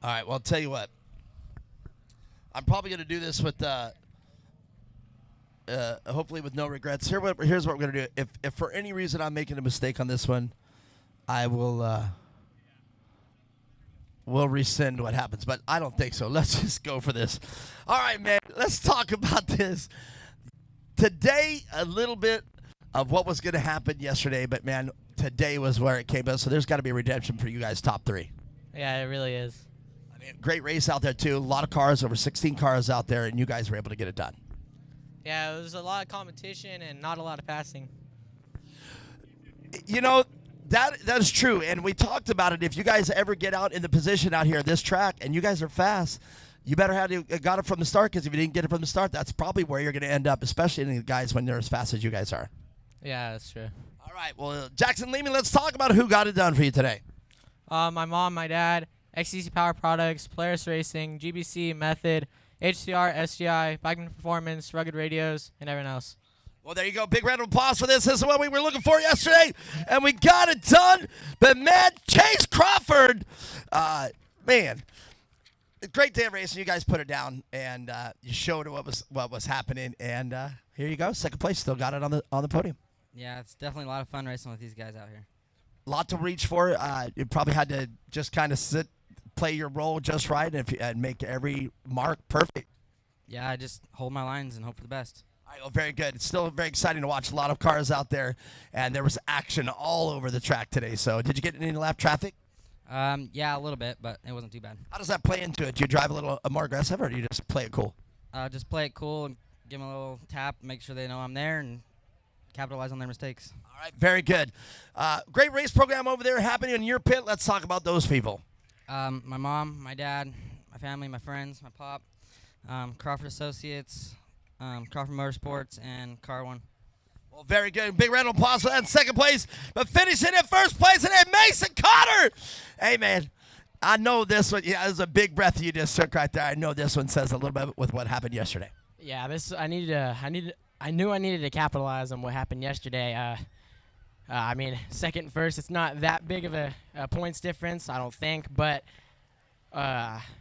All right, well, I'll tell you what. I'm probably going to do this with, hopefully with no regrets. Here's what we're going to do. If for any reason I'm making a mistake on this one, I will rescind what happens. But I don't think so. Let's just go for this. All right, man, let's talk about this. Today, a little bit of what was going to happen yesterday, but, man, today was where it came up. So there's got to be redemption for you guys, top three. Yeah, it really is. Great race out there, too. A lot of cars, over 16 cars out there, and you guys were able to get it done. Yeah, it was a lot of competition and not a lot of passing. You know, that is true, and we talked about it. If you guys ever get out in the position out here, this track, and you guys are fast, you better have got it from the start, because if you didn't get it from the start, that's probably where you're going to end up, especially in the guys when they're as fast as you guys are. Yeah, that's true. All right, well, Jackson Leeming, let's talk about who got it done for you today. My mom, my dad, XCC Power Products, Polaris Racing, GBC, Method, HCR, SGI, Bikeman Performance, Rugged Radios, and everyone else. Well, there you go. Big round of applause for this. This is what we were looking for yesterday, and we got it done. But, man, Chase Crawford, man, great day of racing. You guys put it down, and you showed what was happening. And here you go. Second place. Still got it on the podium. Yeah, it's definitely a lot of fun racing with these guys out here. Lot to reach for. You probably had to just kind of play your role just right, and make every mark perfect. Yeah, I just hold my lines and hope for the best. All right, well, very good. It's still very exciting to watch a lot of cars out there, and there was action all over the track today. So did you get any lap traffic? Yeah, a little bit, but it wasn't too bad. How does that play into it? Do you drive a little more aggressive, or do you just play it cool? Just play it cool and give them a little tap, make sure they know I'm there, and capitalize on their mistakes. All right, very good. Great race program over there happening in your pit. Let's talk about those people. My mom, my dad, my family, my friends, my pop, Crawford Associates, Crawford Motorsports, and Car One. Well, very good. Big round of applause for that in second place. But finishing in first place, and then Mason Cotter. Hey, man, I know this one. Yeah, it was a big breath you just took right there. I know this one says a little bit with what happened yesterday. Yeah, I knew I needed to capitalize on what happened yesterday. I mean, second and first, it's not that big of a points difference, I don't think. But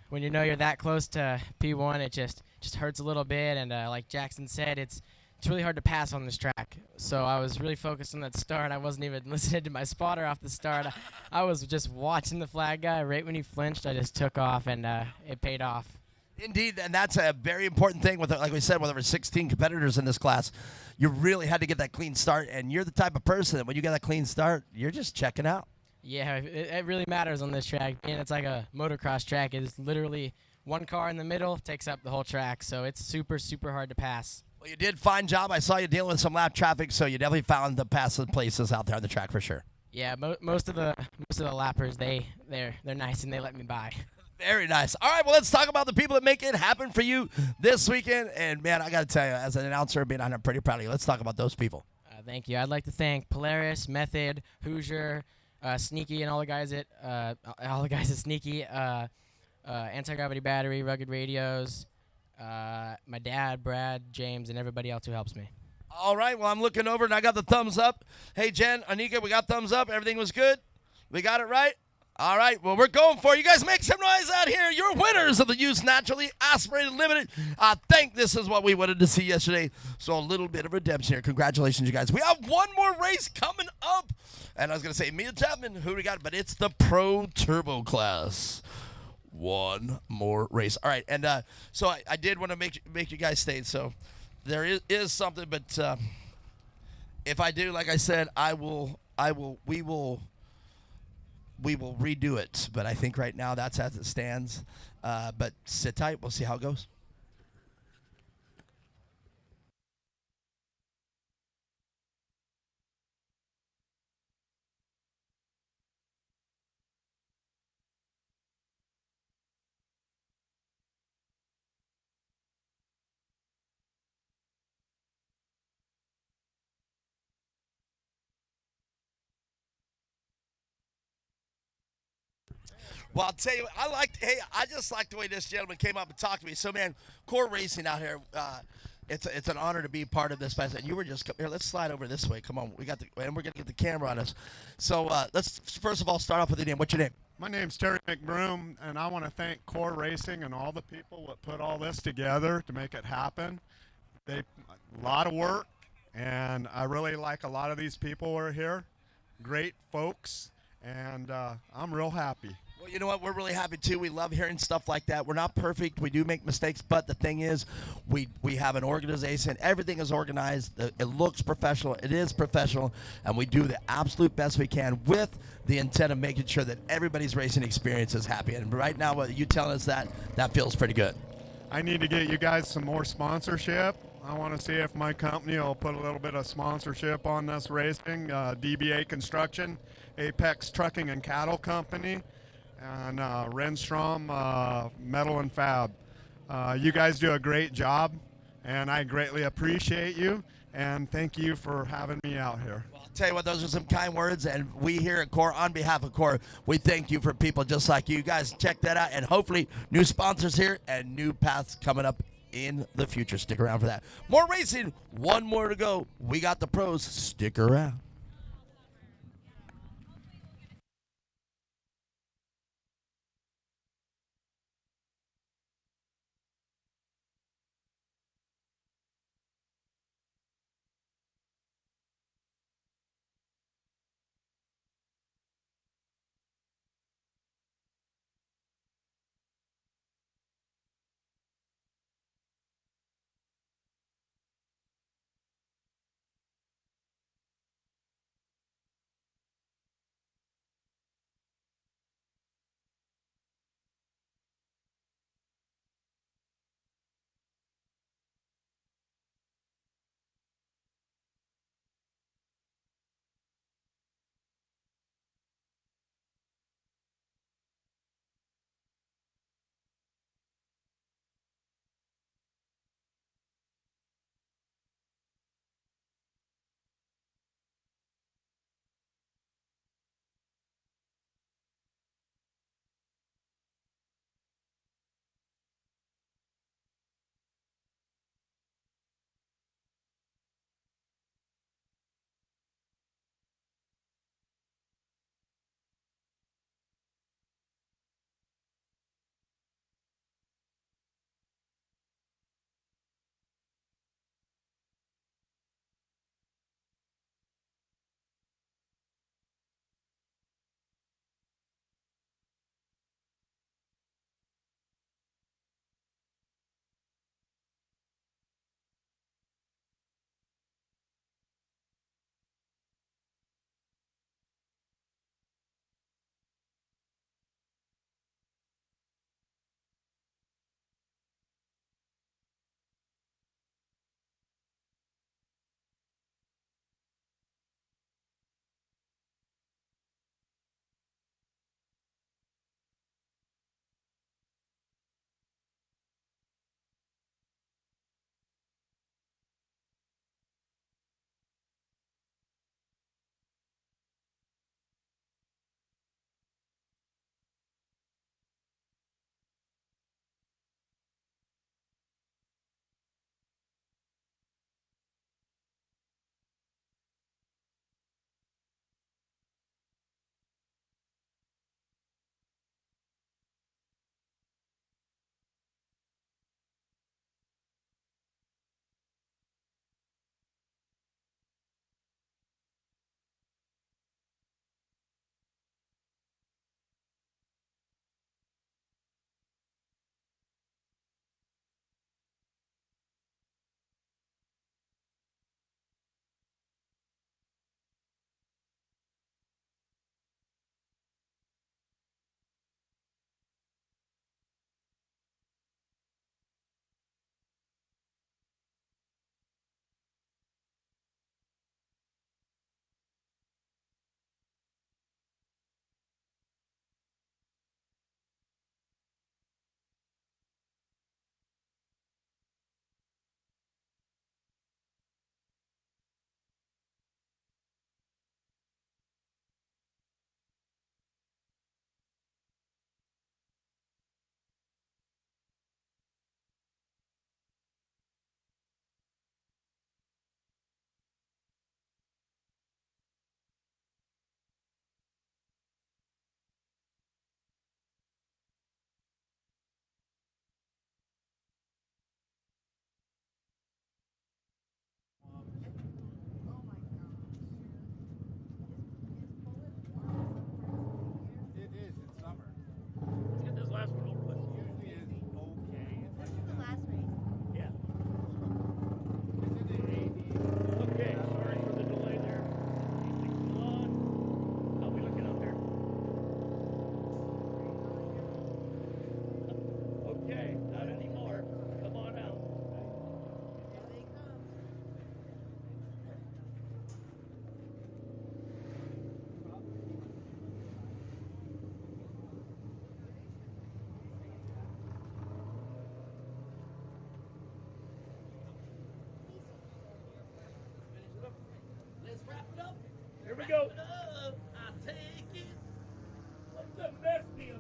when you know you're that close to P1, it just hurts a little bit. And like Jackson said, it's really hard to pass on this track. So I was really focused on that start. I wasn't even listening to my spotter off the start. I was just watching the flag guy. Right when he flinched, I just took off, and it paid off. Indeed, and that's a very important thing. Like we said, with over 16 competitors in this class, you really had to get that clean start, and you're the type of person that when you get that clean start, you're just checking out. Yeah, it really matters on this track. And it's like a motocross track. It's literally one car in the middle takes up the whole track, so it's super, super hard to pass. Well, you did a fine job. I saw you dealing with some lap traffic, so you definitely found the passive places out there on the track for sure. Yeah, most of the lappers, they're nice and they let me by. Very nice. All right, well, let's talk about the people that make it happen for you this weekend. And, man, I got to tell you, as an announcer being on here, I'm pretty proud of you. Let's talk about those people. Thank you. I'd like to thank Polaris, Method, Hoosier, Sneaky, and all the guys at Sneaky, Anti-Gravity Battery, Rugged Radios, my dad, Brad, James, and everybody else who helps me. All right, well, I'm looking over, and I got the thumbs up. Hey, Jen, Anika, we got thumbs up. Everything was good? We got it right? All right, well, we're going for it. You guys make some noise out here. You're winners of the Use Naturally Aspirated Limited. I think this is what we wanted to see yesterday. So a little bit of redemption here. Congratulations, you guys. We have one more race coming up. And I was going to say, Mia Chapman, who we got? But it's the Pro Turbo class. One more race. All right, and so I did want to make you guys stay. So there is something, but if I do, like I said, we will redo it, but I think right now that's as it stands. But sit tight. We'll see how it goes. Well, I'll tell you, I just like the way this gentleman came up and talked to me. So, man, Core Racing out here, it's an honor to be part of this. And you were just here. Let's slide over this way. Come on, and we're gonna get the camera on us. So, let's first of all start off with your name. What's your name? My name's Terry McBroom, and I want to thank Core Racing and all the people that put all this together to make it happen. A lot of work, and I really like a lot of these people who are here. Great folks, and I'm real happy. Well, you know what? We're really happy, too. We love hearing stuff like that. We're not perfect. We do make mistakes. But the thing is, we have an organization. Everything is organized. It looks professional. It is professional. And we do the absolute best we can with the intent of making sure that everybody's racing experience is happy. And right now, what you telling us that feels pretty good. I need to get you guys some more sponsorship. I want to see if my company will put a little bit of sponsorship on this racing. DBA Construction, Apex Trucking and Cattle Company, and Renstrom Metal and Fab. You guys do a great job, and I greatly appreciate you, and thank you for having me out here. I'll tell you what, those are some kind words, and we here at Core, on behalf of Core, we thank you for people just like you. Guys, check that out, and hopefully new sponsors here and new paths coming up in the future. Stick around for that. More racing, one more to go. We got the pros. Stick around.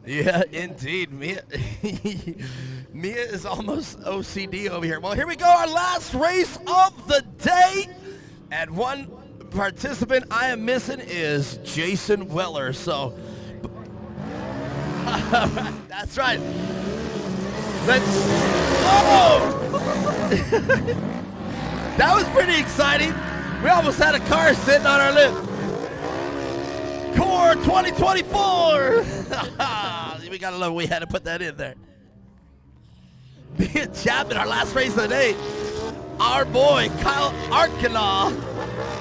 Yeah, indeed. Mia is almost OCD over here. Well, here we go. Our last race of the day. And one participant I am missing is Jason Weller. So, that's right. That was pretty exciting. We almost had a car sitting on our lip. Core 2024. We gotta love we had to put that in there. Being Chapman, our last race of the day. Our boy Kyle Arcanaugh.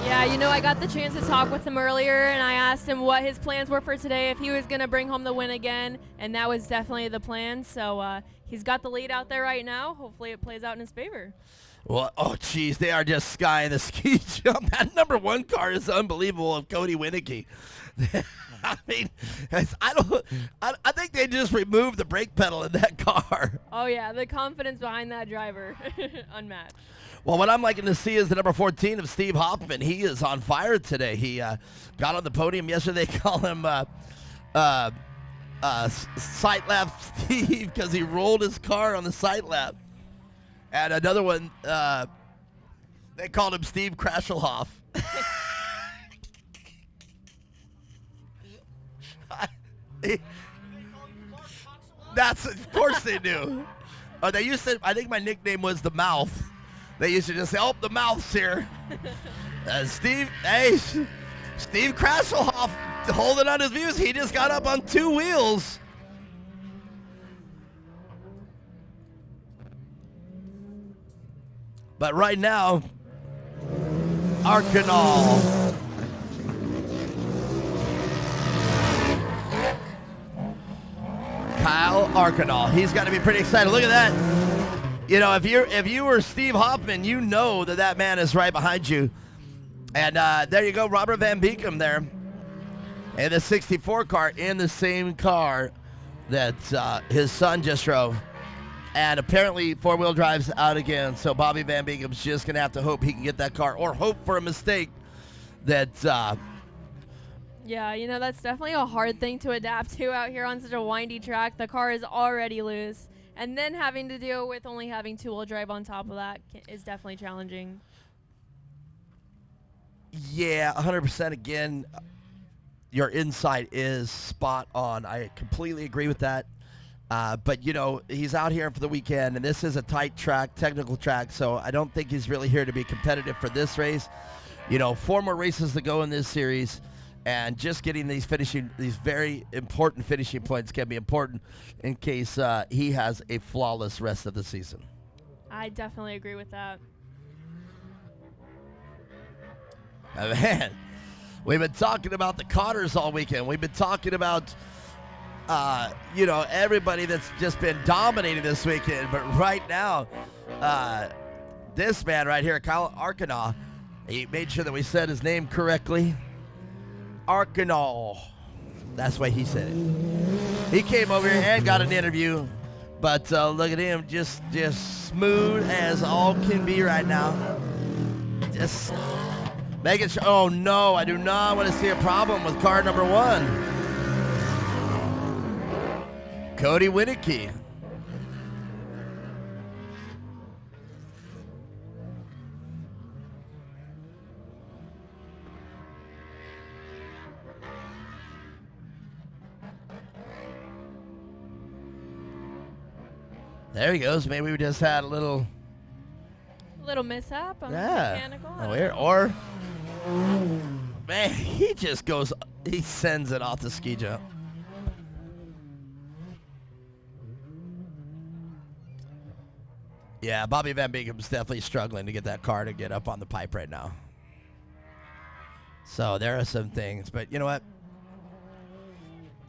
Yeah, you know, I got the chance to talk with him earlier, and I asked him what his plans were for today, if he was going to bring home the win again, and that was definitely the plan. So he's got the lead out there right now. Hopefully it plays out in his favor. Well, oh, geez, they are just skying the ski jump. That number 1 car is unbelievable of Cody Winicky. I mean, I think they just removed the brake pedal in that car. Oh, yeah, the confidence behind that driver, unmatched. Well, what I'm liking to see is the number 14 of Steve Hoffman. He is on fire today. He got on the podium yesterday. They call him sight lap Steve because he rolled his car on the sight lap. And another one, they called him Steve Krashelhoff. That's, of course they do. They used to, I think my nickname was the Mouth. They used to just say, oh, the Mouth's here. Steve Krashelhoff holding on his views. He just got up on 2 wheels. But right now, Arcanaugh. Kyle Arcanaugh. He's got to be pretty excited. Look at that. You know, if you were Steve Hoffman, you know that man is right behind you. And there you go, Robert Van Beekem there. In the 64 car, in the same car that his son just drove. And apparently 4-wheel drive's out again. So Bobby Van Beekem's just going to have to hope he can get that car, or hope for a mistake that... Yeah, you know, that's definitely a hard thing to adapt to out here on such a windy track. The car is already loose. And then having to deal with only having 2-wheel drive on top of that is definitely challenging. Yeah, 100% again. Your insight is spot on. I completely agree with that. But, you know, he's out here for the weekend, and this is a tight track, technical track, so I don't think he's really here to be competitive for this race. You know, 4 more races to go in this series, and just getting these very important finishing points can be important in case he has a flawless rest of the season. I definitely agree with that. Man, we've been talking about the Cotters all weekend. We've been talking about, you know, everybody that's just been dominating this weekend. But right now, this man right here, Kyle Arcanaugh, he made sure that we said his name correctly. Arcanaugh. That's why he said it. He came over here and got an interview. But look at him, just smooth as all can be right now. Just making sure. Oh no, I do not want to see a problem with car number 1. Cody Winicky. There he goes. Maybe we just had a little mishap. Mechanical. Mechanical. Or man, he just goes. He sends it off the ski jump. Yeah, Bobby Van Beekem's definitely struggling to get that car to get up on the pipe right now. So there are some things, but you know what?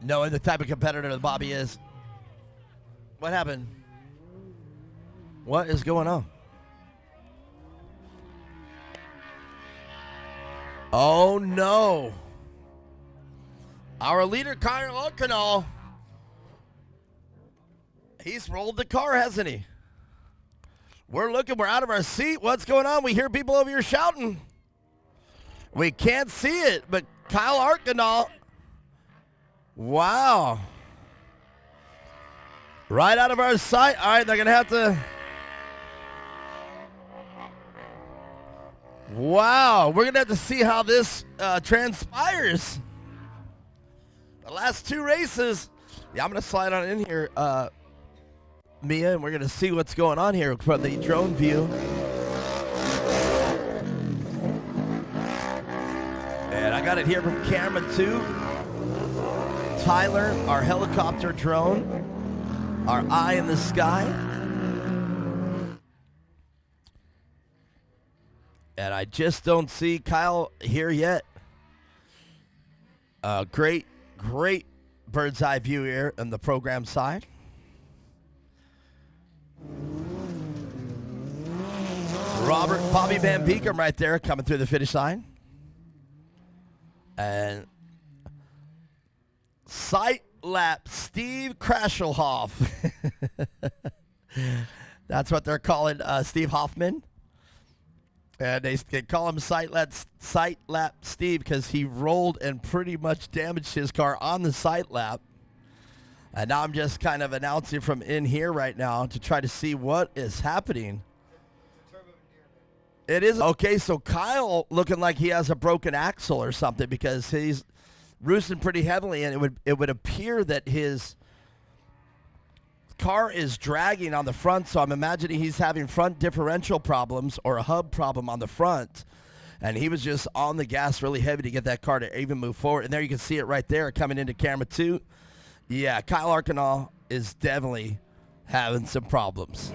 Knowing the type of competitor that Bobby is, what happened? What is going on? Oh no. Our leader, Kyle Arcanaugh, he's rolled the car, hasn't he? We're out of our seat. What's going on? We hear people over here shouting. We can't see it, but Kyle Arcanaugh, wow. Right out of our sight. All right, they're going to have to. Wow, we're going to have to see how this transpires. The last two races. Yeah, I'm going to slide on in here, Mia, and we're going to see what's going on here from the drone view. And I got it here from camera 2. Tyler, our helicopter drone, our eye in the sky. And I just don't see Kyle here yet. Great bird's eye view here on the program side. Bobby Van Beekem right there coming through the finish line. And sight lap Steve Krashelhoff. That's what they're calling Steve Hoffman. And they call him sight lap Steve because he rolled and pretty much damaged his car on the sight lap. And now I'm just kind of announcing from in here right now to try to see what is happening. It is. Okay, so Kyle looking like he has a broken axle or something because he's roosting pretty heavily, and it would appear that his car is dragging on the front, so I'm imagining he's having front differential problems or a hub problem on the front, and he was just on the gas really heavy to get that car to even move forward. And there you can see it right there coming into camera 2. Yeah, Kyle Arkinall is definitely having some problems.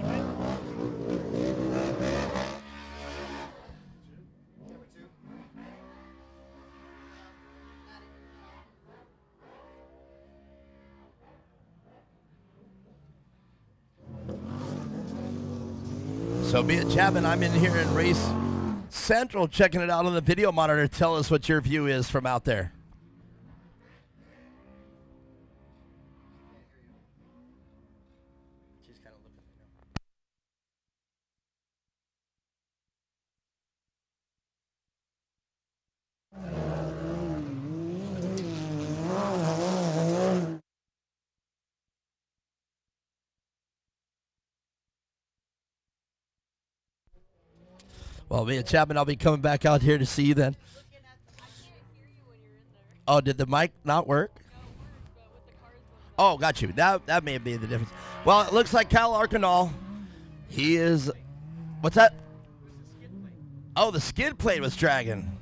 So me and Chapman, I'm in here in Race Central checking it out on the video monitor. Tell us what your view is from out there. Well, me and Chapman, I'll be coming back out here to see you then. Oh, did the mic not work? Oh, got you. That may be the difference. Well, it looks like Kyle Arkinall, he is, what's that? Oh, the skid plate was dragging.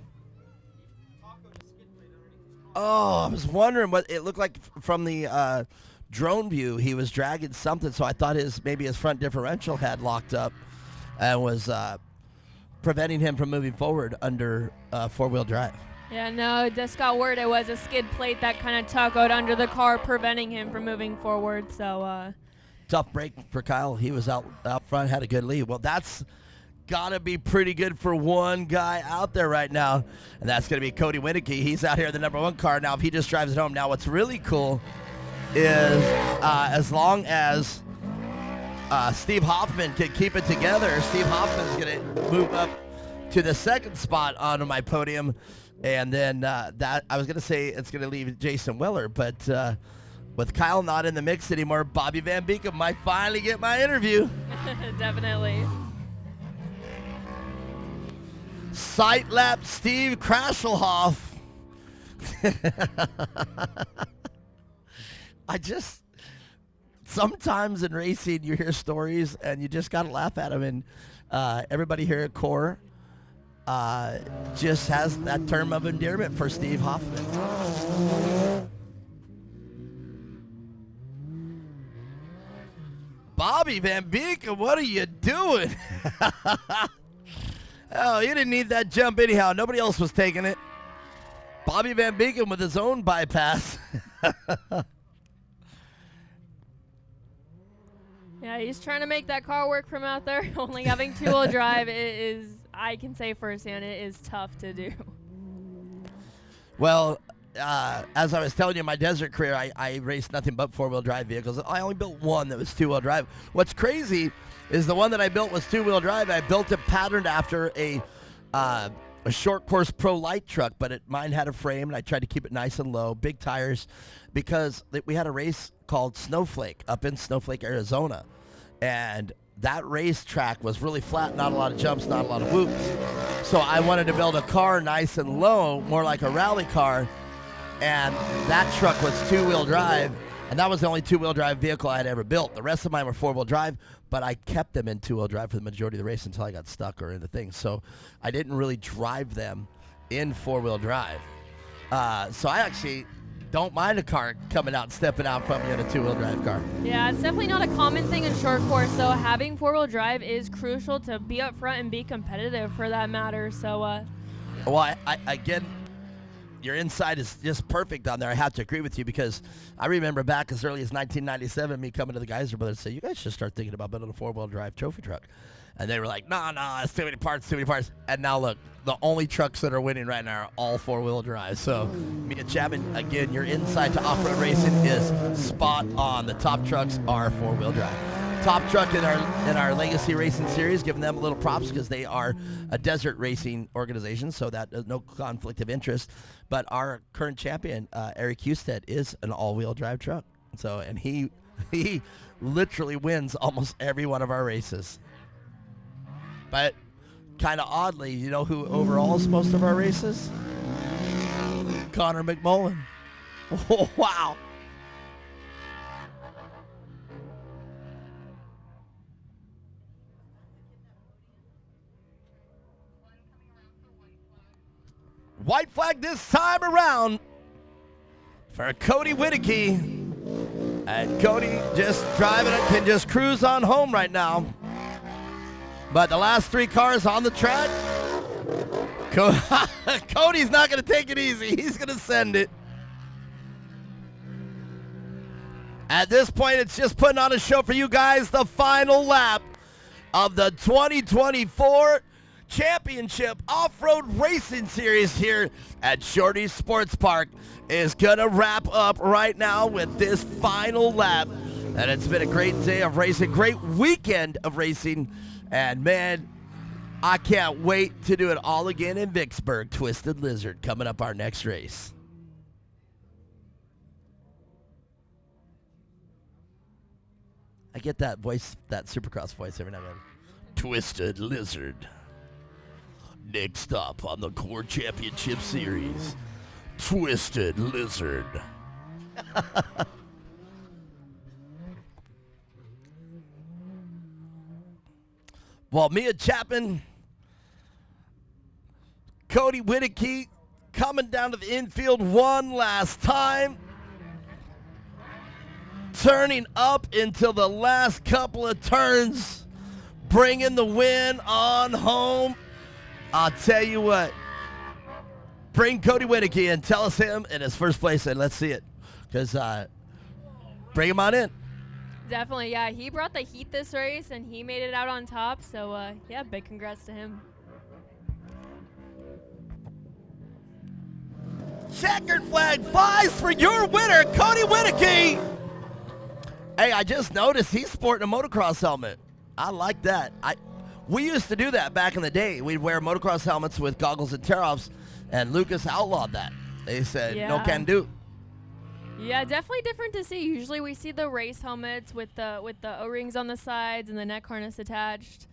Oh, I was wondering what it looked like from the drone view. He was dragging something, so I thought maybe his front differential had locked up and was preventing him from moving forward under four-wheel drive. Yeah, no, just got word it was a skid plate that kind of tuggled under the car, preventing him from moving forward. So tough break for Kyle. He was out front, had a good lead. Well, that's got to be pretty good for one guy out there right now, and that's going to be Cody Winneke. He's out here in the #1 car now. If he just drives it home. Now, what's really cool is as long as Steve Hoffman can keep it together, Steve Hoffman's going to move up to the second spot onto my podium. And then that I was going to say it's going to leave Jason Weller, but with Kyle not in the mix anymore, Bobby Van Beekem might finally get my interview. Definitely. Sight lap Steve Krashelhoff. Sometimes in racing you hear stories and you just got to laugh at them. And everybody here at Core just has that term of endearment for Steve Hoffman. Bobby Van Beekem, what are you doing? Oh, you didn't need that jump anyhow. Nobody else was taking it. Bobby Van Beekem with his own bypass. Yeah, he's trying to make that car work from out there. Only having two-wheel drive is, I can say firsthand, it is tough to do. Well, as I was telling you, in my desert career, I raced nothing but four-wheel drive vehicles. I only built one that was two-wheel drive. What's crazy is the one that I built was two-wheel drive. I built it patterned after a a short course pro light truck, but mine had a frame, and I tried to keep it nice and low, big tires, because we had a race called Snowflake up in Snowflake, Arizona, and that racetrack was really flat, not a lot of jumps, not a lot of whoops. So I wanted to build a car nice and low, more like a rally car, and that truck was two-wheel drive, and that was the only two-wheel drive vehicle I had ever built. The rest of mine were four-wheel drive, but I kept them in two-wheel drive for the majority of the race until I got stuck or into things. So I didn't really drive them in four-wheel drive. So I actually don't mind a car coming out and stepping out from me in a two-wheel drive car. Yeah, it's definitely not a common thing in short course, so having four-wheel drive is crucial to be up front and be competitive for that matter. So, well, I again, your insight is just perfect on there. I have to agree with you, because I remember back as early as 1997, me coming to the Geyser Brothers and saying, you guys should start thinking about building a four-wheel drive trophy truck. And they were like, no, it's too many parts. And now look, the only trucks that are winning right now are all four-wheel drive. So, Mia Chapman, again, your insight to off-road racing is spot on. The top trucks are four-wheel drive. Top truck in our Legacy Racing Series, giving them a little props because they are a desert racing organization, so that there's no conflict of interest. But our current champion, Eric Husted, is an all-wheel drive truck. So, and he literally wins almost every one of our races. But kind of oddly, you know who overalls most of our races? Connor McMullen. Oh, wow. White flag this time around for Cody Whittaker. And Cody just driving it, can just cruise on home right now. But the last three cars on the track, Cody's not going to take it easy. He's going to send it. At this point, it's just putting on a show for you guys. The final lap of the 2024 Championship Off-Road Racing Series here at Shorty's Sports Park is going to wrap up right now with this final lap. And it's been a great day of racing, great weekend of racing. And, man, I can't wait to do it all again in Vicksburg. Twisted Lizard coming up our next race. I get that voice, that Supercross voice every now and then. Twisted Lizard. Next up on the Core Championship Series, Twisted Lizard. Well, Mia Chapman, Cody Whittaker coming down to the infield one last time. Turning up until the last couple of turns, bringing the win on home. I'll tell you what, bring Cody Whittaker in. Tell us him in his first place, and let's see it. Because bring him on in. definitely, yeah. He brought the heat this race, and he made it out on top. So, yeah, big congrats to him. Checkered flag flies for your winner, Cody Whittaker. Hey, I just noticed he's sporting a motocross helmet. I like that. We used to do that back in the day. We'd wear motocross helmets with goggles and tear-offs, and Lucas outlawed that. They said, no can do. Yeah, definitely different to see. Usually we see the race helmets with the O-rings on the sides and the neck harness attached.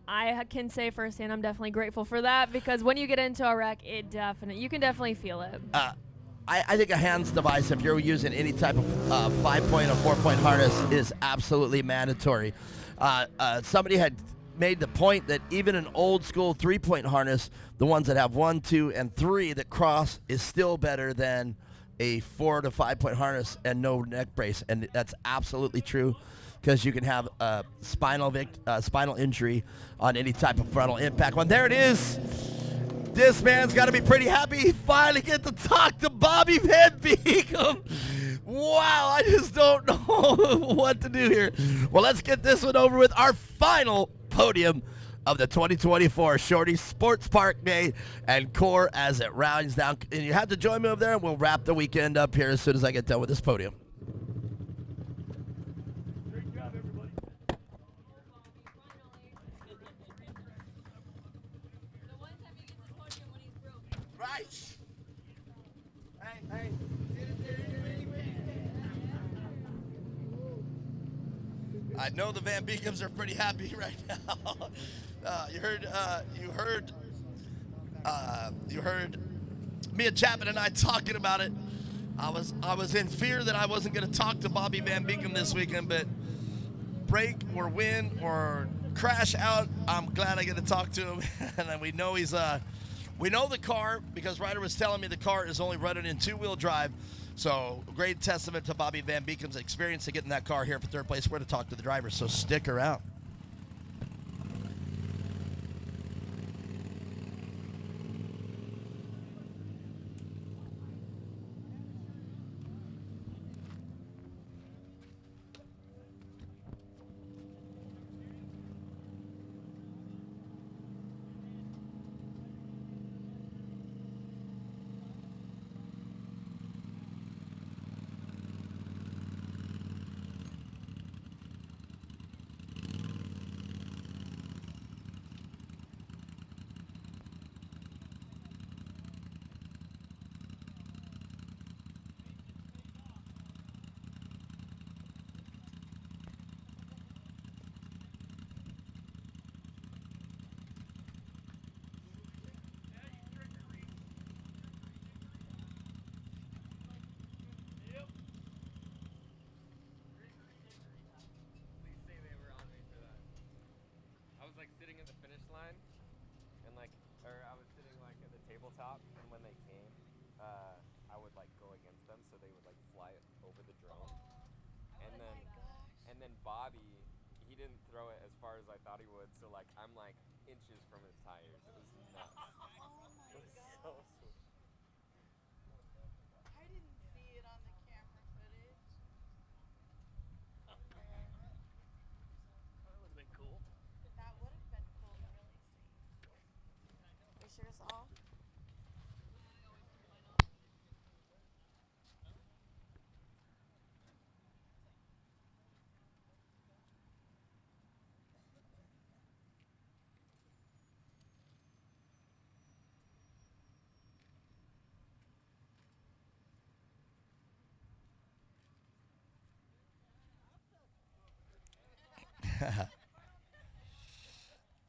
I can say firsthand I'm definitely grateful for that, because when you get into a wreck, you can definitely feel it. I think a hands device, if you're using any type of 5-point or 4-point harness, is absolutely mandatory. Somebody had made the point that even an old school 3-point harness, the ones that have 1, 2, and 3 that cross, is still better than a 4 to 5-point harness and no neck brace. And that's absolutely true, because you can have a spinal injury on any type of frontal impact. Well, there it is. This man's got to be pretty happy he finally get to talk to Bobby Van Beekum. Wow, I just don't know what to do here. Well, let's get this one over with. Our final podium of the 2024 Shorty Sports Park Day and Core as it rounds down. And you have to join me over there, and we'll wrap the weekend up here as soon as I get done with this podium. right. Hey. I know the Van Beekums are pretty happy right now. You heard Mia Chapman and I talking about it. I was in fear that I wasn't going to talk to Bobby Van Beekum this weekend, but break or win or crash out, I'm glad I get to talk to him. And then we know we know the car because Ryder was telling me the car is only running in two-wheel drive. So great testament to Bobby Van Beekum's experience to getting that car here for third place. We're going to talk to the driver, so stick around. Sitting at the finish line, and I was sitting at the tabletop, and when they came, I would go against them, so they would fly over the drone, and then Bobby, he didn't throw it as far as I thought he would, so I'm inches from his tires. It was nuts. It was so sweet. I didn't see it on the camera footage. That would have been cool. That would have been cool to really see. You sure saw?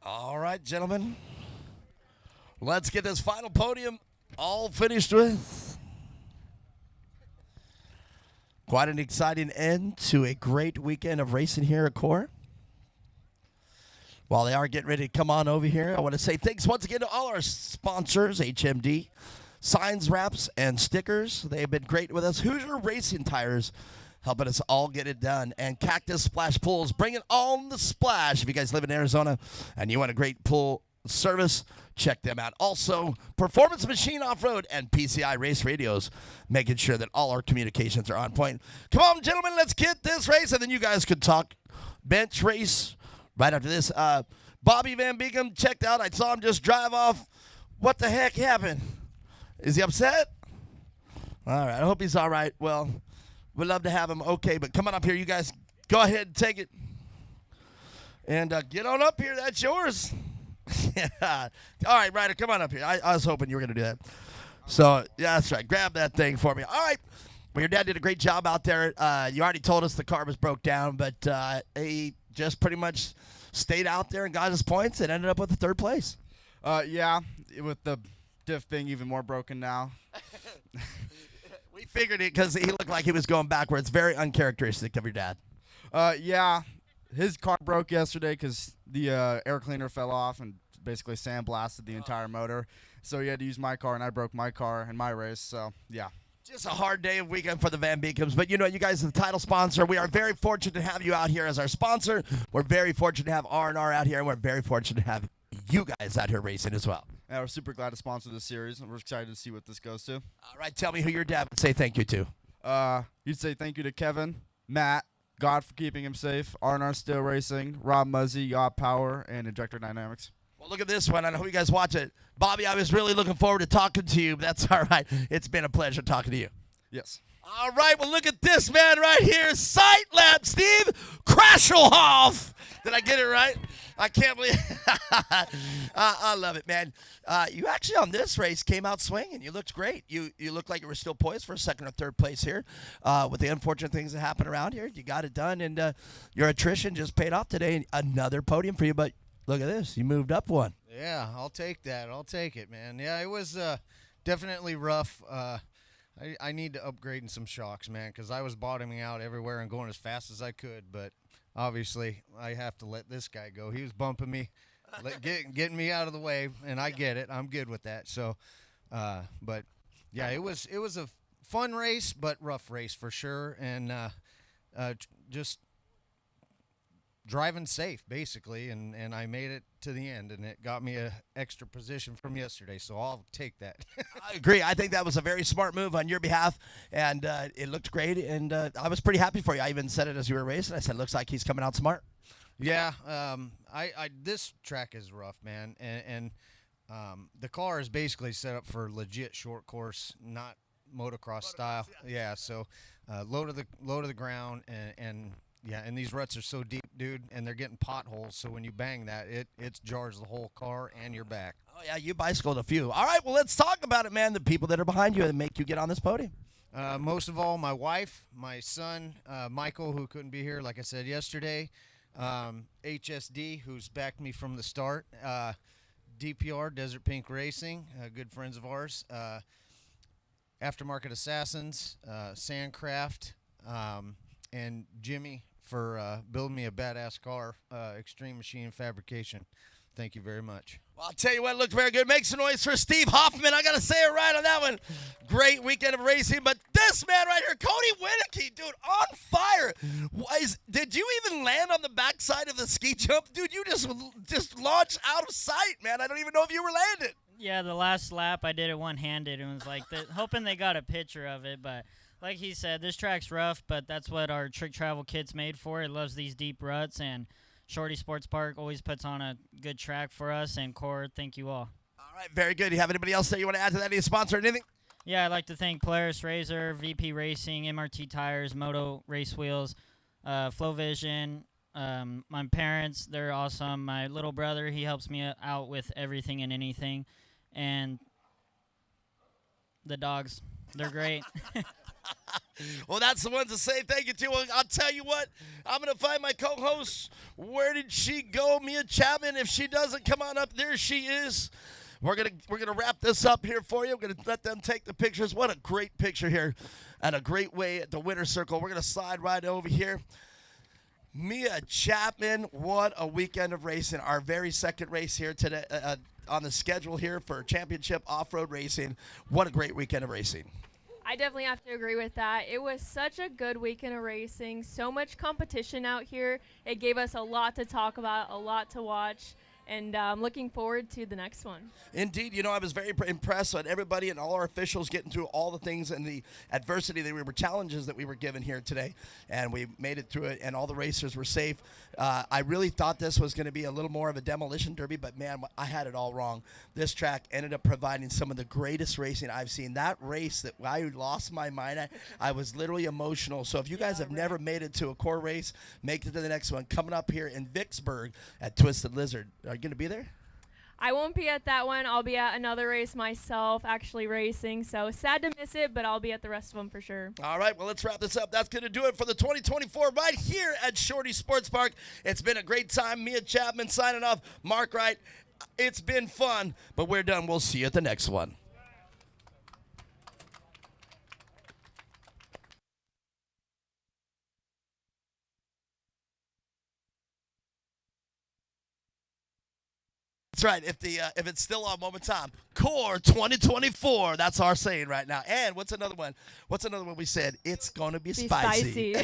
All right, gentlemen. Let's get this final podium all finished with. Quite an exciting end to a great weekend of racing here at Core. While they are getting ready to come on over here, I want to say thanks once again to all our sponsors, HMD, signs, wraps, and stickers. They've been great with us. Hoosier Racing Tires, helping us all get it done. And Cactus Splash Pools, bringing on the splash. If you guys live in Arizona and you want a great pool service, check them out. Also, Performance Machine Off-Road and PCI Race Radios, making sure that all our communications are on point. Come on, gentlemen, let's get this race, and then you guys could talk bench race right after this. Bobby Van Beekum checked out. I saw him just drive off. What the heck happened? Is he upset? All right, I hope he's all right. Well, we'd love to have him. Okay, but come on up here. You guys go ahead and take it. And get on up here. That's yours. Yeah. All right, Ryder, come on up here. I was hoping you were going to do that. So, yeah, that's right. Grab that thing for me. All right. Well, your dad did a great job out there. You already told us the car was broke down, but he just pretty much stayed out there and got his points and ended up with the third place. Yeah, with the diff being even more broken now. We figured it because he looked like he was going backwards. Very uncharacteristic of your dad. Yeah, his car broke yesterday because the air cleaner fell off and basically sandblasted the entire motor. So he had to use my car, and I broke my car in my race. So, yeah. Just a hard day of weekend for the Van Beekums. But, you know, you guys are the title sponsor. We are very fortunate to have you out here as our sponsor. We're very fortunate to have R&R out here, and we're very fortunate to have you guys out here racing as well. Yeah, we're super glad to sponsor this series, and we're excited to see what this goes to. All right, tell me who your dad would say thank you to. You'd say thank you to Kevin, Matt, God for keeping him safe, R&R Steel Racing, Rob Muzzy, Yacht Power, and Injector Dynamics. Well, look at this one. I hope you guys watch it. Bobby, I was really looking forward to talking to you, but that's all right. It's been a pleasure talking to you. Yes. All right, well, look at this man right here. Sight lap, Steve Krashelhoff. Did I get it right? I can't believe I love it, man. You actually, on this race, came out swinging. You looked great. You looked like you were still poised for second or third place here. With the unfortunate things that happen around here, you got it done, and your attrition just paid off today. Another podium for you, but look at this. You moved up one. Yeah, I'll take that. I'll take it, man. Yeah, it was definitely rough. I need to upgrade in some shocks, man, because I was bottoming out everywhere and going as fast as I could, but obviously I have to let this guy go. He was bumping me, getting me out of the way, and I get it. I'm good with that. So, but yeah, it was a fun race, but rough race for sure, and just driving safe basically, and I made it to the end, and it got me a extra position from yesterday, so I'll take that. I agree. I think that was a very smart move on your behalf, and it looked great, and I was pretty happy for you. I even said it as you were racing. I said, looks like he's coming out smart. Yeah, I this track is rough, man, and the car is basically set up for legit short course, not motocross style. Yeah, so low to the ground, and yeah, and these ruts are so deep, dude, and they're getting potholes, so when you bang that, it jars the whole car and your back. Oh, yeah, you bicycled a few. All right, well, let's talk about it, man, the people that are behind you and make you get on this podium. Most of all, my wife, my son, Michael, who couldn't be here, like I said yesterday, HSD, who's backed me from the start, DPR, Desert Pink Racing, good friends of ours, Aftermarket Assassins, Sandcraft, and Jimmy for building me a badass car, Extreme Machine Fabrication. Thank you very much. Well, I'll tell you what, it looked very good. Make some noise for Steve Hoffman. I got to say it right on that one. Great weekend of racing. But this man right here, Cody Winicky, dude, on fire. Did you even land on the backside of the ski jump? Dude, you just launched out of sight, man. I don't even know if you were landed. Yeah, the last lap I did it one-handed and was like hoping they got a picture of it, but like he said, this track's rough, but that's what our Trick Travel kit's made for. It loves these deep ruts, and Shorty Sports Park always puts on a good track for us. And Core, thank you all. All right, very good. Do you have anybody else that you want to add to that? Any sponsor or anything? Yeah, I'd like to thank Polaris Razor, VP Racing, MRT Tires, Moto Race Wheels, Flow Vision, my parents, they're awesome. My little brother, he helps me out with everything and anything. And the dogs, they're great. Well, that's the ones to say thank you to. Well, I'll tell you what, I'm going to find my co-host. Where did she go? Mia Chapman. If she doesn't come on up, there she is. We're gonna wrap this up here for you. We're gonna let them take the pictures. What a great picture here, and a great way at the winner's circle. We're gonna slide right over here. Mia Chapman, what a weekend of racing. Our very second race here today on the schedule here for championship off-road racing. What a great weekend of racing. I definitely have to agree with that. It was such a good weekend of racing. So much competition out here. It gave us a lot to talk about, a lot to watch. And I'm looking forward to the next one. Indeed. You know, I was very impressed with everybody and all our officials getting through all the things and the adversity that we were, challenges that we were given here today. And we made it through it, and all the racers were safe. I really thought this was going to be a little more of a demolition derby, but, man, I had it all wrong. This track ended up providing some of the greatest racing I've seen. That race that I lost my mind, I was literally emotional. So if you guys have never made it to a core race, make it to the next one. Coming up here in Vicksburg at Twisted Lizard. Are you going to be there? I won't be at that one. I'll be at another race myself, actually racing. So sad to miss it, but I'll be at the rest of them for sure. All right, well, let's wrap this up. That's going to do it for the 2024 right here at Shorty Sports Park. It's been a great time. Mia Chapman signing off. Mark Wright, it's been fun, but we're done. We'll see you at the next one. That's right. If it's still on one time, Core 2024. That's our saying right now. And what's another one? What's another one we said? It's gonna be spicy.